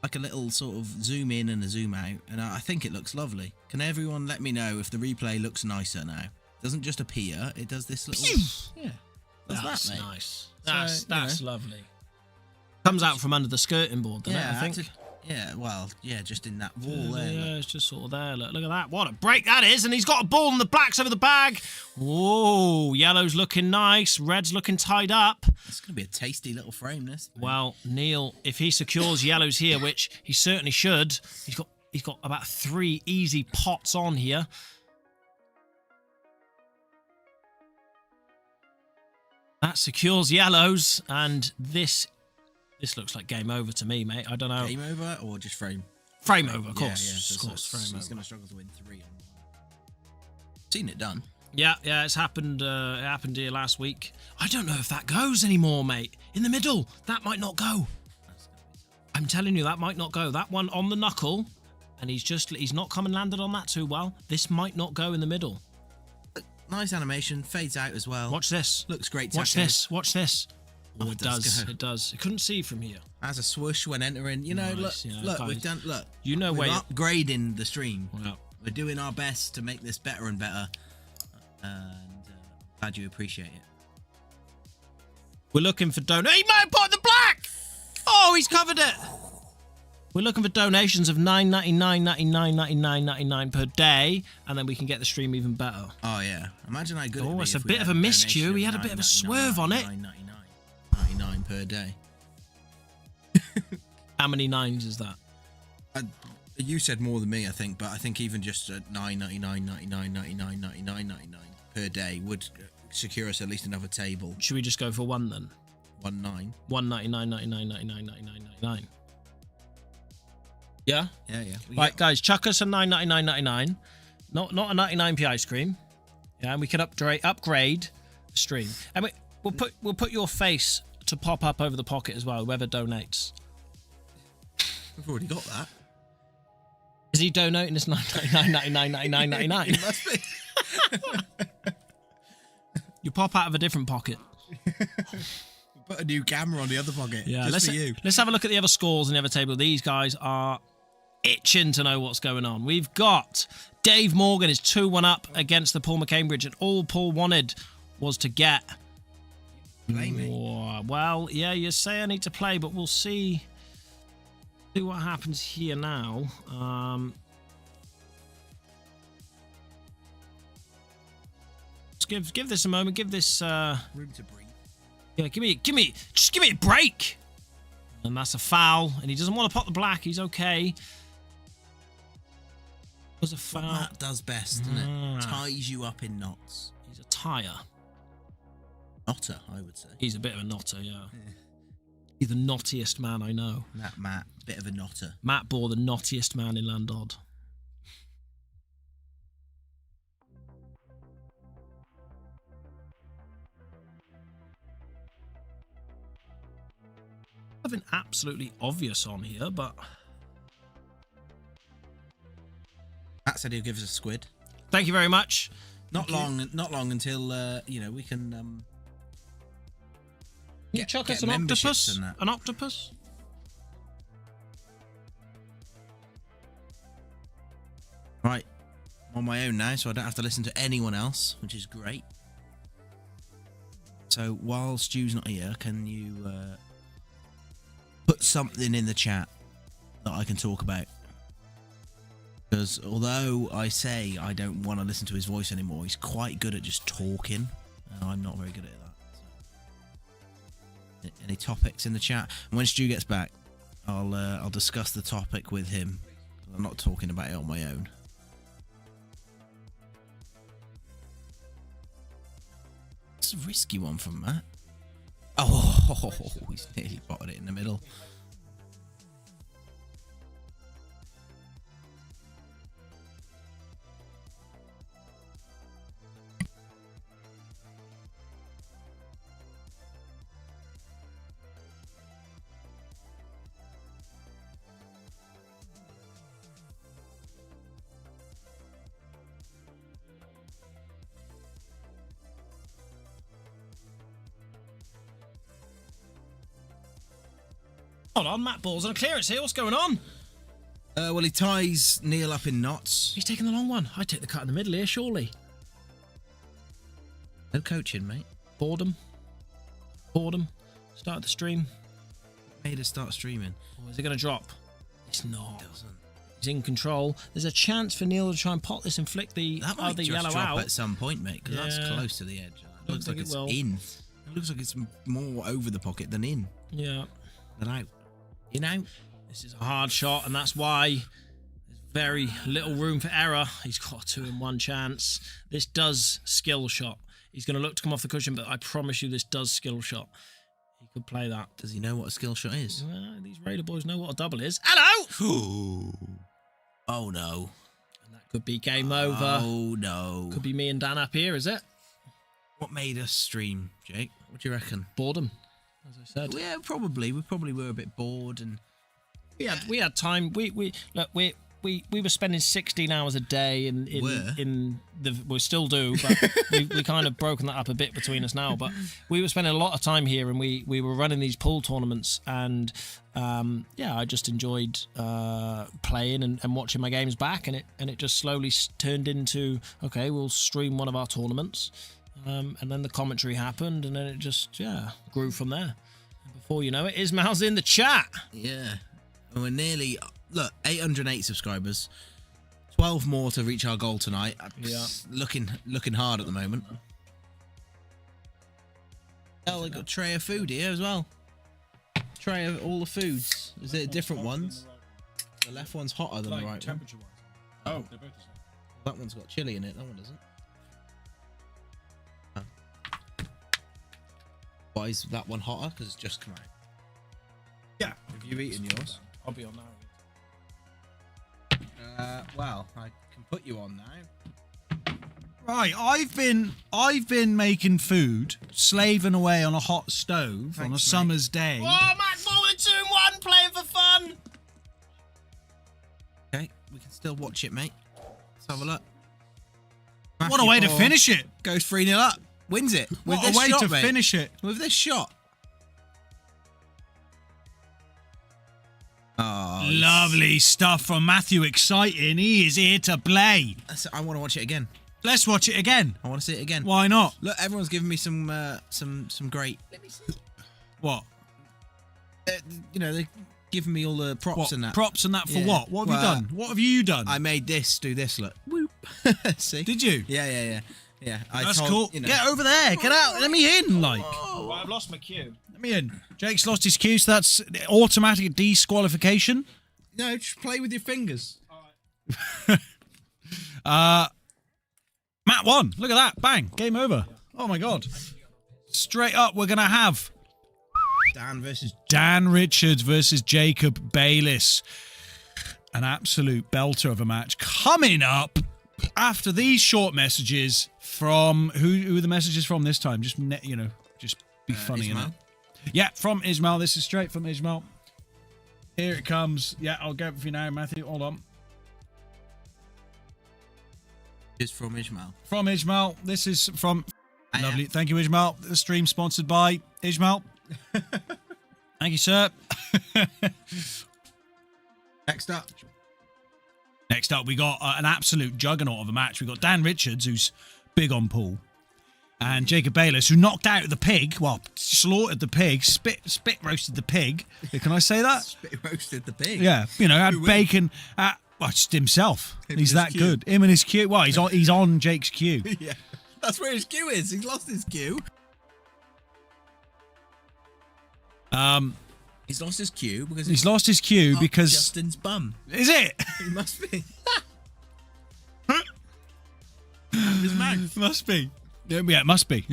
[SPEAKER 2] like a little sort of zoom in and a zoom out, and I think it looks lovely. Can everyone let me know if the replay looks nicer now? It doesn't just appear; it does this little. Yeah,
[SPEAKER 4] that's
[SPEAKER 2] that, mate.
[SPEAKER 4] nice.
[SPEAKER 2] So,
[SPEAKER 4] That's lovely. Comes out from under the skirting board, doesn't it? I think.
[SPEAKER 2] Just in that wall there.
[SPEAKER 4] Yeah, it's just sort of there. Look at that. What a break that is. And he's got a ball and the black's over the bag. Whoa, yellow's looking nice. Red's looking tied up.
[SPEAKER 2] It's going to be a tasty little frame, this.
[SPEAKER 4] Well, Neil, if he secures yellows here, which he certainly should, he's got about 3 easy pots on here. That secures yellows, and this looks like game over to me, mate. I don't know.
[SPEAKER 2] Game over or just frame?
[SPEAKER 4] Frame over, of course.
[SPEAKER 2] Yeah,
[SPEAKER 4] of course, frame over.
[SPEAKER 2] He's going to struggle to win 3 on 1. Seen it done.
[SPEAKER 4] Yeah, it's happened. It happened here last week. I don't know if that goes anymore, mate. In the middle, that might not go. I'm telling you, that might not go. That one on the knuckle, and he's not come and landed on that too well. This might not go in the middle.
[SPEAKER 2] Nice animation, fades out as well.
[SPEAKER 4] Watch this.
[SPEAKER 2] Looks great.
[SPEAKER 4] Watch this. Oh, it does. It does. It couldn't see from here.
[SPEAKER 2] Has a swoosh when entering. You know,
[SPEAKER 4] nice,
[SPEAKER 2] look,
[SPEAKER 4] guys,
[SPEAKER 2] we've done. Look,
[SPEAKER 4] you know
[SPEAKER 2] we're
[SPEAKER 4] where
[SPEAKER 2] upgrading the stream.
[SPEAKER 4] Well,
[SPEAKER 2] we're doing our best to make this better and better, and glad you appreciate it.
[SPEAKER 4] We're looking for donation. He might have put the black. Oh, he's covered it. We're looking for donations of $9.99 per day, and then we can get the stream even better.
[SPEAKER 2] Oh yeah, imagine how good.
[SPEAKER 4] Oh, it's a bit of a miscue. He had a bit of a swerve on it.
[SPEAKER 2] $9.99 $9.99 per day.
[SPEAKER 4] How many nines is that?
[SPEAKER 2] You said more than me, I think, but I think even just $9.99 per day would secure us at least another table.
[SPEAKER 4] Should we just go for one then?
[SPEAKER 2] 1.9.
[SPEAKER 4] 1.99. Yeah.
[SPEAKER 2] Yeah.
[SPEAKER 4] Right, guys, chuck us a 9.99. Not a 99p ice cream. Yeah, and we can upgrade the stream, and we'll put your face to pop up over the pocket as well. Whoever donates.
[SPEAKER 2] We've already got that.
[SPEAKER 4] Is he donating this 9.99?
[SPEAKER 2] It must be.
[SPEAKER 4] You pop out of a different pocket.
[SPEAKER 2] Put a new camera on the other pocket.
[SPEAKER 4] Yeah,
[SPEAKER 2] just for you.
[SPEAKER 4] Let's have a look at the other scores on the other table. These guys are itching to know what's going on. We've got Dave Morgan is 2-1 up against the Paul McCambridge, and all Paul wanted was to get.
[SPEAKER 2] Play me.
[SPEAKER 4] Well, yeah, you say I need to play, but we'll see what happens here now. Just give this a moment. Give this
[SPEAKER 2] Room to breathe.
[SPEAKER 4] yeah. Give me a break. And that's a foul. And he doesn't want to pop the black. He's okay. It was a foul.
[SPEAKER 2] What Matt does best, doesn't it? Ties you up in knots.
[SPEAKER 4] He's a tire.
[SPEAKER 2] Knotter, I would say.
[SPEAKER 4] He's a bit of a knotter, yeah. He's the knottiest man I know.
[SPEAKER 2] That Matt, bit of a knotter.
[SPEAKER 4] Matt Bore, the knottiest man in Landod. Nothing absolutely obvious on here, but
[SPEAKER 2] Matt said he'll give us a squid.
[SPEAKER 4] thank you very much.
[SPEAKER 2] Not long until we can
[SPEAKER 4] Can you chuck us
[SPEAKER 2] get
[SPEAKER 4] an
[SPEAKER 2] memberships
[SPEAKER 4] octopus?
[SPEAKER 2] and that.
[SPEAKER 4] An octopus?
[SPEAKER 2] Right, I'm on my own now, so I don't have to listen to anyone else, which is great. So while Stu's not here, can you put something in the chat that I can talk about? Because although I say I don't want to listen to his voice anymore, he's quite good at just talking, and I'm not very good at that. So. Any topics in the chat? And when Stu gets back, I'll discuss the topic with him. I'm not talking about it on my own. It's a risky one from Matt. Oh, he's nearly botted it in the middle.
[SPEAKER 4] Hold on, Matt Ball's on a clearance here. What's going on?
[SPEAKER 2] Well, he ties Neil up in knots.
[SPEAKER 4] He's taking the long one. I'd take the cut in the middle here, surely.
[SPEAKER 2] No coaching, mate.
[SPEAKER 4] Boredom. Start the stream.
[SPEAKER 2] Made us start streaming.
[SPEAKER 4] Or is it going to drop? It's not.
[SPEAKER 2] It doesn't.
[SPEAKER 4] He's in control. There's a chance for Neil to try and pot this and flick the
[SPEAKER 2] That might
[SPEAKER 4] other
[SPEAKER 2] just
[SPEAKER 4] yellow
[SPEAKER 2] drop
[SPEAKER 4] out.
[SPEAKER 2] at some point, mate, because that's
[SPEAKER 4] Yeah.
[SPEAKER 2] close to the edge. It looks like
[SPEAKER 4] think
[SPEAKER 2] it's
[SPEAKER 4] it will.
[SPEAKER 2] in. It looks like it's more over the pocket than in.
[SPEAKER 4] Yeah.
[SPEAKER 2] Than out. In out.
[SPEAKER 4] This is a hard shot, and that's why there's very little room for error. He's got a 2-in-1 chance. This does skill shot. He's going to look to come off the cushion, but I promise you this does skill shot. He could play that.
[SPEAKER 2] Does he know what a skill shot is?
[SPEAKER 4] Well, these Raider boys know what a double is. Hello!
[SPEAKER 2] Oh no.
[SPEAKER 4] And that could be game over.
[SPEAKER 2] Oh no.
[SPEAKER 4] Could be me and Dan up here, is it?
[SPEAKER 2] What made us stream, Jake? What do you reckon?
[SPEAKER 4] Boredom, as I said.
[SPEAKER 2] Yeah, probably. We probably were a bit bored, and
[SPEAKER 4] We had time. We were spending 16 hours a day we still do, but we kind of broken that up a bit between us now. But we were spending a lot of time here, and we were running these pool tournaments, and I just enjoyed playing and watching my games back, and it just slowly turned into, okay, we'll stream one of our tournaments, and then the commentary happened, and then it just grew from there. And before you know it, Ismail's in the chat.
[SPEAKER 2] yeah. And we're nearly, 808 subscribers. 12 more to reach our goal tonight.
[SPEAKER 4] Yeah.
[SPEAKER 2] Looking hard at the moment. Oh, they got a tray of food here as well. tray of all the foods? Is it different ones? The left one's hotter than the right one.
[SPEAKER 1] Oh,
[SPEAKER 2] That one's got chili in it. That one doesn't. Oh. Why is that one hotter? Because it's just come out.
[SPEAKER 1] yeah.
[SPEAKER 2] Have you eaten yours?
[SPEAKER 4] I'll be on now.
[SPEAKER 2] Well, I can put you on now.
[SPEAKER 1] Right, I've been making food, slaving away on a hot stove on a
[SPEAKER 2] Thanks,
[SPEAKER 1] summer's day.
[SPEAKER 4] Oh, Matt forward 2-1, playing for fun.
[SPEAKER 2] Okay, we can still watch it, mate. Let's have a look.
[SPEAKER 1] What a way to finish it!
[SPEAKER 2] Goes 3-0 up. Wins it. With
[SPEAKER 1] What a
[SPEAKER 2] this
[SPEAKER 1] way
[SPEAKER 2] shot,
[SPEAKER 1] to
[SPEAKER 2] mate.
[SPEAKER 1] finish it!
[SPEAKER 2] With this shot. Oh,
[SPEAKER 1] Lovely stuff from Matthew. Exciting. He is here to play.
[SPEAKER 2] I want to watch it again.
[SPEAKER 1] Let's watch it again.
[SPEAKER 2] I want to see it again.
[SPEAKER 1] Why not?
[SPEAKER 2] Look, everyone's giving me some great.
[SPEAKER 1] What?
[SPEAKER 2] You know, they're giving me all the props
[SPEAKER 1] What?
[SPEAKER 2] and that.
[SPEAKER 1] Props and that for
[SPEAKER 2] Yeah.
[SPEAKER 1] what? What have you
[SPEAKER 2] Well,
[SPEAKER 1] done? What have you done?
[SPEAKER 2] I made this. Do this. Look. Whoop. See?
[SPEAKER 1] Did you?
[SPEAKER 2] Yeah.
[SPEAKER 1] That's
[SPEAKER 2] told,
[SPEAKER 1] cool.
[SPEAKER 2] You know,
[SPEAKER 1] Get over there. Get out. Let me in. Like.
[SPEAKER 4] Well, I've lost my cue.
[SPEAKER 1] Let me in. Jake's lost his cue, so that's automatic disqualification.
[SPEAKER 2] No, just play with your fingers.
[SPEAKER 1] Matt won. Look at that. Bang. Game over. Oh my god. Straight up, we're going to have
[SPEAKER 2] Dan versus.
[SPEAKER 1] Dan Richards versus Jacob Bayliss. An absolute belter of a match coming up after these short messages from who are the messages from this time? Just just be funny
[SPEAKER 2] Ismail.
[SPEAKER 1] enough. Yeah, from Ismail. This is straight from Ismail. Here it comes. Yeah, I'll go for you now, Matthew. Hold on.
[SPEAKER 2] Just from Ishmael.
[SPEAKER 1] From Ismail. This is from...
[SPEAKER 2] I
[SPEAKER 1] Lovely.
[SPEAKER 2] am.
[SPEAKER 1] Thank you, Ismail. The stream sponsored by Ismail. Thank you, sir.
[SPEAKER 2] Next up.
[SPEAKER 1] Next up, we got an absolute juggernaut of a match. We got Dan Richards, who's big on pool, and Jacob Bayliss, who knocked out the pig. Well, slaughtered the pig, spit roasted the pig. Can I say that?
[SPEAKER 2] Spit roasted the pig.
[SPEAKER 1] Yeah, had
[SPEAKER 2] Who win?
[SPEAKER 1] bacon. Well, just himself.
[SPEAKER 2] Him
[SPEAKER 1] He's
[SPEAKER 2] and
[SPEAKER 1] that
[SPEAKER 2] his cue.
[SPEAKER 1] good. Him and his cue. Well, he's on Jake's cue.
[SPEAKER 2] Yeah. That's where his cue is. He's lost his cue. He's lost his cue because
[SPEAKER 1] He's lost his cue
[SPEAKER 2] up
[SPEAKER 1] because
[SPEAKER 2] Justin's bum.
[SPEAKER 1] is it?
[SPEAKER 2] He must be. Out of his mouth.
[SPEAKER 1] Must be. Yeah, it must be.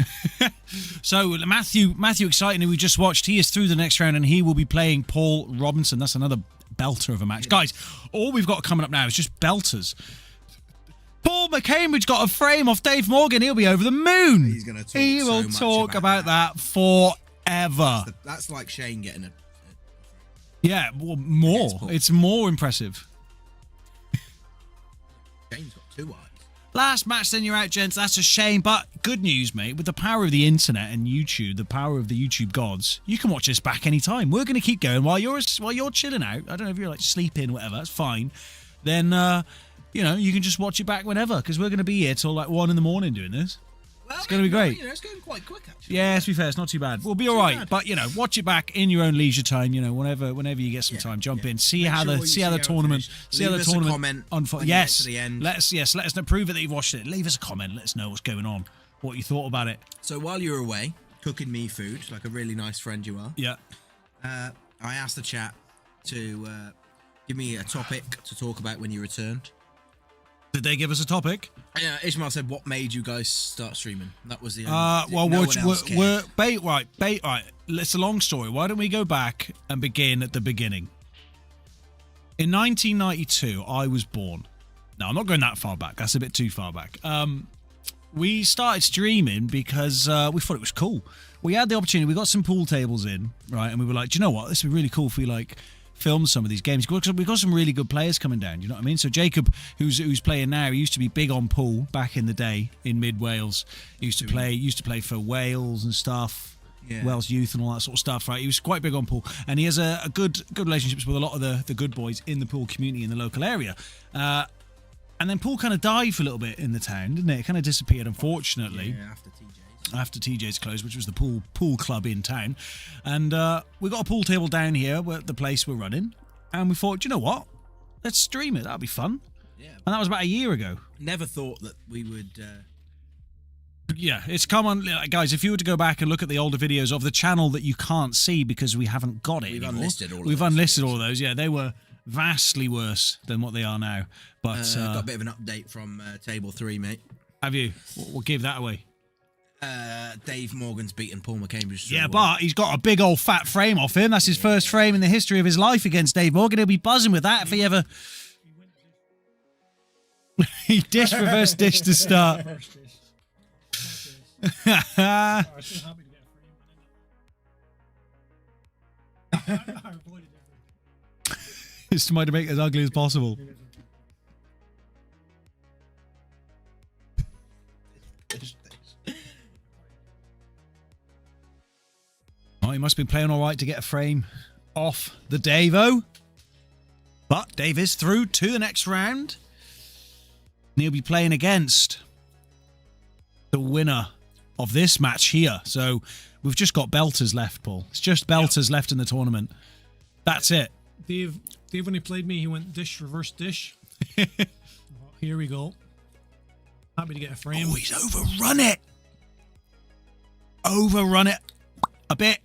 [SPEAKER 1] So Matthew Exciting, who we just watched, he is through the next round and he will be playing Paul Robinson. That's another belter of a match. Guys, all we've got coming up now is just belters. Paul McCambridge got a frame off Dave Morgan. He'll be over the moon.
[SPEAKER 2] He's gonna talk
[SPEAKER 1] He
[SPEAKER 2] so
[SPEAKER 1] will
[SPEAKER 2] much
[SPEAKER 1] talk
[SPEAKER 2] about
[SPEAKER 1] about that forever.
[SPEAKER 2] That's like Shane getting a.
[SPEAKER 1] Yeah, well, more.
[SPEAKER 2] Yes, Paul.
[SPEAKER 1] It's more impressive.
[SPEAKER 2] Shane's got 2 eyes.
[SPEAKER 1] Last match, then you're out, gents. That's a shame, but good news, mate. With the power of the internet and YouTube, the power of the YouTube gods, you can watch this back anytime. We're going to keep going while you're chilling out. I don't know if you're like sleeping, whatever. That's fine. Then you can just watch it back whenever because we're going to be here till like 1 a.m. doing this.
[SPEAKER 2] Well,
[SPEAKER 1] It's gonna be great.
[SPEAKER 2] It's going quite quick actually.
[SPEAKER 1] Yeah, to be fair, it's not too bad. We'll be all right,
[SPEAKER 2] bad.
[SPEAKER 1] but watch it back in your own leisure time. Whenever you get some time, jump in, see how the tournament, see how the
[SPEAKER 2] Leave us a
[SPEAKER 1] tournament
[SPEAKER 2] comment
[SPEAKER 1] unfolds.
[SPEAKER 2] when you get
[SPEAKER 1] Yes,
[SPEAKER 2] to the end.
[SPEAKER 1] let us know. Prove it that you've watched it. Leave us a comment. Let us know what's going on, what you thought about it.
[SPEAKER 2] So while you were away cooking me food, like a really nice friend you are,
[SPEAKER 1] Yeah.
[SPEAKER 2] I asked the chat to give me a topic to talk about when you returned.
[SPEAKER 1] Did they give us a topic?
[SPEAKER 2] Ishmael said, "What made you guys start streaming?" That was the
[SPEAKER 1] Well,
[SPEAKER 2] no
[SPEAKER 1] we're,
[SPEAKER 2] one else cared.
[SPEAKER 1] we're bait right. It's a long story. Why don't we go back and begin at the beginning? In 1992, I was born. No, I'm not going that far back. That's a bit too far back. We started streaming because we thought it was cool. We had the opportunity. We got some pool tables in, right? And we were like, do you know what? This would be really cool if we film some of these games. We've got some really good players coming down. Do you know what I mean? So Jacob, who's playing now, he used to be big on pool back in the day in mid Wales. He used to play for Wales and stuff.
[SPEAKER 2] Yeah.
[SPEAKER 1] Wales Youth and all that sort of stuff, right? He was quite big on pool, and he has a good relationships with a lot of the good boys in the pool community in the local area. And then pool kind of died for a little bit in the town, didn't it? It kind of disappeared, unfortunately.
[SPEAKER 2] Yeah, after TJ's.
[SPEAKER 1] After TJ's closed, which was the pool club in town. And we got a pool table down here at the place we're running, and we thought, you know what? Let's stream it. That'll be fun.
[SPEAKER 2] Yeah.
[SPEAKER 1] And that was about a year ago.
[SPEAKER 2] Never thought that we would
[SPEAKER 1] Yeah, it's come on, guys. If you were to go back and look at the older videos of the channel that you can't see because we haven't got it anymore, we've unlisted all of those. Yeah, they were vastly worse than what they are now. But
[SPEAKER 2] got a bit of an update from Table 3, mate.
[SPEAKER 1] Have you? We'll give that away.
[SPEAKER 2] Dave Morgan's beaten Paul McCambridge.
[SPEAKER 1] Yeah, but he's got a big old fat frame off him. That's his first frame in the history of his life against Dave Morgan. He'll be buzzing with that if he ever... He reverse dish to start. It's to make it as ugly as possible. Oh, he must have been playing all right to get a frame off the Davo. But Dave is through to the next round. And he'll be playing against the winner of this match here. So we've just got belters left, Paul. It's just belters left in the tournament. That's it.
[SPEAKER 3] Dave, when he played me, he went dish, reverse dish. Here we go. Happy to get a frame.
[SPEAKER 1] Oh, he's overrun it. Overrun it a bit.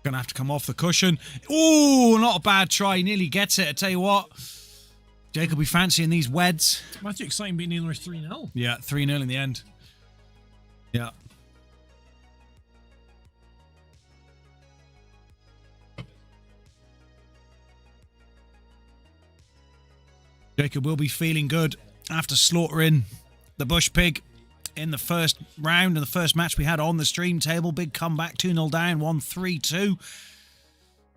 [SPEAKER 1] Gonna have to come off the cushion. Oh, not a bad try. He nearly gets it. I tell you what, Jake will be fancying these weds.
[SPEAKER 3] Matthew exciting beating Neilers 3-0.
[SPEAKER 1] Yeah, 3-0 in the end. Yeah. Jacob will be feeling good after slaughtering the Bush Pig in the first round of the first match we had on the stream table. Big comeback, 2-0 down, 1-3-2.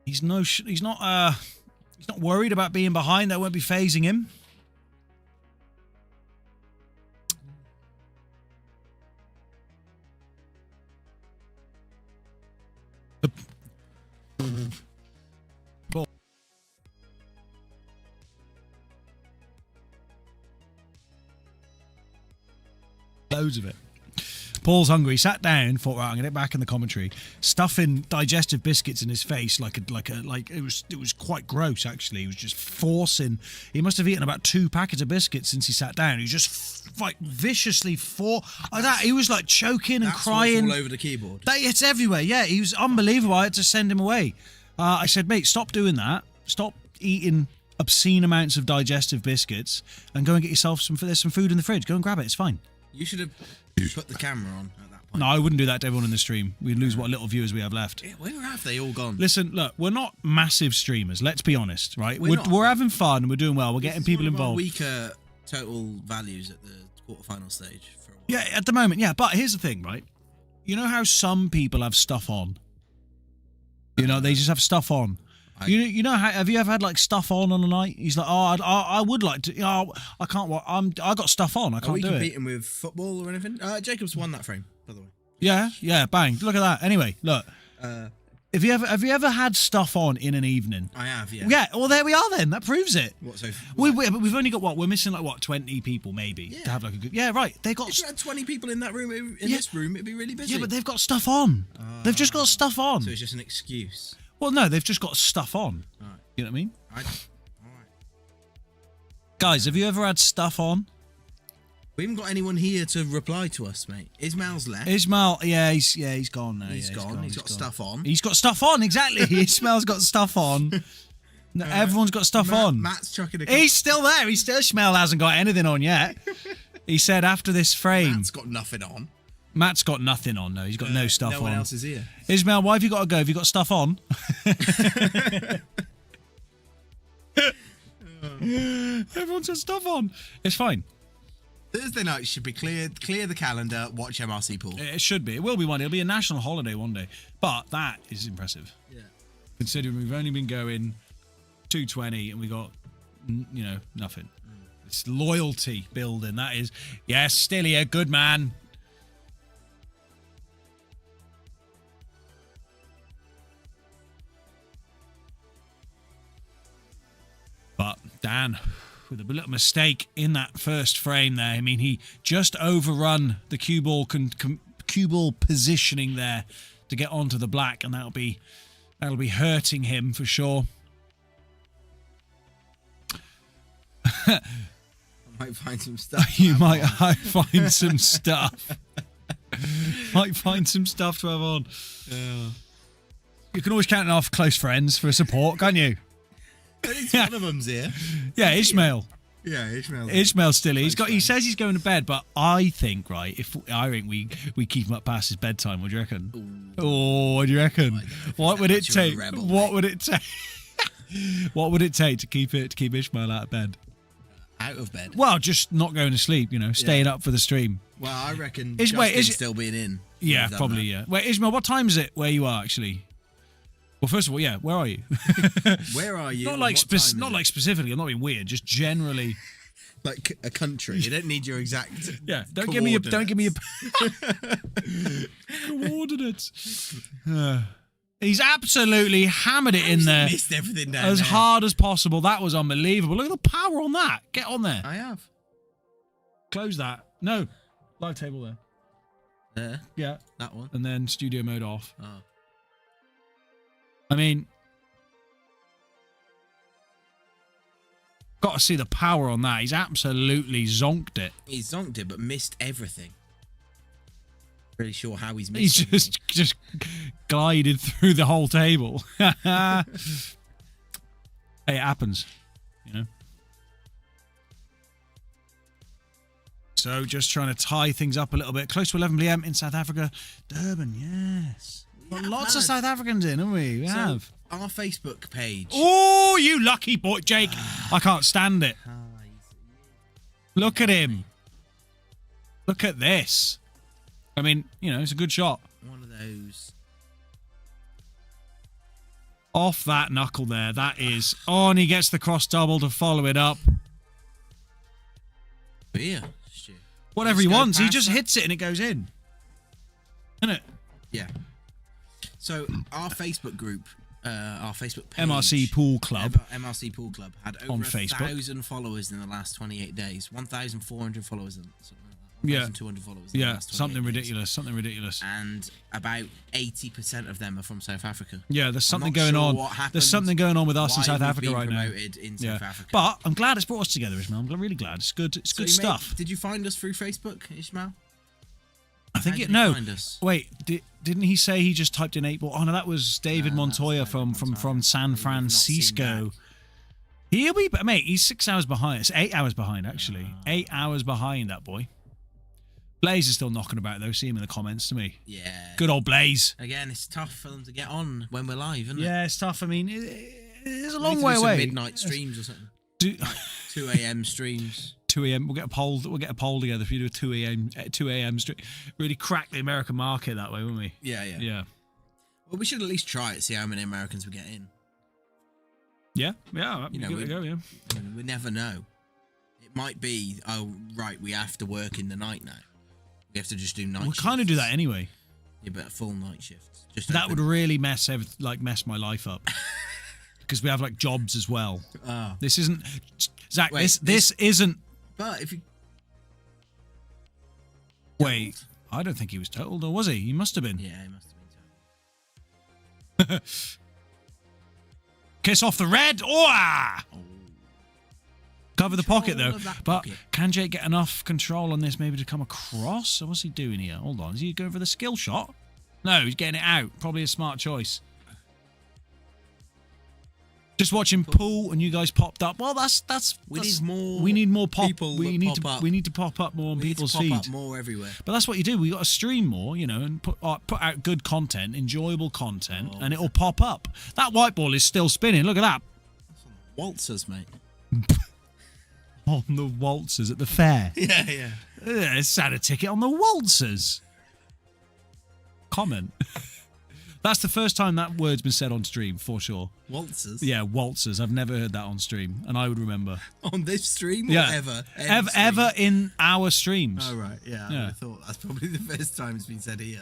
[SPEAKER 1] He's not worried about being behind. That won't be phasing him. Loads of it. Paul's hungry. He sat down, thought, right, I'm gonna get back in the commentary, stuffing digestive biscuits in his face like it was quite gross actually. He was just forcing. He must have eaten about 2 packets of biscuits since he sat down. He was just like viciously like that. He was like choking and crying
[SPEAKER 2] all over the keyboard.
[SPEAKER 1] It's everywhere. Yeah, he was unbelievable. I had to send him away. I said, mate, stop doing that. Stop eating obscene amounts of digestive biscuits and go and get yourself there's some food in the fridge. Go and grab it. It's fine.
[SPEAKER 2] You should have put the camera on at that point.
[SPEAKER 1] No, I wouldn't do that to everyone in the stream. We'd lose what little viewers we have left.
[SPEAKER 2] Yeah, where have they all gone?
[SPEAKER 1] Listen, look, we're not massive streamers. Let's be honest, right? We're having fun and we're doing well. We're getting people involved.
[SPEAKER 2] Weaker total values at the quarterfinal stage for a while.
[SPEAKER 1] Yeah, at the moment, yeah. But here's the thing, right? You know how some people have stuff on? You know, they just have stuff on. You know how, have you ever had like stuff on a night? He's like, oh, I would like to. You know, I can't. I got stuff on. I can't do it.
[SPEAKER 2] We can beat him with football or anything. Jacob's won that frame, by the way.
[SPEAKER 1] Yeah, bang. Look at that. Anyway, look. Have you ever had stuff on in an evening?
[SPEAKER 2] I have, yeah.
[SPEAKER 1] Yeah, well, there we are then. That proves it.
[SPEAKER 2] What,
[SPEAKER 1] we've only got, we're missing like, 20 people maybe to have like a good... Yeah, right. They got...
[SPEAKER 2] If you had 20 people in that room, this room, it'd be really busy.
[SPEAKER 1] Yeah, but they've got stuff on. They've just got stuff on.
[SPEAKER 2] So it's just an excuse.
[SPEAKER 1] Well, no, they've just got stuff on.
[SPEAKER 2] Right.
[SPEAKER 1] You know what I mean?
[SPEAKER 2] All right.
[SPEAKER 1] Guys, have you ever had stuff on?
[SPEAKER 2] We haven't got anyone here to reply to us, mate. Ismail's left.
[SPEAKER 1] Ismail, he's gone now.
[SPEAKER 2] He's gone. He's got stuff on.
[SPEAKER 1] He's got stuff on, exactly. Ismail's got stuff on. No, everyone's got stuff on.
[SPEAKER 2] Matt's chucking a...
[SPEAKER 1] He's still there. Ismail hasn't got anything on yet. He said after this frame...
[SPEAKER 2] Matt's got nothing on.
[SPEAKER 1] Matt's got nothing on, no. He's got no stuff on.
[SPEAKER 2] No one else is here.
[SPEAKER 1] Ismail, why have you got to go? Have you got stuff on? Everyone's got stuff on. It's fine.
[SPEAKER 2] Thursday night should be cleared. Clear the calendar. Watch MRC pool.
[SPEAKER 1] It should be. It will be one day. It'll be a national holiday one day. But that is impressive.
[SPEAKER 2] Yeah. Considering
[SPEAKER 1] we've only been going 220 and we got, nothing. It's loyalty building. That is. Yes, still here. Good man. But Dan, with a little mistake in that first frame there. I mean, he just overrun the cue ball positioning there to get onto the black, and that'll be hurting him for sure.
[SPEAKER 2] I might find some stuff.
[SPEAKER 1] You might find some stuff. Might find some stuff to have on. Yeah. You can always count on our close friends for support, can't you?
[SPEAKER 2] At least one of them's here.
[SPEAKER 1] Yeah, Ishmael.
[SPEAKER 2] Yeah,
[SPEAKER 1] Ishmael's still here. He says he's going to bed, but I think we keep him up past his bedtime. What do you reckon? What do you reckon? What would it take? What would it take? What would it take to keep Ishmael out of bed?
[SPEAKER 2] Out of bed?
[SPEAKER 1] Well, just not going to sleep. Staying up for the stream.
[SPEAKER 2] Well, I reckon Justin's still being in.
[SPEAKER 1] Yeah, probably. Yeah. Wait, Ishmael, what time is it where you are actually? Well, first of all, yeah, where are you?
[SPEAKER 2] Where are you?
[SPEAKER 1] Not like specifically. I'm not being weird. Just generally,
[SPEAKER 2] like a country. You don't need your exact.
[SPEAKER 1] Yeah, don't give me a coordinates. He's absolutely hammered it in there.
[SPEAKER 2] Missed everything down
[SPEAKER 1] as
[SPEAKER 2] there.
[SPEAKER 1] hard as possible. That was unbelievable. Look at the power on that. Get on there.
[SPEAKER 2] I have.
[SPEAKER 1] Close that. No, live table there.
[SPEAKER 2] There.
[SPEAKER 1] Yeah,
[SPEAKER 2] that one.
[SPEAKER 1] And then studio mode off.
[SPEAKER 2] Oh.
[SPEAKER 1] I mean, got to see the power on that. He's absolutely zonked it.
[SPEAKER 2] He zonked it, but missed everything. Really sure how he's missed.
[SPEAKER 1] He just glided through the whole table. Hey, it happens, So just trying to tie things up a little bit. Close to 11 p.m. in South Africa. Durban, yes. Got lots of South Africans in, haven't we? We have.
[SPEAKER 2] Our Facebook page.
[SPEAKER 1] Oh, you lucky boy, Jake. I can't stand it. Look at him. Look at this. I mean, it's a good shot.
[SPEAKER 2] One of those.
[SPEAKER 1] Off that knuckle there. That is. Oh, and he gets the cross double to follow it up.
[SPEAKER 2] Yeah.
[SPEAKER 1] Whatever he wants. He just hits it and it goes in. Isn't it?
[SPEAKER 2] Yeah. So our Facebook group, our Facebook page,
[SPEAKER 1] MRC Pool Club,
[SPEAKER 2] MRC Pool Club had over
[SPEAKER 1] on Facebook.
[SPEAKER 2] 1,000 followers in the last 28 days. 1,400 followers in something like that.
[SPEAKER 1] Yeah.
[SPEAKER 2] 1,200 followers. In the last 28 days.
[SPEAKER 1] Something ridiculous.
[SPEAKER 2] And about 80% of them are from South Africa.
[SPEAKER 1] Yeah, there's something going on. There's something going on with us in South Africa right now.
[SPEAKER 2] In South Africa.
[SPEAKER 1] But I'm glad it's brought us together, Ishmael. I'm really glad. It's good. It's good stuff.
[SPEAKER 2] Did you find us through Facebook, Ishmael?
[SPEAKER 1] I think no. Wait, didn't he say he just typed in 8 ball? Oh no, that was David Montoya from San Francisco. He'll be, mate. He's 6 hours behind. It's 8 hours behind actually. 8 hours behind that boy. Blaze is still knocking about though. See him in the comments to me.
[SPEAKER 2] Yeah.
[SPEAKER 1] Good old Blaze.
[SPEAKER 2] Again, it's tough for them to get on when we're live, isn't it?
[SPEAKER 1] Yeah, it's tough. I mean, it's a long way away.
[SPEAKER 2] Midnight streams or something. Like 2 a.m. streams.
[SPEAKER 1] 2 a.m. We'll get a poll together if you do a 2 a.m. stream. Really crack the American market that way, won't we?
[SPEAKER 2] Yeah. Well, we should at least try it. See how many Americans we get in.
[SPEAKER 1] Yeah.
[SPEAKER 2] We never know. It might be. Oh, right. We have to work in the night now. We have to just do night.
[SPEAKER 1] We'll kind of do that anyway.
[SPEAKER 2] Yeah, but a full night shift. Just
[SPEAKER 1] that would really mess my life up. Because we have jobs as well.
[SPEAKER 2] Oh.
[SPEAKER 1] This isn't Zach. Wait, this isn't.
[SPEAKER 2] But if you
[SPEAKER 1] wait, I don't think he was totaled, or was he? He must have been.
[SPEAKER 2] Yeah, he must have been totaled.
[SPEAKER 1] Kiss off the red. Oh! Cover the pocket though. But can Jake get enough control on this maybe to come across? So what's he doing here? Hold on. Is he going for the skill shot? No, he's getting it out. Probably a smart choice. Just watching pool and you guys popped up. Well, we need more pop. We need to pop up more on people's feed.
[SPEAKER 2] Pop up more everywhere.
[SPEAKER 1] But that's what you do. We got to stream more, and put out good content, enjoyable content, and it'll pop up. That white ball is still spinning. Look at that.
[SPEAKER 2] Waltzers, mate.
[SPEAKER 1] On the waltzers at the fair.
[SPEAKER 2] Yeah.
[SPEAKER 1] It's had a ticket on the waltzers. Comment. That's the first time that word's been said on stream, for sure.
[SPEAKER 2] Waltzers?
[SPEAKER 1] Yeah, waltzers. I've never heard that on stream, and I would remember.
[SPEAKER 2] On this stream? Or
[SPEAKER 1] yeah.
[SPEAKER 2] Ever?
[SPEAKER 1] Ever in our streams.
[SPEAKER 2] Oh, right. Yeah. I thought that's probably the first time it's been said here.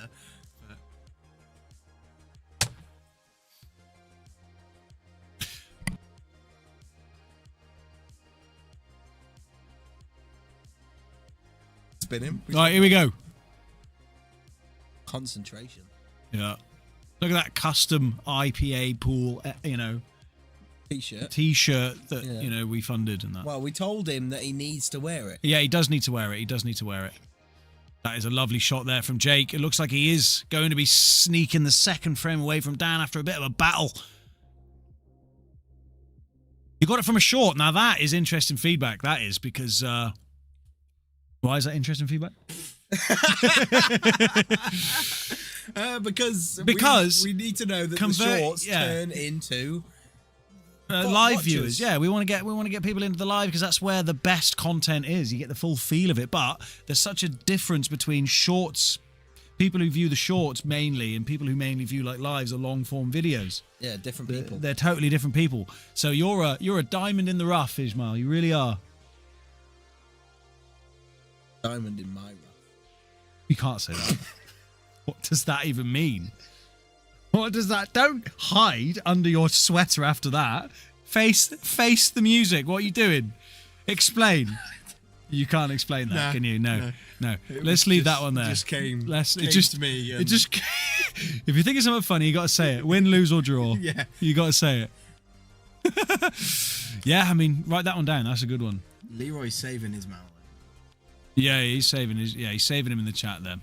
[SPEAKER 2] Spinning.
[SPEAKER 1] All right, here we go.
[SPEAKER 2] Concentration.
[SPEAKER 1] Yeah. Look at that custom IPA pool,
[SPEAKER 2] T-shirt
[SPEAKER 1] that we funded and that.
[SPEAKER 2] Well, we told him that he needs to wear it.
[SPEAKER 1] Yeah, he does need to wear it. He does need to wear it. That is a lovely shot there from Jake. It looks like he is going to be sneaking the second frame away from Dan after a bit of a battle. You got it from a short. Now that is interesting feedback. That is because. Why is that interesting feedback? Because
[SPEAKER 2] we need to know that the shorts turn into
[SPEAKER 1] live viewers. Yeah, we want to get people into the live because that's where the best content is. You get the full feel of it. But there's such a difference between shorts, people who view the shorts mainly, and people who mainly view like lives or long form videos.
[SPEAKER 2] Yeah, different people.
[SPEAKER 1] They're totally different people. So you're a diamond in the rough, Ismail. You really are.
[SPEAKER 2] Diamond in my rough.
[SPEAKER 1] You can't say that. What does that even mean? What does that? Don't hide under your sweater after that. Face the music. What are you doing? Explain. You can't explain that, can you? No. Let's leave that one there.
[SPEAKER 2] Just came to me.
[SPEAKER 1] It just. If you think of something funny, you got to say it. Win, lose, or draw.
[SPEAKER 2] Yeah.
[SPEAKER 1] You got to say it. Yeah, I mean, write that one down. That's a good one.
[SPEAKER 2] Leroy's saving his mouth.
[SPEAKER 1] Yeah, he's saving him in the chat there.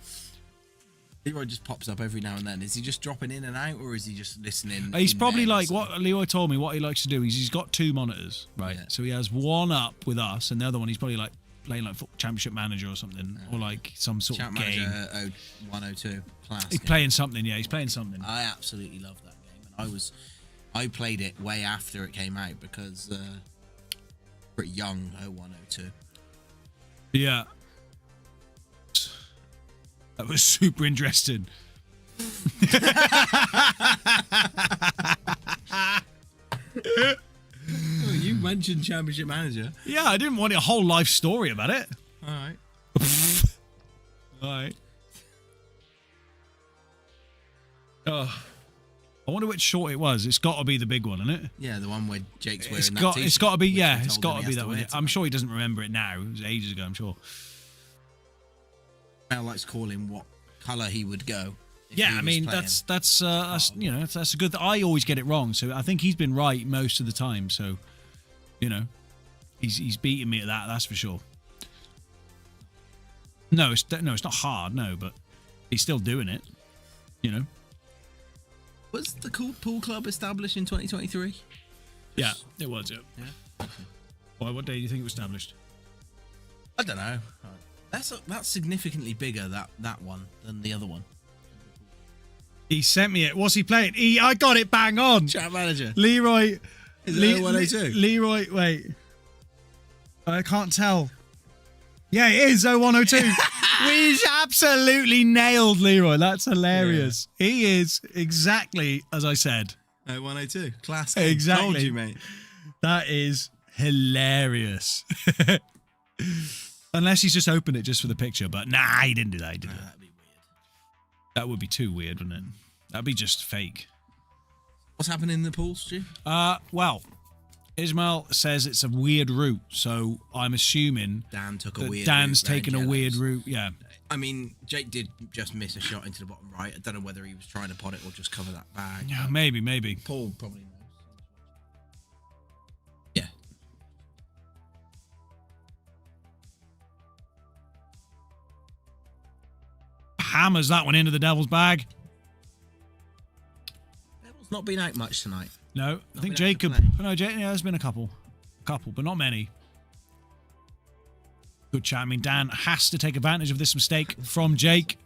[SPEAKER 2] Leroy just pops up every now and then. Is he just dropping in and out, or is he just listening?
[SPEAKER 1] He's probably like what Leroy told me. What he likes to do is he's got 2 monitors, right? Yeah. So he has one up with us, and the other one he's probably like playing like Championship Manager or something, or like some sort of game.
[SPEAKER 2] Manager 102 class.
[SPEAKER 1] He's playing something. Yeah, he's playing something.
[SPEAKER 2] I absolutely love that game, and I played it way after it came out because pretty young 0102.
[SPEAKER 1] Yeah. That was super interesting.
[SPEAKER 2] You mentioned Championship Manager.
[SPEAKER 1] Yeah, I didn't want a whole life story about it.
[SPEAKER 2] All right.
[SPEAKER 1] All right. Oh, I wonder which short it was. It's got to be the big one, isn't it?
[SPEAKER 2] Yeah, the one where Jake's wearing that t-shirt.
[SPEAKER 1] It's got to be. Yeah, it's got to be that one. I'm sure he doesn't remember it now. It was ages ago. I'm sure.
[SPEAKER 2] I like to call him what colour he would go.
[SPEAKER 1] Yeah, I mean that's a good. I always get it wrong, so I think he's been right most of the time. So, he's beating me at that. That's for sure. No, it's not hard. No, but he's still doing it.
[SPEAKER 2] Was the pool club established in 2023?
[SPEAKER 1] Yeah, it was. Yeah. Okay. Why? What day do you think it was established?
[SPEAKER 2] I don't know. That's significantly bigger that one than the other one.
[SPEAKER 1] He sent me it. What's he playing? I got it bang on.
[SPEAKER 2] Chat manager.
[SPEAKER 1] Leroy.
[SPEAKER 2] Is it 0102?
[SPEAKER 1] Leroy, wait. I can't tell. Yeah, it is 0102. We absolutely nailed Leroy. That's hilarious. Yeah. He is exactly as I said.
[SPEAKER 2] 0102. Class.
[SPEAKER 1] Exactly.
[SPEAKER 2] Told you, mate.
[SPEAKER 1] That is hilarious. Unless he's just opened it just for the picture. But nah, he didn't do that.
[SPEAKER 2] That'd be weird.
[SPEAKER 1] That would be too weird, wouldn't it? That'd be just fake.
[SPEAKER 2] What's happening in the pool, Stu?
[SPEAKER 1] Well, Ismail says it's a weird route, so I'm assuming
[SPEAKER 2] Dan's
[SPEAKER 1] taken a weird route. Yeah.
[SPEAKER 2] I mean, Jake did just miss a shot into the bottom right. I don't know whether he was trying to pot it or just cover that bag.
[SPEAKER 1] Yeah, maybe.
[SPEAKER 2] Paul probably knows. Yeah.
[SPEAKER 1] Hammers that one into the devil's bag.
[SPEAKER 2] Devil's not been out much tonight.
[SPEAKER 1] No, I think Jacob. No, there's been a couple, but not many. Good chat. I mean, Dan has to take advantage of this mistake from Jake.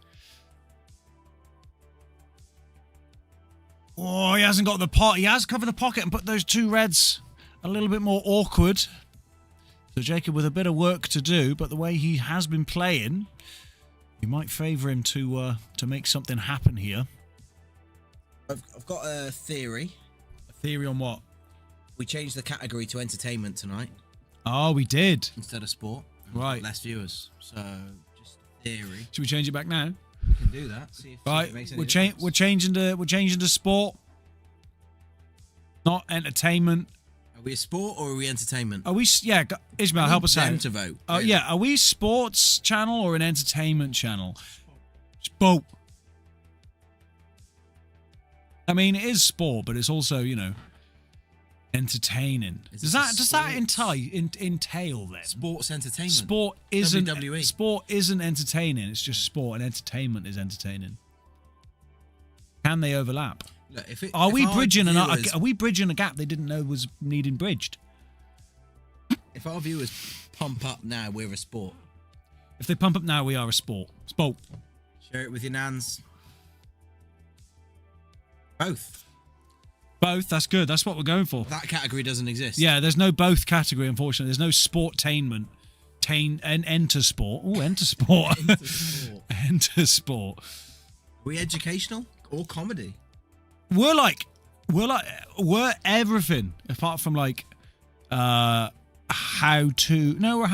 [SPEAKER 1] Oh, he hasn't got the pot. He has covered the pocket and put those 2 reds a little bit more awkward. So Jacob with a bit of work to do, but the way he has been playing, you might favour him to make something happen here.
[SPEAKER 2] I've got a theory.
[SPEAKER 1] A theory on what?
[SPEAKER 2] We changed the category to entertainment tonight.
[SPEAKER 1] Oh, we did.
[SPEAKER 2] Instead of sport.
[SPEAKER 1] Right.
[SPEAKER 2] Less viewers. So, just a theory.
[SPEAKER 1] Should we change it back now?
[SPEAKER 2] We can do that. See if it makes any difference.
[SPEAKER 1] We're changing to sport. Not entertainment.
[SPEAKER 2] Are we a sport or are we entertainment?
[SPEAKER 1] Are we? Yeah, Ismail, help us out.
[SPEAKER 2] To vote.
[SPEAKER 1] Oh, yeah. Are we sports channel or an entertainment channel? Sport. I mean, it is sport, but it's also, Entertaining. Does that entail then?
[SPEAKER 2] Sports entertainment.
[SPEAKER 1] Sport
[SPEAKER 2] WWE.
[SPEAKER 1] isn't entertaining. It's just sport, and entertainment is entertaining. Can they overlap?
[SPEAKER 2] Look,
[SPEAKER 1] Are we bridging a gap they didn't know was needing bridged?
[SPEAKER 2] If our viewers pump up now, we're a sport.
[SPEAKER 1] If they pump up now, we are a sport. Sport.
[SPEAKER 2] Share it with your nans. Both.
[SPEAKER 1] Both. That's good. That's what we're going for.
[SPEAKER 2] That category doesn't exist.
[SPEAKER 1] Yeah, there's no both category, unfortunately. There's no sportainment. Enter sport. Oh, enter sport.
[SPEAKER 2] Enter sport.
[SPEAKER 1] Enter sport.
[SPEAKER 2] Are we educational or comedy?
[SPEAKER 1] We're everything apart from like how to. No, we're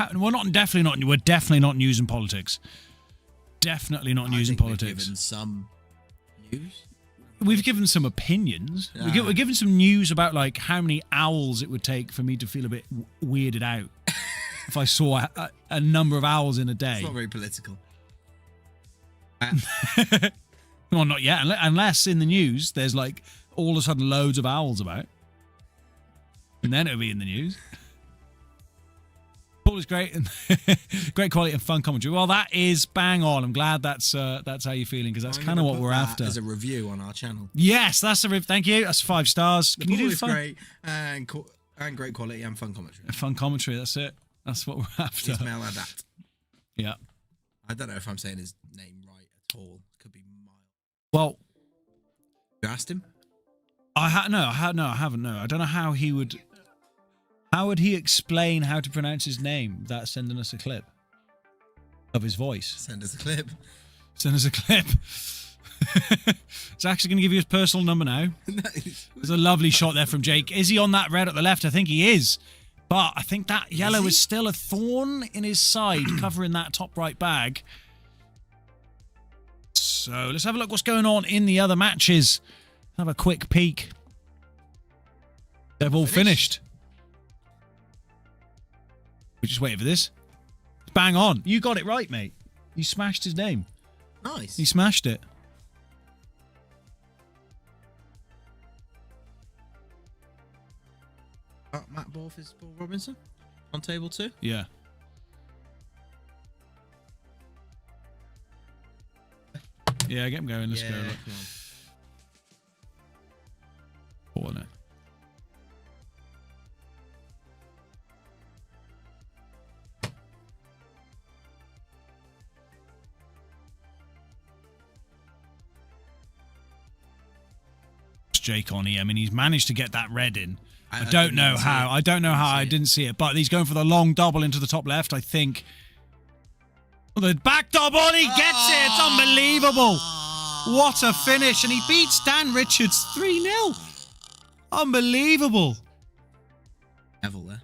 [SPEAKER 1] definitely not news and politics. Definitely not news and politics.
[SPEAKER 2] We've given some news.
[SPEAKER 1] We've given some opinions. We're given some news about like how many owls it would take for me to feel a bit weirded out if I saw a number of owls in a day.
[SPEAKER 2] It's not very political.
[SPEAKER 1] Well, not yet. Unless in the news there's like all of a sudden loads of owls about, and then it'll be in the news. Paul is great and great quality and fun commentary. Well, that is bang on. I'm glad that's how you're feeling, because that's kind of what we're after.
[SPEAKER 2] As a review on our channel.
[SPEAKER 1] Yes, that's a review. Thank you. That's 5 stars. Can you do fun?
[SPEAKER 2] Great and great quality and fun commentary.
[SPEAKER 1] Fun commentary. That's it. That's what we're after.
[SPEAKER 2] Ismail Adat.
[SPEAKER 1] Yeah.
[SPEAKER 2] I don't know if I'm saying his name right at all. Could be mild.
[SPEAKER 1] Well,
[SPEAKER 2] you asked him?
[SPEAKER 1] I haven't. No, I don't know how he would. How would he explain how to pronounce his name without sending us a clip of his voice?
[SPEAKER 2] Send us a clip.
[SPEAKER 1] Send us a clip. It's actually going to give you his personal number now. There's a lovely shot there from Jake. Is he on that red at the left? I think he is. But I think that yellow is still a thorn in his side, covering that top right bag. So let's have a look what's going on in the other matches. Have a quick peek. They've all finished. We're just waiting for this. Bang on. You got it right, mate. You smashed his name.
[SPEAKER 2] Nice.
[SPEAKER 1] You smashed it.
[SPEAKER 2] Matt Borth is Paul Robinson on table 2?
[SPEAKER 1] Yeah. Yeah, get him going. Let's go. Look. Paul, no. Jake on here. I mean, he's managed to get that red in. I don't know how. I don't know how I didn't see it, but he's going for the long double into the top left, I think. The back double, he gets it. It's unbelievable. What a finish. And he beats Dan Richards 3-0. Unbelievable.
[SPEAKER 2] Neville there.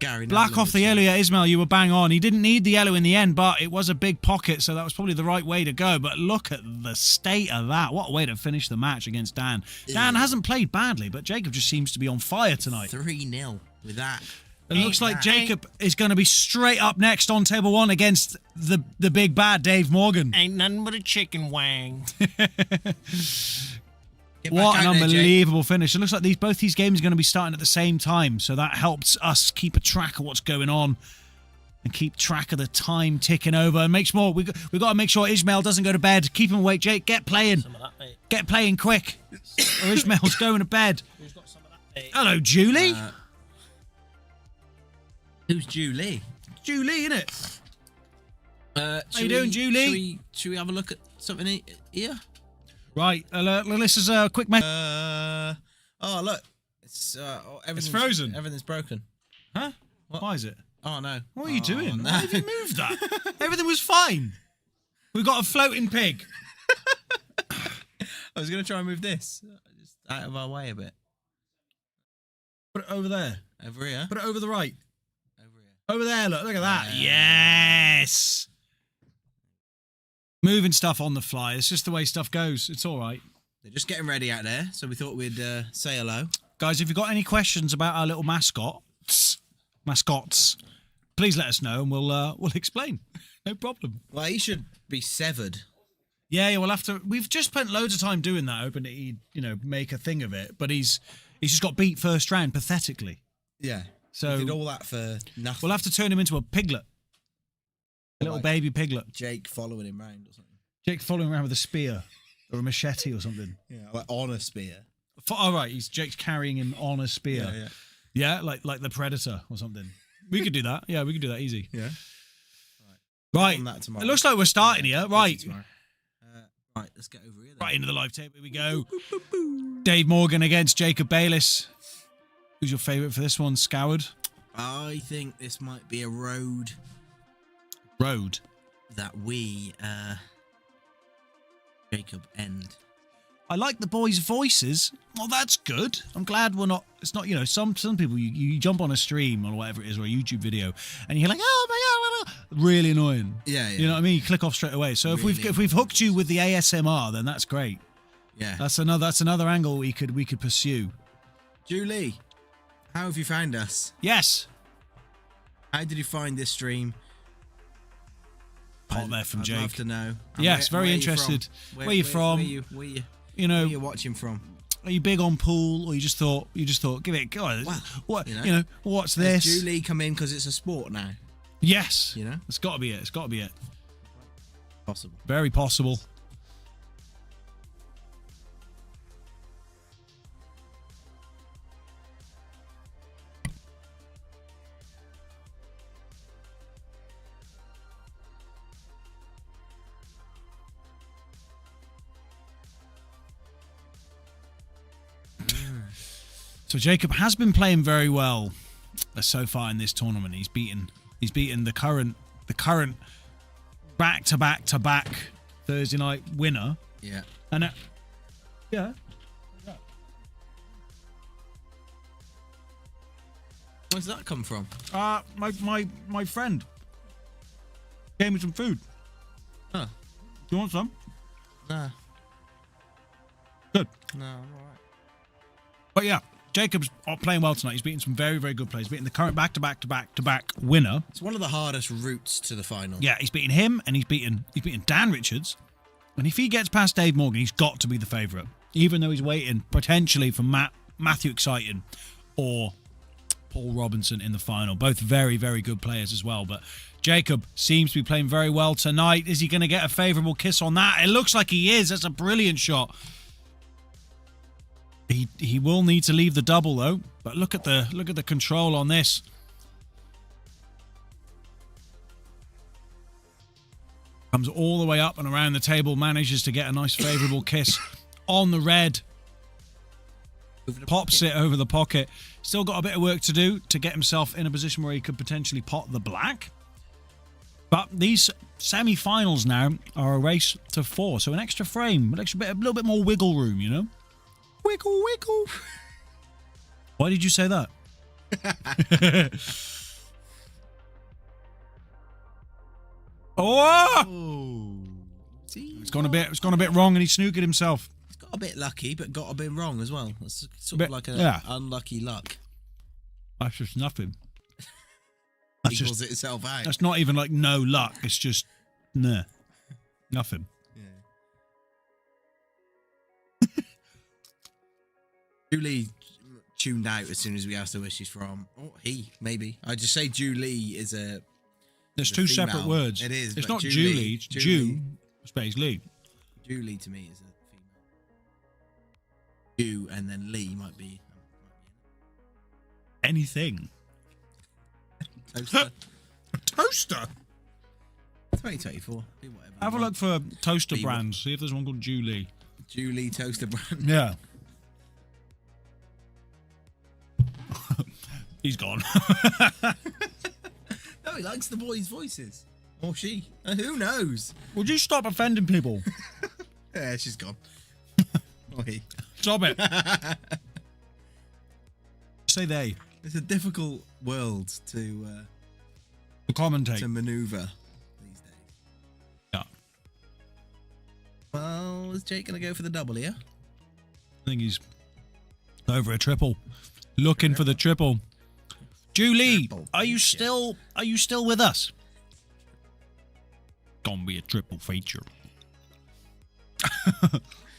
[SPEAKER 2] Gary
[SPEAKER 1] Black off the yellow. Yeah, Ismail, you were bang on. He didn't need the yellow in the end, but it was a big pocket, so that was probably the right way to go. But look at the state of that. What a way to finish the match against Dan. Dan hasn't played badly, but Jacob just seems to be on fire tonight.
[SPEAKER 2] 3-0 with that.
[SPEAKER 1] It looks like Jacob is going to be straight up next on table 1 against the big bad Dave Morgan.
[SPEAKER 4] Ain't nothing but a chicken wang.
[SPEAKER 1] What an unbelievable finish. It looks like both these games are going to be starting at the same time, so that helps us keep a track of what's going on and keep track of the time ticking over. And we've got to make sure Ismail doesn't go to bed. Keep him awake, Jake. Get playing.
[SPEAKER 4] Some of that, mate.
[SPEAKER 1] Get playing quick, or Ismail's going to bed.
[SPEAKER 4] Who's got some of that, mate?
[SPEAKER 1] Hello, Julie.
[SPEAKER 2] Who's Julie?
[SPEAKER 1] Julie, innit?
[SPEAKER 2] How
[SPEAKER 1] you doing, Julie?
[SPEAKER 2] Should we have a look at something here?
[SPEAKER 1] Right, this is a quick message.
[SPEAKER 2] Oh, look. It's
[SPEAKER 1] frozen.
[SPEAKER 2] Everything's broken.
[SPEAKER 1] Huh? What? Why is it?
[SPEAKER 2] Oh, no.
[SPEAKER 1] What are you doing?
[SPEAKER 2] No.
[SPEAKER 1] Why have you moved that? Everything was fine. We've got a floating pig.
[SPEAKER 2] I was going to try and move this. Just out of our way a bit.
[SPEAKER 1] Put it over there.
[SPEAKER 2] Over here?
[SPEAKER 1] Put it over the right.
[SPEAKER 2] Over here.
[SPEAKER 1] Over there, look at that. Yes! Moving stuff on the fly. It's just the way stuff goes. It's all right.
[SPEAKER 2] They're just getting ready out there, so we thought we'd say hello.
[SPEAKER 1] Guys, if you've got any questions about our little mascots, please let us know and we'll explain. No problem.
[SPEAKER 2] Well, he should be severed
[SPEAKER 1] Yeah, we'll have to. We've just spent loads of time doing that, hoping that he'd, make a thing of it. But he's just got beat first round pathetically.
[SPEAKER 2] Yeah.
[SPEAKER 1] So
[SPEAKER 2] he did all that for nothing.
[SPEAKER 1] We'll have to turn him into a piglet, a little baby piglet.
[SPEAKER 2] Jake following him round or something.
[SPEAKER 1] Jake following around with a spear or a machete or something.
[SPEAKER 2] Yeah, like on a spear.
[SPEAKER 1] Oh right, Jake's carrying him on a spear.
[SPEAKER 2] Yeah.
[SPEAKER 1] Yeah, like the Predator or something. We could do that. Yeah, we could do that easy.
[SPEAKER 2] Yeah.
[SPEAKER 1] Right. It looks like we're starting here. Right.
[SPEAKER 2] Right, let's get over here then.
[SPEAKER 1] Right into the live tape. Here we go. Dave Morgan against Jacob Bayliss. Who's your favourite for this one? Scoured?
[SPEAKER 2] I think this might be a road that we, Jacob, end.
[SPEAKER 1] I like the boys' voices. Well, that's good. I'm glad we're not. It's not. Some people you jump on a stream or whatever it is or a YouTube video and you're like, oh my god, really annoying.
[SPEAKER 2] Yeah.
[SPEAKER 1] You know what I mean? You click off straight away. So
[SPEAKER 2] Really
[SPEAKER 1] if we've hooked you with the ASMR, then that's great.
[SPEAKER 2] Yeah.
[SPEAKER 1] That's another angle we could pursue.
[SPEAKER 2] Julie, how have you found us?
[SPEAKER 1] Yes.
[SPEAKER 2] How did you find this stream?
[SPEAKER 1] Hot there from Jake.
[SPEAKER 2] I'd love to know. And
[SPEAKER 1] yes, very interested. Where are you from?
[SPEAKER 2] Where
[SPEAKER 1] are
[SPEAKER 2] you watching from?
[SPEAKER 1] Are you big on pool, or you just thought give it a go?
[SPEAKER 2] Wow.
[SPEAKER 1] What what's
[SPEAKER 2] Has
[SPEAKER 1] this?
[SPEAKER 2] Julie come in because it's a sport now?
[SPEAKER 1] Yes.
[SPEAKER 2] It's
[SPEAKER 1] got to be it. It's got to be it.
[SPEAKER 2] Possible.
[SPEAKER 1] Very possible. So Jacob has been playing very well so far in this tournament. He's beaten the current back to back Thursday night winner.
[SPEAKER 2] Yeah.
[SPEAKER 1] And yeah.
[SPEAKER 2] Where's that come from?
[SPEAKER 1] My friend gave me some food.
[SPEAKER 2] Huh.
[SPEAKER 1] Do you want some?
[SPEAKER 2] Nah.
[SPEAKER 1] Good.
[SPEAKER 2] No, I'm alright.
[SPEAKER 1] But yeah, Jacob's playing well tonight. He's beaten some very, very good players. He's beaten the current back to back winner.
[SPEAKER 2] It's one of the hardest routes to the final.
[SPEAKER 1] Yeah, he's beaten him, and he's beaten Dan Richards. And if he gets past Dave Morgan, he's got to be the favourite, even though he's waiting potentially for Matthew Exciting or Paul Robinson in the final. Both very, very good players as well. But Jacob seems to be playing very well tonight. Is he going to get a favourable kiss on that? It looks like he is. That's a brilliant shot. He will need to leave the double though. But look at the control on this. Comes all the way up and around the table, manages to get a nice favourable kiss on the red. Pops it over the pocket. Still got a bit of work to do to get himself in a position where he could potentially pot the black. But these semi-finals now are a race to 4, so an extra frame, a little bit more wiggle room, you know? Wiggle, wiggle. Why did you say that? Oh!
[SPEAKER 2] See,
[SPEAKER 1] It's gone a bit wrong, and he snooked himself.
[SPEAKER 2] He's got a bit lucky, but got a bit wrong as well. It's sort of like unlucky luck.
[SPEAKER 1] That's just nothing.
[SPEAKER 2] Equals itself out.
[SPEAKER 1] That's not even like no luck. It's just nah, nothing.
[SPEAKER 2] Yeah. Julie tuned out as soon as we asked her where she's from. Oh, maybe. I just say Julie is a.
[SPEAKER 1] There's two
[SPEAKER 2] female.
[SPEAKER 1] separate words.
[SPEAKER 2] It is.
[SPEAKER 1] It's
[SPEAKER 2] but
[SPEAKER 1] not Julie. It's Jew space Lee.
[SPEAKER 2] Julie to me is a female. Jew and then Lee might be.
[SPEAKER 1] Anything.
[SPEAKER 2] Toaster.
[SPEAKER 1] A toaster.
[SPEAKER 2] 2024. Be whatever.
[SPEAKER 1] Have a look for toaster brands. See if there's one called Julie.
[SPEAKER 2] Julie toaster brand.
[SPEAKER 1] Yeah. He's gone.
[SPEAKER 2] No, he likes the boys' voices. Or she. Who knows?
[SPEAKER 1] Would you stop offending people?
[SPEAKER 2] Yeah, she's gone. Or he.
[SPEAKER 1] Stop it. Say they.
[SPEAKER 2] It's a difficult world to
[SPEAKER 1] commentate.
[SPEAKER 2] to maneuver these days.
[SPEAKER 1] Yeah.
[SPEAKER 2] Well, is Jake going to go for the double here?
[SPEAKER 1] I think he's over a triple. Looking for the triple. Julie, are you still with us? Gonna be a triple feature.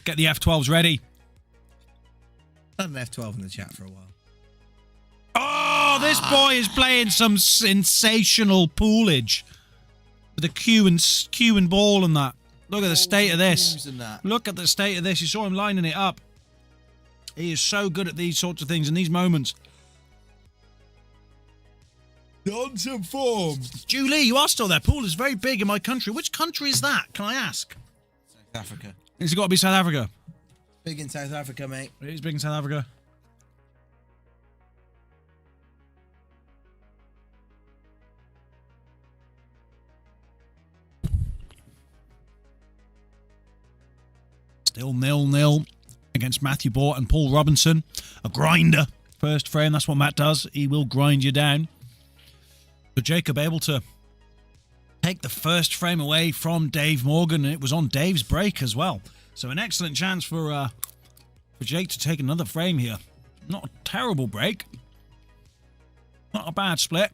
[SPEAKER 1] Get the F12s ready.
[SPEAKER 2] I had an F12 in the chat for a while.
[SPEAKER 1] Oh, this boy is playing some sensational poolage. With the Q and ball and that. Look at the state of this. Look at the state of this. You saw him lining it up. He is so good at these sorts of things in these moments.
[SPEAKER 2] On some form.
[SPEAKER 1] Julie, you are still there. Pool is very big in my country. Which country is that? Can I ask?
[SPEAKER 2] South Africa.
[SPEAKER 1] It's got to be South Africa.
[SPEAKER 2] Big in South Africa, mate.
[SPEAKER 1] It is big in South Africa. Still 0-0 against Matthew Bort and Paul Robinson. A grinder. First frame, that's what Matt does. He will grind you down. But Jacob able to take the first frame away from Dave Morgan, and it was on Dave's break as well. So an excellent chance for Jake to take another frame here. Not a terrible break. Not a bad split.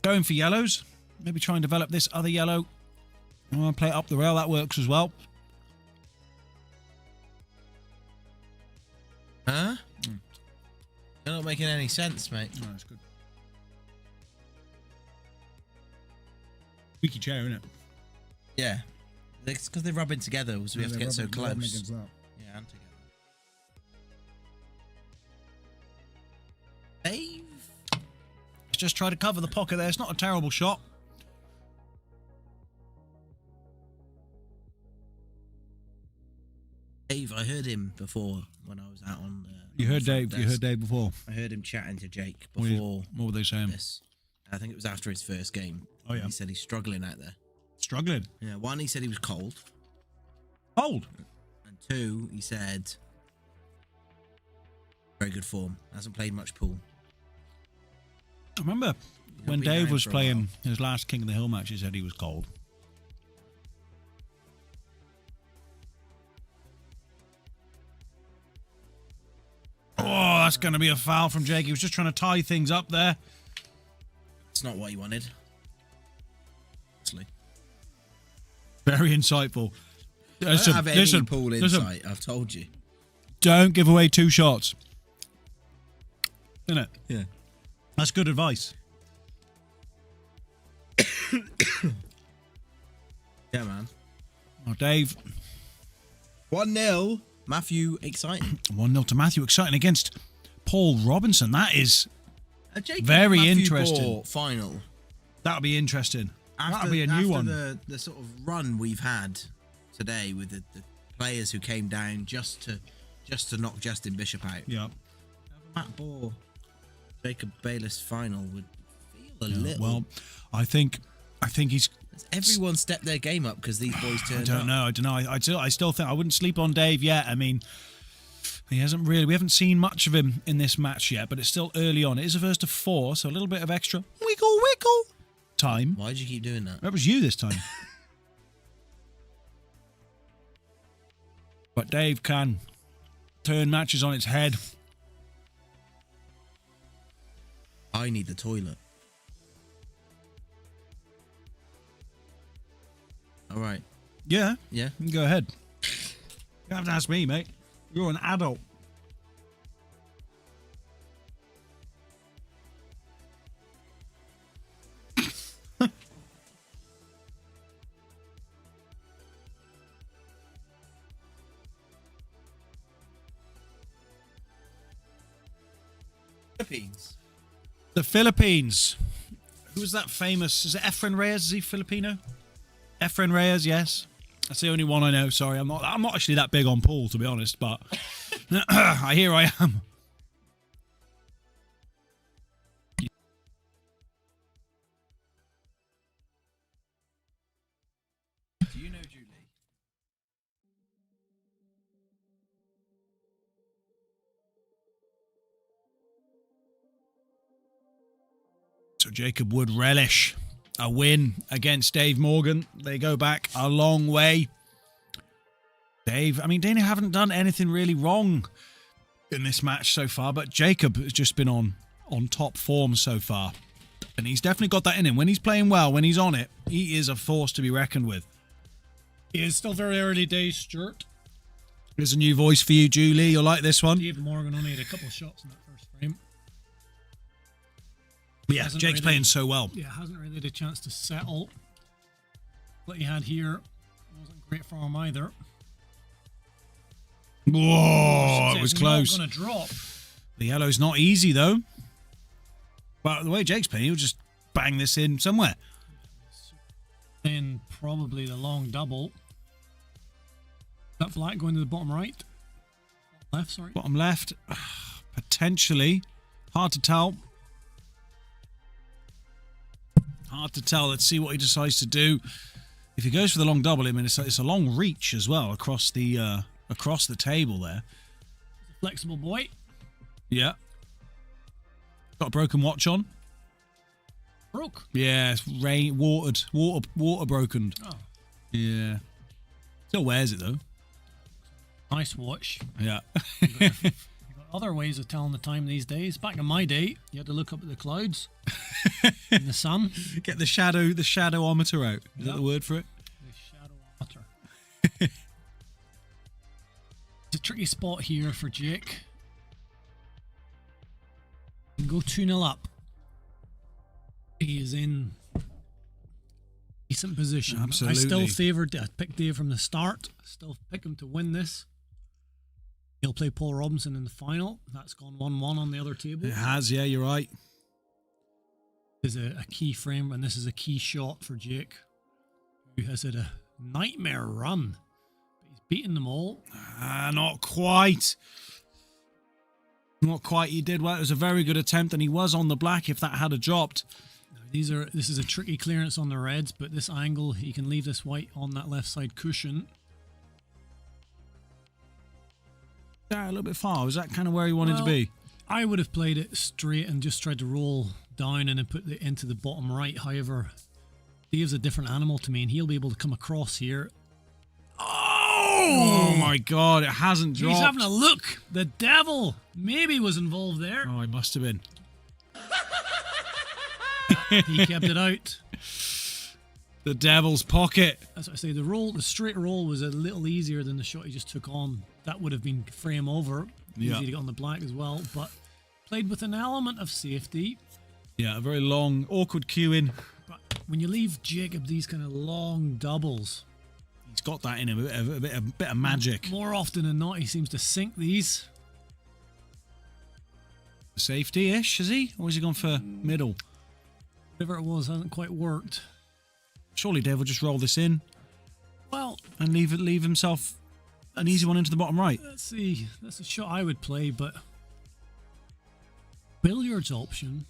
[SPEAKER 1] Going for yellows. Maybe try and develop this other yellow. Play it up the rail. That works as well.
[SPEAKER 2] Huh? You're not making any sense, mate.
[SPEAKER 1] No, that's good. Squeaky chair, isn't it?
[SPEAKER 2] Yeah. It's because they're rubbing together, so we have to get so close. Yeah, and together. Dave?
[SPEAKER 1] Just try to cover the pocket there. It's not a terrible shot.
[SPEAKER 2] Dave, I heard him before when I was out on.
[SPEAKER 1] You heard Dave. You heard Dave before.
[SPEAKER 2] I heard him chatting to Jake before.
[SPEAKER 1] What were they saying?
[SPEAKER 2] This. I think it was after his first game.
[SPEAKER 1] Oh yeah.
[SPEAKER 2] He said he's struggling out there.
[SPEAKER 1] Struggling.
[SPEAKER 2] Yeah. One, he said he was cold.
[SPEAKER 1] Cold.
[SPEAKER 2] And two, he said very good form. Hasn't played much pool.
[SPEAKER 1] I remember when Dave was playing his last King of the Hill match, he said he was cold. Oh, that's going to be a foul from Jake. He was just trying to tie things up there.
[SPEAKER 2] It's not what he wanted. Honestly.
[SPEAKER 1] Very insightful.
[SPEAKER 2] I don't have any pool insight, I've told you.
[SPEAKER 1] Don't give away two shots. Isn't it?
[SPEAKER 2] Yeah.
[SPEAKER 1] That's good advice.
[SPEAKER 2] Yeah, man.
[SPEAKER 1] Oh, Dave.
[SPEAKER 2] 1-0. Matthew, exciting.
[SPEAKER 1] 1-0 to Matthew, exciting against Paul Robinson. That is very
[SPEAKER 2] Matthew
[SPEAKER 1] interesting.
[SPEAKER 2] Ball final.
[SPEAKER 1] That'll be interesting. That'll be a new one.
[SPEAKER 2] After the sort of run we've had today with the players who came down just to knock Justin Bishop out.
[SPEAKER 1] Yeah.
[SPEAKER 2] Matt Ball, Jacob Bayless final would feel a little.
[SPEAKER 1] Well, I think he's.
[SPEAKER 2] Everyone stepped their game up because these boys turned up.
[SPEAKER 1] I don't know. I still think I wouldn't sleep on Dave yet. I mean, he hasn't really. We haven't seen much of him in this match yet, but it's still early on. It is a first of 4, so a little bit of extra wiggle time.
[SPEAKER 2] Why'd you keep doing that?
[SPEAKER 1] That was you this time. But Dave can turn matches on its head.
[SPEAKER 2] I need the toilet. All right.
[SPEAKER 1] Yeah.
[SPEAKER 2] Yeah.
[SPEAKER 1] You can go ahead. You don't have to ask me, mate. You're an adult.
[SPEAKER 2] Philippines.
[SPEAKER 1] The Philippines. Who's that famous? Is it Efren Reyes? Is he Filipino? Efren Reyes, yes. That's the only one I know. Sorry, I'm not actually that big on pool, to be honest, but here I am.
[SPEAKER 2] Do you know Julie?
[SPEAKER 1] So Jacob would relish a win against Dave Morgan. They go back a long way. Dave, I mean, Dana haven't done anything really wrong in this match so far, but Jacob has just been on top form so far. And he's definitely got that in him. When he's playing well, when he's on it, he is a force to be reckoned with.
[SPEAKER 3] It is still very early days, Stuart.
[SPEAKER 1] There's a new voice for you, Julie. You'll like this one.
[SPEAKER 3] Dave Morgan only had a couple of shots in that first frame.
[SPEAKER 1] But yeah, Jake's playing so well.
[SPEAKER 3] Yeah, hasn't really had a chance to settle. What he had here wasn't great for him either.
[SPEAKER 1] Whoa, it was close.
[SPEAKER 3] Not gonna drop.
[SPEAKER 1] The yellow's not easy, though. But the way Jake's playing, he'll just bang this in somewhere.
[SPEAKER 3] Then probably the long double. That black going to the bottom right? Left, sorry.
[SPEAKER 1] Bottom left. Potentially. Hard to tell. Hard to tell. Let's see what he decides to do. If he goes for the long double, I mean, it's a long reach as well across the table there.
[SPEAKER 3] Flexible boy.
[SPEAKER 1] Yeah. Got a broken watch on.
[SPEAKER 3] Broke.
[SPEAKER 1] Yeah, it's water broken.
[SPEAKER 3] Oh.
[SPEAKER 1] Yeah. Still wears it though.
[SPEAKER 3] Nice watch.
[SPEAKER 1] Yeah.
[SPEAKER 3] You've got other ways of telling the time these days. Back in my day, you had to look up at the clouds in the sun.
[SPEAKER 1] Get the shadowmeter out. Is that the word for it?
[SPEAKER 3] The shadowmeter. It's a tricky spot here for Jake. You can go 2-0 up. He is in decent position.
[SPEAKER 1] Absolutely.
[SPEAKER 3] I still favoured. I picked Dave from the start. Still pick him to win this. He'll play Paul Robinson in the final. That's gone 1-1 on the other table.
[SPEAKER 1] It has, yeah, you're right.
[SPEAKER 3] This is a key frame, and this is a key shot for Jake, who has had a nightmare run. But he's beaten them all.
[SPEAKER 1] Not quite. Not quite. He did well. It was a very good attempt, and he was on the black if that had dropped.
[SPEAKER 3] This is a tricky clearance on the reds, but this angle, he can leave this white on that left side cushion.
[SPEAKER 1] Yeah, a little bit far. Was that kind of where he wanted to be?
[SPEAKER 3] I would have played it straight and just tried to roll down and then put it into the bottom right. However, Dave's a different animal to me, and he'll be able to come across here.
[SPEAKER 1] Oh my God, it hasn't dropped.
[SPEAKER 3] He's having a look. The devil maybe was involved there.
[SPEAKER 1] Oh, he must have been.
[SPEAKER 3] He kept it out.
[SPEAKER 1] The devil's pocket.
[SPEAKER 3] As I say, the straight roll was a little easier than the shot he just took on. That would have been frame over.
[SPEAKER 1] Yeah.
[SPEAKER 3] Easy to get on the black as well, but played with an element of safety.
[SPEAKER 1] Yeah, a very long, awkward cue in.
[SPEAKER 3] But when you leave Jacob these kind of long doubles,
[SPEAKER 1] he's got that in him, a bit of magic.
[SPEAKER 3] More often than not, he seems to sink these.
[SPEAKER 1] Safety-ish, is he? Or has he gone for middle?
[SPEAKER 3] Whatever it was, hasn't quite worked.
[SPEAKER 1] Surely Dave will just roll this in.
[SPEAKER 3] Well,
[SPEAKER 1] and leave himself an easy one into the bottom right.
[SPEAKER 3] Let's see. That's a shot I would play, but billiards option,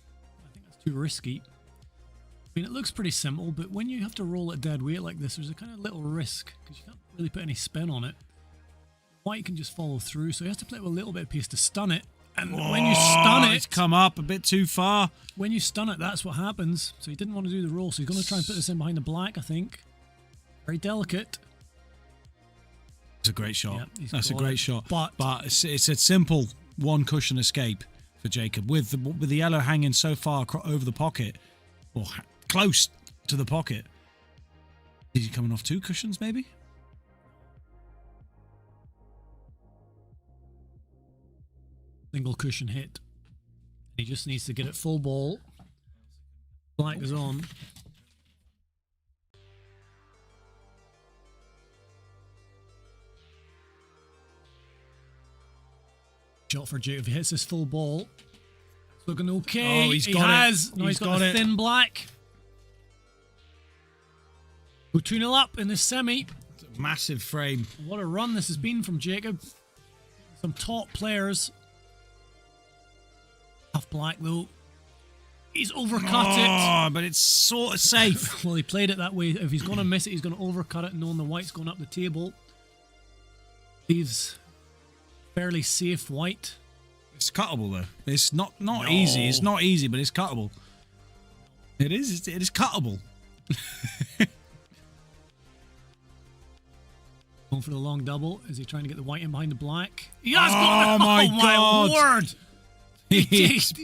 [SPEAKER 3] I think that's too risky. I mean, it looks pretty simple, but when you have to roll it dead weight like this, there's a kind of little risk because you can't really put any spin on it. White can just follow through, so he has to play with a little bit of pace to stun it. And when you stun it,
[SPEAKER 1] it's come up a bit too far.
[SPEAKER 3] When you stun it, that's what happens. So he didn't want to do the roll, so he's going to try and put this in behind the black, I think. Very delicate.
[SPEAKER 1] It's a great shot.
[SPEAKER 3] Yeah,
[SPEAKER 1] that's a great shot.
[SPEAKER 3] But
[SPEAKER 1] it's a simple one cushion escape for Jacob with the yellow hanging so far over the pocket, or close to the pocket. Is he coming off 2 cushions maybe?
[SPEAKER 3] Single cushion hit. He just needs to get it full ball. Black is on. Shot for Jake. If he hits this full ball, it's looking okay.
[SPEAKER 1] Oh, he's got it.
[SPEAKER 3] No, he's got a thin black. Go 2-0 up in this semi.
[SPEAKER 1] It's a massive frame.
[SPEAKER 3] What a run this has been from Jacob. Some top players. Half black though. He's overcut it.
[SPEAKER 1] Oh, but it's sort of safe.
[SPEAKER 3] Well, he played it that way. If he's going to miss it, he's going to overcut it, knowing the white's going up the table. Leaves fairly safe white.
[SPEAKER 1] It's cuttable though. It's not easy. It's not easy, but it's cuttable. It is. It is cuttable.
[SPEAKER 3] Going for the long double. Is he trying to get the white in behind the black? He has got it.
[SPEAKER 1] My God.
[SPEAKER 3] My word.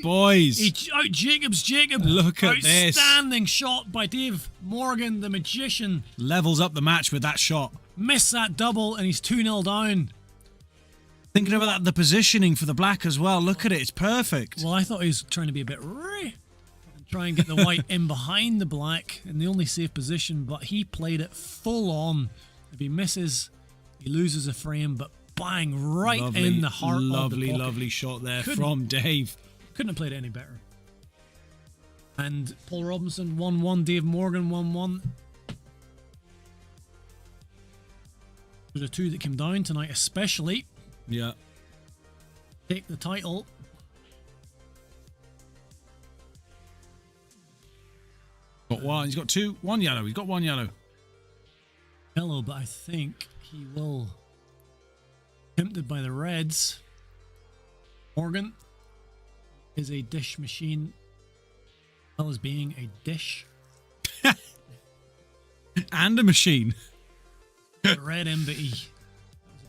[SPEAKER 1] Boys.
[SPEAKER 3] He out Jacobs Jacob.
[SPEAKER 1] Look at this.
[SPEAKER 3] Outstanding shot by Dave Morgan, the magician.
[SPEAKER 1] Levels up the match with that shot.
[SPEAKER 3] Missed that double and he's 2-0 down.
[SPEAKER 1] Thinking about that, the positioning for the black as well. Look at it, it's perfect.
[SPEAKER 3] Well, I thought he was trying to be a bit and try and get the white in behind the black in the only safe position, but he played it full on. If he misses, he loses a frame, but bang, right in the heart of the pocket.
[SPEAKER 1] Lovely shot there from Dave.
[SPEAKER 3] Couldn't have played it any better. And Paul Robinson 1-1, Dave Morgan 1-1. There's the two that came down tonight, especially.
[SPEAKER 1] Yeah.
[SPEAKER 3] Take the title.
[SPEAKER 1] Got one. He's got two. One yellow. He's got one yellow.
[SPEAKER 3] Yellow, but I think he will. Tempted by the reds. Morgan is a dish machine. As well as being a dish.
[SPEAKER 1] And a machine.
[SPEAKER 3] The red in, but he.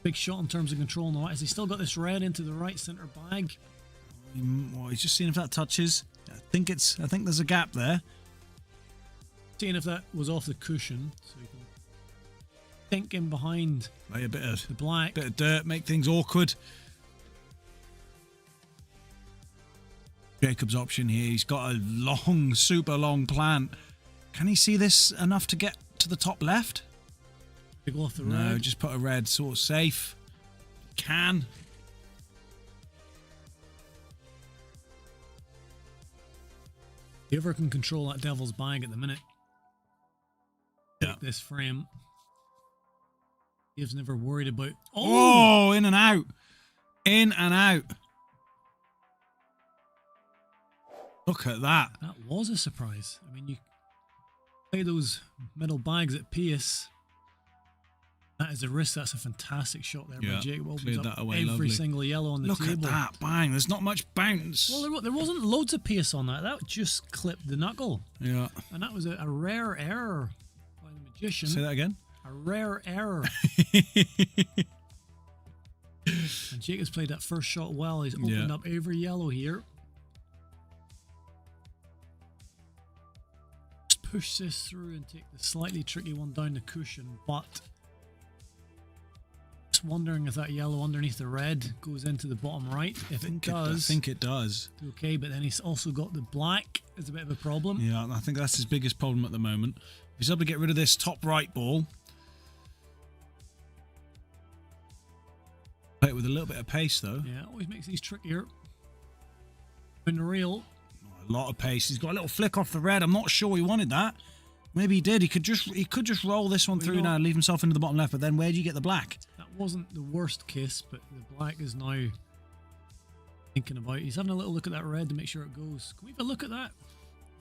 [SPEAKER 3] Big shot in terms of control now. Has he still got this red into the right centre bag?
[SPEAKER 1] Well, he's just seeing if that touches. I think there's a gap there.
[SPEAKER 3] Seeing if that was off the cushion, so you can think in behind.
[SPEAKER 1] Lay a bit of
[SPEAKER 3] the black,
[SPEAKER 1] bit of dirt, make things awkward. Jacob's option here. He's got a long, super long plant. Can he see this enough to get to the top left?
[SPEAKER 3] Go off the
[SPEAKER 1] no,
[SPEAKER 3] red.
[SPEAKER 1] just put a red sort of safe. Can.
[SPEAKER 3] Whoever can control that devil's bag at the minute.
[SPEAKER 1] Yeah.
[SPEAKER 3] This frame. He's never worried about.
[SPEAKER 1] Oh, in and out. In and out. Look at that.
[SPEAKER 3] That was a surprise. I mean, you play those middle bags at pace. That is a risk. That's a fantastic shot there by Jacob.
[SPEAKER 1] Cleared that away,
[SPEAKER 3] every
[SPEAKER 1] lovely.
[SPEAKER 3] single yellow on the table.
[SPEAKER 1] Look at that, bang. There's not much bounce.
[SPEAKER 3] Well, there wasn't loads of pace on that. That just clipped the knuckle.
[SPEAKER 1] Yeah.
[SPEAKER 3] And that was a rare error by the magician.
[SPEAKER 1] Say that again.
[SPEAKER 3] A rare error. And Jacob's played that first shot well. He's opened up every yellow here. Just push this through and take the slightly tricky one down the cushion, but just wondering if that yellow underneath the red goes into the bottom right. If it does,
[SPEAKER 1] I think it does.
[SPEAKER 3] Okay, but then he's also got the black as a bit of a problem.
[SPEAKER 1] Yeah, I think that's his biggest problem at the moment. He's able to get rid of this top right ball. Play it with a little bit of pace though.
[SPEAKER 3] Yeah, always makes these trickier. In the real.
[SPEAKER 1] A lot of pace. He's got a little flick off the red. I'm not sure he wanted that. Maybe he did. He could just roll this one through now and leave himself into the bottom left. But then where do you get the black?
[SPEAKER 3] That wasn't the worst kiss, but the black is now thinking about. He's having a little look at that red to make sure it goes. Can we have a look at that?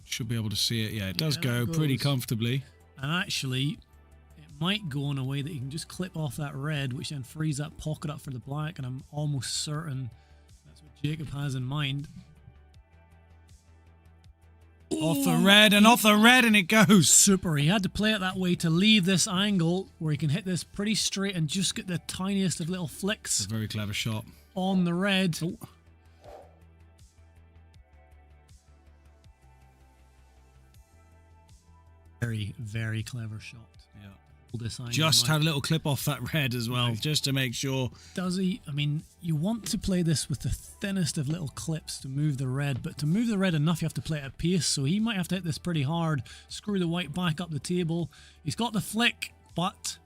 [SPEAKER 1] Should be able to see it. Yeah, it does go pretty comfortably.
[SPEAKER 3] And actually, it might go in a way that you can just clip off that red, which then frees that pocket up for the black. And I'm almost certain that's what Jacob has in mind.
[SPEAKER 1] Off the red and it goes.
[SPEAKER 3] Super. He had to play it that way to leave this angle where he can hit this pretty straight and just get the tiniest of little flicks.
[SPEAKER 1] It's a very clever shot.
[SPEAKER 3] On the red.
[SPEAKER 1] Oh.
[SPEAKER 3] Very, very clever shot.
[SPEAKER 1] Yeah.
[SPEAKER 3] Just
[SPEAKER 1] had a little clip off that red as well, just to make sure.
[SPEAKER 3] Does he? I mean, you want to play this with the thinnest of little clips to move the red, but to move the red enough, you have to play it at pace, so he might have to hit this pretty hard, screw the white back up the table. He's got the flick, but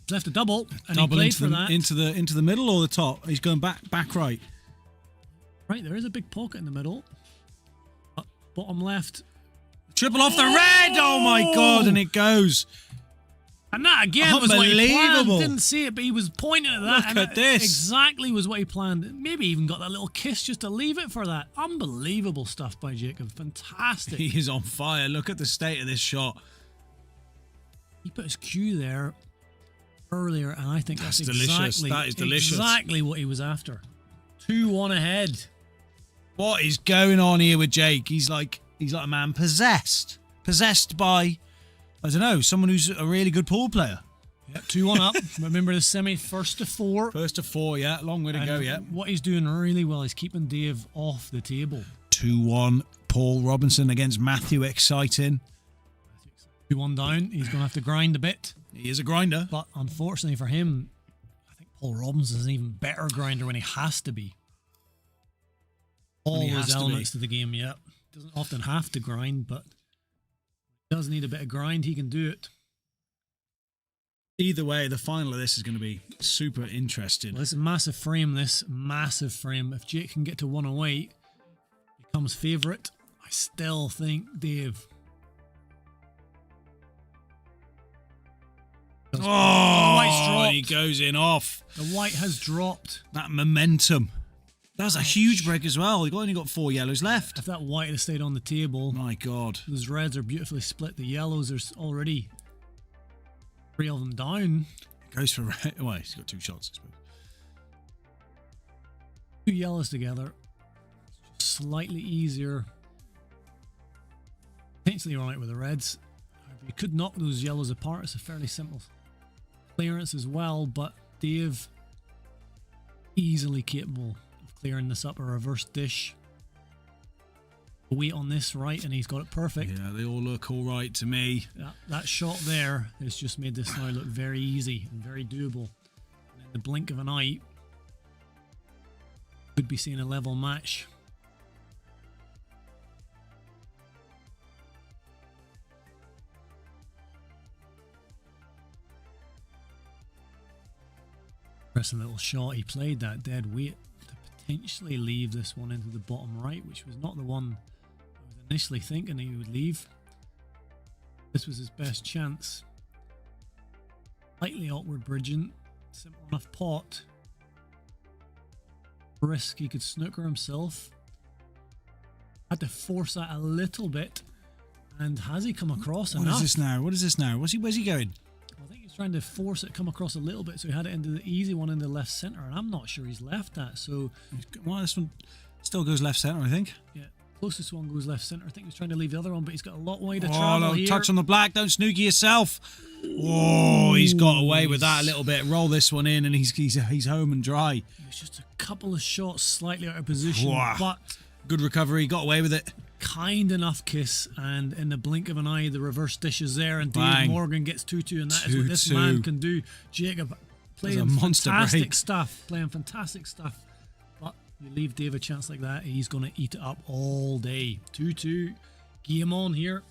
[SPEAKER 3] he's left a double, and he played for that.
[SPEAKER 1] Into the middle or the top? He's going back right.
[SPEAKER 3] Right, there is a big pocket in the middle. Bottom left.
[SPEAKER 1] Triple off the red! Oh my God, and it goes.
[SPEAKER 3] And that again was what he planned. Didn't see it, but he was pointing at that.
[SPEAKER 1] Look at this.
[SPEAKER 3] Exactly was what he planned. Maybe even got that little kiss just to leave it for that. Unbelievable stuff by Jacob. Fantastic.
[SPEAKER 1] He is on fire. Look at the state of this shot.
[SPEAKER 3] He put his cue there earlier, and I think that's
[SPEAKER 1] delicious. That is delicious.
[SPEAKER 3] Exactly what he was after. 2-1 ahead.
[SPEAKER 1] What is going on here with Jake? He's like a man possessed. Possessed by, I don't know, someone who's a really good pool player.
[SPEAKER 3] Yep, 2-1 up. Remember the semi, first to 4.
[SPEAKER 1] First to 4, yeah. Long way to go, yeah.
[SPEAKER 3] What he's doing really well is keeping Dave off the table.
[SPEAKER 1] 2-1. Paul Robinson against Matthew. Exciting.
[SPEAKER 3] 2-1 down. He's going to have to grind a bit.
[SPEAKER 1] He is a grinder.
[SPEAKER 3] But unfortunately for him, I think Paul Robbins is an even better grinder when he has to be. All those elements to the game, yeah. Doesn't often have to grind, but does need a bit of grind, he can do it.
[SPEAKER 1] Either way, the final of this is going to be super interesting.
[SPEAKER 3] Well, this is a massive frame, massive frame. If Jake can get to 108, becomes favourite. I still think Dave.
[SPEAKER 1] Oh, he goes in off.
[SPEAKER 3] The white has dropped.
[SPEAKER 1] That momentum. That's a huge break as well. You've only got 4 yellows left.
[SPEAKER 3] If that white had stayed on the table.
[SPEAKER 1] My God.
[SPEAKER 3] Those reds are beautifully split. The yellows, there's already 3 of them down.
[SPEAKER 1] Goes for red. Well, he's got 2 shots, I suppose.
[SPEAKER 3] 2 yellows together. Slightly easier. Potentially run out with the reds. You could knock those yellows apart. It's a fairly simple clearance as well, but Dave easily capable of clearing this up. A reverse dish. Weight on this right, and he's got it perfect.
[SPEAKER 1] Yeah, they all look all right to me.
[SPEAKER 3] That shot there has just made this now look very easy and very doable. And in the blink of an eye, could be seeing a level match. Interesting little shot. He played that dead weight to potentially leave this one into the bottom right, which was not the one I was initially thinking he would leave. This was his best chance. Slightly awkward bridging. Simple enough pot. Risk, he could snooker himself. Had to force that a little bit. And has he come across enough?
[SPEAKER 1] What is this now? What is this now? Where's he going?
[SPEAKER 3] I think he's trying to force it, come across a little bit, so he had it into the easy one in the left centre, and I'm not sure he's left that. So,
[SPEAKER 1] well, this one still goes left centre, I think.
[SPEAKER 3] Yeah, closest one goes left centre. I think he's trying to leave the other one, but he's got a lot wider travel here.
[SPEAKER 1] Touch on the black, don't snooky yourself. Oh, he's got away with that a little bit. Roll this one in, and he's home and dry.
[SPEAKER 3] It's just a couple of shots slightly out of position, but
[SPEAKER 1] good recovery, got away with it.
[SPEAKER 3] Kind enough kiss, and in the blink of an eye, the reverse dish is there, and Dave Morgan gets 2-2, and that is what this man can do. Jacob playing fantastic stuff, but you leave Dave a chance like that, he's going to eat it up all day. 2-2, game on here.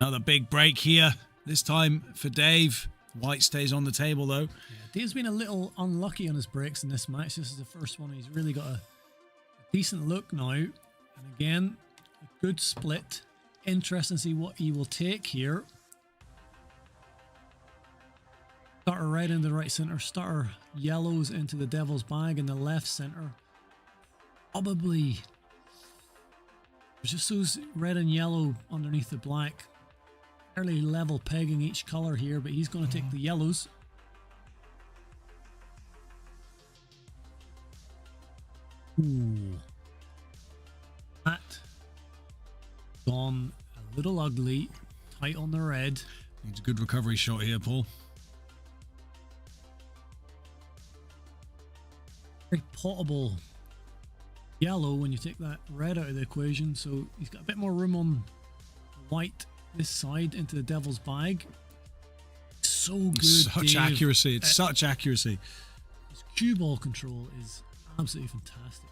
[SPEAKER 1] Another big break here, this time for Dave. White stays on the table though.
[SPEAKER 3] Yeah, Dave's been a little unlucky on his breaks in this match. This is the first one he's really got a decent look now, and again a good split. Interesting to see what he will take here. Starter red into the right center, starter yellows into the devil's bag in the left center. Probably there's just those red and yellow underneath the black. Fairly level pegging each color here, but he's going to take the yellows. Ooh. That gone a little ugly. Tight on the red.
[SPEAKER 1] Needs a good recovery shot here, Paul.
[SPEAKER 3] Very potable yellow when you take that red out of the equation, so he's got a bit more room on white this side into the devil's bag. So good.
[SPEAKER 1] Such accuracy. It's such accuracy.
[SPEAKER 3] His cue ball control is absolutely fantastic.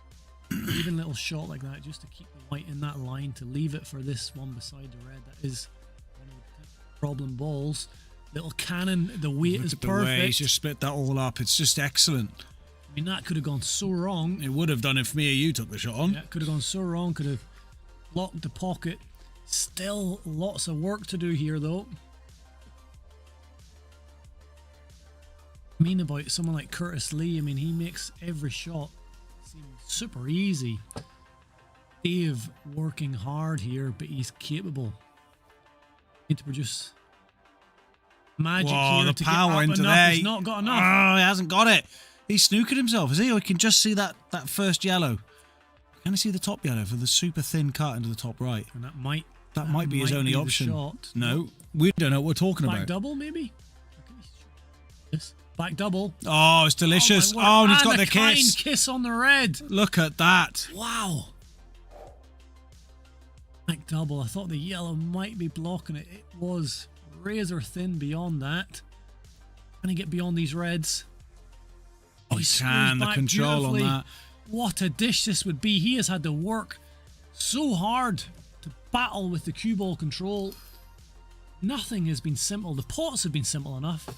[SPEAKER 3] Even a little shot like that just to keep the white in that line, to leave it for this one beside the red. That is one of the problem balls. Little cannon, the weight is perfect. The way
[SPEAKER 1] he's just split that all up. It's just excellent.
[SPEAKER 3] I mean, that could have gone so wrong.
[SPEAKER 1] It would have done if me or you took the shot on.
[SPEAKER 3] Yeah, could have gone so wrong. Could have blocked the pocket. Still lots of work to do here though. I mean, about someone like Curtis Lee, I mean, he makes every shot seem super easy. Dave working hard here, but he's capable. Need to produce magic here.
[SPEAKER 1] The
[SPEAKER 3] to
[SPEAKER 1] power
[SPEAKER 3] get up
[SPEAKER 1] into
[SPEAKER 3] enough.
[SPEAKER 1] there.
[SPEAKER 3] He's not got enough.
[SPEAKER 1] Oh, he hasn't got it. He's snookered himself, is he? We can just see that first yellow. Can I see the top yellow for the super thin cut into the top right?
[SPEAKER 3] And that might
[SPEAKER 1] be his only option. No, we don't know what we're talking about.
[SPEAKER 3] Back double, maybe? Yes. Back double.
[SPEAKER 1] Oh, it's delicious. Oh, and he's got the
[SPEAKER 3] kind
[SPEAKER 1] kiss.
[SPEAKER 3] Kiss on the red.
[SPEAKER 1] Look at that.
[SPEAKER 3] Wow. Back double. I thought the yellow might be blocking it. It was razor thin beyond that. Can he get beyond these reds?
[SPEAKER 1] Oh, he can. The control on that.
[SPEAKER 3] What a dish this would be. He has had to work so hard to battle with the cue ball control. Nothing has been simple. The pots have been simple enough.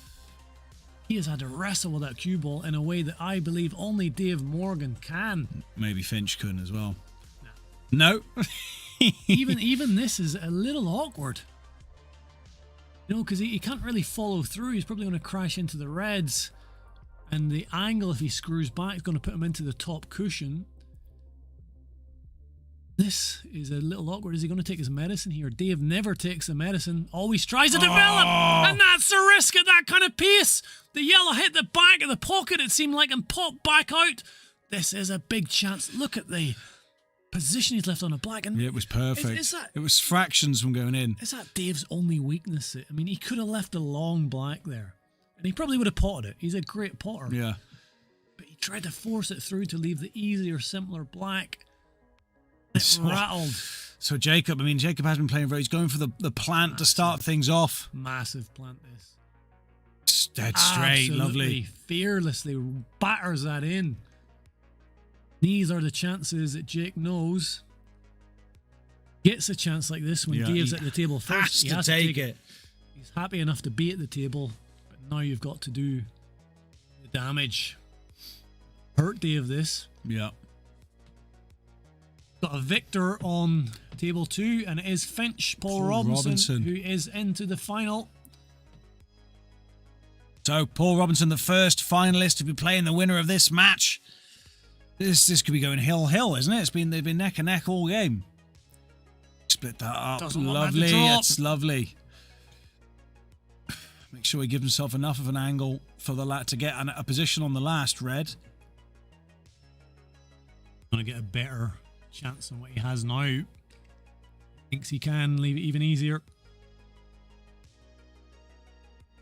[SPEAKER 3] He has had to wrestle with that cue ball in a way that I believe only Dave Morgan can.
[SPEAKER 1] Maybe Finch couldn't as well. No.
[SPEAKER 3] even this is a little awkward. You know, because he can't really follow through. He's probably going to crash into the reds. And the angle, if he screws back, is going to put him into the top cushion. This is a little awkward. Is he going to take his medicine here? Dave never takes the medicine. Always tries to develop. And that's the risk at that kind of pace. The yellow hit the back of the pocket, it seemed like, and popped back out. This is a big chance. Look at the position he's left on a black. And
[SPEAKER 1] yeah, it was perfect. It was fractions from going in.
[SPEAKER 3] Is that Dave's only weakness? I mean, he could have left a long black there. And he probably would have potted it. He's a great potter.
[SPEAKER 1] Yeah.
[SPEAKER 3] But he tried to force it through to leave the easier, simpler black. It rattled.
[SPEAKER 1] So Jacob has been playing very. He's going for the plant to start things off.
[SPEAKER 3] Massive plant this.
[SPEAKER 1] Dead straight,
[SPEAKER 3] absolutely,
[SPEAKER 1] lovely.
[SPEAKER 3] Fearlessly batters that in. These are the chances that Jake knows. Gets a chance like this when Dave's at the table first.
[SPEAKER 1] He has to take it.
[SPEAKER 3] He's happy enough to be at the table. Now you've got to do the damage. Hurt Dave this.
[SPEAKER 1] Yeah.
[SPEAKER 3] Got a victor on table 2, and it is Finch, Paul Robinson, who is into the final.
[SPEAKER 1] So Paul Robinson, the first finalist to be playing the winner of this match. This could be going hill, isn't it? They've been neck and neck all game. Split that up. Lovely. It's lovely. Make sure he gives himself enough of an angle for the to get a position on the last red.
[SPEAKER 3] Going to get a better chance than what he has now. Thinks he can leave it even easier.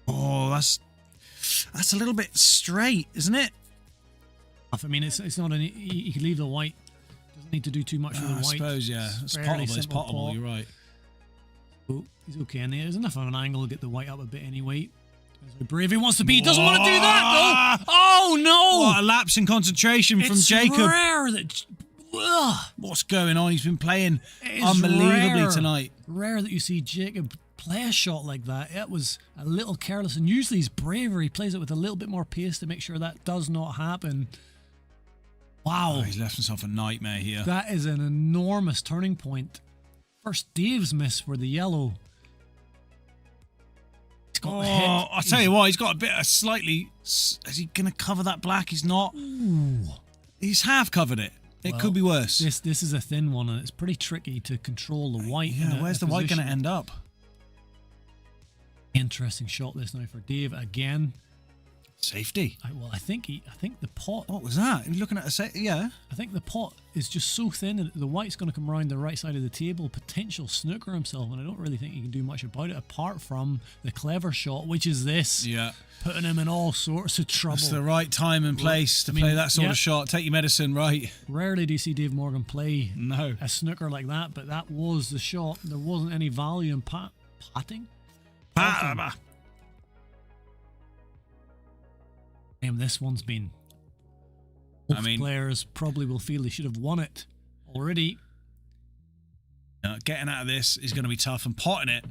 [SPEAKER 1] Oh, that's a little bit straight, isn't it?
[SPEAKER 3] I mean, it's not an. He could leave the white. Doesn't need to do too much with the white.
[SPEAKER 1] I suppose, yeah. It's potable. It's potable. You're right.
[SPEAKER 3] Oh, he's okay in there. There's enough of an angle to get the white up a bit anyway. That's how brave he wants to be. He doesn't want to do that, though. Oh, no.
[SPEAKER 1] What a lapse in concentration from Jacob.
[SPEAKER 3] It's rare that...
[SPEAKER 1] What's going on? He's been playing unbelievably tonight.
[SPEAKER 3] Rare that you see Jacob play a shot like that. It was a little careless, and usually he's braver. He plays it with a little bit more pace to make sure that does not happen. Wow.
[SPEAKER 1] Oh, he's left himself a nightmare here.
[SPEAKER 3] That is an enormous turning point. First Dave's miss for the yellow. He's got the hit.
[SPEAKER 1] I'll tell you what, he's got a bit of slightly... Is he going to cover that black? He's not.
[SPEAKER 3] Ooh.
[SPEAKER 1] He's half covered it. It could be worse.
[SPEAKER 3] This is a thin one, and it's pretty tricky to control the white.
[SPEAKER 1] Yeah, where's the white going to end up?
[SPEAKER 3] Interesting shot this now for Dave again.
[SPEAKER 1] Safety.
[SPEAKER 3] I think the pot.
[SPEAKER 1] What was that? He was looking at yeah.
[SPEAKER 3] I think the pot is just so thin that the white's going to come around the right side of the table, potential snooker himself, and I don't really think he can do much about it apart from the clever shot, which is this.
[SPEAKER 1] Yeah.
[SPEAKER 3] Putting him in all sorts of trouble.
[SPEAKER 1] It's the right time and place to play that sort of shot. Take your medicine, right?
[SPEAKER 3] Rarely do you see Dave Morgan play
[SPEAKER 1] a
[SPEAKER 3] snooker like that, but that was the shot. There wasn't any value in patting. This one's been... Both players probably will feel they should have won it already.
[SPEAKER 1] Getting out of this is going to be tough, and potting it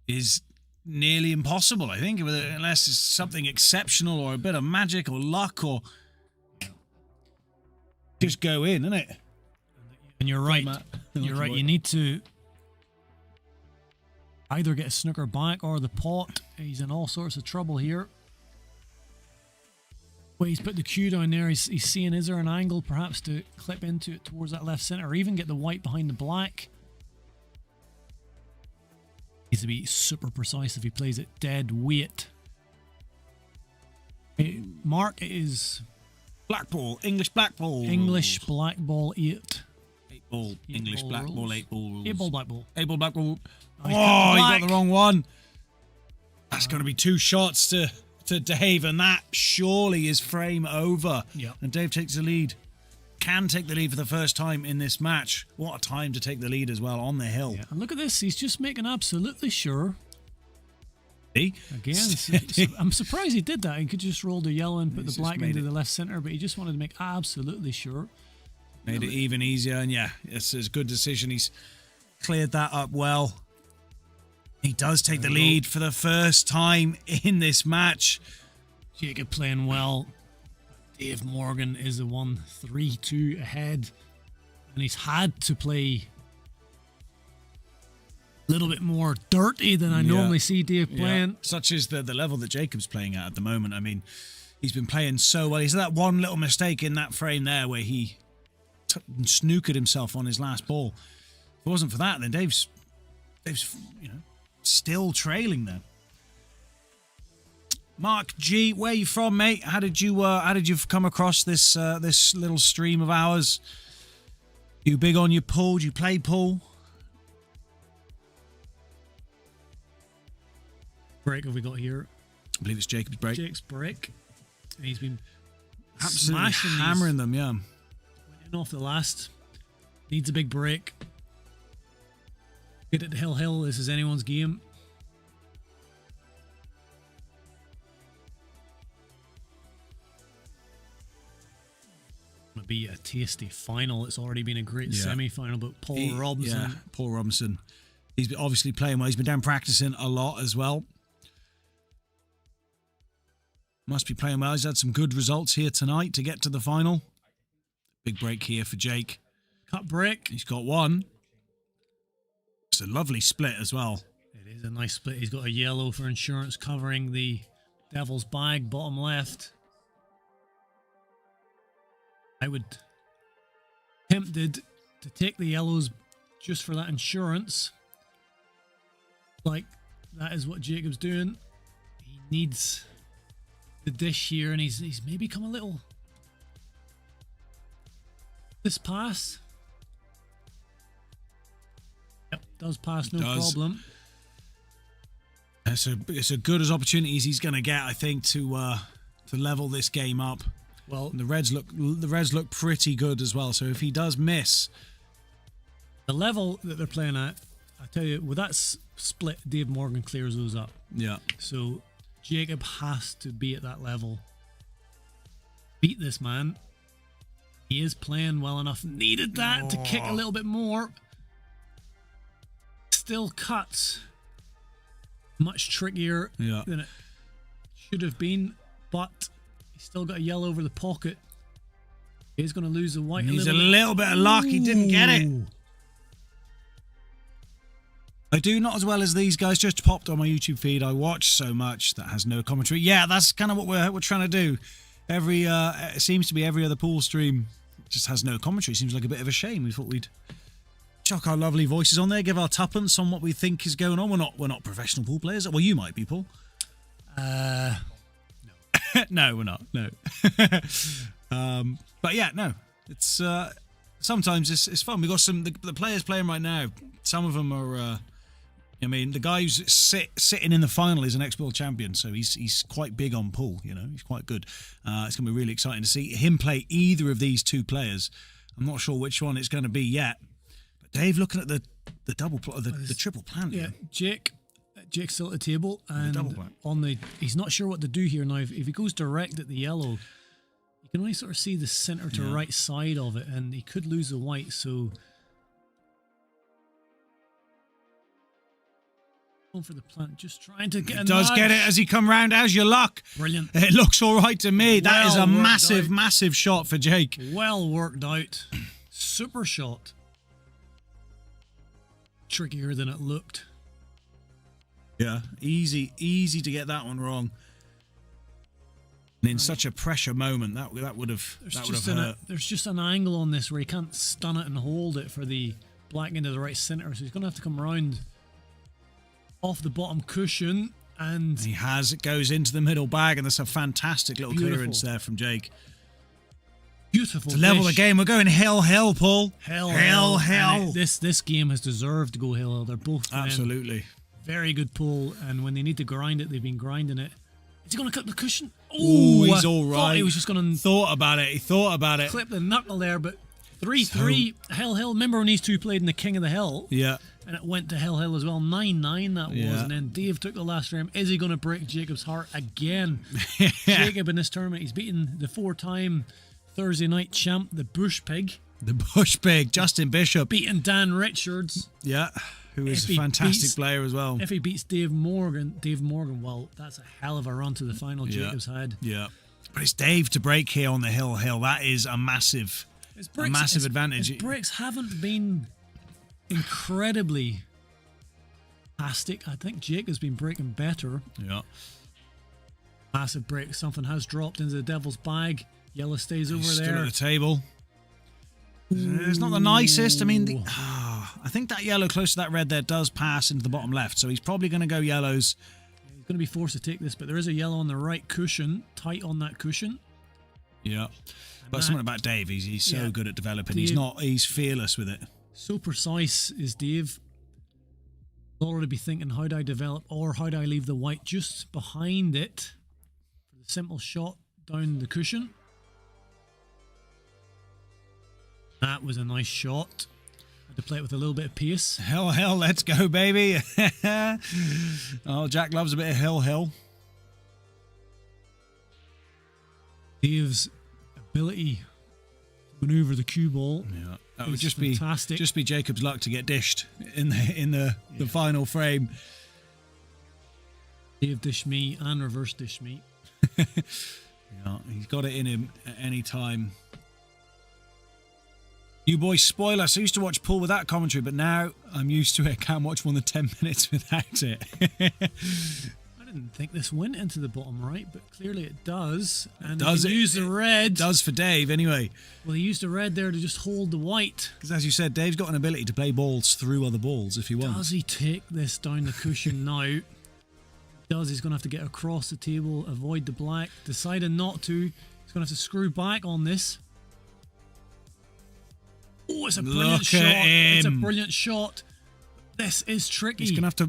[SPEAKER 1] is nearly impossible, I think, unless it's something exceptional or a bit of magic or luck or just go in, isn't it?
[SPEAKER 3] And you're right. You're right. You need to either get a snooker back or the pot. He's in all sorts of trouble here. Well, he's put the cue down there. He's seeing, is there an angle perhaps to clip into it towards that left center, or even get the white behind the black? Needs to be super precise if he plays it dead weight. Mark, it is
[SPEAKER 1] black ball, English black ball.
[SPEAKER 3] English black ball 8.
[SPEAKER 1] 8 ball, English black ball, 8 ball rules.
[SPEAKER 3] 8 ball black ball.
[SPEAKER 1] 8 ball black ball. Oh, he got the wrong one. That's going to be 2 shots to Dave, and that surely is frame over.
[SPEAKER 3] Yep.
[SPEAKER 1] And Dave takes the lead. Can take the lead for the first time in this match. What a time to take the lead as well on the hill.
[SPEAKER 3] Yeah. And look at this. He's just making absolutely sure Again, I'm surprised he did that. He could just roll the yellow and put the black into the left center, but he just wanted to make absolutely sure.
[SPEAKER 1] Made it even easier, and yeah, it's a good decision. He's cleared that up well. He does take the lead for the first time in this match.
[SPEAKER 3] Jacob playing well. Dave Morgan is the one 3-2 ahead, and he's had to play a little bit more dirty than I normally see Dave playing.
[SPEAKER 1] Such is the level that Jacob's playing at the moment. I mean, he's been playing so well. He's had that one little mistake in that frame there where he snookered himself on his last ball. If it wasn't for that, then Dave's still trailing there. Mark G, where are you from, mate? How did you come across this this little stream of ours? You big on your pool? Do you play pool?
[SPEAKER 3] Break have we got here?
[SPEAKER 1] I believe it's Jacob's break.
[SPEAKER 3] Jake's break. And he's been
[SPEAKER 1] absolutely hammering them, yeah.
[SPEAKER 3] Went in off the last. Needs a big break. Get it to Hill. This is anyone's game. Gonna be a tasty final. It's already been a great semi-final, but Paul Robinson.
[SPEAKER 1] He's been obviously playing well. He's been down practicing a lot as well. Must be playing well. He's had some good results here tonight to get to the final. Big break here for Jake.
[SPEAKER 3] Cut break.
[SPEAKER 1] He's got one. It's a lovely split as well.
[SPEAKER 3] It is a nice split. He's got a yellow for insurance covering the Devil's Bag, bottom left. I would tempted to take the yellows just for that insurance. Like, that is what Jacob's doing. He needs the dish here, and he's maybe come a little. This pass. Yep, does pass, no problem.
[SPEAKER 1] It's a good as opportunities he's going to get, I think, to level this game up.
[SPEAKER 3] Well,
[SPEAKER 1] and the Reds look pretty good as well. So if he does miss,
[SPEAKER 3] the level that they're playing at, I tell you, with that split, Dave Morgan clears those up.
[SPEAKER 1] Yeah.
[SPEAKER 3] So Jacob has to be at that level. Beat this man. He is playing well enough. Needed that to kick a little bit more. Still cuts. Much trickier than it should have been, but he's still got a yellow over the pocket. He's going to lose the white.
[SPEAKER 1] He's a little bit of luck. He didn't get it. I do not as well as these guys. Just popped on my YouTube feed. I watch so much that has no commentary. Yeah, that's kind of what we're trying to do. It seems to be every other pool stream just has no commentary. Seems like a bit of a shame. We thought we'd chuck our lovely voices on there, give our tuppence on what we think is going on. We're not professional pool players. Well, you might be, Paul.
[SPEAKER 3] No.
[SPEAKER 1] No, we're not. No. But yeah, no. It's sometimes it's fun. We got the players playing right now. Some of them are. I mean, the guy who's sitting in the final is an ex-world champion, so he's quite big on pool. You know, he's quite good. It's going to be really exciting to see him play either of these two players. I'm not sure which one it's going to be yet. But Dave, looking at the double the triple plant.
[SPEAKER 3] Yeah, Jake's still at the table, and he's not sure what to do here now. If he goes direct at the yellow, you can only sort of see the center to right side of it, and he could lose the white. So going for the plant, just trying to get.
[SPEAKER 1] He does get it as he come round. How's your luck?
[SPEAKER 3] Brilliant.
[SPEAKER 1] It looks all right to me. That is a massive shot for Jake.
[SPEAKER 3] Well worked out. Super shot. Trickier than it looked.
[SPEAKER 1] Yeah, easy to get that one wrong. And in such a pressure moment, that would have hurt.
[SPEAKER 3] There's just an angle on this where he can't stun it and hold it for the black into the right center, so he's going to have to come around off the bottom cushion, and
[SPEAKER 1] it goes into the middle bag, and that's a fantastic little clearance there from Jake.
[SPEAKER 3] Beautiful.
[SPEAKER 1] To level the game, we're going hill, Paul.
[SPEAKER 3] Hill. This game has deserved to go hill. They're both
[SPEAKER 1] absolutely
[SPEAKER 3] very good pull, and when they need to grind it, they've been grinding it. Is he going to cut the cushion?
[SPEAKER 1] Oh, he's all right.
[SPEAKER 3] He was just going to
[SPEAKER 1] thought about it.
[SPEAKER 3] Clip the knuckle there, but 3-3 Hill. Remember when these two played in the King of the Hill?
[SPEAKER 1] Yeah.
[SPEAKER 3] and it went to Hill as well. 9-9 that was, and then Dave took the last frame. Is he going to break Jacob's heart again? Jacob in this tournament, he's beaten the 4-time Thursday night champ, the Bush Pig.
[SPEAKER 1] The Bush Pig, Justin Bishop.
[SPEAKER 3] Beaten Dan Richards.
[SPEAKER 1] Yeah, who is a fantastic player as well.
[SPEAKER 3] If he beats Dave Morgan, well, that's a hell of a run to the final Jacob's had.
[SPEAKER 1] Yeah. But it's Dave to break here on the Hill. That is a massive advantage.
[SPEAKER 3] His breaks haven't been incredibly fantastic. I think Jacob's been breaking better.
[SPEAKER 1] Yeah.
[SPEAKER 3] Massive break. Something has dropped into the devil's bag. Yellow stays over
[SPEAKER 1] Still
[SPEAKER 3] there.
[SPEAKER 1] at the table. It's not the nicest. I mean, I think that yellow close to that red there does pass into the bottom left, so he's probably going to go yellows.
[SPEAKER 3] He's going to be forced to take this, but there is a yellow on the right cushion, tight on that cushion.
[SPEAKER 1] Yeah. But something about Dave, he's so good at developing. He's fearless with it.
[SPEAKER 3] So precise is Dave. He'll already be thinking, how do I develop, or how do I leave the white just behind it for the simple shot down the cushion. That was a nice shot. Had to play it with a little bit of pace.
[SPEAKER 1] Hill, let's go, baby. Oh, Jack loves a bit of hill.
[SPEAKER 3] Dave's ability to maneuver the cue ball.
[SPEAKER 1] Yeah, that would just
[SPEAKER 3] fantastic.
[SPEAKER 1] be Jacob's luck to get dished in the final frame.
[SPEAKER 3] Dave dish me and reverse dish me.
[SPEAKER 1] Yeah, he's got it in him at any time. You boys spoil us. I used to watch pool with that commentary, but now I'm used to it. I can't watch more than 10 minutes without it.
[SPEAKER 3] I didn't think this went into the bottom right, but clearly it does. And
[SPEAKER 1] does it?
[SPEAKER 3] Use the red.
[SPEAKER 1] It does for Dave, anyway.
[SPEAKER 3] Well, he used the red there to just hold the white.
[SPEAKER 1] Because as you said, Dave's got an ability to play balls through other balls if he wants.
[SPEAKER 3] Does he take this down the cushion now? He does. He's going to have to get across the table, avoid the black. Deciding not to. He's going to have to screw back on this. Oh, it's a brilliant shot. It's a brilliant shot. This is tricky.
[SPEAKER 1] He's going to have to...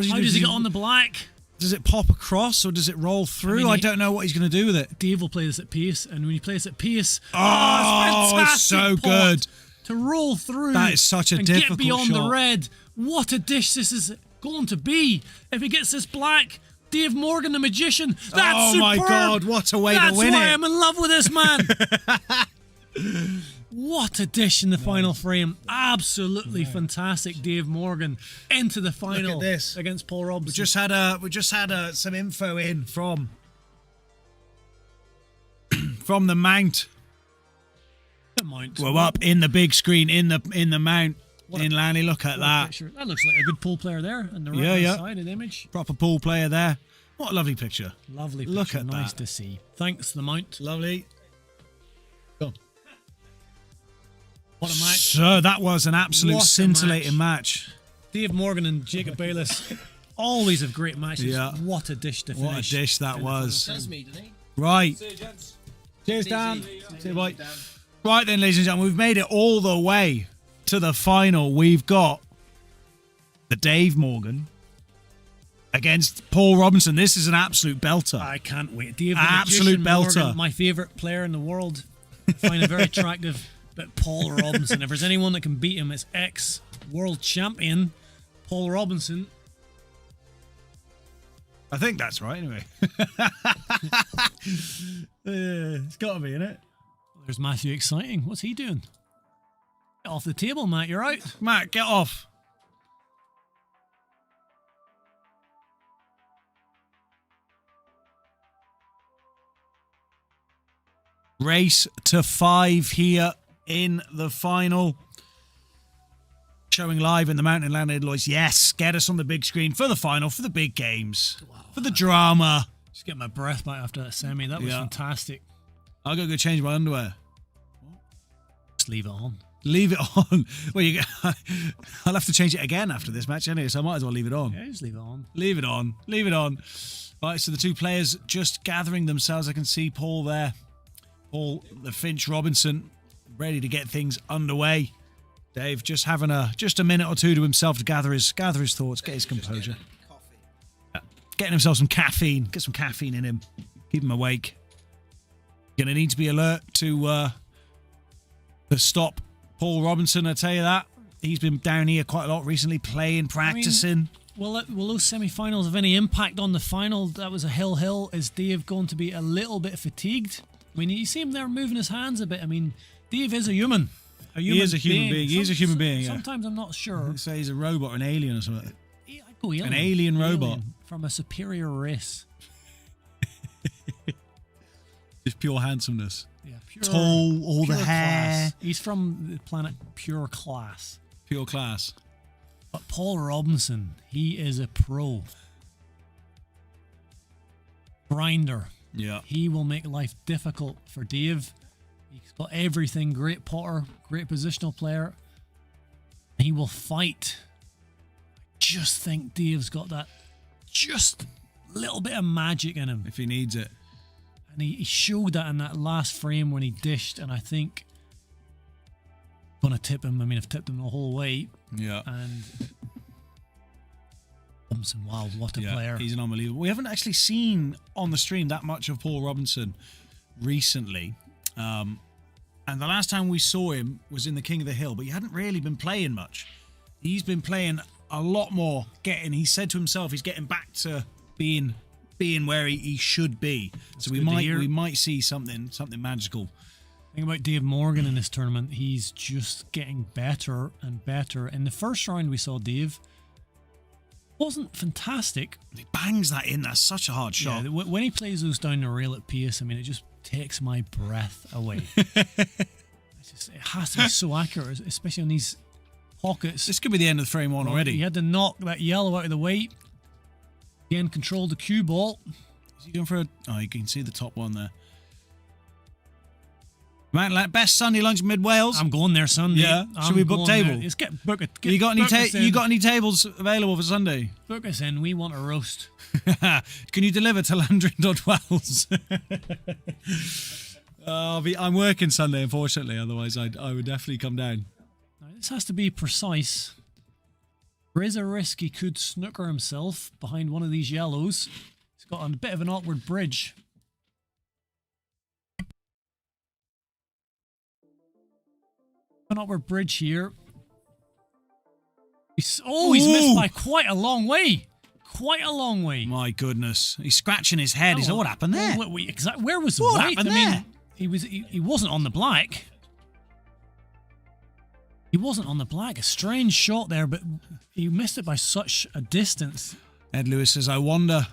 [SPEAKER 3] How does he get on the black?
[SPEAKER 1] Does it pop across or does it roll through? I don't know what he's going to do with it.
[SPEAKER 3] Dave will play this at pace, and when he plays at pace...
[SPEAKER 1] it's so good.
[SPEAKER 3] To roll through.
[SPEAKER 1] That is such a difficult shot.
[SPEAKER 3] And get beyond the red. What a dish this is going to be. If he gets this black... Dave Morgan, the magician. That's superb.
[SPEAKER 1] My God, what a way to win it.
[SPEAKER 3] That's why I'm in love with this man. What a dish in the final frame. Absolutely fantastic. Dave Morgan into the final.
[SPEAKER 1] Look at this.
[SPEAKER 3] Against Paul Robson.
[SPEAKER 1] We just had some info in from the mount.
[SPEAKER 3] The mount.
[SPEAKER 1] Well, up in the big screen in the mount. In Lanny, look at that.
[SPEAKER 3] Picture. That looks like a good pool player there on the right side of the image.
[SPEAKER 1] Proper pool player there. What a lovely picture.
[SPEAKER 3] Lovely picture.
[SPEAKER 1] Look at
[SPEAKER 3] nice
[SPEAKER 1] that.
[SPEAKER 3] to see. Thanks, the mount.
[SPEAKER 1] Lovely. Go on.
[SPEAKER 3] What a match.
[SPEAKER 1] So that was an absolute scintillating match.
[SPEAKER 3] Dave Morgan and Jacob Bayless always have great matches.
[SPEAKER 1] Yeah.
[SPEAKER 3] What a dish to finish.
[SPEAKER 1] What a dish that was.
[SPEAKER 4] That's me, didn't he?
[SPEAKER 1] Right.
[SPEAKER 4] See you, gents.
[SPEAKER 1] Cheers, Dan. See you, bye. Right then, ladies and gentlemen, we've made it all the way to the final. We've got the Dave Morgan against Paul Robinson. This is an absolute belter.
[SPEAKER 3] I can't wait. Dave,
[SPEAKER 1] absolute belter.
[SPEAKER 3] Morgan, my favourite player in the world. I find him very attractive. But Paul Robinson, if there's anyone that can beat him, it's ex-world champion Paul Robinson.
[SPEAKER 1] I think that's right, anyway. It's got to be, innit?
[SPEAKER 3] There's Matthew Exciting. What's he doing? Get off the table, Matt. You're out.
[SPEAKER 1] Matt, get off. Race to 5 here in the final. Showing live in the Mountain Land Lloyds. Yes, get us on the big screen for the final, for the big games, for the drama.
[SPEAKER 3] Just get my breath back after that semi. That was fantastic.
[SPEAKER 1] I'll go change my underwear.
[SPEAKER 3] Just leave it on.
[SPEAKER 1] Leave it on. Well, I'll have to change it again after this match anyway, so I might as well leave it on.
[SPEAKER 3] Yeah, just leave it on.
[SPEAKER 1] Leave it on. Leave it on. Right, so the two players just gathering themselves. I can see Paul there. Paul, the Finch Robinson, ready to get things underway. Dave just having a minute or two to himself to gather his thoughts, get his composure. Getting himself some caffeine. Get some caffeine in him. Keep him awake. Gonna need to be alert to stop Paul Robinson, I tell you that. He's been down here quite a lot recently, playing, practicing.
[SPEAKER 3] Will those semi-finals have any impact on the final? That was a hill. Is Dave going to be a little bit fatigued? I mean, you see him there moving his hands a bit. I mean, Dave is a human.
[SPEAKER 1] He is a human being. He is a human being, yeah.
[SPEAKER 3] Sometimes I'm not sure.
[SPEAKER 1] I'd say he's a robot, an alien or something.
[SPEAKER 3] I'd go alien.
[SPEAKER 1] An alien robot.
[SPEAKER 3] From a superior race.
[SPEAKER 1] Just pure handsomeness.
[SPEAKER 3] Yeah, pure,
[SPEAKER 1] tall, all the hair.
[SPEAKER 3] Class. He's from the planet Pure Class.
[SPEAKER 1] Pure class.
[SPEAKER 3] But Paul Robinson, he is a pro. Grinder.
[SPEAKER 1] Yeah.
[SPEAKER 3] He will make life difficult for Dave. He's got everything. Great potter, great positional player. He will fight. I just think Dave's got that just little bit of magic in him.
[SPEAKER 1] If he needs it.
[SPEAKER 3] And he showed that in that last frame when he dished, and I think I'm going to tip him. I mean, I've tipped him the whole way.
[SPEAKER 1] Yeah.
[SPEAKER 3] And Robinson, wow, what a player.
[SPEAKER 1] He's an unbelievable. We haven't actually seen on the stream that much of Paul Robinson recently. And the last time we saw him was in the King of the Hill, but he hadn't really been playing much. He's been playing a lot more, he said to himself he's getting back to being where he should be. So we might see something magical.
[SPEAKER 3] The thing about Dave Morgan in this tournament, he's just getting better and better. In the first round we saw Dave wasn't fantastic.
[SPEAKER 1] He bangs that in. That's such a hard shot.
[SPEAKER 3] Yeah, when he plays those down the rail at pace, I mean, it just takes my breath away. It has to be so accurate, especially on these pockets.
[SPEAKER 1] This could be the end of frame one already.
[SPEAKER 3] He had to knock that yellow out of the way. Again, controlled the cue ball.
[SPEAKER 1] Is he going for a... Oh, you can see the top one there. Right, best Sunday lunch mid Wales.
[SPEAKER 3] I'm going there Sunday.
[SPEAKER 1] Yeah. Should we book table?
[SPEAKER 3] Let's book it.
[SPEAKER 1] You got any tables available for Sunday?
[SPEAKER 3] Book us in. We want a roast.
[SPEAKER 1] Can you deliver to Landry.Wells? I'm working Sunday, unfortunately. Otherwise, I would definitely come down.
[SPEAKER 3] Now, this has to be precise. There is a risk he could snooker himself behind one of these yellows. He's got a bit of an awkward bridge. An upward bridge here. He's missed by quite a long way. Quite a long way.
[SPEAKER 1] My goodness. He's scratching his head. He's like, what happened there?
[SPEAKER 3] Where was the
[SPEAKER 1] what
[SPEAKER 3] white?
[SPEAKER 1] happened there?
[SPEAKER 3] He wasn't on the black. He wasn't on the black. A strange shot there, but he missed it by such a distance.
[SPEAKER 1] Ed Lewis says, I wonder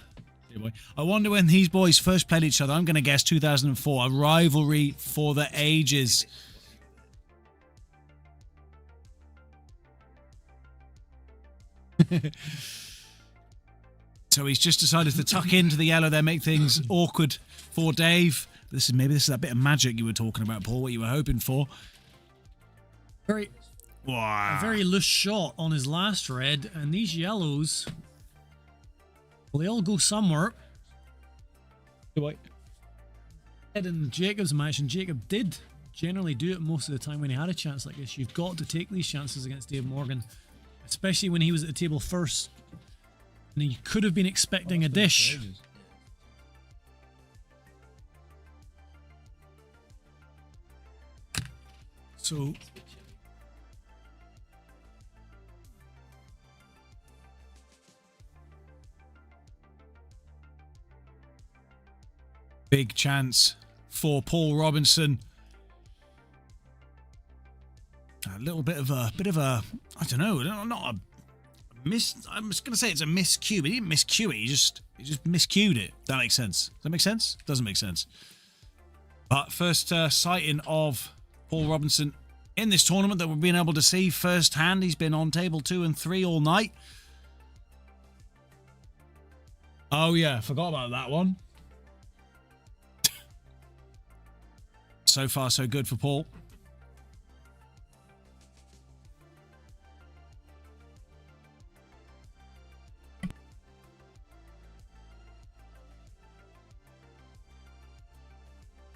[SPEAKER 1] when these boys first played each other. I'm going to guess 2004. A rivalry for the ages. So he's just decided to tuck into the yellow there, make things awkward for Dave. Maybe this is that bit of magic you were talking about, Paul, what you were hoping for.
[SPEAKER 3] A very loose shot on his last red, and these yellows, well, they all go somewhere. Ed and Jacob's match, and Jacob did generally do it most of the time when he had a chance like this. You've got to take these chances against Dave Morgan, especially when he was at the table first. And he could have been expecting a dish. So
[SPEAKER 1] big chance for Paul Robinson. A little bit of a I don't know, not a miss. I'm just gonna say it's a miscue, but he didn't miscue it. He just miscued it. That makes sense. Does that make sense? Doesn't make sense. But first sighting of Paul Robinson in this tournament that we've been able to see firsthand. He's been on table 2 and 3 all night. Oh yeah, forgot about that one. So far, so good for Paul.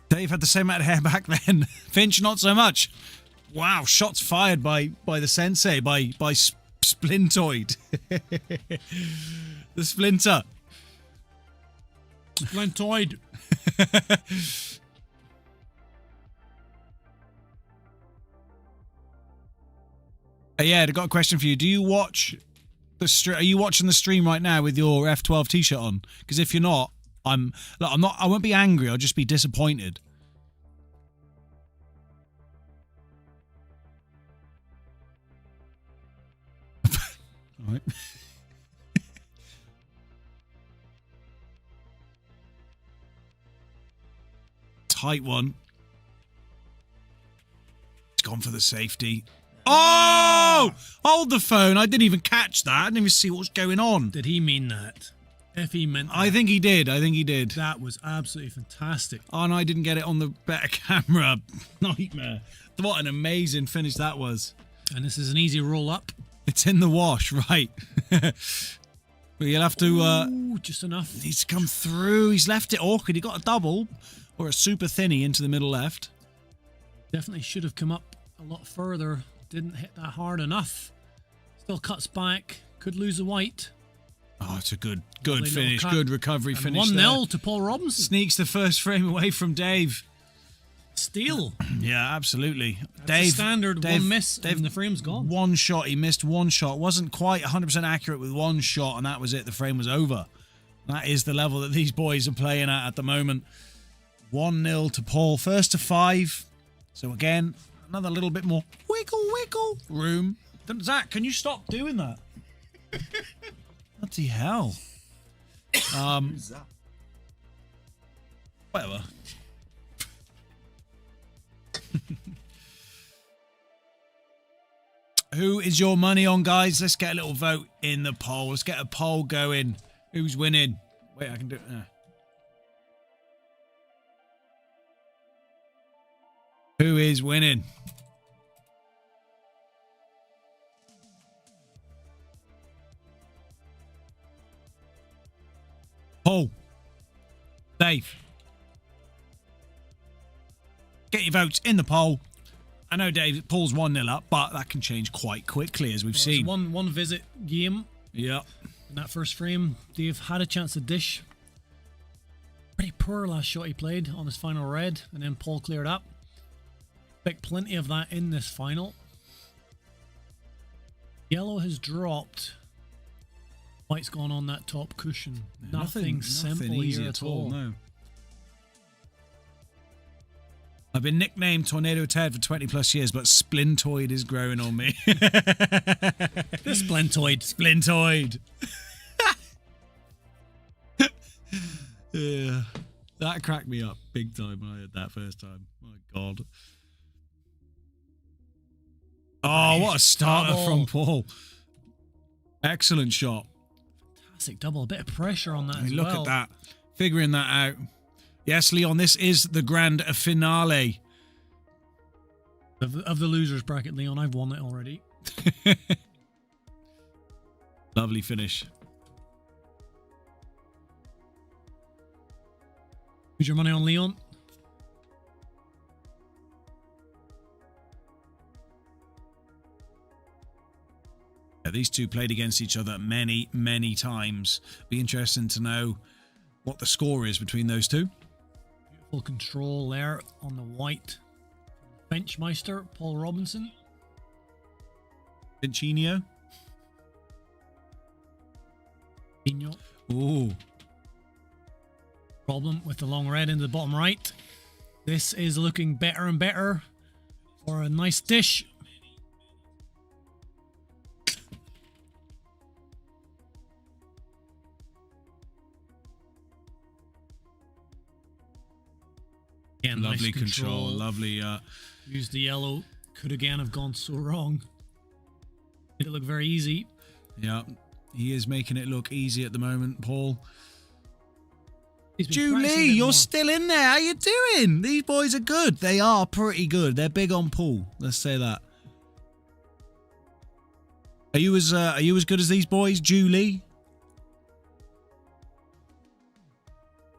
[SPEAKER 1] Dave had the same amount of hair back then. Finch, not so much. Wow, shots fired by the sensei, by Splintoid. The Splinter.
[SPEAKER 3] Splintoid.
[SPEAKER 1] Yeah, I got a question for you. Do you watch the Are you watching the stream right now with your F12 t-shirt on? Because if you're not, I'm not. I won't be angry. I'll just be disappointed. All right. Tight one. It's gone for the safety. Oh! Hold the phone. I didn't even catch that. I didn't even see what was going on.
[SPEAKER 3] Did he mean that? If he meant that,
[SPEAKER 1] I think he did. I think he did.
[SPEAKER 3] that was absolutely fantastic.
[SPEAKER 1] Oh, and I didn't get it on the better camera. Nightmare. What an amazing finish that was.
[SPEAKER 3] And this is an easy roll up.
[SPEAKER 1] It's in the wash, right. But you'll have to...
[SPEAKER 3] Ooh, just enough.
[SPEAKER 1] Needs to come through. He's left it awkward. He got a double or a super thinny into the middle left.
[SPEAKER 3] Definitely should have come up a lot further. Didn't hit that hard enough. Still cuts back. Could lose the white.
[SPEAKER 1] Oh, it's a good
[SPEAKER 3] Lovely
[SPEAKER 1] finish.
[SPEAKER 3] little cut.
[SPEAKER 1] Good recovery
[SPEAKER 3] And
[SPEAKER 1] finish
[SPEAKER 3] 1-0 to Paul Robinson.
[SPEAKER 1] Sneaks the first frame away from Dave.
[SPEAKER 3] Steal.
[SPEAKER 1] Yeah, absolutely.
[SPEAKER 3] That's
[SPEAKER 1] Dave,
[SPEAKER 3] a standard.
[SPEAKER 1] Dave,
[SPEAKER 3] one miss
[SPEAKER 1] Dave,
[SPEAKER 3] and the frame's gone.
[SPEAKER 1] One shot. He missed one shot. Wasn't quite 100% accurate with one shot, and that was it. The frame was over. That is the level that these boys are playing at the moment. 1-0 to Paul. First to 5. So again, another little bit more wiggle room. Zach, can you stop doing that? Bloody hell. Whatever. Who is your money on, guys? Let's get a little vote in the poll. Let's get a poll going. Who's winning? Wait, I can do it. Who is winning? Paul. Dave. Get your votes in the poll. I know Paul's 1-0 up, but that can change quite quickly, as we've seen.
[SPEAKER 3] One visit game.
[SPEAKER 1] Yeah.
[SPEAKER 3] In that first frame, Dave had a chance to dish. Pretty poor last shot he played on his final red, and then Paul cleared up. Expect plenty of that in this final. Yellow has dropped. White's gone on that top cushion. Nothing simple
[SPEAKER 1] easy
[SPEAKER 3] here at all.
[SPEAKER 1] No. I've been nicknamed Tornado Ted for 20 plus years, but Splintoid is growing on me.
[SPEAKER 3] The Splintoid.
[SPEAKER 1] Splintoid. Yeah. That cracked me up big time when I heard that first time. My God. Oh, what a starter from Paul. Excellent shot.
[SPEAKER 3] Fantastic double. A bit of pressure on that as
[SPEAKER 1] Look
[SPEAKER 3] well.
[SPEAKER 1] at that. Figuring that out. Yes, Leon, this is the grand finale.
[SPEAKER 3] Of the losers bracket, Leon, I've won it already.
[SPEAKER 1] Lovely finish.
[SPEAKER 3] Who's your money on, Leon?
[SPEAKER 1] Yeah, these two played against each other many, many times. Be interesting to know what the score is between those two.
[SPEAKER 3] Full control there on the white. Benchmeister, Paul Robinson.
[SPEAKER 1] Vincinho.
[SPEAKER 3] Pino.
[SPEAKER 1] Ooh.
[SPEAKER 3] Problem with the long red in the bottom right. This is looking better and better for a nice dish. Again,
[SPEAKER 1] Lovely
[SPEAKER 3] nice
[SPEAKER 1] control. Lovely.
[SPEAKER 3] Used the yellow. Could again have gone so wrong. Made it look very easy.
[SPEAKER 1] Yeah. He is making it look easy at the moment, Paul.
[SPEAKER 3] He's been
[SPEAKER 1] Julie,
[SPEAKER 3] practicing a bit
[SPEAKER 1] you're
[SPEAKER 3] more.
[SPEAKER 1] still in there. How you doing? These boys are good. They are pretty good. They're big on Paul. Let's say that. Are you as good as these boys, Julie?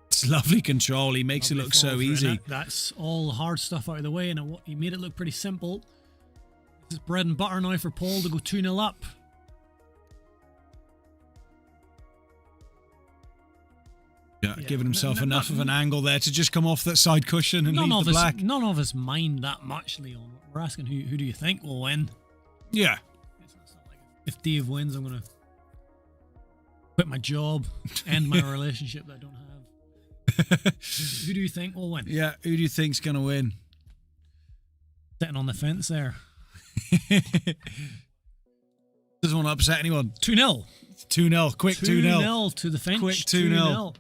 [SPEAKER 1] It's lovely control. He makes
[SPEAKER 3] Lovely
[SPEAKER 1] it look so
[SPEAKER 3] follow-through,
[SPEAKER 1] easy.
[SPEAKER 3] and that's all hard stuff out of the way, and he made it look pretty simple. This is bread and butter now for Paul to go 2-0 up.
[SPEAKER 1] Yeah, giving himself enough of an angle there to just come off that side cushion and leave the black.
[SPEAKER 3] None of us mind that much, Leon. We're asking who do you think will win?
[SPEAKER 1] Yeah.
[SPEAKER 3] If Dave wins, I'm going to quit my job, end my relationship that I don't have. Who do you think will win?
[SPEAKER 1] Yeah, who do you think's going to win?
[SPEAKER 3] Sitting on the fence there.
[SPEAKER 1] Doesn't want to upset anyone.
[SPEAKER 3] 2-0.
[SPEAKER 1] 2-0. Quick 2-0.
[SPEAKER 3] 2-0 to the Finch.
[SPEAKER 1] Quick 2-0.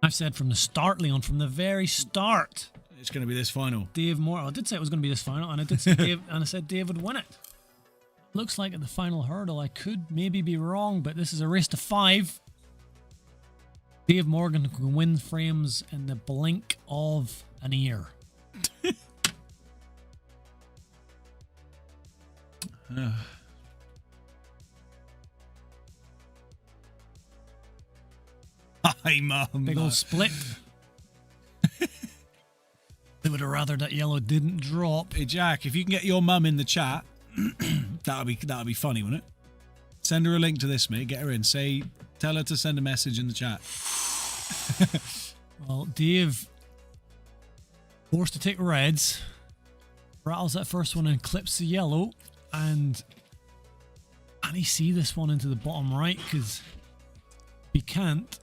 [SPEAKER 3] I've said from the start, Leon, from the very start.
[SPEAKER 1] It's going to be this final.
[SPEAKER 3] Dave Moore. I did say it was going to be this final, and I did say Dave, and I said Dave would win it. Looks like at the final hurdle, I could maybe be wrong, but this is a race to 5. Dave Morgan can win frames in the blink of an ear.
[SPEAKER 1] Hi, Mum.
[SPEAKER 3] Big old split. They would have rather that yellow didn't drop.
[SPEAKER 1] Hey, Jack, if you can get your mum in the chat, that'll be funny, wouldn't it? Send her a link to this, mate. Get her in. Tell her to send a message in the chat.
[SPEAKER 3] Well, Dave forced to take reds, rattles that first one and clips the yellow, and can he see this one into the bottom right? Because he can't.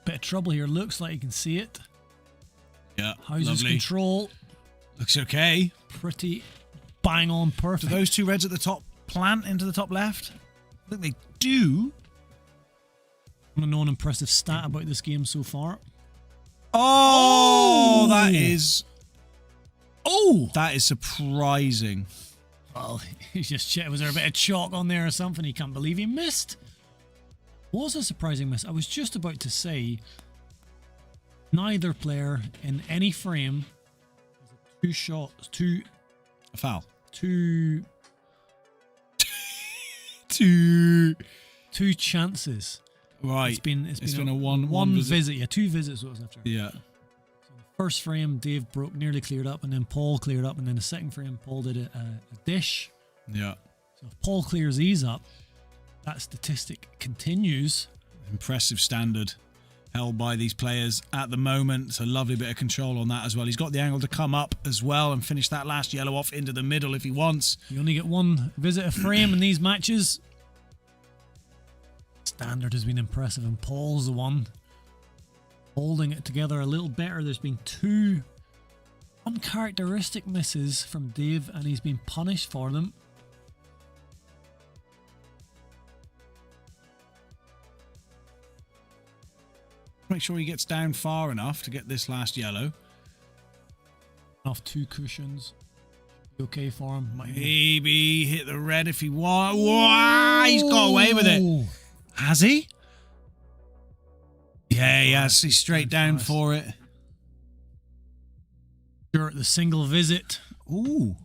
[SPEAKER 3] Bit of trouble here. Looks like he can see it.
[SPEAKER 1] Yeah,
[SPEAKER 3] How's his
[SPEAKER 1] lovely.
[SPEAKER 3] control?
[SPEAKER 1] Looks okay.
[SPEAKER 3] Pretty bang on perfect.
[SPEAKER 1] Do those two reds at the top plant into the top left? I think they do.
[SPEAKER 3] I know an impressive stat about this game so far.
[SPEAKER 1] Oh, that is surprising.
[SPEAKER 3] Well, he's just checked. Was there a bit of chalk on there or something? He can't believe he missed. Was a surprising miss. I was just about to say neither player in any frame has
[SPEAKER 1] A foul.
[SPEAKER 3] two chances.
[SPEAKER 1] Right.
[SPEAKER 3] It's been
[SPEAKER 1] a one
[SPEAKER 3] visit. Yeah, 2 visits. What was after?
[SPEAKER 1] Yeah.
[SPEAKER 3] So the first frame, Dave broke, nearly cleared up, and then Paul cleared up, and then the second frame, Paul did a dish.
[SPEAKER 1] Yeah.
[SPEAKER 3] So if Paul clears these up, that statistic continues.
[SPEAKER 1] Impressive standard held by these players at the moment. It's a lovely bit of control on that as well. He's got the angle to come up as well and finish that last yellow off into the middle if he wants.
[SPEAKER 3] You only get 1 visit a frame in these matches. Standard has been impressive, and Paul's the one holding it together a little better. There's been 2 uncharacteristic misses from Dave, and he's been punished for them.
[SPEAKER 1] Make sure he gets down far enough to get this last yellow.
[SPEAKER 3] Off 2 cushions. Be okay for him.
[SPEAKER 1] Maybe hit the red if he wants. Wow, he's got away with it. Has he? Yeah, he has. He's straight down for it.
[SPEAKER 3] Sure, the single visit.
[SPEAKER 1] Ooh.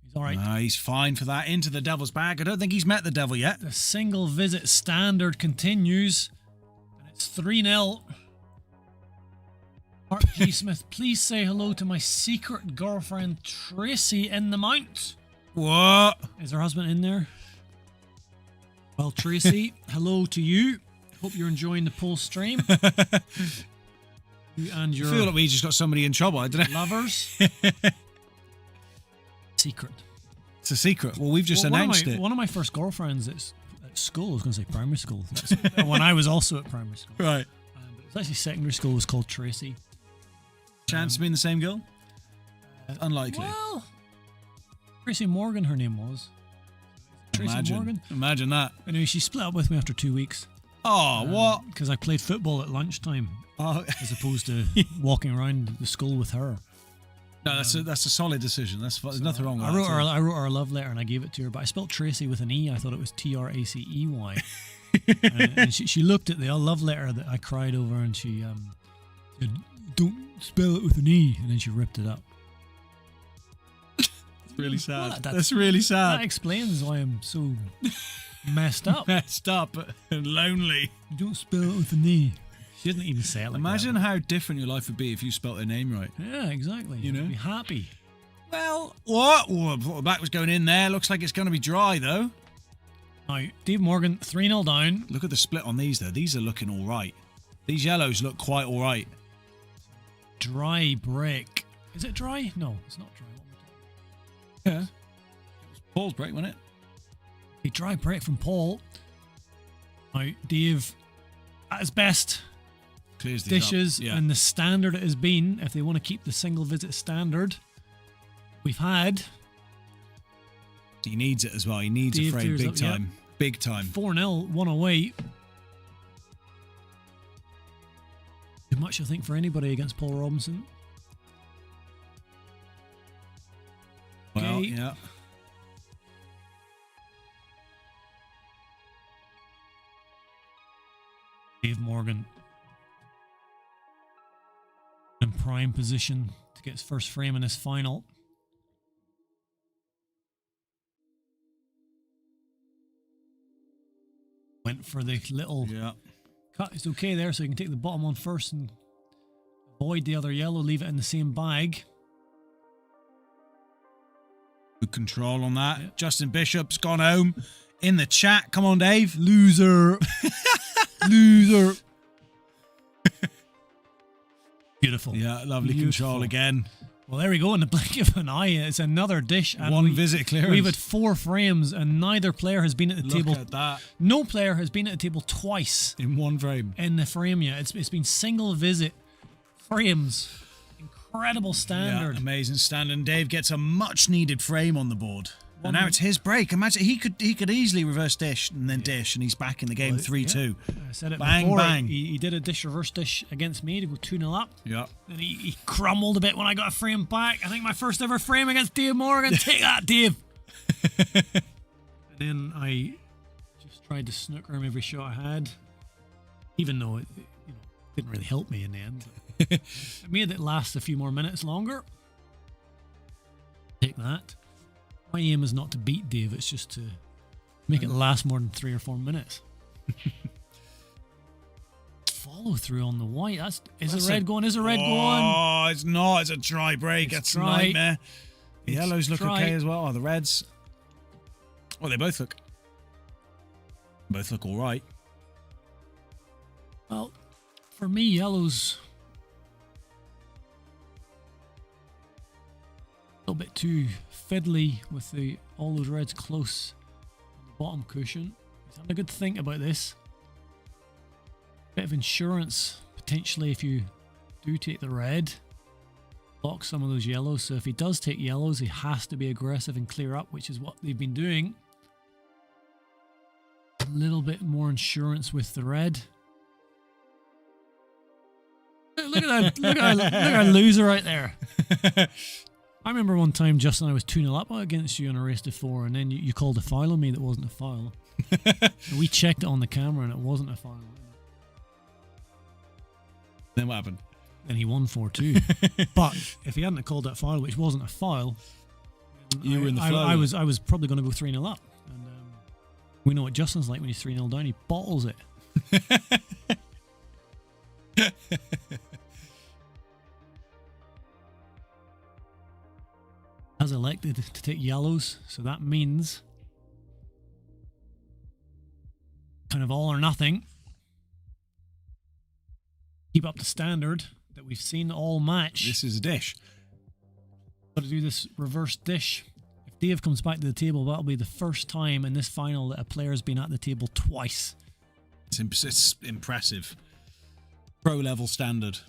[SPEAKER 3] He's all right.
[SPEAKER 1] He's fine for that. Into the devil's bag. I don't think he's met the devil yet.
[SPEAKER 3] The single visit standard continues. And it's 3-0. Mark G. Smith, please say hello to my secret girlfriend, Tracy, in the mount.
[SPEAKER 1] What?
[SPEAKER 3] Is her husband in there? Well, Tracy, hello to you. Hope you're enjoying the poll stream. You and your
[SPEAKER 1] I feel like we just got somebody in trouble. I don't know.
[SPEAKER 3] lovers. Secret.
[SPEAKER 1] It's a secret. Well, we've just announced it.
[SPEAKER 3] One of my first girlfriends at school, I was going to say primary school, when I was also at primary school.
[SPEAKER 1] Right.
[SPEAKER 3] But it was actually secondary school, was called Tracy.
[SPEAKER 1] Chance of being the same girl? Unlikely.
[SPEAKER 3] Well, Tracy Morgan, her name was. Tracy Morgan.
[SPEAKER 1] Imagine that.
[SPEAKER 3] Anyway, she split up with me after 2 weeks.
[SPEAKER 1] Oh, what?
[SPEAKER 3] Because I played football at lunchtime
[SPEAKER 1] Oh,
[SPEAKER 3] as opposed to walking around the school with her.
[SPEAKER 1] no, that's a solid decision. There's nothing wrong with
[SPEAKER 3] I
[SPEAKER 1] that.
[SPEAKER 3] wrote her a love letter and I gave it to her, but I spelled Tracy with an E. I thought it was Tracey. And she looked at the love letter that I cried over, and she said, "Don't spell it with an E," and then she ripped it up.
[SPEAKER 1] It's really sad.
[SPEAKER 3] What?
[SPEAKER 1] That's really sad.
[SPEAKER 3] That explains why I'm so messed up.
[SPEAKER 1] Messed up and lonely.
[SPEAKER 3] Don't spell it with an E. She didn't even say it like
[SPEAKER 1] Imagine
[SPEAKER 3] that.
[SPEAKER 1] how different your life would be if you spelt her name right.
[SPEAKER 3] Yeah, exactly.
[SPEAKER 1] You know?
[SPEAKER 3] You'd be happy.
[SPEAKER 1] Well, what? Oh, the back was going in there. Looks like it's going to be dry, though.
[SPEAKER 3] Now, Dave Morgan, 3-0 down.
[SPEAKER 1] Look at the split on these, though. These are looking all right. These yellows look quite all right.
[SPEAKER 3] Dry break. Is it dry? No, it's not dry.
[SPEAKER 1] Yeah. Paul's break, wasn't it?
[SPEAKER 3] A dry break from Paul. Now, Dave, at his best,
[SPEAKER 1] Clears these
[SPEAKER 3] dishes,
[SPEAKER 1] up. Yeah.
[SPEAKER 3] and the standard it has been, if they want to keep the single visit standard, we've had.
[SPEAKER 1] He needs it as well. He needs
[SPEAKER 3] Dave
[SPEAKER 1] a frame
[SPEAKER 3] clears
[SPEAKER 1] big
[SPEAKER 3] up, yeah.
[SPEAKER 1] time. Big time.
[SPEAKER 3] 4-0, one away. Too much, I think, for anybody against Paul Robinson.
[SPEAKER 1] Well,
[SPEAKER 3] Okay.
[SPEAKER 1] yeah.
[SPEAKER 3] Dave Morgan in prime position to get his first frame in this final. Went for the little
[SPEAKER 1] Yeah.
[SPEAKER 3] cut. It's okay there, so you can take the bottom one first and avoid the other yellow, leave it in the same bag.
[SPEAKER 1] Good control on that. Yeah. Justin Bishop's gone home. In the chat. Come on, Dave. Loser. Loser.
[SPEAKER 3] Beautiful.
[SPEAKER 1] Yeah, lovely
[SPEAKER 3] Beautiful.
[SPEAKER 1] control again.
[SPEAKER 3] Well, there we go. In the blink of an eye, it's another dish. And
[SPEAKER 1] One visit clearance.
[SPEAKER 3] We've had 4 frames, and neither player has been at the table.
[SPEAKER 1] Look at that.
[SPEAKER 3] No player has been at the table twice
[SPEAKER 1] In one frame.
[SPEAKER 3] in the frame yet. It's been single visit frames. Incredible standard.
[SPEAKER 1] Yeah, amazing standard. And Dave gets a much needed frame on the board. And now it's his break. Imagine he could easily reverse dish and then dish, and he's back in the game 3-2.
[SPEAKER 3] I said it
[SPEAKER 1] Bang,
[SPEAKER 3] before.
[SPEAKER 1] bang.
[SPEAKER 3] He did a dish reverse dish against me to go 2-0 up.
[SPEAKER 1] Yeah.
[SPEAKER 3] And he crumbled a bit when I got a frame back. I think my first ever frame against Dave Morgan. Take that, Dave. And then I just tried to snooker him every shot I had, even though it didn't really help me in the end. It made it last a few more minutes longer. Take that. My aim is not to beat Dave, it's just to make it last more than 3 or 4 minutes. Follow through on the white. Is the red going? Is the red going?
[SPEAKER 1] Oh, it's not. It's a dry break. That's a nightmare. The yellows look okay as well. Oh, the reds. Oh, they both look all right.
[SPEAKER 3] Well, for me, yellows a little bit too fiddly with all those reds close on the bottom cushion. He's having a good think about this. Bit of insurance potentially if you do take the red. Block some of those yellows. So if he does take yellows, he has to be aggressive and clear up, which is what they've been doing. A little bit more insurance with the red. Look at that loser right there. I remember one time, Justin, I was 2-0 up against you in a race to 4, and then you called a foul on me that wasn't a foul. And we checked it on the camera, and it wasn't a foul.
[SPEAKER 1] Then what happened?
[SPEAKER 3] Then he won 4-2. But if he hadn't have called that foul, which wasn't a foul,
[SPEAKER 1] you were in the flow.
[SPEAKER 3] I was probably going to go 3-0 up. And we know what Justin's like when he's 3-0 down. He bottles it. Has elected to take yellows, so that means kind of all or nothing. Keep up the standard that we've seen all match.
[SPEAKER 1] This is a dish.
[SPEAKER 3] Got to do this reverse dish. If Dave comes back to the table, that'll be the first time in this final that a player's been at the table twice.
[SPEAKER 1] It's impressive. Pro level standard.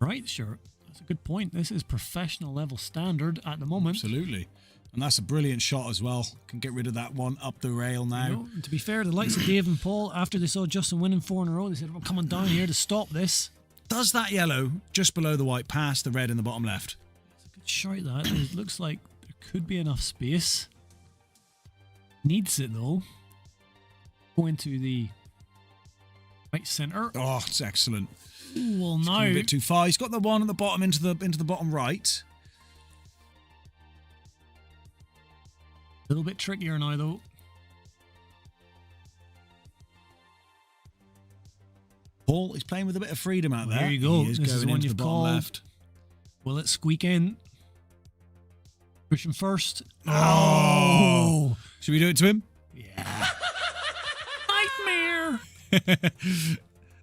[SPEAKER 3] Right, sure. That's a good point. This is professional level standard at the moment.
[SPEAKER 1] Absolutely. And that's a brilliant shot as well. Can get rid of that one up the rail now.
[SPEAKER 3] You know, and to be fair, the likes of Dave and Paul, after they saw Justin winning 4 in a row, they said, we're coming down here to stop this.
[SPEAKER 1] Does that yellow just below the white pass the red in the bottom left?
[SPEAKER 3] It's a good shot, that. It looks like there could be enough space. Needs it, though. Go into the right centre.
[SPEAKER 1] Oh, it's excellent.
[SPEAKER 3] Ooh, well,
[SPEAKER 1] It's
[SPEAKER 3] now
[SPEAKER 1] gone a bit too far. He's got the one at the bottom into the bottom right.
[SPEAKER 3] a little bit trickier now, though.
[SPEAKER 1] Paul is playing with a bit of freedom out there.
[SPEAKER 3] There you go.
[SPEAKER 1] He is
[SPEAKER 3] This is
[SPEAKER 1] going
[SPEAKER 3] the one
[SPEAKER 1] into
[SPEAKER 3] you've
[SPEAKER 1] the bottom
[SPEAKER 3] called.
[SPEAKER 1] left. Will
[SPEAKER 3] Will it squeak in? Push him first.
[SPEAKER 1] Oh! Should we do it to him?
[SPEAKER 3] Yeah. Nightmare.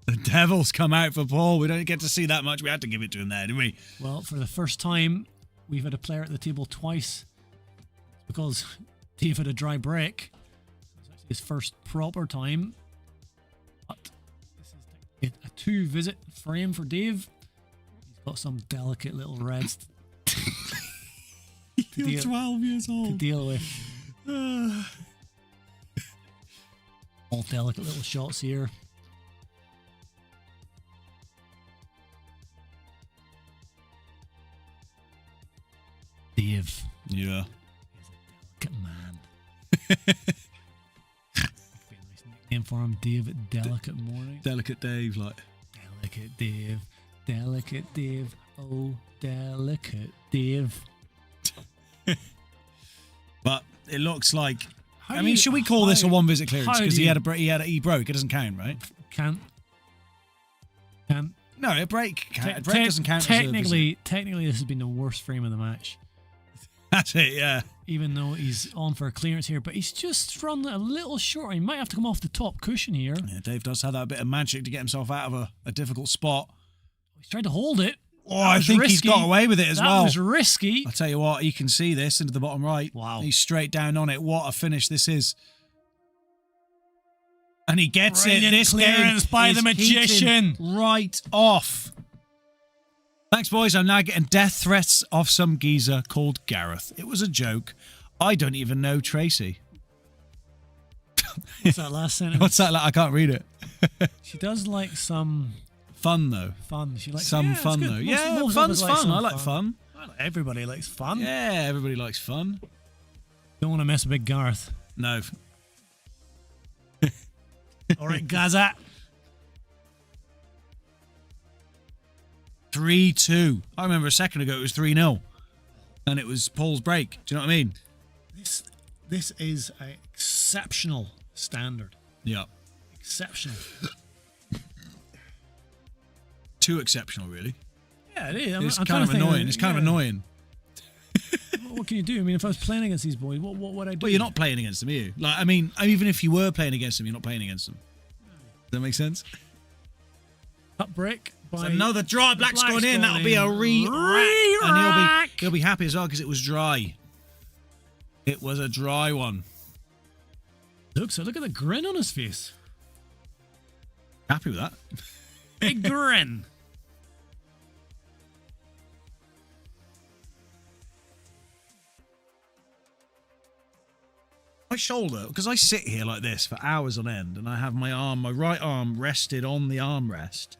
[SPEAKER 1] The devil's come out for Paul. We don't get to see that much. We had to give it to him there, didn't we?
[SPEAKER 3] Well, for the first time, we've had a player at the table twice because Dave had a dry break. It's actually his first proper time. But this is a 2-visit frame for Dave. He's got some delicate little reds
[SPEAKER 1] You're 12 years
[SPEAKER 3] to
[SPEAKER 1] old.
[SPEAKER 3] deal with. All delicate little shots here. Dave.
[SPEAKER 1] Yeah.
[SPEAKER 3] Delicate man. Be a nice nickname for him, Dave at Delicate Morning.
[SPEAKER 1] Delicate Dave, like.
[SPEAKER 3] Delicate Dave. Delicate Dave. Oh, delicate Dave.
[SPEAKER 1] But it looks like.
[SPEAKER 3] How
[SPEAKER 1] I
[SPEAKER 3] do
[SPEAKER 1] mean,
[SPEAKER 3] you-
[SPEAKER 1] should we call this a
[SPEAKER 3] how-
[SPEAKER 1] one visit clearance?
[SPEAKER 3] how
[SPEAKER 1] Because
[SPEAKER 3] do
[SPEAKER 1] he
[SPEAKER 3] you-
[SPEAKER 1] had he broke. It doesn't count, right?
[SPEAKER 3] Can't.
[SPEAKER 1] No, a break. A break doesn't count.
[SPEAKER 3] Technically, this has been the worst frame of the match.
[SPEAKER 1] That's it. Yeah.
[SPEAKER 3] Even though he's on for a clearance here, but he's just run a little short. He might have to come off the top cushion here.
[SPEAKER 1] Yeah, Dave does have that bit of magic to get himself out of a difficult spot.
[SPEAKER 3] He's tried to hold it.
[SPEAKER 1] Oh,
[SPEAKER 3] That
[SPEAKER 1] I
[SPEAKER 3] was
[SPEAKER 1] think he's
[SPEAKER 3] risky.
[SPEAKER 1] got away with it as
[SPEAKER 3] That
[SPEAKER 1] well.
[SPEAKER 3] was risky.
[SPEAKER 1] I'll tell you what, you can see this into the bottom right.
[SPEAKER 3] Wow.
[SPEAKER 1] He's straight down on it. What a finish this is. And he gets
[SPEAKER 3] Brilliant
[SPEAKER 1] it. This
[SPEAKER 3] clearance
[SPEAKER 1] game
[SPEAKER 3] by
[SPEAKER 1] is
[SPEAKER 3] the magician.
[SPEAKER 1] heating right off. Thanks, boys. I'm now getting death threats off some geezer called Gareth. It was a joke. I don't even know Tracy.
[SPEAKER 3] What's that last sentence?
[SPEAKER 1] What's that like? I can't read it.
[SPEAKER 3] She does like some
[SPEAKER 1] Fun, though.
[SPEAKER 3] fun. She likes
[SPEAKER 1] Some
[SPEAKER 3] yeah, it's
[SPEAKER 1] fun,
[SPEAKER 3] good.
[SPEAKER 1] though.
[SPEAKER 3] Most-
[SPEAKER 1] Yeah,
[SPEAKER 3] most of
[SPEAKER 1] fun's
[SPEAKER 3] us like
[SPEAKER 1] fun.
[SPEAKER 3] some
[SPEAKER 1] I like fun.
[SPEAKER 3] Everybody likes fun.
[SPEAKER 1] Yeah, everybody likes fun.
[SPEAKER 3] Don't want to mess with Big Gareth.
[SPEAKER 1] No.
[SPEAKER 3] All right, Gaza.
[SPEAKER 1] 3-2. I remember a second ago it was 3-0. And it was Paul's break. Do you know what I mean?
[SPEAKER 3] This is an exceptional standard.
[SPEAKER 1] Yeah.
[SPEAKER 3] Exceptional.
[SPEAKER 1] Too exceptional, really.
[SPEAKER 3] Yeah, it is.
[SPEAKER 1] It's
[SPEAKER 3] I'm
[SPEAKER 1] kind of
[SPEAKER 3] trying to think
[SPEAKER 1] annoying. It's kind of
[SPEAKER 3] yeah.
[SPEAKER 1] annoying.
[SPEAKER 3] What can you do? I mean, if I was playing against these boys, what would I do?
[SPEAKER 1] But you're not playing against them, are you? Like, I mean, even if you were playing against them, you're not playing against them. Does that make sense?
[SPEAKER 3] Cut break.
[SPEAKER 1] So another dry black's going in. That'll be a re-rack. And he'll be happy as well because it was dry. It was a dry one.
[SPEAKER 3] Look at the grin on his face.
[SPEAKER 1] Happy with that.
[SPEAKER 3] Big grin.
[SPEAKER 1] My shoulder, because I sit here like this for hours on end and I have my right arm rested on the armrest.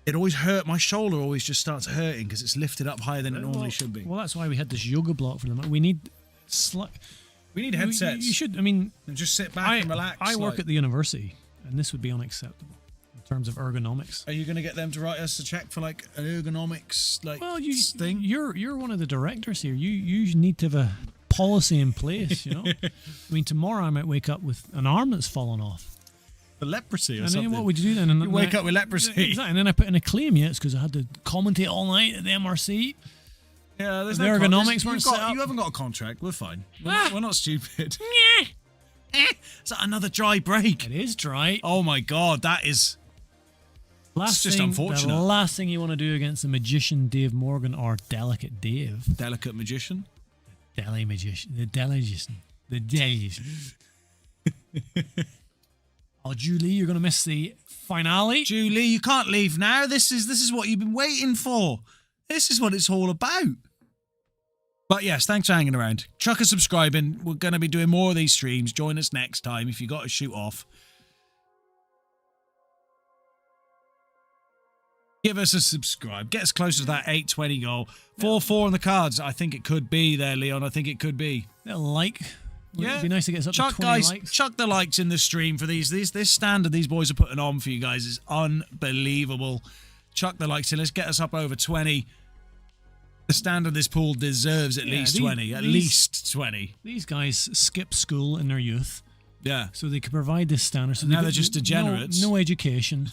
[SPEAKER 1] It always hurt. My shoulder always just starts hurting because it's lifted up higher than it normally should be.
[SPEAKER 3] Well, that's why we had this yoga block for them. We need
[SPEAKER 1] We need headsets.
[SPEAKER 3] You should. I mean,
[SPEAKER 1] And just sit back and relax.
[SPEAKER 3] I work
[SPEAKER 1] like.
[SPEAKER 3] at the university, and this would be unacceptable in terms of ergonomics.
[SPEAKER 1] Are you going to get them to write us a check for like an ergonomics
[SPEAKER 3] Well,
[SPEAKER 1] thing?
[SPEAKER 3] you're one of the directors here. You need to have a policy in place. You know, I mean, tomorrow I might wake up with an arm that's fallen off.
[SPEAKER 1] For leprosy or
[SPEAKER 3] And
[SPEAKER 1] something.
[SPEAKER 3] then what would you do then? And
[SPEAKER 1] You wake up with leprosy.
[SPEAKER 3] Exactly. And then I put in a claim. Yeah, it's because I had to commentate all night at the MRC.
[SPEAKER 1] Yeah, there's
[SPEAKER 3] The
[SPEAKER 1] no
[SPEAKER 3] ergonomics weren't set up.
[SPEAKER 1] You haven't got a contract. We're fine.
[SPEAKER 3] Ah.
[SPEAKER 1] We're not stupid. Is that another dry break?
[SPEAKER 3] It is dry.
[SPEAKER 1] Oh my god, that is.
[SPEAKER 3] Last
[SPEAKER 1] just
[SPEAKER 3] thing,
[SPEAKER 1] unfortunate.
[SPEAKER 3] The last thing you want to do against the magician Dave Morgan or Delicate Dave.
[SPEAKER 1] Delicate magician.
[SPEAKER 3] Deli magician. The deligician. The deligician. Oh, Julie, you're going to miss the finale.
[SPEAKER 1] Julie, you can't leave now. This is what you've been waiting for. This is what it's all about. But yes, thanks for hanging around. Chuck a subscribing. We're going to be doing more of these streams. Join us next time if you got to shoot off. Give us a subscribe. Get us closer to that 820 goal. 4-4 on the cards. I think it could be there, Leon. I think it could be.
[SPEAKER 3] Little like.
[SPEAKER 1] Yeah.
[SPEAKER 3] It'd be nice to get us up
[SPEAKER 1] Chuck,
[SPEAKER 3] to 20
[SPEAKER 1] guys,
[SPEAKER 3] likes.
[SPEAKER 1] chuck the likes in the stream for these. This standard these boys are putting on for you guys is unbelievable. Chuck the likes in. Let's get us up over 20. The standard this pool deserves at least 20. At least 20.
[SPEAKER 3] These guys skipped school in their youth,
[SPEAKER 1] Yeah.
[SPEAKER 3] so they could provide this standard. So
[SPEAKER 1] Now
[SPEAKER 3] they
[SPEAKER 1] they're
[SPEAKER 3] got
[SPEAKER 1] just degenerates.
[SPEAKER 3] No education.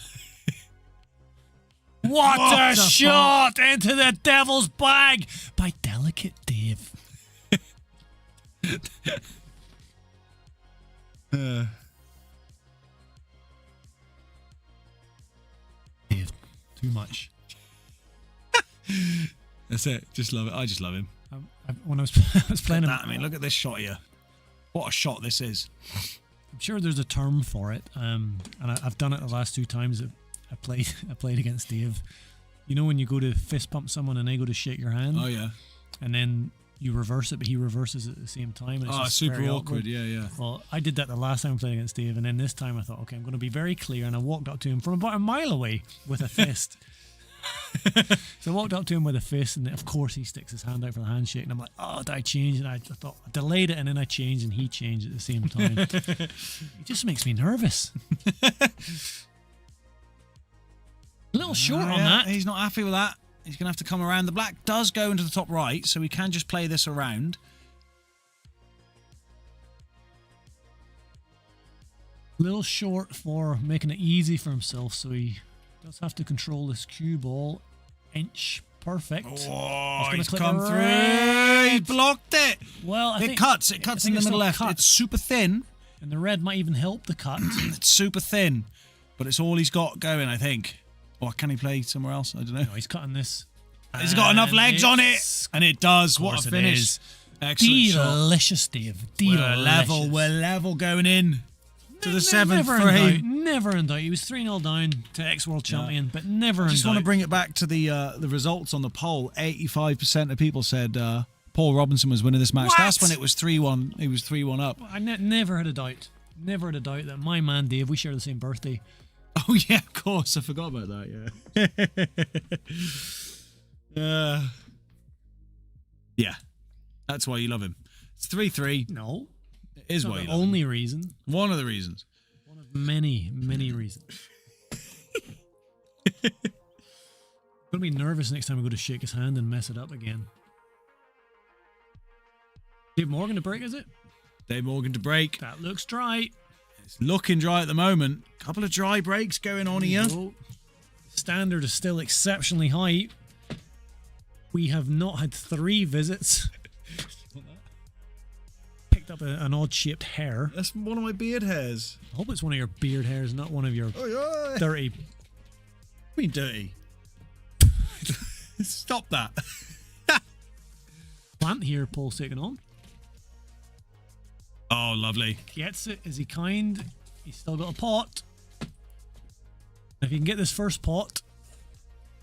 [SPEAKER 3] What a shot into the devil's bag by Delicate Dave. Dave, too much.
[SPEAKER 1] That's it. Just love it. I just love him.
[SPEAKER 3] When I was playing him,
[SPEAKER 1] I mean, look at this shot here. What a shot this is.
[SPEAKER 3] I'm sure there's a term for it, and I've done it the last 2 times I played against Dave. You know when you go to fist pump someone and they go to shake your hand?
[SPEAKER 1] Oh, yeah.
[SPEAKER 3] And then you reverse it, but he reverses it at the same time. And it's just
[SPEAKER 1] super
[SPEAKER 3] very
[SPEAKER 1] awkward. Yeah.
[SPEAKER 3] Well, I did that the last time I played against Dave, and then this time I thought, okay, I'm going to be very clear, and I walked up to him from about a mile away with a fist. So I walked up to him with a fist, and of course he sticks his hand out for the handshake, and I'm like, oh, did I change? And I thought I delayed it, and then I changed, and he changed at the same time. It just makes me nervous. A little short on that.
[SPEAKER 1] He's not happy with that. He's going to have to come around. The black does go into the top right, so we can just play this around.
[SPEAKER 3] A little short for making it easy for himself, so he does have to control this cue ball. Inch. Perfect.
[SPEAKER 1] Oh, he's come through. He blocked it.
[SPEAKER 3] Well,
[SPEAKER 1] it cuts in the middle left. Cut. It's super thin.
[SPEAKER 3] And the red might even help the cut.
[SPEAKER 1] It's super thin, but it's all he's got going, I think. Or can he play somewhere else? I don't know.
[SPEAKER 3] No, he's cutting this.
[SPEAKER 1] He's got enough legs on it. And it does. What a finish. Excellent
[SPEAKER 3] Delicious,
[SPEAKER 1] shot.
[SPEAKER 3] Dave. Delicious.
[SPEAKER 1] We're level going in to the 7th for him.
[SPEAKER 3] Never in doubt. He was 3-0 down to ex-world champion, but never in doubt.
[SPEAKER 1] I just want to bring it back to the results on the poll. 85% of people said Paul Robinson was winning this match.
[SPEAKER 3] What?
[SPEAKER 1] That's when it was 3-1. He was 3-1 up.
[SPEAKER 3] I never had a doubt. Never had a doubt that my man Dave, we share the same birthday.
[SPEAKER 1] Oh, yeah, of course. I forgot about that, yeah. Yeah. That's why you love him. It's 3-3.
[SPEAKER 3] No.
[SPEAKER 1] It is why you love him.
[SPEAKER 3] Only reason.
[SPEAKER 1] One of the reasons.
[SPEAKER 3] One of many, many reasons. I'm going to be nervous next time I go to shake his hand and mess it up again. Dave Morgan to break, is it?
[SPEAKER 1] Dave Morgan to break.
[SPEAKER 3] That looks dry.
[SPEAKER 1] It's looking dry at the moment. Couple of dry breaks going on here.
[SPEAKER 3] Standard is still exceptionally high. We have not had 3 visits. Picked up an odd-shaped hair.
[SPEAKER 1] That's one of my beard hairs.
[SPEAKER 3] I hope it's one of your beard hairs, not one of your dirty...
[SPEAKER 1] I mean dirty. Stop that.
[SPEAKER 3] Plant here, Paul's taking on.
[SPEAKER 1] Oh, lovely.
[SPEAKER 3] Gets it. Is he kind? He's still got a pot. If he can get this first pot,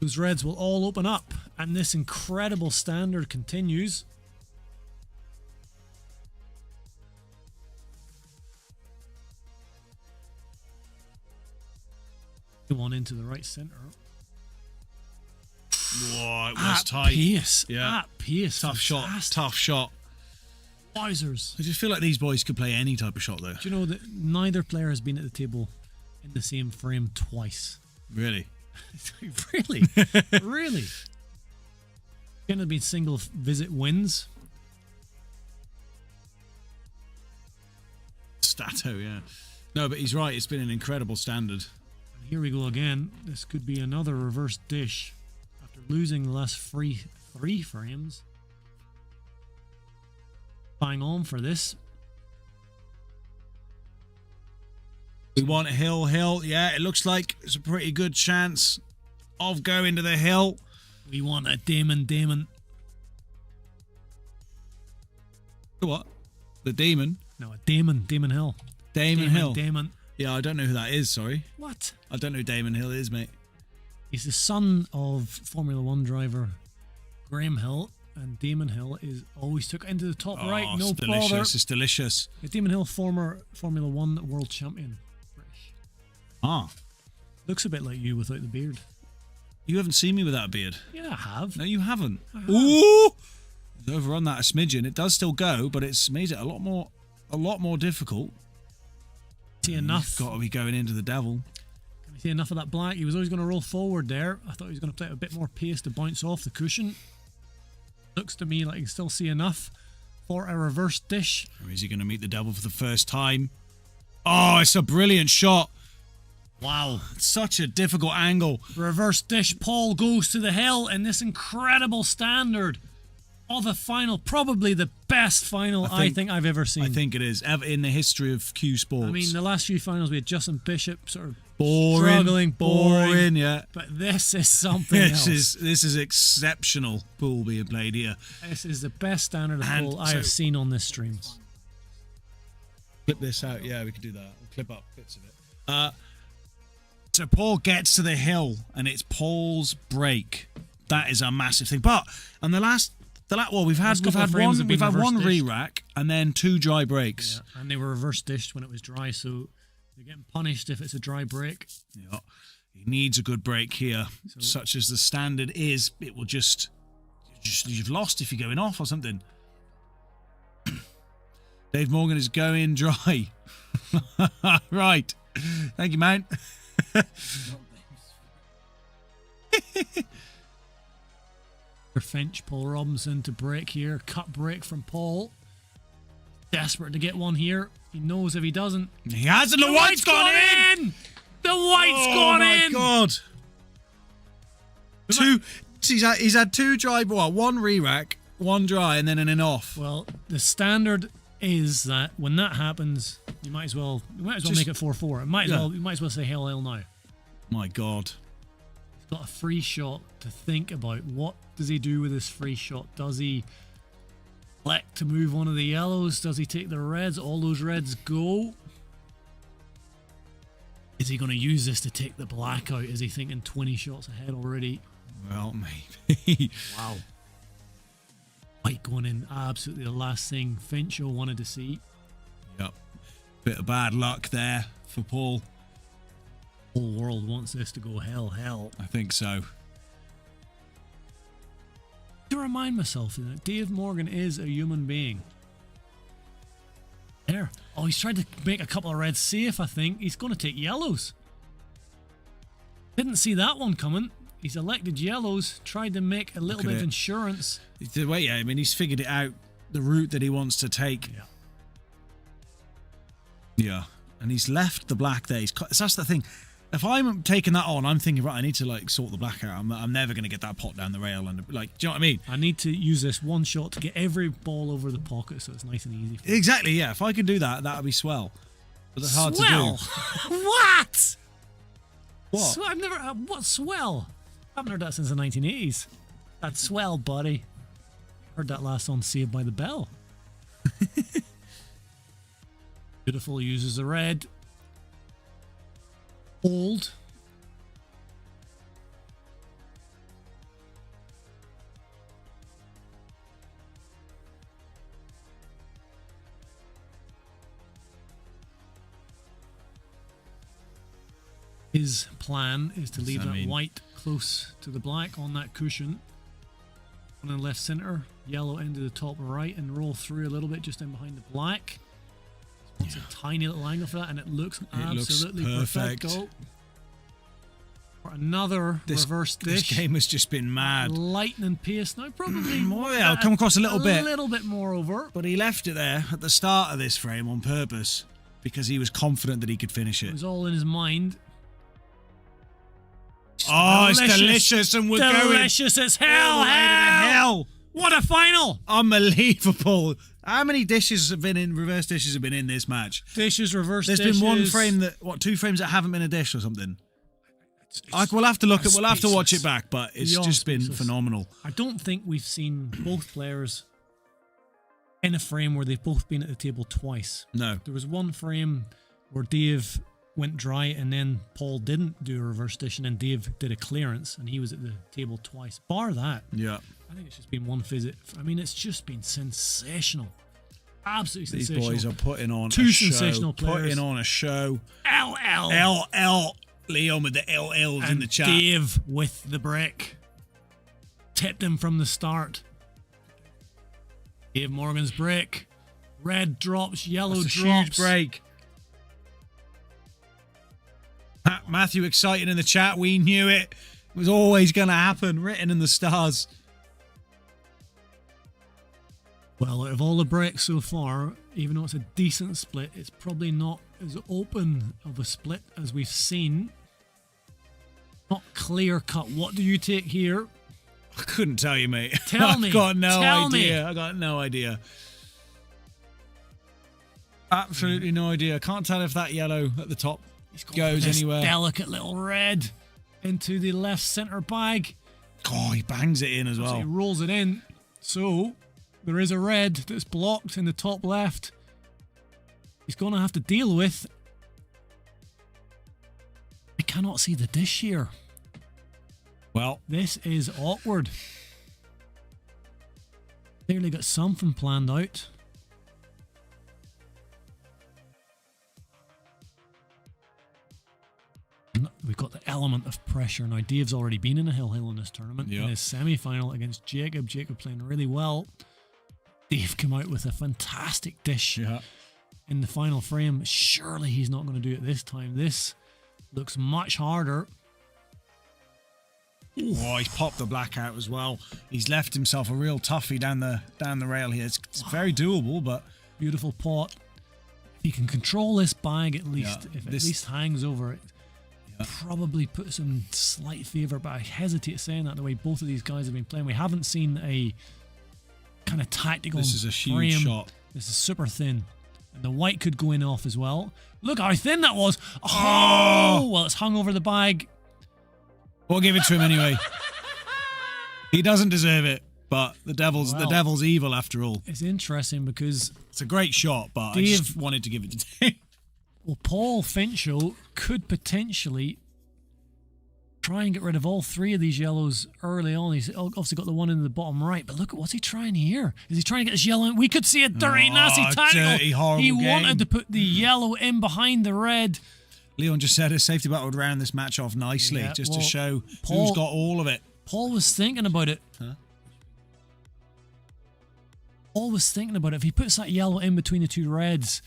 [SPEAKER 3] those reds will all open up. And this incredible standard continues. One into the right centre.
[SPEAKER 1] Whoa, it was tight.
[SPEAKER 3] Pace.
[SPEAKER 1] Yeah.
[SPEAKER 3] At pace.
[SPEAKER 1] Tough shot. Tough shot.
[SPEAKER 3] Wowzers.
[SPEAKER 1] I just feel like these boys could play any type of shot, though.
[SPEAKER 3] Do you know that neither player has been at the table in the same frame twice?
[SPEAKER 1] Really?
[SPEAKER 3] Really? Really? Couldn't have been single visit wins.
[SPEAKER 1] Stato, yeah. No, but he's right. It's been an incredible standard.
[SPEAKER 3] And here we go again. This could be another reverse dish after losing the last 3 frames. Bang on for this.
[SPEAKER 1] We want hill. Yeah, it looks like it's a pretty good chance of going to the hill.
[SPEAKER 3] We want a Damon.
[SPEAKER 1] The what? The demon?
[SPEAKER 3] No, a Damon Hill.
[SPEAKER 1] Damon Hill.
[SPEAKER 3] Damon.
[SPEAKER 1] Yeah, I don't know who that is, sorry.
[SPEAKER 3] What?
[SPEAKER 1] I don't know who Damon Hill is, mate.
[SPEAKER 3] He's the son of Formula 1 driver Graham Hill, and Damon Hill is always took into the top right. No
[SPEAKER 1] it's delicious.
[SPEAKER 3] bother.
[SPEAKER 1] It's delicious.
[SPEAKER 3] Damon Hill, former Formula 1 world champion. British.
[SPEAKER 1] Ah.
[SPEAKER 3] Looks a bit like you without the beard.
[SPEAKER 1] You haven't seen me without a beard.
[SPEAKER 3] Yeah, I have.
[SPEAKER 1] No, you haven't.
[SPEAKER 3] I have.
[SPEAKER 1] Ooh! Overrun that a smidgen. It does still go, but it's made it a lot more difficult.
[SPEAKER 3] See enough.
[SPEAKER 1] Got to be going into the devil.
[SPEAKER 3] Can we see enough of that black? He was always going to roll forward there. I thought he was going to play a bit more pace to bounce off the cushion. Looks to me like you can still see enough for a reverse dish.
[SPEAKER 1] Or is he going to meet the devil for the first time? Oh, it's a brilliant shot. Wow. It's such a difficult angle.
[SPEAKER 3] Reverse dish. Paul goes to the hill in this incredible standard of a final. Probably the best final I think I've ever seen.
[SPEAKER 1] I think it is. Ever in the history of Q Sports.
[SPEAKER 3] I mean, the last few finals we had Justin Bishop sort of Struggling, boring.
[SPEAKER 1] Yeah.
[SPEAKER 3] But this is something else.
[SPEAKER 1] This is exceptional pool being played here.
[SPEAKER 3] This is the best standard of pool I have seen on this stream.
[SPEAKER 1] Clip this out. Yeah, we could do that. We'll clip up bits of it. So Paul gets to the hill, and it's Paul's break. That is a massive thing. But and we've had one re-rack and then 2 dry breaks.
[SPEAKER 3] Yeah, and they were reverse dished when it was dry, so they're getting punished if it's a dry break.
[SPEAKER 1] Yeah, he needs a good break here, such as the standard is. It will just you've lost if you're going off or something. Dave Morgan is going dry. Right. Thank you, Mount.
[SPEAKER 3] Finch, Paul Robinson to break here. Cut break from Paul. Desperate to get one here. He knows if he doesn't.
[SPEAKER 1] He has, and the white's gone in!
[SPEAKER 3] The white's gone in!
[SPEAKER 1] Oh, my God. He's had 2 dry, one re-rack, 1 dry, and then an off.
[SPEAKER 3] Well, the standard is that when that happens, you might as well make it 4-4. You might as well say hell now.
[SPEAKER 1] My God.
[SPEAKER 3] He's got a free shot to think about. What does he do with this free shot? Does he elect to move one of the yellows? Does he take the reds? All those reds go. Is he going to use this to take the black out? Is he thinking 20 shots ahead already?
[SPEAKER 1] Well, maybe.
[SPEAKER 3] Wow. White going in, absolutely the last thing Fincho wanted to see.
[SPEAKER 1] Yep. Bit of bad luck there for Paul.
[SPEAKER 3] The whole world wants this to go hell.
[SPEAKER 1] I think so.
[SPEAKER 3] To remind myself that Dave Morgan is a human being. There. Oh, he's tried to make a couple of reds safe, I think. He's going to take yellows. Didn't see that one coming. He's elected yellows, tried to make a little bit of insurance.
[SPEAKER 1] Wait, yeah, I mean, he's figured it out, the route that he wants to take. Yeah. And he's left the black there. That's the thing. If I'm taking that on, I'm thinking, right, I need to sort the black out. I'm never going to get that pot down the rail. And do you know what I mean?
[SPEAKER 3] I need to use this one shot to get every ball over the pocket so it's nice and easy.
[SPEAKER 1] Exactly, yeah. If I could do that, that would be swell. But it's hard to do.
[SPEAKER 3] What?
[SPEAKER 1] What?
[SPEAKER 3] I've never... what swell? I haven't heard that since the 1980s. That's swell, buddy. Heard that last on Saved by the Bell. Beautiful, uses the red. Old. His plan is to leave that white close to the black on that cushion. On the left center, yellow into the top right, and roll through a little bit just in behind the black. It's a tiny little angle for that, and it looks absolutely perfect. For another reverse dish.
[SPEAKER 1] This game has just been mad.
[SPEAKER 3] Lightning pace now, probably
[SPEAKER 1] I'll come across a little
[SPEAKER 3] bit more over.
[SPEAKER 1] But he left it there at the start of this frame on purpose because he was confident that he could finish it.
[SPEAKER 3] It was all in his mind.
[SPEAKER 1] Oh, it's delicious, and we're going.
[SPEAKER 3] Delicious as hell. What a final!
[SPEAKER 1] Unbelievable. How many dishes have been in, reverse dishes have been in this match?
[SPEAKER 3] Dishes, reverse dishes.
[SPEAKER 1] There's been one frame 2 frames that haven't been a dish or something. We'll have to watch it back, but it's just been phenomenal.
[SPEAKER 3] I don't think we've seen both players in a frame where they've both been at the table twice.
[SPEAKER 1] No.
[SPEAKER 3] There was one frame where Dave went dry and then Paul didn't do a reverse dish and then Dave did a clearance and he was at the table twice. Bar that.
[SPEAKER 1] Yeah.
[SPEAKER 3] I think it's just been one visit. I mean, it's just been sensational. Absolutely sensational.
[SPEAKER 1] These boys are putting on
[SPEAKER 3] Two sensational players.
[SPEAKER 1] Putting on a show.
[SPEAKER 3] LL.
[SPEAKER 1] Leon with the LLs in the chat.
[SPEAKER 3] Dave with the break. Tipped him from the start. Dave Morgan's break. Red drops, yellow drops.
[SPEAKER 1] Huge break. Matthew excited in the chat. We knew it. It was always going to happen. Written in the stars.
[SPEAKER 3] Well, out of all the breaks so far, even though it's a decent split, it's probably not as open of a split as we've seen. Not clear cut. What do you take here?
[SPEAKER 1] I couldn't tell you, mate.
[SPEAKER 3] Tell me.
[SPEAKER 1] I've got no
[SPEAKER 3] Tell
[SPEAKER 1] idea.
[SPEAKER 3] me.
[SPEAKER 1] I got no idea. Absolutely no idea. Can't tell if that yellow at the top goes
[SPEAKER 3] this
[SPEAKER 1] anywhere.
[SPEAKER 3] Delicate little red into the left center bag.
[SPEAKER 1] Oh, he bangs it in as
[SPEAKER 3] So he
[SPEAKER 1] well.
[SPEAKER 3] rolls it in. So there is a red that's blocked in the top left. He's going to have to deal with. I cannot see the dish here.
[SPEAKER 1] Well,
[SPEAKER 3] This is awkward. Clearly got something planned out. We've got the element of pressure. Now, Dave's already been in a hill in this tournament.
[SPEAKER 1] Yeah.
[SPEAKER 3] In his semi-final against Jacob. Jacob playing really well. Dave came out with a fantastic dish in the final frame. Surely he's not going to do it this time. This looks much harder.
[SPEAKER 1] oh, he's popped the black out as well. He's left himself a real toughie down the rail here. It's very doable, but
[SPEAKER 3] Beautiful pot. If he can control this bag at least,
[SPEAKER 1] Yeah,
[SPEAKER 3] if it
[SPEAKER 1] this-
[SPEAKER 3] at least hangs over it, probably puts him slight favour, but I hesitate saying that the way both of these guys have been playing. We haven't seen a kind of tactical
[SPEAKER 1] this is a huge
[SPEAKER 3] frame.
[SPEAKER 1] shot.
[SPEAKER 3] This is super thin. And the white could go in off as well. Look how thin that was. Oh, well, it's hung over the bag.
[SPEAKER 1] We'll give it to him anyway. He doesn't deserve it, but the devil's evil after all.
[SPEAKER 3] It's interesting because,
[SPEAKER 1] It's a great shot, but I
[SPEAKER 3] Dave-
[SPEAKER 1] just wanted to give it to Dave.
[SPEAKER 3] well, Paul Finchel could potentially try and get rid of all three of these yellows early on. He's obviously got the one in the bottom right, but look at what's he trying here. Is he trying to get this yellow in? We could see a dirty, nasty tackle.
[SPEAKER 1] dirty, horrible
[SPEAKER 3] he
[SPEAKER 1] game.
[SPEAKER 3] wanted to put the yellow in behind the red.
[SPEAKER 1] Leon just said his safety battle would round this match off nicely,
[SPEAKER 3] Yeah,
[SPEAKER 1] just
[SPEAKER 3] well,
[SPEAKER 1] to show
[SPEAKER 3] Paul-
[SPEAKER 1] who's got all of it.
[SPEAKER 3] Paul was thinking about it.
[SPEAKER 1] Huh?
[SPEAKER 3] Paul was thinking about it. If he puts that yellow in between the two reds,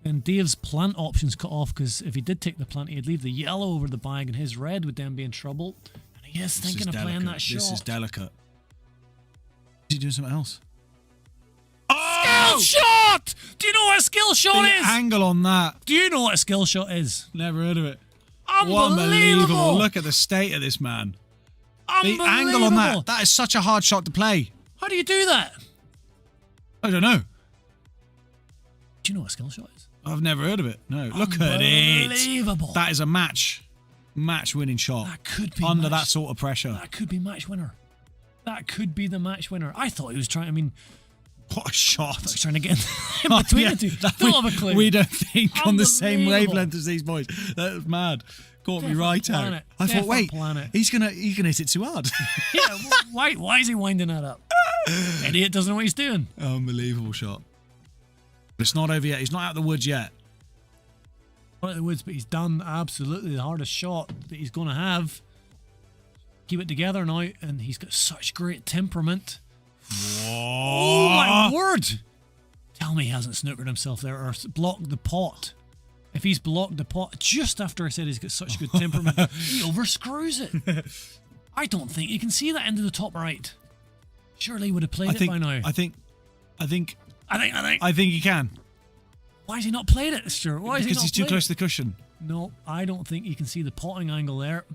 [SPEAKER 3] then Dave's plant options cut off, because if he did take the plant, he'd leave the yellow over the bag and his red would then be in trouble. And he is thinking of playing that shot.
[SPEAKER 1] This is delicate. Is he doing something else?
[SPEAKER 3] Skill shot! Do you know what a skill shot
[SPEAKER 1] The
[SPEAKER 3] is?
[SPEAKER 1] angle on that.
[SPEAKER 3] Do you know what a skill shot is?
[SPEAKER 1] Never heard of it.
[SPEAKER 3] Unbelievable!
[SPEAKER 1] Look at the state of this man. The
[SPEAKER 3] Unbelievable!
[SPEAKER 1] angle on that. That is such a hard shot to play.
[SPEAKER 3] How do you do that?
[SPEAKER 1] I don't know.
[SPEAKER 3] Do you know what a skill shot is?
[SPEAKER 1] I've never heard of it. No. Look at it.
[SPEAKER 3] Unbelievable.
[SPEAKER 1] That is a match-winning shot.
[SPEAKER 3] That could be
[SPEAKER 1] under
[SPEAKER 3] match-
[SPEAKER 1] that sort of pressure.
[SPEAKER 3] That could be match winner. That could be the match winner. I thought he was trying. I mean,
[SPEAKER 1] What a shot.
[SPEAKER 3] he's trying to get in between the two. Don't have a clue.
[SPEAKER 1] We don't think on the same
[SPEAKER 3] Unbelievable.
[SPEAKER 1] wavelength as these boys. That was mad. Caught me
[SPEAKER 3] Different
[SPEAKER 1] right
[SPEAKER 3] planet.
[SPEAKER 1] out. I thought,
[SPEAKER 3] Different
[SPEAKER 1] wait,
[SPEAKER 3] planet.
[SPEAKER 1] he's gonna hit it too hard.
[SPEAKER 3] Yeah, why is he winding that up? Idiot doesn't know what he's doing.
[SPEAKER 1] Unbelievable shot. But it's not over yet. He's not out of the woods yet.
[SPEAKER 3] Not out of the woods, but he's done absolutely the hardest shot that he's going to have. Keep it together now, and he's got such great temperament. Oh my word! Tell me he hasn't snookered himself there or blocked the pot. If he's blocked the pot just after I said he's got such good temperament, he overscrews it. I don't think you can see that into the top right. Surely he would have played it by now.
[SPEAKER 1] I think
[SPEAKER 3] I think.
[SPEAKER 1] he can.
[SPEAKER 3] Why has he not played it, Stuart? Why has he
[SPEAKER 1] Because
[SPEAKER 3] not
[SPEAKER 1] he's too
[SPEAKER 3] played
[SPEAKER 1] close
[SPEAKER 3] it?
[SPEAKER 1] to the cushion.
[SPEAKER 3] No, I don't think you can see the potting angle there.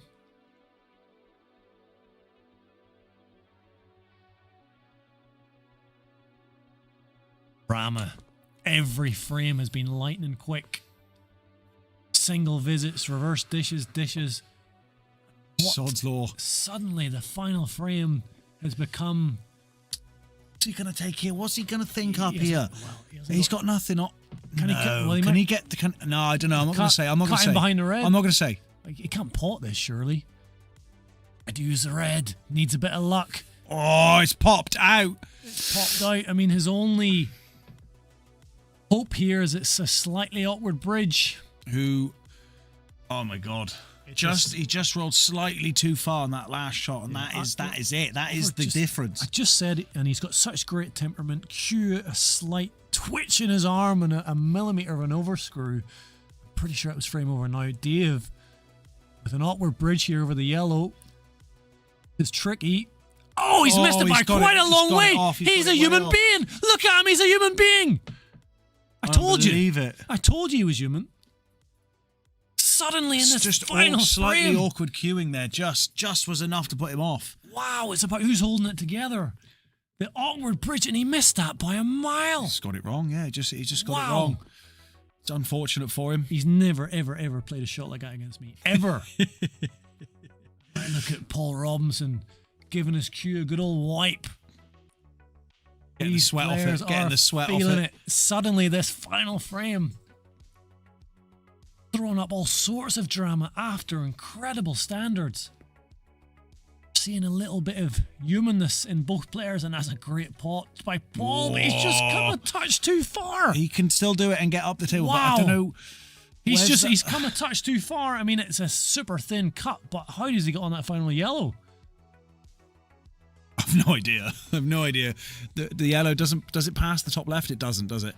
[SPEAKER 3] Brahma. Every frame has been lightning quick. Single visits, reverse dishes. What?
[SPEAKER 1] Sod's law.
[SPEAKER 3] Suddenly, the final frame has become...
[SPEAKER 1] What's he going to take here? What's he going to think up
[SPEAKER 3] He
[SPEAKER 1] here?
[SPEAKER 3] hasn't- well, he hasn't
[SPEAKER 1] He's got nothing.
[SPEAKER 3] Can he
[SPEAKER 1] no.
[SPEAKER 3] cut- well, he
[SPEAKER 1] can
[SPEAKER 3] might-
[SPEAKER 1] he get the... no, I don't know. I'm not going to say. I'm not going to
[SPEAKER 3] cut
[SPEAKER 1] say.
[SPEAKER 3] him behind the red.
[SPEAKER 1] I'm not going to say.
[SPEAKER 3] Like, you can't pot this, surely. I'd use the red. Needs a bit of luck.
[SPEAKER 1] Oh, it's popped out.
[SPEAKER 3] It's popped out. I mean, his only hope here is it's a slightly awkward bridge.
[SPEAKER 1] Who... Oh, my God. He just rolled slightly too far on that last shot, and that is it. That is the difference.
[SPEAKER 3] I just said it, and he's got such great temperament. Cue a slight twitch in his arm and a millimetre of an overscrew. I'm pretty sure it was frame over now. Dave, with an awkward bridge here over the yellow, is tricky. Oh, he's missed it by quite a long way. He's a human being. Look at him. He's a human being. I told you.
[SPEAKER 1] Believe it.
[SPEAKER 3] I told you he was human. Suddenly in this
[SPEAKER 1] Just
[SPEAKER 3] final
[SPEAKER 1] slightly
[SPEAKER 3] frame.
[SPEAKER 1] awkward queuing there just was enough to put him off.
[SPEAKER 3] Wow, it's about who's holding it together. The awkward bridge, and he missed that by a mile.
[SPEAKER 1] He's got it wrong, yeah. He just got it
[SPEAKER 3] Wow.
[SPEAKER 1] wrong. It's unfortunate for him.
[SPEAKER 3] He's never, ever, ever played a shot like that against me. Ever. I look at Paul Robinson giving his cue a good old wipe.
[SPEAKER 1] Getting the sweat off it. Getting the sweat off
[SPEAKER 3] it. Suddenly, this final frame, throwing up all sorts of drama after incredible standards. Seeing a little bit of humanness in both players, and that's a great pot by Paul. But he's just come a touch too far.
[SPEAKER 1] He can still do it and get up the table.
[SPEAKER 3] Wow.
[SPEAKER 1] But I don't know.
[SPEAKER 3] He's come a touch too far. I mean, it's a super thin cut, but how does he get on that final yellow?
[SPEAKER 1] I've no idea. I've no idea. The yellow does it pass the top left? It doesn't, does it?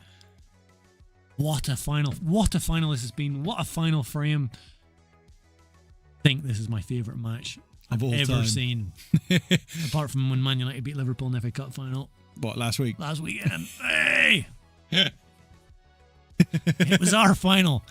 [SPEAKER 3] What a final this has been. What a final frame. I think this is my favourite match I've ever seen. Apart from when Man United beat Liverpool in the FA Cup final.
[SPEAKER 1] What, last week?
[SPEAKER 3] Last weekend. Hey! It was our final.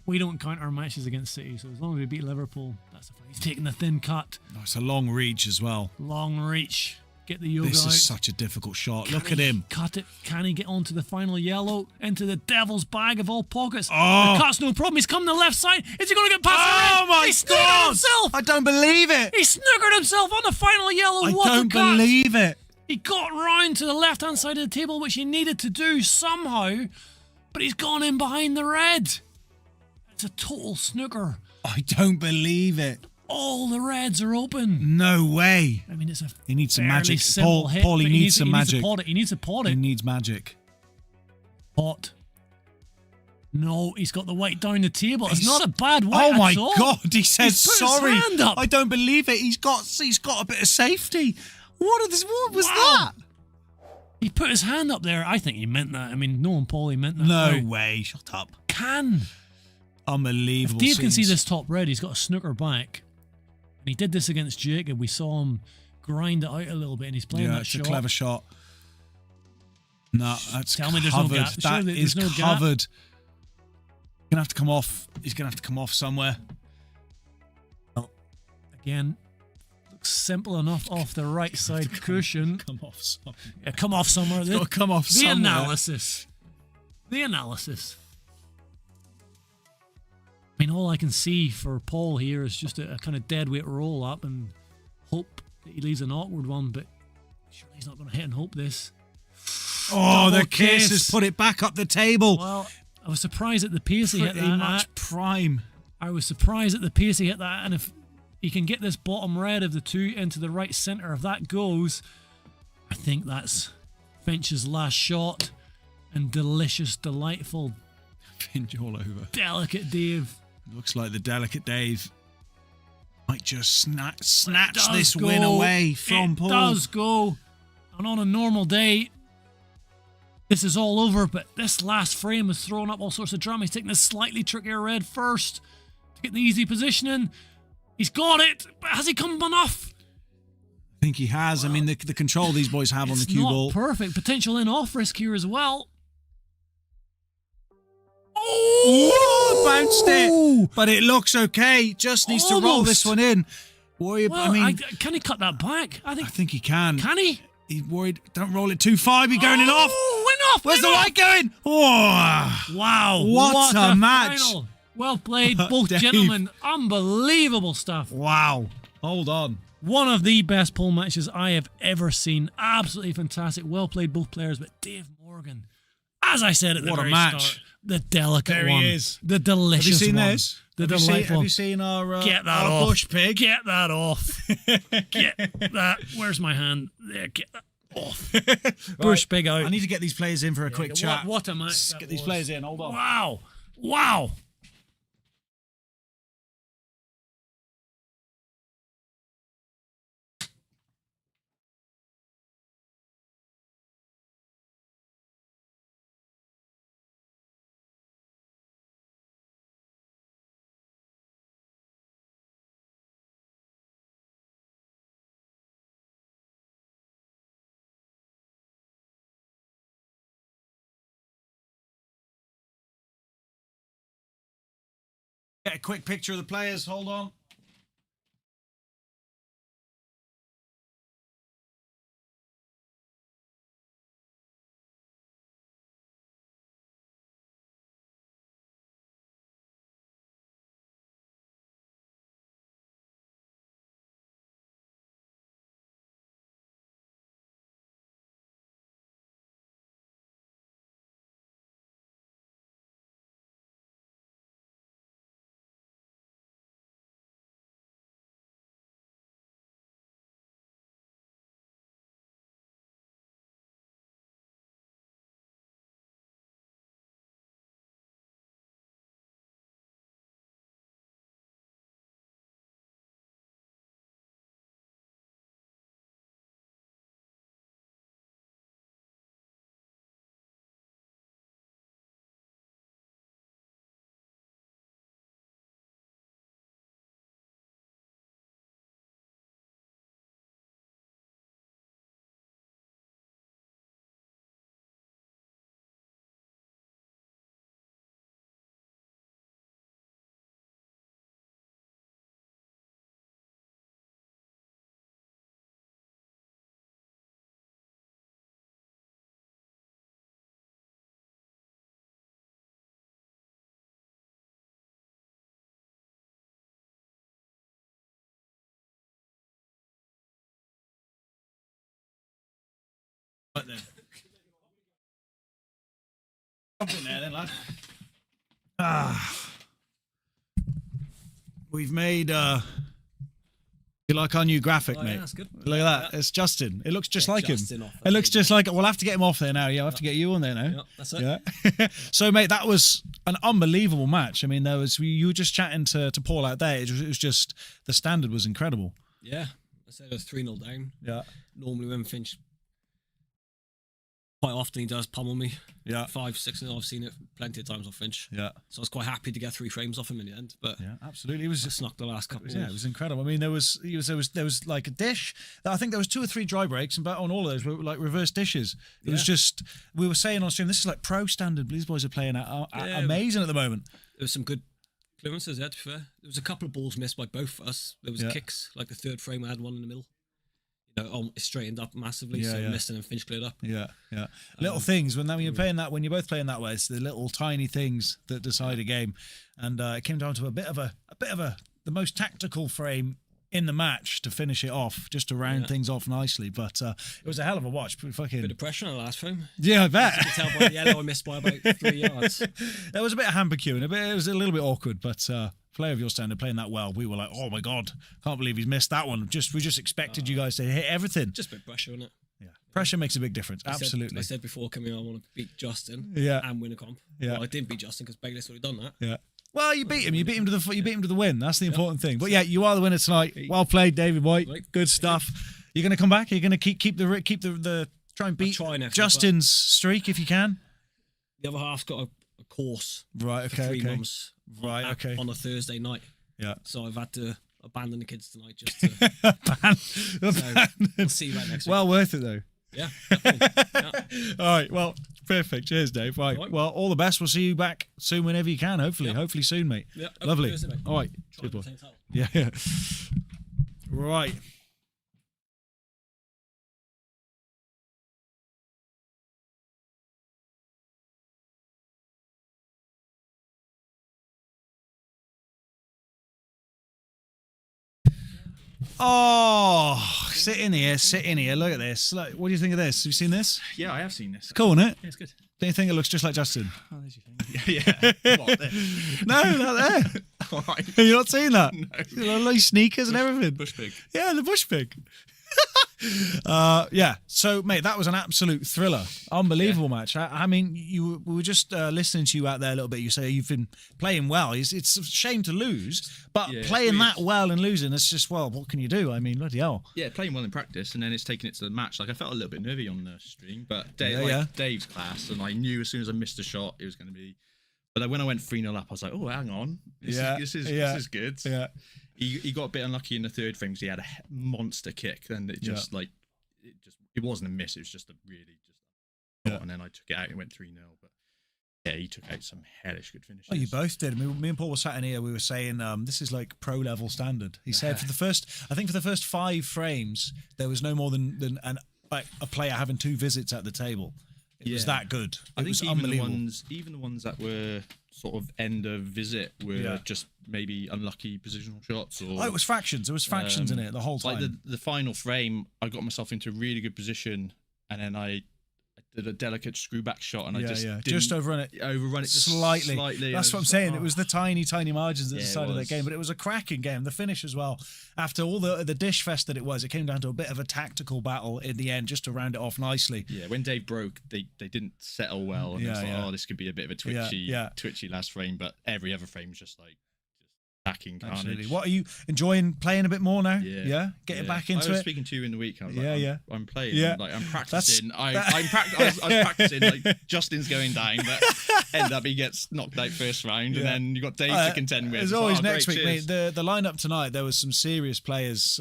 [SPEAKER 3] We don't count our matches against City, so as long as we beat Liverpool, that's the final. He's taking the thin cut.
[SPEAKER 1] Oh, it's a long reach as well.
[SPEAKER 3] Long reach. Get the yoga
[SPEAKER 1] This
[SPEAKER 3] out.
[SPEAKER 1] is such a difficult shot. Look at him.
[SPEAKER 3] Cut it. Can he get onto the final yellow? Into the devil's bag of all pockets.
[SPEAKER 1] Oh.
[SPEAKER 3] The cut's no problem. He's come to the left side. Is he going to get past the red?
[SPEAKER 1] Oh my
[SPEAKER 3] He snookered
[SPEAKER 1] God!
[SPEAKER 3] himself.
[SPEAKER 1] I don't believe it.
[SPEAKER 3] He snookered himself on the final yellow.
[SPEAKER 1] I
[SPEAKER 3] What a
[SPEAKER 1] don't
[SPEAKER 3] cut.
[SPEAKER 1] believe it.
[SPEAKER 3] He got round to the left-hand side of the table, which he needed to do somehow, but he's gone in behind the red. It's a total snooker.
[SPEAKER 1] I don't believe it.
[SPEAKER 3] All the reds are open.
[SPEAKER 1] No way.
[SPEAKER 3] I mean, it's a
[SPEAKER 1] He needs some
[SPEAKER 3] fairly
[SPEAKER 1] magic.
[SPEAKER 3] simple hit,
[SPEAKER 1] Paul, he
[SPEAKER 3] but
[SPEAKER 1] needs some magic.
[SPEAKER 3] He needs to pot
[SPEAKER 1] He
[SPEAKER 3] it.
[SPEAKER 1] needs magic.
[SPEAKER 3] Pot. No, he's got the white down the table. It's not a bad white
[SPEAKER 1] Oh my
[SPEAKER 3] at all.
[SPEAKER 1] God! He says
[SPEAKER 3] He's put his
[SPEAKER 1] sorry.
[SPEAKER 3] hand up.
[SPEAKER 1] I don't believe it. He's got a bit of safety. What was that?
[SPEAKER 3] He put his hand up there. I think he meant that. I mean, knowing Paul, he meant that.
[SPEAKER 1] No
[SPEAKER 3] Now,
[SPEAKER 1] way. Shut up.
[SPEAKER 3] Can.
[SPEAKER 1] Unbelievable.
[SPEAKER 3] If Dave can see
[SPEAKER 1] scenes.
[SPEAKER 3] this top red, he's got a snooker back. And he did this against Jacob. We saw him grind it out a little bit, and he's playing
[SPEAKER 1] Yeah,
[SPEAKER 3] that
[SPEAKER 1] it's
[SPEAKER 3] shot.
[SPEAKER 1] a clever shot. No, that's
[SPEAKER 3] Tell me
[SPEAKER 1] covered.
[SPEAKER 3] there's no gap.
[SPEAKER 1] That
[SPEAKER 3] Surely
[SPEAKER 1] is
[SPEAKER 3] there's no gap.
[SPEAKER 1] covered. Gonna have to come off. He's gonna have to come off somewhere.
[SPEAKER 3] Again, looks simple enough off the right side cushion.
[SPEAKER 1] Come off somewhere.
[SPEAKER 3] Yeah, come off somewhere.
[SPEAKER 1] It's got to come off
[SPEAKER 3] The
[SPEAKER 1] somewhere.
[SPEAKER 3] analysis. The analysis. I mean, all I can see for Paul here is just a kind of dead weight roll up and hope that he leaves an awkward one, but surely he's not going to hit and hope this.
[SPEAKER 1] Oh,
[SPEAKER 3] Double
[SPEAKER 1] the kiss has put it back up the table.
[SPEAKER 3] Well, I was surprised at the pace he hit
[SPEAKER 1] Pretty
[SPEAKER 3] that
[SPEAKER 1] much
[SPEAKER 3] at.
[SPEAKER 1] prime.
[SPEAKER 3] I was surprised at the pace he hit that, and if he can get this bottom red of the two into the right centre, if that goes, I think that's Finch's last shot. And delicious, delightful,
[SPEAKER 1] Finch all over.
[SPEAKER 3] delicate Dave.
[SPEAKER 1] Looks like the delicate Dave might just snatch
[SPEAKER 3] Does
[SPEAKER 1] this
[SPEAKER 3] go.
[SPEAKER 1] win away from Paul.
[SPEAKER 3] It does go. And on a normal day, this is all over, but this last frame is throwing up all sorts of drama. He's taking this slightly trickier red first to get the easy positioning. He's got it, but has he come enough?
[SPEAKER 1] I think he has. I mean, the control these boys have on the
[SPEAKER 3] It's
[SPEAKER 1] cue
[SPEAKER 3] not
[SPEAKER 1] ball.
[SPEAKER 3] perfect. Potential in-off risk here as well.
[SPEAKER 1] Oh, bounced it. But it looks okay. Just needs to roll
[SPEAKER 3] Almost.
[SPEAKER 1] this one in. Worry
[SPEAKER 3] Well,
[SPEAKER 1] I mean,
[SPEAKER 3] can he cut that back? I
[SPEAKER 1] I think he can.
[SPEAKER 3] Can he?
[SPEAKER 1] He's worried. Don't roll it too far. Be going in off.
[SPEAKER 3] Went off.
[SPEAKER 1] Where's the
[SPEAKER 3] went off.
[SPEAKER 1] white going? Oh,
[SPEAKER 3] Wow.
[SPEAKER 1] What a match.
[SPEAKER 3] Final. Well played, both
[SPEAKER 1] Dave.
[SPEAKER 3] gentlemen. Unbelievable stuff.
[SPEAKER 1] wow. Hold on.
[SPEAKER 3] One of the best pole matches I have ever seen. Absolutely fantastic. Well played, both players. But Dave Morgan, as I said at the
[SPEAKER 1] What a
[SPEAKER 3] very
[SPEAKER 1] match.
[SPEAKER 3] start, the delicate
[SPEAKER 1] There he
[SPEAKER 3] one.
[SPEAKER 1] is.
[SPEAKER 3] The delicious
[SPEAKER 1] Have you seen
[SPEAKER 3] one.
[SPEAKER 1] this?
[SPEAKER 3] The
[SPEAKER 1] Have you
[SPEAKER 3] delightful.
[SPEAKER 1] seen our,
[SPEAKER 3] Get that
[SPEAKER 1] our
[SPEAKER 3] off.
[SPEAKER 1] bush pig?
[SPEAKER 3] Get that off. Get that. Where's my hand? There, get that off. Bush pig out.
[SPEAKER 1] I need to get these players in for a quick chat.
[SPEAKER 3] What a match.
[SPEAKER 1] Let's
[SPEAKER 3] that
[SPEAKER 1] get these
[SPEAKER 3] was.
[SPEAKER 1] players in. Hold on.
[SPEAKER 3] Wow. Wow.
[SPEAKER 1] Get a quick picture of the players. Hold on. Right then. Jump in there then, lad. We've made you like our new graphic, mate?
[SPEAKER 3] Yeah, that's good.
[SPEAKER 1] Look at that. It's Justin. It looks just like
[SPEAKER 3] Justin
[SPEAKER 1] him.
[SPEAKER 3] off,
[SPEAKER 1] It looks just like it. We'll have to get him off there now. Yeah, we'll have to get you on there now.
[SPEAKER 3] Yeah, that's it.
[SPEAKER 1] Yeah. So, mate, that was an unbelievable match. I mean, you were just chatting to Paul out there. It was just, the standard was incredible.
[SPEAKER 5] Yeah. I said I was 3-0 down.
[SPEAKER 1] Yeah.
[SPEAKER 5] Normally when Finch, quite often he does pummel me.
[SPEAKER 1] Yeah.
[SPEAKER 5] 5-6-0. I've seen it plenty of times off Finch.
[SPEAKER 1] Yeah.
[SPEAKER 5] So I was quite happy to get 3 frames off him in the end. But
[SPEAKER 1] Yeah, absolutely. It was
[SPEAKER 5] I snuck the last couple.
[SPEAKER 1] Yeah, it was incredible. I mean, there was like a dish. I think there was 2 or 3 dry breaks, and on all of those were like reverse dishes. It was just, we were saying on stream, this is like pro standard. Blues boys are playing amazing at the moment.
[SPEAKER 5] There was some good clearances there, to be fair. There was a couple of balls missed by both of us. There was kicks, like the third frame I had one in the middle. You know, it straightened up massively, so missed and Finch cleared up.
[SPEAKER 1] Yeah. Little things when you're playing that, when you're both playing that way, it's the little tiny things that decide a game. And it came down to a bit of the most tactical frame in the match to finish it off, just to round things off nicely. But it was a hell of a watch.
[SPEAKER 5] Bit of pressure on the last frame.
[SPEAKER 1] Yeah, I bet.
[SPEAKER 5] You can tell by the yellow I missed by about 3 yards.
[SPEAKER 1] There was a bit of hand queuing, it was a little bit awkward, but player of your standard playing that well, we were like, oh my god, can't believe he's missed that one. We just expected you guys to hit everything.
[SPEAKER 5] Just a bit of pressure on it.
[SPEAKER 1] Yeah, pressure makes a big difference. Absolutely.
[SPEAKER 5] I said before coming on, I want to beat Justin.
[SPEAKER 1] Yeah.
[SPEAKER 5] And win a comp.
[SPEAKER 1] Yeah.
[SPEAKER 5] Well, I didn't beat Justin because Bagley's already done that.
[SPEAKER 1] Yeah. Well, you beat him. You beat him to the win. That's the important thing. But yeah, you are the winner tonight. Well played, David White. Good stuff. You're going to come back. You're going to keep the try and beat Justin's streak if you can.
[SPEAKER 5] The other half's got a course.
[SPEAKER 1] Right. Okay.
[SPEAKER 5] For 3 months.
[SPEAKER 1] Right. Okay.
[SPEAKER 5] On a Thursday night.
[SPEAKER 1] Yeah.
[SPEAKER 5] So I've had to abandon the kids tonight just to. We'll see you back next week.
[SPEAKER 1] Well worth it though.
[SPEAKER 5] Yeah, definitely.
[SPEAKER 1] All right. Well, perfect. Cheers, Dave. Right. Well, all the best. We'll see you back soon whenever you can. Hopefully soon, mate.
[SPEAKER 5] Yeah.
[SPEAKER 1] Lovely.
[SPEAKER 5] Thursday, mate.
[SPEAKER 1] All right. Good boy. Yeah. Right. Oh, sit in here. Look at this. Look, what do you think of this? Have you seen this?
[SPEAKER 6] Yeah, I have seen this.
[SPEAKER 1] Cool, isn't it?
[SPEAKER 3] Yeah, it's good.
[SPEAKER 1] Don't you think it looks just like Justin?
[SPEAKER 6] Oh, there's your thing. Yeah. What, there?
[SPEAKER 1] No, not there.
[SPEAKER 6] All right.
[SPEAKER 1] You're not seeing that?
[SPEAKER 6] No.
[SPEAKER 1] Like sneakers and everything.
[SPEAKER 6] Bush pig.
[SPEAKER 1] Yeah, the bush pig. Yeah. So, mate, that was an absolute thriller. Unbelievable match. I mean, we were just listening to you out there a little bit. You say you've been playing well. It's a shame to lose, but playing that well and losing, it's just, well, what can you do? I mean, bloody hell.
[SPEAKER 6] Yeah, playing well in practice, and then it's taking it to the match. Like, I felt a little bit nervy on the stream, but Dave's class, and I knew as soon as I missed a shot, it was going to be. But when I went 3-0 up, I was like, oh, hang on. This is good.
[SPEAKER 1] Yeah.
[SPEAKER 6] He got a bit unlucky in the third frame because he had a monster kick. Then it just it wasn't a miss. It was just a really and then I took it out and went 3-0. But yeah, he took out some hellish good finishes.
[SPEAKER 1] Oh, you both did. Me and Paul were sat in here. We were saying this is like pro level standard. He said for the first 5 frames there was no more than a player having 2 visits at the table. It was that good. It was unbelievable.
[SPEAKER 6] Even the ones that were sort of end of visit were just maybe unlucky positional shots. Or
[SPEAKER 1] it was fractions. There was fractions in it the whole time.
[SPEAKER 6] Like the final frame, I got myself into a really good position, and then I did a delicate screw back shot, and I just
[SPEAKER 1] overrun it
[SPEAKER 6] just
[SPEAKER 1] slightly. That's what I'm saying. It was the tiny margins that decided that game, but it was a cracking game. The finish as well. After all the dish fest that it was, it came down to a bit of a tactical battle in the end, just to round it off nicely.
[SPEAKER 6] Yeah, when Dave broke, they didn't settle well, and it was like, oh, this could be a bit of a twitchy last frame, but every other frame was just attacking carnage.
[SPEAKER 1] Absolutely. What, are you enjoying playing a bit more now?
[SPEAKER 6] Yeah.
[SPEAKER 1] Getting back into it?
[SPEAKER 6] I was speaking to you in the week. I was like, I'm playing.
[SPEAKER 1] Yeah.
[SPEAKER 6] Like, I'm practicing. I was practicing. Like, Justin's going down, but end up he gets knocked out first round, and then you got Dave to contend with.
[SPEAKER 1] There's always next week, mate. The lineup tonight, there was some serious players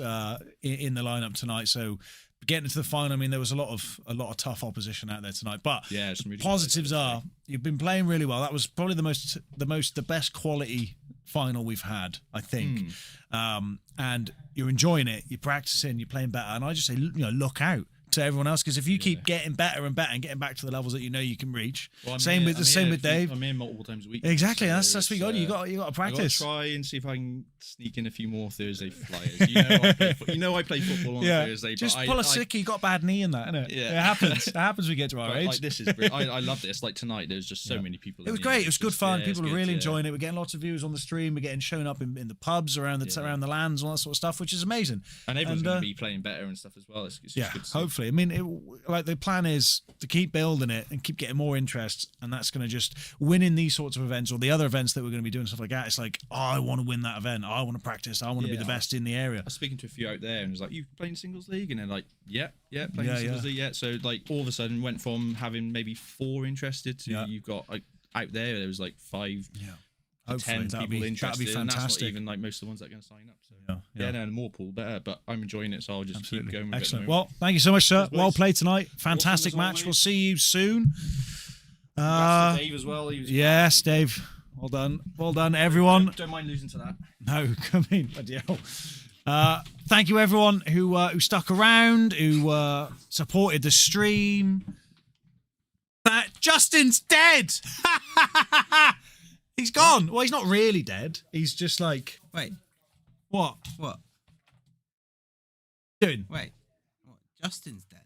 [SPEAKER 1] in the lineup tonight. So getting into the final, I mean, there was a lot of tough opposition out there tonight. But
[SPEAKER 6] some really
[SPEAKER 1] positives are you've been playing really well. That was probably the best quality final we've had, I think. And you're enjoying it. You're practicing. You're playing better. And I just say, look out. to everyone else, because if you keep getting better and better and getting back to the levels that you know you can reach,
[SPEAKER 6] well,
[SPEAKER 1] same with Dave.
[SPEAKER 6] I'm here multiple times a week.
[SPEAKER 1] Exactly,
[SPEAKER 6] so
[SPEAKER 1] that's what you got. You got to practice.
[SPEAKER 6] I got to try and see if I can sneak in a few more Thursday flyers. You know I play football on Thursday.
[SPEAKER 1] Just
[SPEAKER 6] but
[SPEAKER 1] pull a sickie. You got a bad knee in that, innit? Yeah, it happens. It happens when we get to our age.
[SPEAKER 6] Like, this is great. I love this. Like tonight, there's just so many people.
[SPEAKER 1] It was great. It was good fun. People are really enjoying it. We're getting lots of viewers on the stream. We're getting shown up in the pubs around the lands, all that sort of stuff, which is amazing.
[SPEAKER 6] And everyone's going to be playing better and stuff as well. It's good to see.
[SPEAKER 1] Hopefully. I mean, the plan is to keep building it and keep getting more interest, and that's going to just win in these sorts of events or the other events that we're going to be doing, stuff like that. It's like, I want to win that event. I want to practice. I want to be the best in the area.
[SPEAKER 6] I was speaking to a few out there and it was like, you playing singles league? And they're like, playing singles league. Yeah. So like all of a sudden went from having maybe 4 interested to you've got like out there was like 5 to 10 people interested. That'd be fantastic. And that's not even like most of the ones that are going to sign up. So no, the more pool better. But I'm enjoying it, so I'll just keep going with
[SPEAKER 1] Excellent.
[SPEAKER 6] it.
[SPEAKER 1] Well, thank you so much, sir. Well played tonight. Fantastic match. We'll see you soon.
[SPEAKER 6] Dave as well.
[SPEAKER 1] Yes, Dave. Well done, everyone.
[SPEAKER 6] Don't mind losing to that.
[SPEAKER 1] No, come in, bloody hell. Thank you, everyone who stuck around, who supported the stream. Justin's dead. He's gone. Well, he's not really dead. He's just like.
[SPEAKER 2] Wait.
[SPEAKER 1] What? Doing?
[SPEAKER 2] Wait. What? Justin's dead.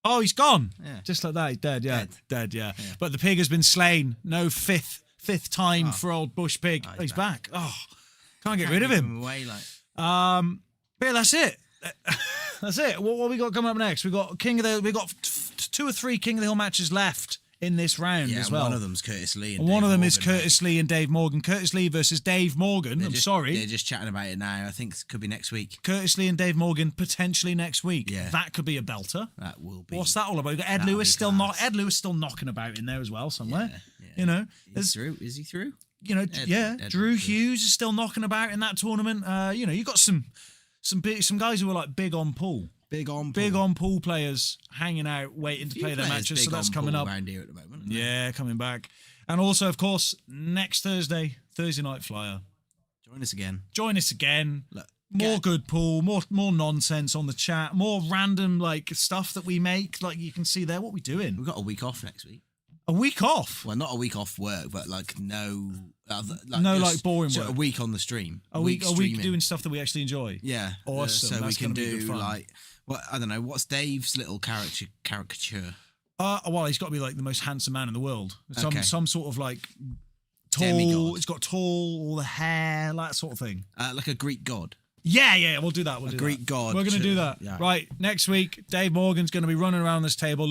[SPEAKER 1] Oh, he's gone.
[SPEAKER 2] Yeah.
[SPEAKER 1] Just like that. He's dead. Yeah. Dead. Yeah. But the pig has been slain. No fifth time for old Bush Pig. Oh, he's back. Oh, can't get rid of him.
[SPEAKER 2] Away, like.
[SPEAKER 1] But yeah, that's it. That's it. What we got coming up next? We got 2 or 3 King of the Hill matches left in this round as well.
[SPEAKER 2] One of them's Curtis Lee.
[SPEAKER 1] And one of them is Curtis Lee and Dave Morgan. Curtis Lee versus Dave Morgan. They're
[SPEAKER 2] just chatting about it now. I think it could be next week.
[SPEAKER 1] Curtis Lee and Dave Morgan potentially next week.
[SPEAKER 2] Yeah.
[SPEAKER 1] That could be a belter.
[SPEAKER 2] That will be.
[SPEAKER 1] What's that all about? We've got Ed Lewis still knocking about in there as well somewhere.
[SPEAKER 2] Yeah.
[SPEAKER 1] You know,
[SPEAKER 2] he's through. Is he through?
[SPEAKER 1] You know, Ed Drew Hughes is still knocking about in that tournament. You know, you got some guys who are like big on pool. Big on pool players hanging out, waiting to play their matches. So that's coming up.
[SPEAKER 2] Around here at the moment,
[SPEAKER 1] yeah, coming back. And also, of course, next Thursday Night Flyer.
[SPEAKER 2] Join us again.
[SPEAKER 1] Look, more good pool, more nonsense on the chat, more random like stuff that we make. Like you can see there, what we doing.
[SPEAKER 2] We've got a week off next week.
[SPEAKER 1] A week off?
[SPEAKER 2] Well, not a week off work, but like no
[SPEAKER 1] boring work.
[SPEAKER 2] A week on the stream.
[SPEAKER 1] A week doing stuff that we actually enjoy.
[SPEAKER 2] Yeah,
[SPEAKER 1] awesome.
[SPEAKER 2] So
[SPEAKER 1] that's
[SPEAKER 2] we can do like. Well, I don't know. What's Dave's little caricature?
[SPEAKER 1] Well, he's got to be like the most handsome man in the world. Some sort of like tall.
[SPEAKER 2] Demigod.
[SPEAKER 1] He's got tall, all the hair, that sort of thing.
[SPEAKER 2] Like a Greek god.
[SPEAKER 1] Yeah, we'll do that.
[SPEAKER 2] Greek god.
[SPEAKER 1] We're going to do that.
[SPEAKER 2] Yeah.
[SPEAKER 1] Right, next week, Dave Morgan's going to be running around this table looking